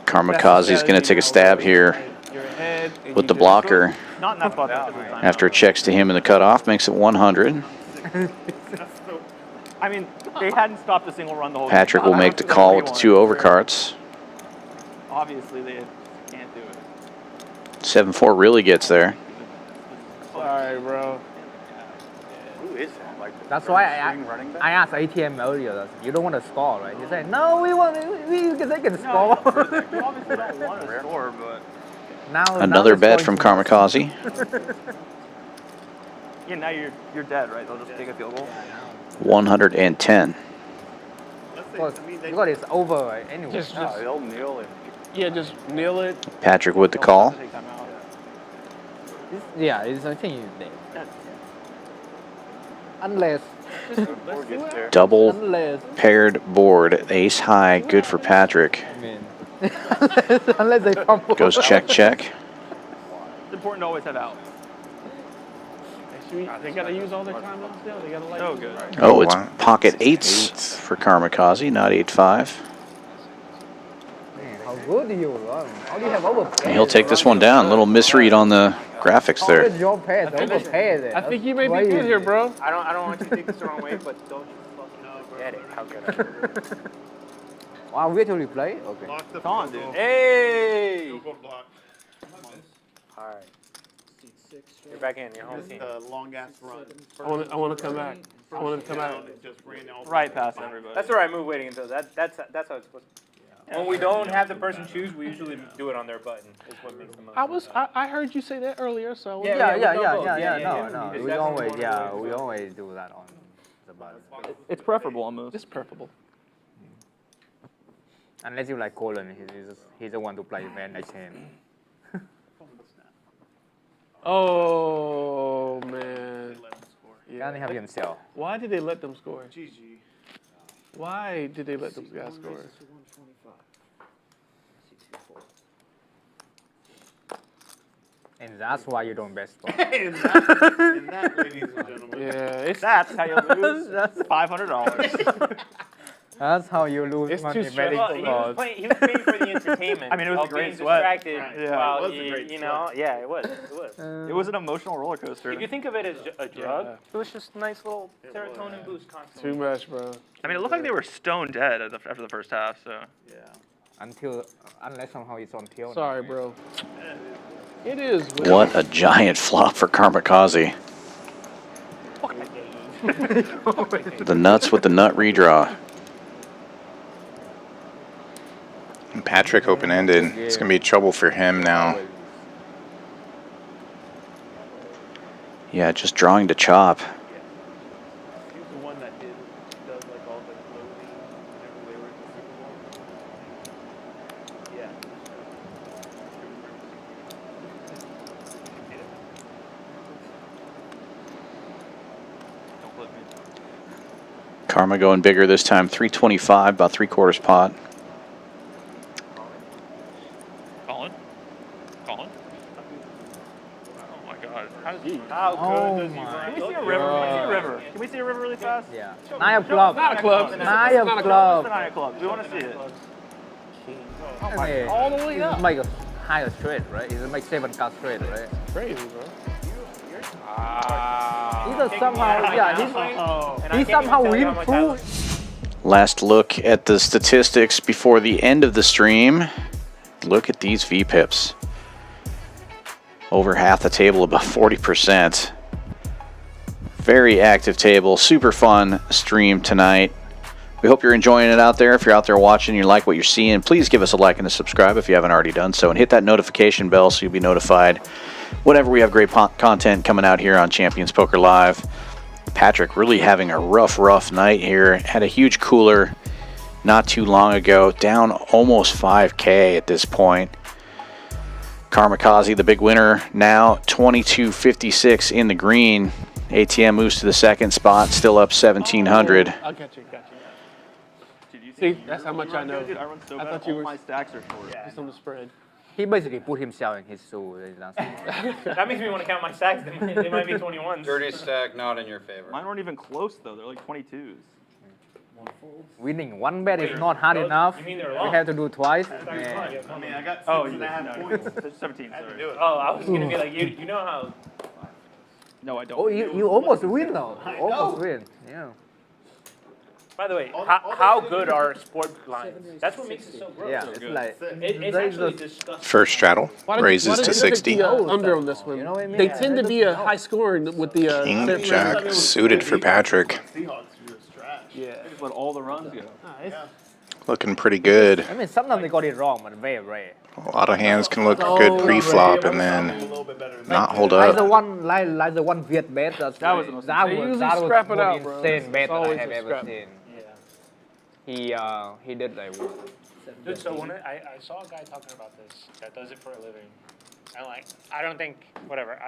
Karmikaze's going to take a stab here with the blocker. Not in that spot. After it checks to him in the cutoff, makes it 100. I mean, they hadn't stopped a single run the whole Patrick game. will make the call with the 2 overcards. Obviously, they can't do it. 7-4 really gets there. Sorry, bro. Who is that? Like That's why I asked ATM earlier. You don't want to score, right? He said, no, they can score. You obviously don't want to score, but Another bet from Karmikaze. yeah, now you're dead, right? They'll just take a field goal. 110. Because it's over right? Anyway. They'll kneel it. Yeah, just kneel it. Patrick with the call. Yeah, it's I think you did. Unless Double paired board. Ace high. Good for Patrick. I mean, unless they fumble. Goes check, check. It's important to always have outs. They gotta use all their timeouts now. They gotta like. So good. Oh, it's pocket 8s for Karmikaze, not 8-5. Man, how good do you run? How do you have overpaid? And he'll take this one down. Little misread on the graphics there. Your pads, overpaid. I think you may be good here, bro. I don't want you to take this the wrong way, but don't you fucking forget it. How good I am. Wow, we actually play? Okay. Come on, dude. Hey! All right. You're back in. You're home team. Long ass run. I want to come back. I want to come out. Right past everybody. That's the right move. Waiting until that's how it's supposed to. Yeah. When we don't have the person choose, we usually do it on their button. Is what makes the most. I heard you say that earlier, so. Yeah. No. We always do that on the button. It's preferable almost. It's preferable. Unless you like Collin, he's the one to play when I can. Oh man. Can't have himself. Why did they let them score? GG. Why did they let those guys score? And that's why you don't bet sports. and that, ladies and gentlemen. Yeah, That's how you lose. That's $500. That's how you lose It's money too betting stressful. He was paying for the entertainment. I mean, it was a of great being sweat. distracted Yeah, while it was a he, great you know, yeah, it was. It was. It was an emotional roller coaster. If you think of it as a drug, Yeah. it was just a nice little serotonin boost constantly. Too much, bro. I mean, it looked like they were stone dead after the first half. So Yeah. Unless somehow it's on tilt. Sorry, bro. It is. What a giant flop for Karmikaze. The nuts with the nut redraw. And Patrick open-ended. It's going to be trouble for him now. Yeah, just drawing to chop. He was the one that does like all the clothing whenever they were in the Super Bowl. Yeah. don't flip me. Karma going bigger this time, 325, about 3/4 pot. Collin. Collin. Oh my God. How good does he run? Can we see a river? Can we see a river? Can we see a river really fast? Yeah. Nine of clubs. Not a club. Nine of clubs. Nine of clubs. We want to see it. All the way up. It's like a higher straight, right? It's like 7 card straight, right? Crazy, bro. Either somehow, yeah, he somehow win through. Last look at the statistics before the end of the stream. Look at these VPIPs. Over half the table, about 40%. Very active table, super fun stream tonight. We hope you're enjoying it out there. If you're out there watching and you like what you're seeing, please give us a like and a subscribe if you haven't already done so. And hit that notification bell so you'll be notified whenever we have great content coming out here on Champions Poker Live. Patrick really having a rough night here. Had a huge cooler not too long ago. Down almost 5K at this point. Karmikaze, the big winner now, 22.56 in the green. ATM moves to the second spot, still up 1,700. I got you. See, that's how much I know. Dude, I run so bad. thought you All were my stacks are short. just on the spread. He basically put himself in his soul. That makes me want to count my stacks. They might be 21s. Dirty stack, not in your favor. Mine weren't even close though. They're like 22s. Winning one bet is not hard enough. You mean they're We long? have to do twice. I mean, I got 6.5 points. 17. Sorry. Oh, I was gonna be like, you know how? No, I don't. Oh, you almost win though. Almost win. Yeah. By the way, how good are sport lines? That's what makes it so gross. Yeah, it's like It's actually disgusting. First straddle raises to 60. Under on this one. You know what I mean? They tend to be a high scoring with the King Jack suited for Patrick. Yeah. They just let all the runs go. Looking pretty good. I mean, sometimes they got it wrong, but very rare. A lot of hands can look good pre-flop and then not hold Like the up. one, like the one Viet bet. That was They usually scrap it out, bro. insane bet It's that I always have a ever scrap. seen. He did like. Dude, so when I saw a guy talking about this that does it for a living, I'm like, I don't think, whatever.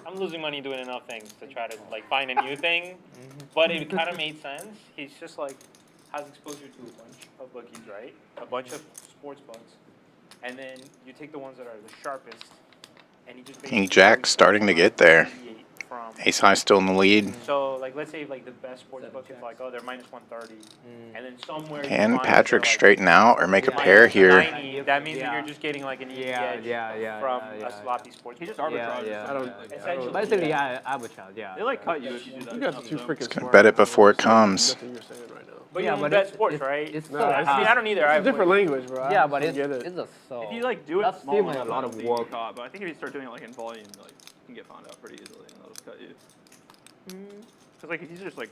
I'm losing money doing enough things to try to like find a new thing, but it kind of made sense. He's just like has exposure to a bunch of bookies, right? A bunch of sports books, and then you take the ones that are the sharpest, and he just King Jack starting to get there. from. Ace high still in the lead. So like let's say like the best sports book is like, oh, they're minus 130, and then somewhere you Can find Patrick they're, like, straighten out or make a minus pair here? 90. That means that you're just getting like an easy edge from a sloppy sports. He just book. arbitrages. I don't. Essentially, Basically, I arbitrage. Yeah. They like cut you if you do that. You guys are too freaking Can smart. bet it before it comes. Nothing you're saying right now. But Yeah, you but bet it's- sports, right? it's No, so it's I mean, I don't either. I It's a different language, bro. Yeah, but it's get it. a so. If you like do it That's small still enough, a lot I of don't think you work. get caught. But I think if you start doing it like in volume, like you can get found out pretty easily, and they'll just cut you. Because like if you just like,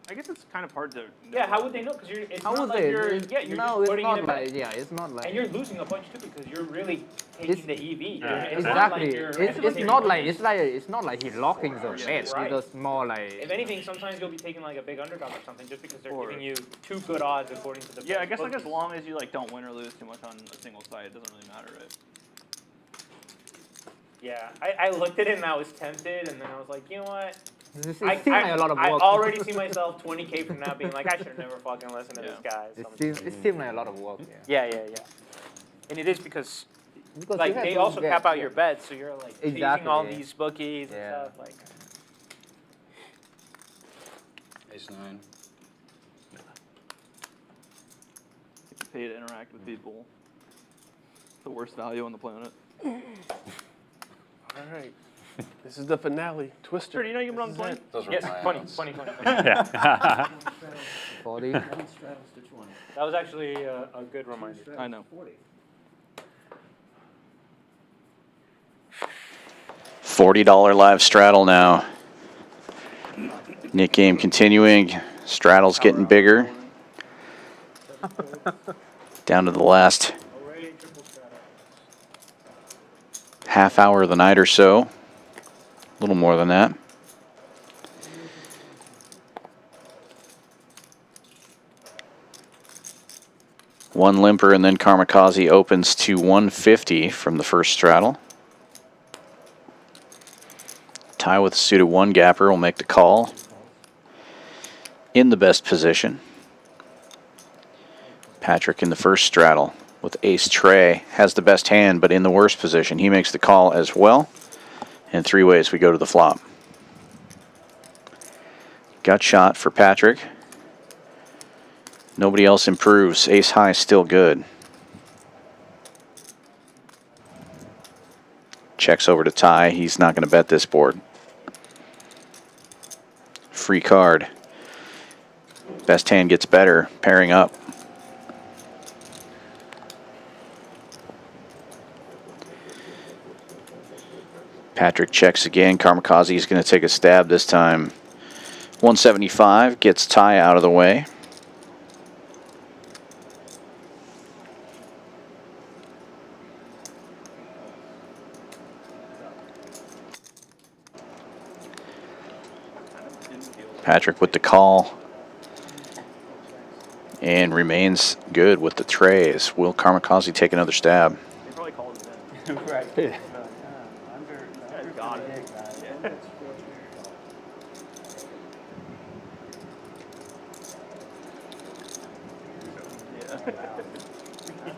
I guess it's kind of hard to. Yeah, how would they know? Because it's How not would like they? you're, yeah, you're No, just it's putting not it in like it's not like. and you're losing a bunch too because you're really taking It's- the EV. It's Exactly. not like you're It's not like it's not like he's locking the bet. It's Right. just more like. If anything, sometimes you'll be taking like a big underdog or something just because they're giving you too good odds according to the. Yeah, I best guess like bookies. as long as you like don't win or lose too much on a single site, it doesn't really matter, right? Yeah, I looked at it and I was tempted, and then I was like, you know what? It seems like a lot of I work. already see myself 20K from now being like, I should have never fucking listened to this guy. It seems like a lot of work. Yeah, yeah, yeah. And it is because Because like you have they to also get- cap out your bets, so you're like chasing Exactly, all yeah. these bookies and stuff. Like, Ace-9. You pay to interact with people. The worst value on the planet. All right. This is the finale. Twister. Sure, do you know you can run 20? Those were yes, my 20, odds. 20, 20. Yeah. 40. That was actually a good reminder. I know. $40 live straddle now. Nick game continuing. Straddle's getting bigger. Down to the last half hour of the night or so. A little more than that. One limper, and then Karmikaze opens to 150 from the first straddle. Tie with a suited one gapper will make the call. In the best position. Patrick in the first straddle with ace tray has the best hand, but in the worst position. He makes the call as well. And three ways we go to the flop. Gut shot for Patrick. Nobody else improves. Ace high still good. Checks over to tie. He's not going to bet this board. Free card. Best hand gets better. Pairing up. Patrick checks again. Karmikaze is going to take a stab this time. 175 gets tie out of the way. Patrick with the call. And remains good with the trays. Will Karmikaze take another stab? They probably called it then. Right. Got it.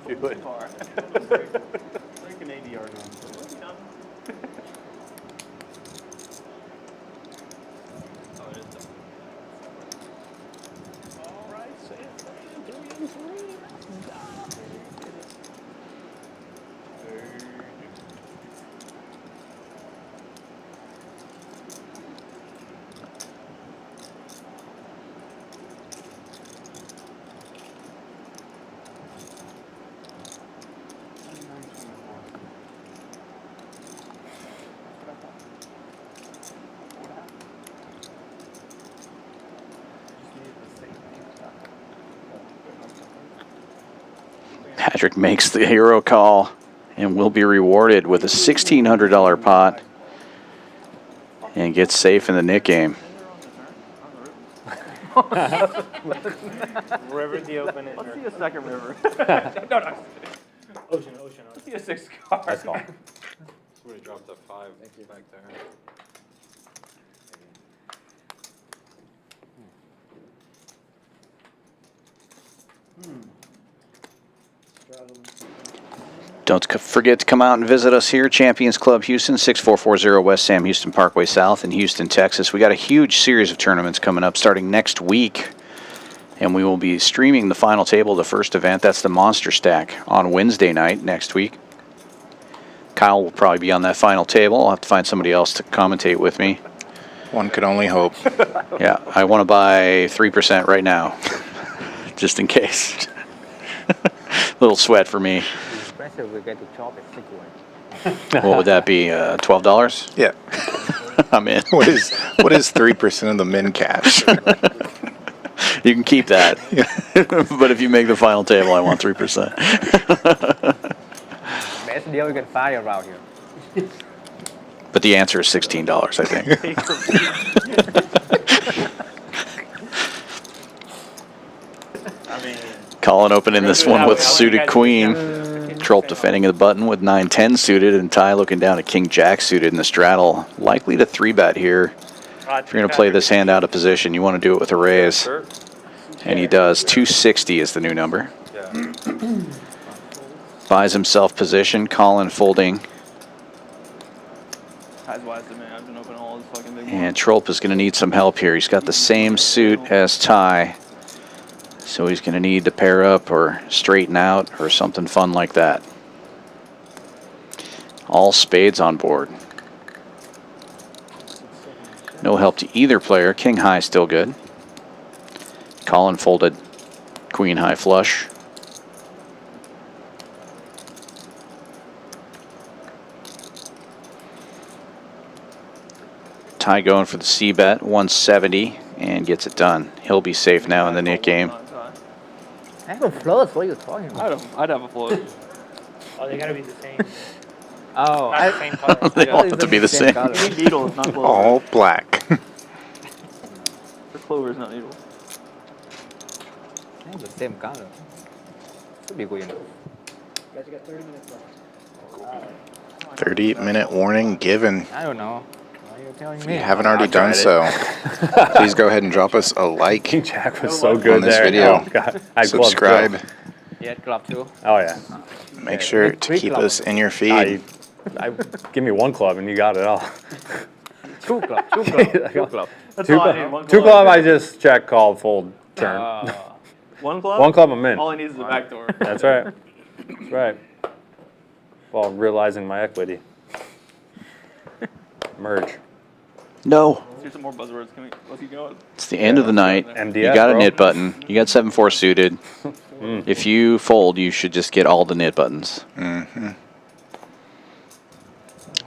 Do it. Like an 80-yard run. Patrick makes the hero call and will be rewarded with a $1,600 pot and gets safe in the Nick game. River the open it. Let's see a second river. No. Ocean. Let's see a 6 card. That's all. Somebody dropped a 5 back there. Don't forget to come out and visit us here, Champions Club Houston, 6440 West Sam Houston Parkway South in Houston, Texas. We got a huge series of tournaments coming up starting next week, and we will be streaming the final table of the first event. That's the Monster Stack on Wednesday night next week. Kyle will probably be on that final table. I'll have to find somebody else to commentate with me. One could only hope. Yeah, I want to buy 3% right now, just in case. Little sweat for me. Expensive, we get to chop it Pkwy. What would that be? $12? Yeah. I'm in. What is 3% of the min cash? You can keep that. But if you make the final table, I want 3%. Best deal you can find around here. But the answer is $16, I think. Collin opening this one with suited queen. Trolp defending the button with 9-10 suited, and Ty looking down at King Jack suited in the straddle. Likely to 3-bet here. If you're going to play this hand out of position, you want to do it with a raise. And he does. 260 is the new number. Buys himself position. Collin folding. And Trolp is going to need some help here. He's got the same suit as Ty. So he's going to need to pair up or straighten out or something fun like that. All spades on board. No help to either player. King high still good. Collin folded queen high flush. Ty going for the C bet, 170, and gets it done. He'll be safe now in the Nick game. I have a float. What are you talking about? I'd have a float. Oh, they gotta be the same. Oh, Not the same color. They all have to be the same. Needles, not clover. All black. The clover is not needles. I have the same color. Should be good enough. Guys, you got 30 minutes left. 30-minute warning given. I don't know. Why are you telling If me? you haven't already done so, please go ahead and drop us a like King Jack was so good on this there. video. Oh, God. I Subscribe. Yeah, club too. Oh, yeah. Make sure to keep us in your feed. Give me one club and you got it all. Two club. Two club. That's Two all I need, one Two club. club, I just check, call, fold, turn. One club? One club, I'm in. All I need is the back door. That's right. That's right. While realizing my equity. Merge. No. Let's hear some more buzzwords. Let's keep going. It's the end of the night. MDF, You got a bro. knit button. You got 7-4 suited. If you fold, you should just get all the knit buttons.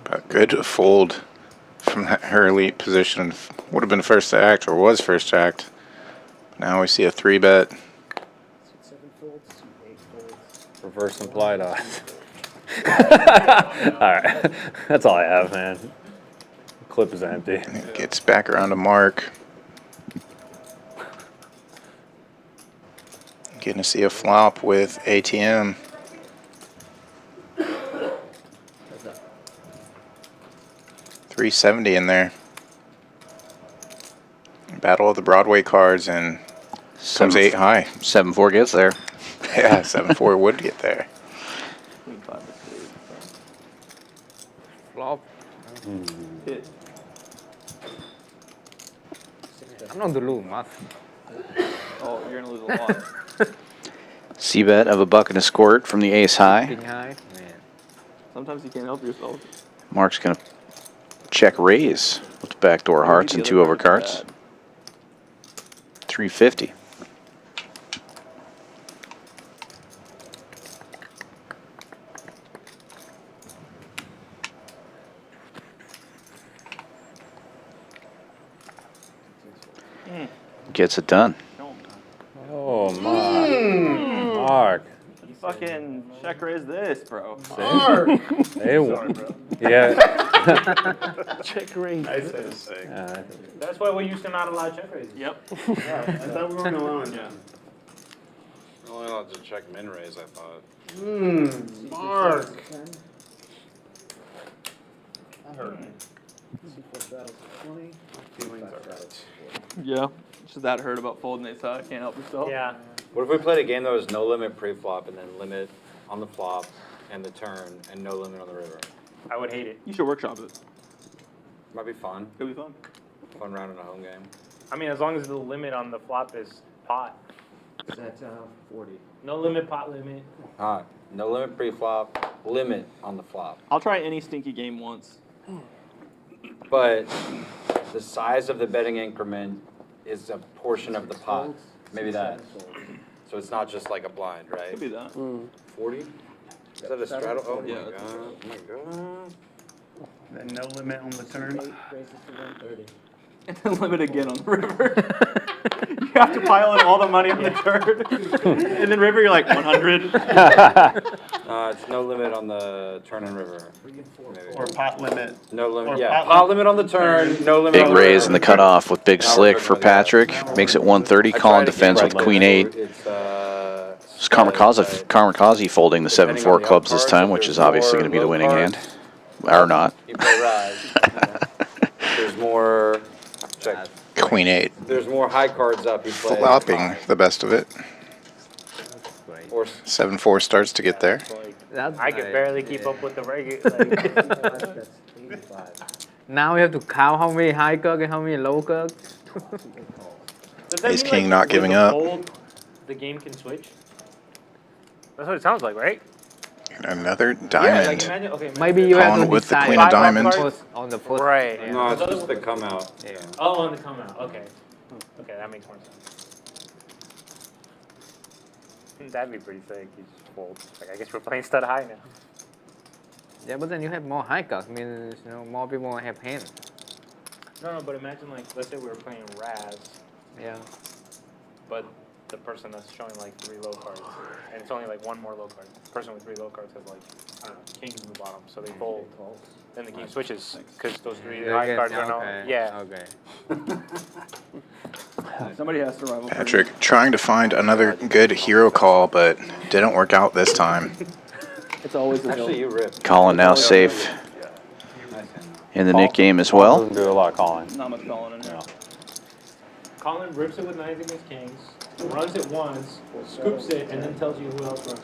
But good to fold from her elite position. Would have been first to act, or was first to act. Now we see a 3-bet. 7 folds, 8 folds. Reverse implied odds. Alright. That's all I have, man. Clip is empty. Gets back around to Mark. Getting to see a flop with ATM. What's that? 370 in there. Battle of the Broadway cards, and comes 8 high. 7-4 gets there. Yeah, 7-4 would get there. Flop. Hit. I'm not the lose much. Oh, you're gonna lose a lot. C-bet of a buck and a squirt from the ace high. King high. Man. Sometimes you can't help yourself. Mark's going to check raise with the backdoor hearts and 2 overcards. 350. Gets it done. Oh, Mark. You fucking check raise this, bro. Mark! Hey, Sorry, bro. Yeah. Check raise. I said the same. That's why we used to not allow check raises. Yep. Yeah, I thought we weren't allowing that. We're only allowed to check min raise, I thought. Mark. That hurt me. 4 battles 20. Feelings are hurt. Yeah. Just that hurt about folding ace high. Can't help yourself. Yeah. What if we played a game that was no limit pre-flop and then limit on the flop and the turn and no limit on the river? I would hate it. You should workshop it. Might be fun. Could be fun. Fun round in a home game. I mean, as long as the limit on the flop is pot. That's 40. No limit, pot limit. No limit pre-flop, limit on the flop. I'll try any stinky game once. But the size of the betting increment is a portion of the pot. Maybe that. So it's not just like a blind, right? Could be that. 40? Is that a straddle? Oh my Yeah. god. Oh my god. Then no limit on the turn. 8 raises to 130. And then limit again on the river. You have to pile in all the money on the turn. And then river, you're like 100. It's no limit on the turn and river. Maybe. Or pot limit. No limit. Or Yeah, pot pot limit on the turn. No limit. Big on raise the in the cutoff with big slick for Patrick. Makes it 130. Collin defends with queen 8. It's Karmikaze folding the 7-4 clubs this time, which is obviously going to be the winning hand. Or not. You play rise. There's more check. Queen 8. There's more high cards up. He plays. Flopping the best of it. Or 7-4 starts to get there. I can barely keep up with the regular. Now we have to count how many high card and how many low card. Does that Ace mean, King like, not with giving a up. fold, the game can switch? That's what it sounds like, right? Another diamond. Imagine, okay, Maybe you have Collin to with the decide queen of diamond. on the first. Right. Yeah. No, it's just the come out. Yeah. Oh, on the come out. Okay. Okay, that makes more sense. That'd be pretty sick. You just fold. Like, I guess we're playing stud high now. Yeah, but then you have more high cards. Means more people have hands. No, but imagine like, let's say we were playing Raz. Yeah. But the person that's showing like 3 low cards, and it's only like 1 more low card. The person with 3 low cards has like, I don't know, kings in the bottom, so they fold. Then the game switches because those 3 high cards are no. Yeah. Okay. Somebody has to rival. Patrick trying to find another good hero call, but didn't work out this time. It's always Actually, you ripped. Collin now safe in the Nick game as well. Doesn't do a lot, Collin. Not much Collin in there. Collin rips it with 9s against kings, runs it once, scoops it, and then tells you who else runs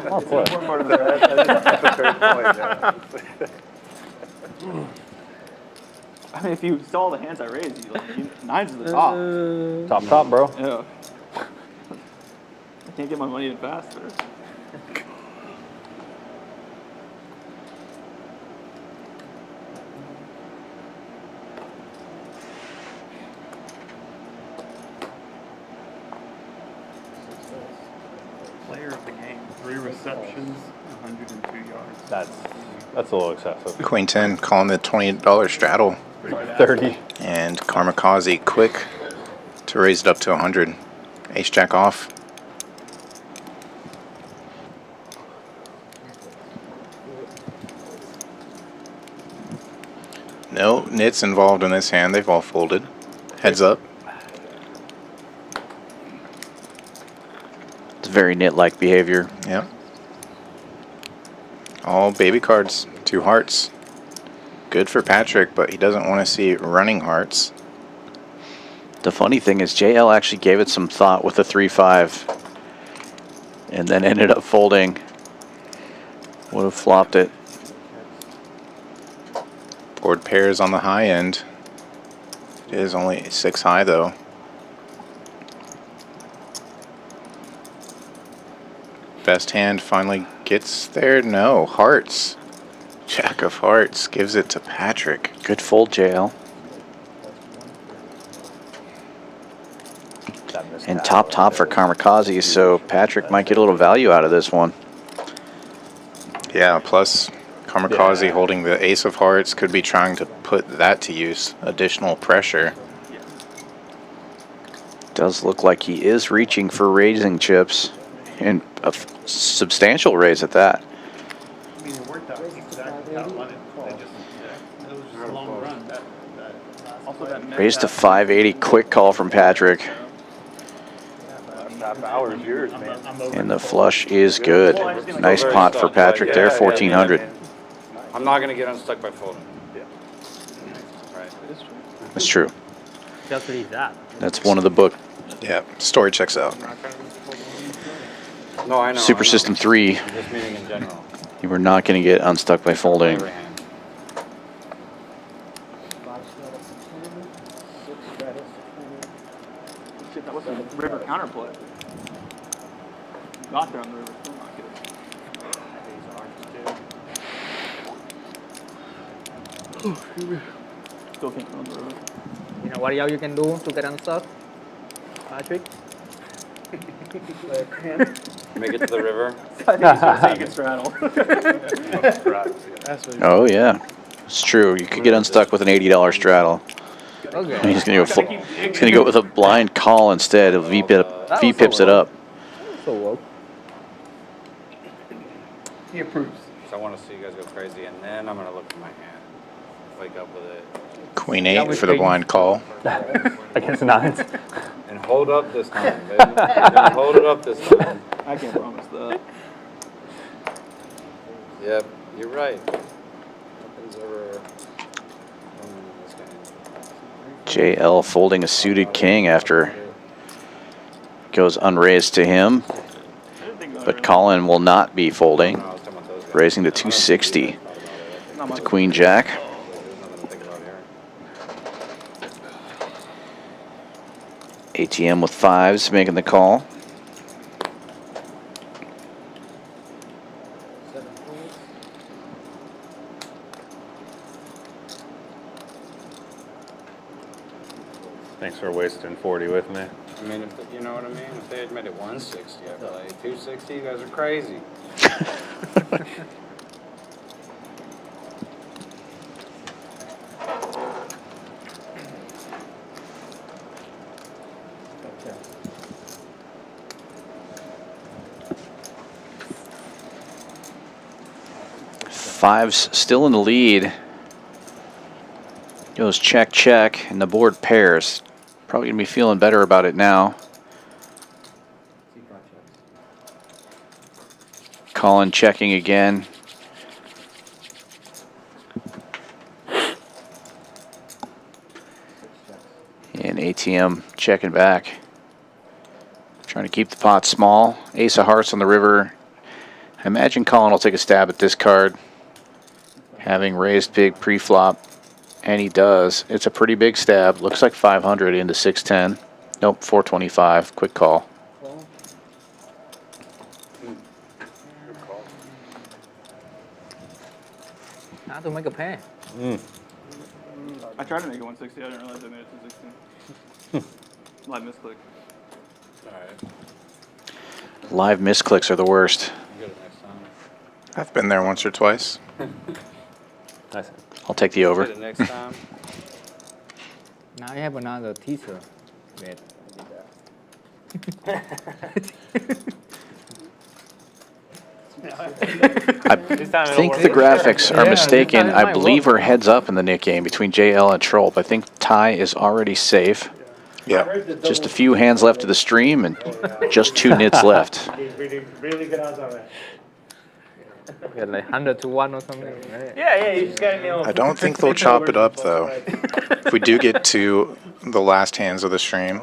Small play. I mean, if you saw the hands I raised, you 9s at the top. Top, bro. Yeah. I can't get my money in faster. Player of the game, 3 receptions, 102 yards. That's a little excessive. Queen 10 calling the $20 straddle. 30. And Karmikaze quick to raise it up to 100. Ace Jack off. No nits involved in this hand. They've all folded. Heads up. It's very nit-like behavior. Yep. All baby cards. 2 hearts. Good for Patrick, but he doesn't want to see running hearts. The funny thing is JL actually gave it some thought with the 3-5 and then ended up folding. Would have flopped it. Board pairs on the high end. It is only 6 high though. Best hand finally gets there. No, hearts. Jack of hearts gives it to Patrick. Good fold, JL. And top for Karmikaze, so Patrick might get a little value out of this one. Yeah, plus Karmikaze holding the ace of hearts could be trying to put that to use. Additional pressure. Does look like he is reaching for raising chips, and a substantial raise at that. I mean, it worked out exactly how I wanted. It was just a long run. Raised to 580, quick call from Patrick. Hour's yours, man. And the flush is good. Nice pot for Patrick there, 1400. I'm not going to get unstuck by folding. Right. That's true. Just read that. That's one of the book. Yeah, story checks out. No, I know. Super System 3. Just meaning in general. You were not going to get unstuck by folding. Shit, that was a river counterplay. Got there on the river, still not good. Still can't go on the river. You know what else you can do to get unstuck, Patrick? Make it to the river. I think he's trying to say you can straddle. Oh yeah, it's true. You could get unstuck with an $80 straddle. Okay. He's gonna go with a blind call instead. He'll V pips it up. So woke. He approves. So I want to see you guys go crazy, and then I'm going to look at my hand. Wake up with it. Queen 8 for the blind call. Against 9s. And hold up this time, baby. And hold it up this time. I can't promise that. Yep, you're right. JL folding a suited king after goes unraised to him. But Collin will not be folding, raising to 260 with the Queen Jack. ATM with fives making the call. Thanks for wasting 40 with me. I mean, if you know what I mean? If they had made it 160, I'd be like, 260, you guys are crazy. Fives still in the lead. Goes check, check, and the board pairs. Probably gonna be feeling better about it now. Collin checking again. And ATM checking back. Trying to keep the pot small. Ace of hearts on the river. I imagine Collin will take a stab at this card, having raised big pre-flop, and he does. It's a pretty big stab. Looks like 500 into 610. Nope, 425. Quick call. Now to make a pair. I tried to make it 160. I didn't realize I made it 260. Live misclick. Alright. Live misclicks are the worst. I've been there once or twice. Nice. I'll take the over. Next time. Now I have another teaser. Bet. I think the graphics are mistaken. I believe we're heads up in the Nick game between JL and Trolp. I think tie is already safe. Yeah. Just a few hands left of the stream and just 2 nits left. Really good odds on that. We had like 100 to 1 or something. Yeah, you just gotta nail. I don't think they'll chop it up though. If we do get to the last hands of the stream,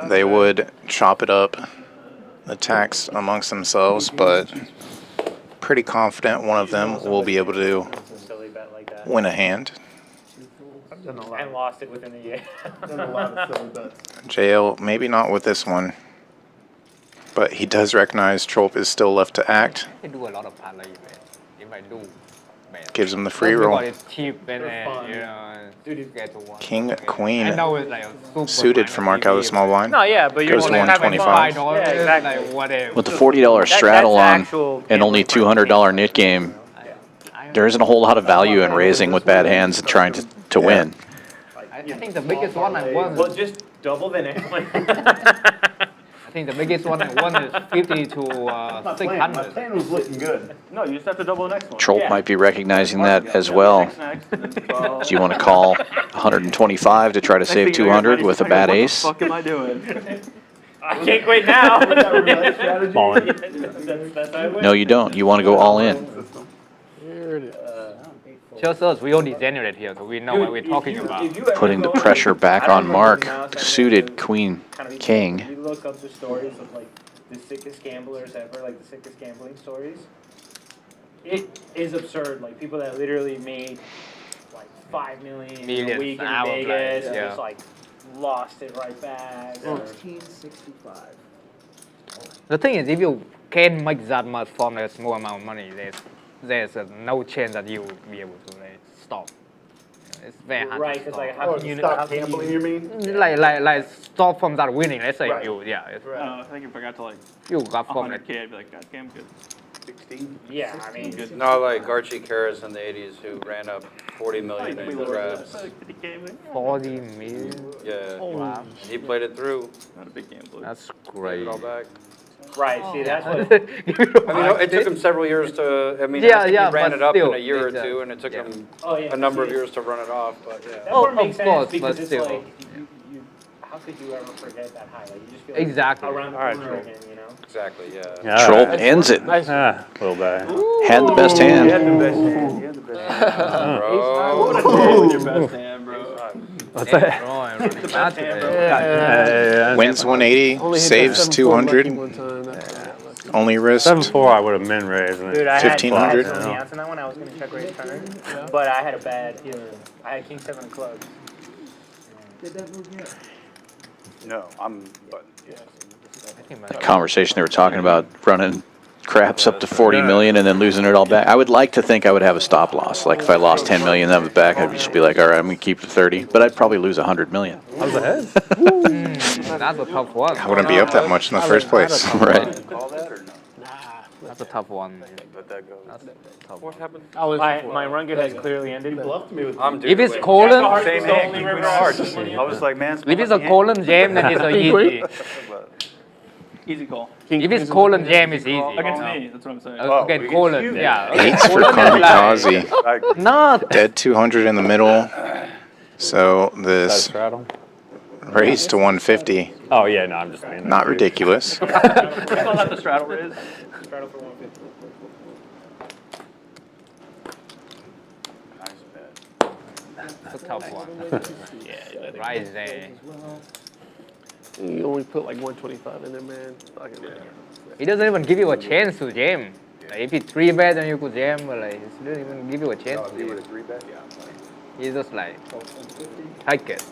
they would chop it up, attacks amongst themselves, but pretty confident one of them will be able to win a hand. And lost it within a year. JL, maybe not with this one, but he does recognize Trolp is still left to act. I do a lot of parlay bet. If I do bet. Gives him the free roll. It's cheap and you know, get to one. King, queen, I know it's like super suited for mark out of the small blind. No, yeah, but you're goes to only having $125. Yeah, exactly. Like whatever. With the $40 straddle on and only $200 nit game, there isn't a whole lot of value in raising with bad hands and trying to win. I think the biggest one I won. Well, just double the net. I think the biggest one I won is 50 to 600. My plan was looking good. No, you just have to double the next one. Trolp might be recognizing that as well. Do you want to call 125 to try to save 200 with a bad ace? What the fuck am I doing? I can't quit now. No, you don't. You want to go all in. Just us, we only generate here, so we know what we're talking about. Putting the pressure back on Mark. Suited queen, king. You look up the stories of like the sickest gamblers ever, like the sickest gambling stories. It is absurd. Like people that literally made like 5 million a week in Vegas and just like lost it right back. 1665. The thing is, if you can make that much from a small amount of money, there's no chance that you will be able to stop. It's very hard. Right, to because stop. like how can you stop gambling? You mean? Like stop from that winning. Let's say you, yeah. I think if I got to like You got from 100K, I'd be like, God damn, good. 16? Yeah, I mean, Not like Archie Karras in the 80s who ran up 40 million in craps. 40 million. Yeah. Wow. He played it through. Not a big gambler. That's Gave great. it all back. right. See, that's what. I mean, it took him several years to. I mean, I think he ran it up in a year or two, and it took him a number of years to run it off. But yeah. That part makes of course, sense because but it's still. like, how could you ever forget that high? Like you just feel like Exactly. around the corner again, you know? Exactly. Yeah. Trolp ends it. Nice. Little bad. Had the best hand. You had the best hand. You had the best hand. Bro. What a hand with your best hand, bro. What's Yeah, that? bro, I'm running massive. Wins 180, Only hit saves that 7-4 lucky 200. one time. Only risked 7-4, I would have min raised. Dude, I had 1500. on the outs on that one. I was going to check raise turn, but I had a bad feeling. I had king 7 of clubs. Did that move yet? No, I'm. But Conversation they were talking about running craps up to 40 million and then losing it all back. I would like to think I would have a stop loss. Like if I lost 10 million of it back, I'd just be like, all right, I'm going to keep the 30. But I'd probably lose 100 million. I was ahead. That's a tough one. I wouldn't be up that much in the first place. Right. Call that or no? That's a tough one. Let that go. That's a tough What one. happened? My run good has clearly ended. You bluffed me with. If it's Collin, Same hand, King Queen of Hearts. I was like, man. if it's a Collin jam, then it's a easy. Easy call. If it's Collin jam, it's easy. Against me, that's what I'm saying. Against Collin, yeah. Eights for Karmikaze. Dead 200 in the middle. So this raise to 150. Oh, yeah, no, I'm just saying. Not ridiculous. We call that the straddle raise. Straddle for 150. It's a tough one. Yeah, rise there. You only put like 125 in there, man. Fucking He doesn't even give you a chance to jam. Like if he 3-bet, then you could jam, but like he doesn't even give you a chance to jam. He's just like, take it.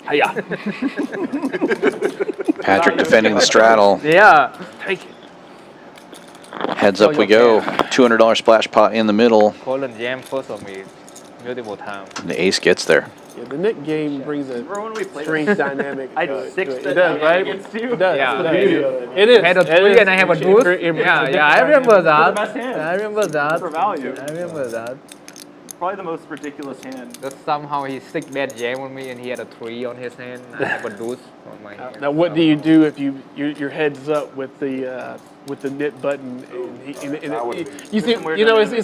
Hiya. Patrick defending the straddle. Yeah, take it. Heads up we go. $200 splash pot in the middle. Collin jam first on me. Beautiful time. And the ace gets there. Yeah, the net game brings a strange dynamic. I to it. sixed It does, right? against you. It does. Yeah. It is. I had a It 3 is. and I have a boost. Yeah, I remember that. best hand. I remember that. For value. I remember that. Probably the most ridiculous hand. That somehow he 6-bet jam on me and he had a 3 on his hand. I have a deuce on my hand. Now, what do you do if your heads up with the knit button and you see, you know, it's He's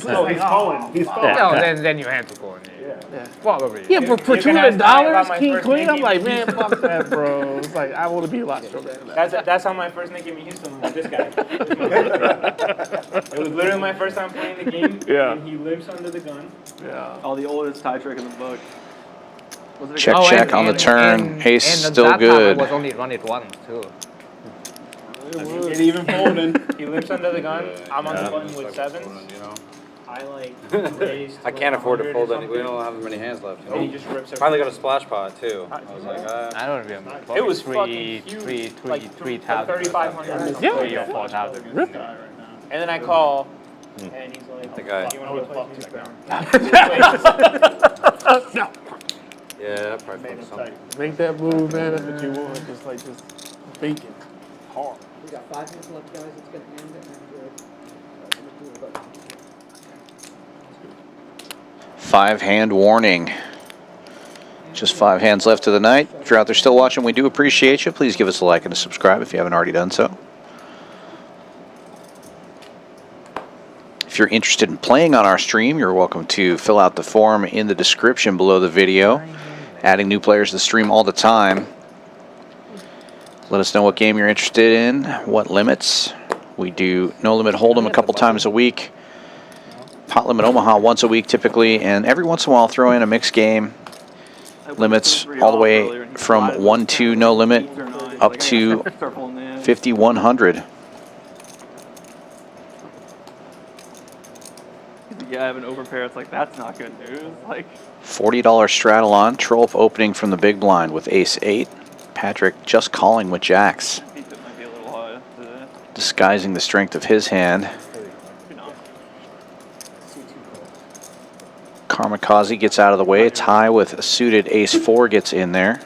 calling. He's calling. No, then you have to go in there. Yeah. Probably. Yeah, for You can ask me about $200, my King first Queen, I'm Nick like, game in man, fuck that, bro. It's like, I want to be a lot stronger than that. That's how my first Nick game in Houston was with this guy. It was literally my first time playing the game. Yeah. And he limps under the gun. Yeah. Oh, the oldest tie trick in the book. Was it a Check, good- check on the turn. Ace and still that good. Time I was only run it once too. It even folding. He limps under the gun. I'm on the button with 7s. I like raised. I can't afford to fold any. We don't have many hands left. And he just rips Finally got a splash pot too. I was like, I don't remember. It was Probably fucking huge. three Like thousand. 3,500. Yeah. 3 or 4,000. And then I call, and he's like, The guy. you want to flop this down? No. yeah, probably fold something. Make that move, man. That's what you want. Just bacon. Hard. We got 5 minutes left, guys. It's gonna end, and then we're 5-hand warning. Just 5 hands left of the night. If you're out there still watching, we do appreciate you. Please give us a like and a subscribe if you haven't already done so. If you're interested in playing on our stream, you're welcome to fill out the form in the description below the video. Adding new players to the stream all the time. Let us know what game you're interested in, what limits. We do no limit hold'em a couple times a week. Pot limit Omaha once a week typically, and every once in a while throw in a mixed game. Limits all the way from 1-2 no limit up to 5,100. Yeah, I have an overpair. It's like, that's not good news. Like, $40 straddle on. Trolp opening from the big blind with ace-8. Patrick just calling with jacks. I think that might be a little high today. Disguising the strength of his hand. Karmikaze gets out of the way. Tie with a suited ace-4 gets in there.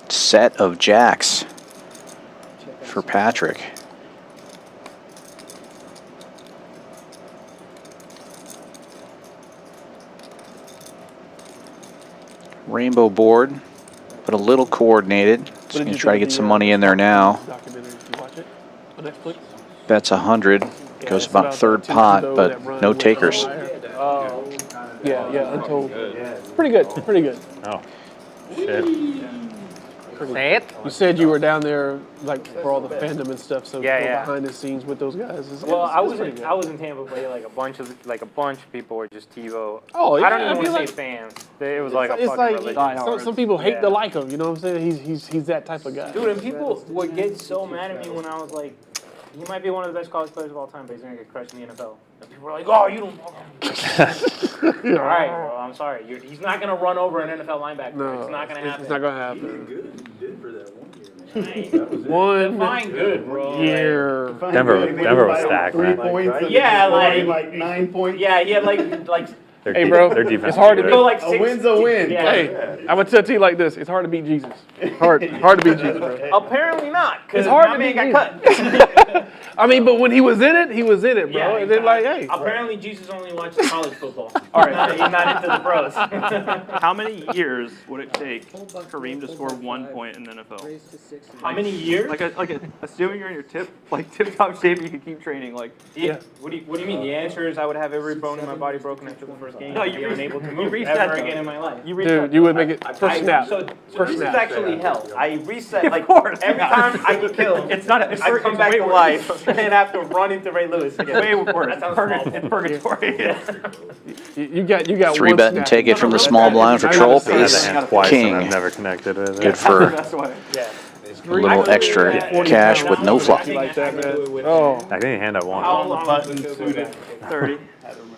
Set of jacks for Patrick. Rainbow board, but a little coordinated. Just going to try to get some money in there now. Bets 100. Goes about third pot, but no takers. Yeah, Untold. Pretty good, pretty good. Oh, shit. pretty. You said you were down there like for all the fandom and stuff, so Yeah. behind the scenes with those guys. Well, I was in Tampa, but like a bunch of people were just TiVo. Oh, yeah, I don't even want to like, say fans. It was like a it's fucking like religion. some people hate to like him. You know what I'm saying? He's that type of guy. Dude, and people would get so mad at me when I was like, he might be one of the best college players of all time, but he's gonna get crushed in the NFL. And people were like, oh, you don't. All right, bro, I'm sorry. He's not gonna run over an NFL linebacker. No, it's not gonna happen. It's not gonna happen. Define good, bro. Year. Denver was stacked, 3 man. points. Yeah, like 9 points. Yeah, he had like. Hey, bro, their defense it's hard to is beat. good. Like A win's a win. Yeah. Hey, I'm gonna tell you like this: it's hard to beat Jesus. Hard to beat Jesus, bro. Apparently not, because It's hard my to man beat got cut. I mean, but when he was in it, bro. Yeah, And then like, hey, apparently Jesus only watches college football. All right, he's not into the pros. How many years would it take Kareem to score 1 point in the NFL? How many years? Assuming you're in your tip-top shape, you can keep training. Like, Yeah. What do you mean? The answer is I would have every bone in my body broken after the first game. No, I'd you be unable to move reset ever them. again in my life. dude, you would make it first snap. So First this snap. is actually hell. I reset like course, every time I get killed. It's not. I come back to life and have to run into Ray Lewis again. Way worse. That sounds awful. It's purgatory. You got 3 one bet and snap. take it from the small blind for Trolp. Ace Twice, king. and I've never connected with it. Good for That's why. Yeah. a little extra cash with no flop. Like that, man. Oh, I didn't hand up one. How long Button suited. 30.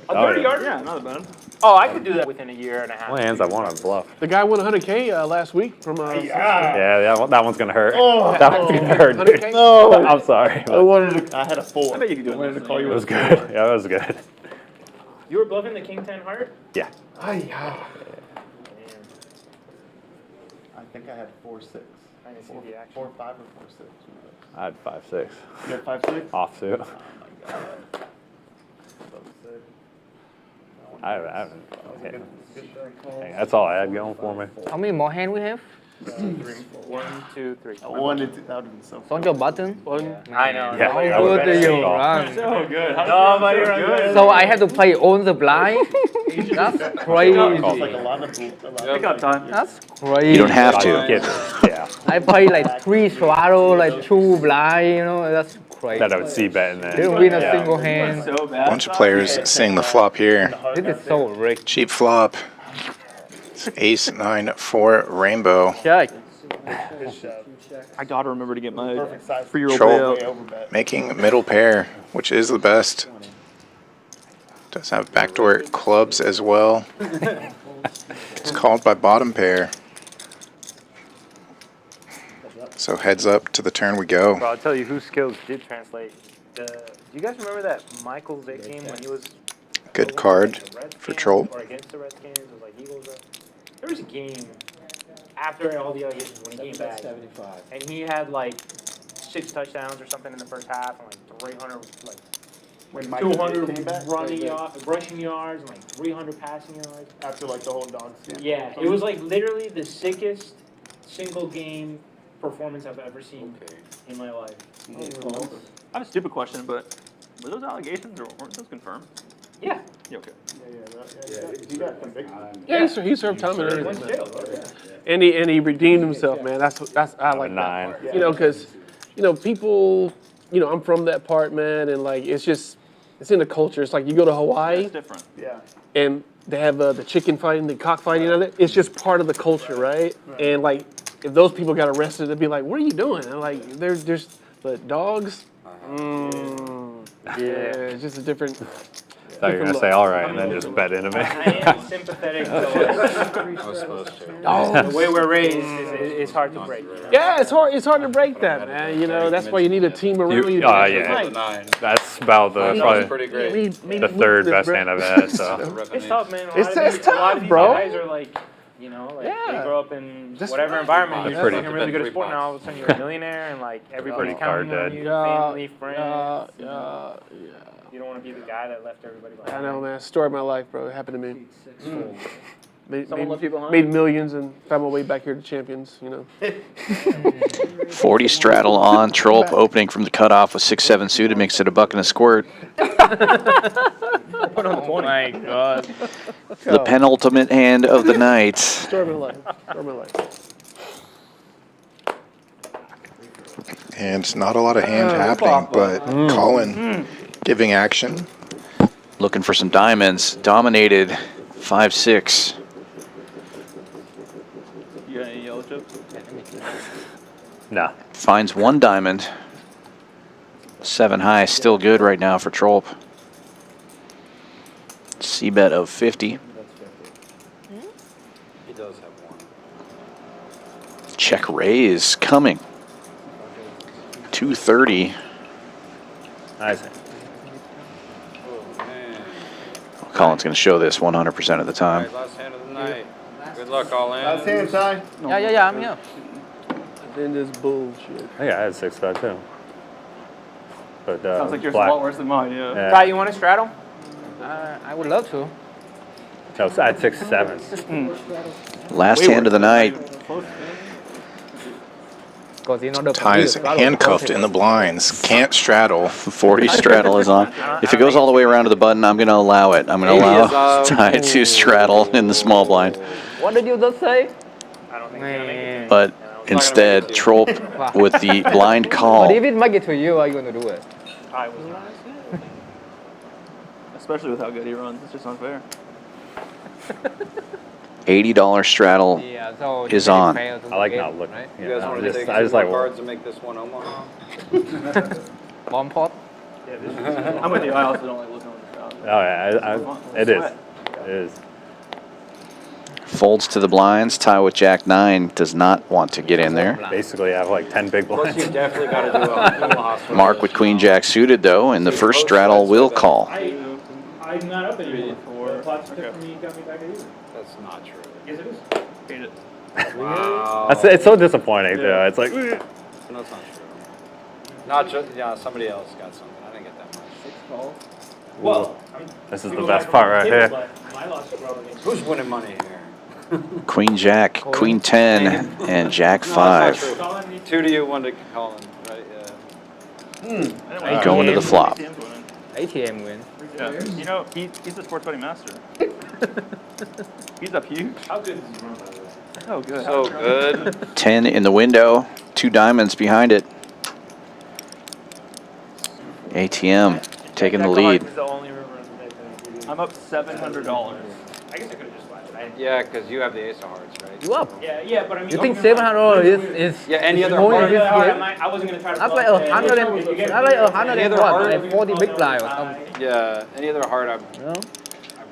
A 30 yard? Yeah, not bad. Oh, I could do that within a year and a half. Only hands I won on bluff. the guy won 100K last week from. Yeah, that one's gonna hurt. Oh. That one's gonna hurt. 100K? No. I'm sorry. I had a 4. I bet you could do it. I wanted to call you It was a good. Yeah, it was good. You were bluffing the King 10 heart? Yeah. I think I had 4-6. I didn't see the action. 4-5 or 4-6. I had 5-6. You had 5-6? Offsuit. Oh my god. I haven't. Hey, that's all I had going for me. How many more hand we have? 1, 2, 3. I wanted to. That would have been so. On your button? I know. Yeah, How I would've good been do you so run? So good. Nobody runs good. So I have to play on the blind? That's crazy. It's like a lot of. Pick up time. That's crazy. You don't have to. Yeah. I play like 3 swallow, like 2 blind, you know, that's crazy. That I would see bet in there. Didn't win a single hand. So bad. Bunch of players seeing the flop here. This is so rigged. Cheap flop. It's Ace 9-4 rainbow. Check. I gotta remember to get my Perfect size. 3-year-old Trolp payout. making middle pair, which is the best. Does have backdoor clubs as well. It's called by bottom pair. So heads up to the turn we go. Bro, I'll tell you whose skills did translate. Do you guys remember that Michael Vick game when he was Good card for Trolp. or against the Redskins? It was like Eagles. There was a game after all the allegations when he came back, and he had like 6 touchdowns or something in the first half, and like 300, like When Michael 200 came back, rushing yards, and like 300 passing yards. after like the whole dog scandal. Yeah, it was like literally the sickest single game performance I've ever seen in my life. I have a stupid question, but were those allegations or weren't those confirmed? Yeah. Yeah, okay. He got convicted. Yeah, he served time and everything, man. And he redeemed himself, man. That's I like that. 9. You know, because people, I'm from that part, man, and like it's in the culture. It's like you go to Hawaii, It's different. Yeah. and they have the chicken fighting, the cockfighting, and it's just part of the culture, right? And like if those people got arrested, they'd be like, "What are you doing?" And like there's but dogs, yeah, it's just a different. I thought you were going to say, all right, and then just bet into me. I am sympathetic to the way we're raised is hard to break. Yeah, it's hard to break that, man. That's why you need a team around you. Yeah. That's about probably the third best hand I've had. So. It's tough, man. It's a lot tough, of these bro. guys are like, they grow up in whatever environment. You're fucking really good at sport, now all of a sudden you're a millionaire, and like everybody's counting on you, family, friends. You don't want to be the guy that left everybody behind. I know, man. Story of my life, bro. It happened to me. Someone left you behind? Made millions and found my way back here to Champions, 40 straddle on Trolp, opening from the cutoff with 6-7 suited, makes it a buck and a squirt. Oh my god. The penultimate hand of the night. Story of my life. Story of my life. And not a lot of hand happening, but Collin giving action. Looking for some diamonds. Dominated 5-6. You got any yellow chips? No. Finds one diamond. 7 high, still good right now for Trolp. C-bet of 50. He does have one. Check raise coming. 230. Nice. Collin's going to show this 100% of the time. Last hand of the night. Good luck, Collin. Last hand, Ty. Yeah, I'm here. Then this bullshit. I think I had 6 bet too. But Sounds like yours is a black. lot worse than mine, yeah. Ty, you want to straddle? I would love to. No, I had 6-7. Last hand of the night. Ty's handcuffed in the blinds. Can't straddle. 40 straddle is on. If it goes all the way around to the button, I'm going to allow it. I'm going to allow Ty to straddle in the small blind. What did you just say? I don't think But instead, Trolp with the blind call. But if it make it to you, are you going to do it? I was not. Especially with how good he runs. It's just unfair. $80 straddle is on. I like not looking. You You guys know, want to take I just two like cards and make this one Omaha? Bomb pot? I'm with you. I also don't like looking on the crowd. Oh yeah, it is. It is. Folds to the blinds. Ty with Jack 9 does not want to get in there. Basically, I have like 10 big Plus, blinds. you definitely got to do a Omaha swing. Mark with Queen Jack suited though, and the first straddle will call. I'm not up anymore. The pots took from me got me back at you. That's not true. Yes, it is. Hate it. Wow. It's so disappointing too. It's like. No, it's not true. Not just, yeah, somebody else got something. I didn't get that much. 6 calls. Well, This is the best part right here. My loss is probably against Who's winning money here? Queen Jack, Queen 10, and Jack No, that's 5. not true. 2 to you, 1 to Collin, right? Yeah. Going to the flop. ATM win. Yeah. You know, he's the sports betting master. He's up huge. How good is he run, by the way? Oh, good. So good. 10 in the window, 2 diamonds behind it. ATM taking the lead. I'm up $700. I guess I could have just left. Yeah, because you have the ace of hearts, right? You up? Yeah, but I mean. You think $700 is Yeah, any other more heart? in this game? I wasn't gonna try to. That's like 100 and that's like 100 and what? Like 40 big blind or something. Yeah, any other heart, I'm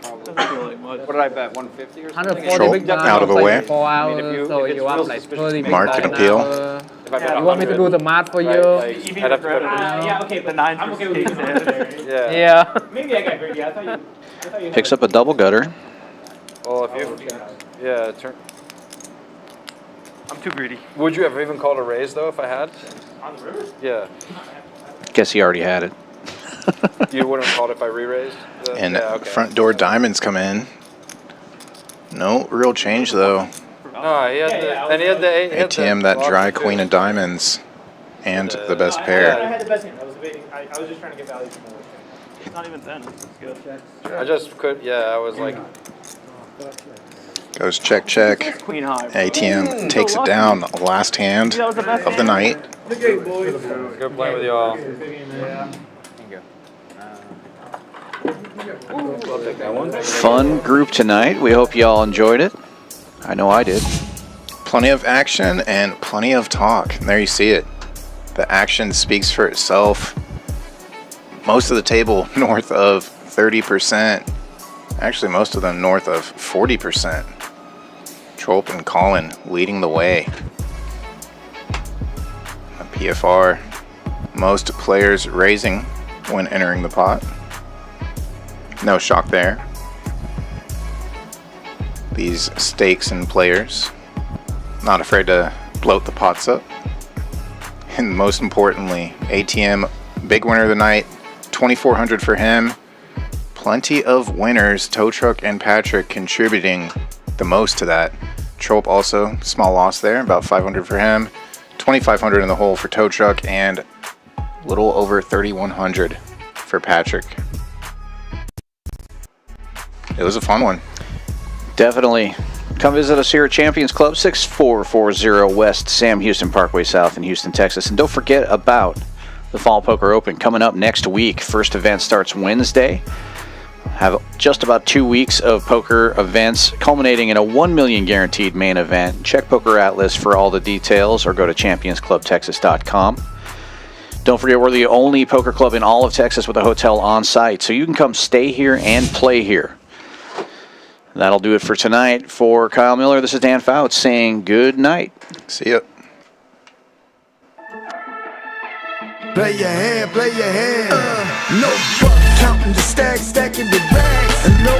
probably. What did I bet? 150 or something? 140 big blind. out of the way. 4 hours, I mean, if so it's you real up like suspicious, 30 big Mark blind can an appeal. hour. If I bet You want me to 100, do the math for you? like, I'd have to bet Yeah, okay, but I'm okay with it. Yeah. Yeah. Maybe I got greedy. I thought you. Picks up a double gutter. Well, if you, yeah, turn. I'm too greedy. Would you have even called a raise though if I had? On the river? Yeah. Guess he already had it. You wouldn't have called if I re-raised? And Yeah, okay. front door diamonds come in. No real change though. No, he had and he had the eight. ATM that dry queen of diamonds and the best pair. I had the best hand. I was debating. I was just trying to get value from the It's not even 10. It's good. I just could, yeah, I was like. Goes check, check. Queen high. ATM takes it down. Last hand of the night. Good playing with y'all. I'll take that one. Fun group tonight. We hope you all enjoyed it. I know I did. Plenty of action and plenty of talk. And there you see it. The action speaks for itself. Most of the table north of 30%. Actually, most of them north of 40%. Trolp and Collin leading the way. A PFR. Most players raising when entering the pot. No shock there. These stakes and players not afraid to bloat the pots up. And most importantly, ATM, big winner of the night, 2,400 for him. Plenty of winners, Tow Truck and Patrick contributing the most to that. Trolp also, small loss there, about 500 for him. 2,500 in the hole for Tow Truck and a little over 3,100 for Patrick. It was a fun one. Definitely. come visit us here at Champions Club, 6440 West Sam Houston Parkway South in Houston, Texas. And don't forget about the Fall Poker Open coming up next week. First event starts Wednesday. Have just about 2 weeks of poker events culminating in a $1 million guaranteed main event. Check Poker Atlas for all the details or go to championsclubtexas.com. Don't forget, we're the only poker club in all of Texas with a hotel on site, so you can come stay here and play here. That'll do it for tonight. For Kyle Miller, this is Dan Fouts saying good night. See ya. Play your hand, play your hand. No fuck, counting the stacks, stacking the bags. And no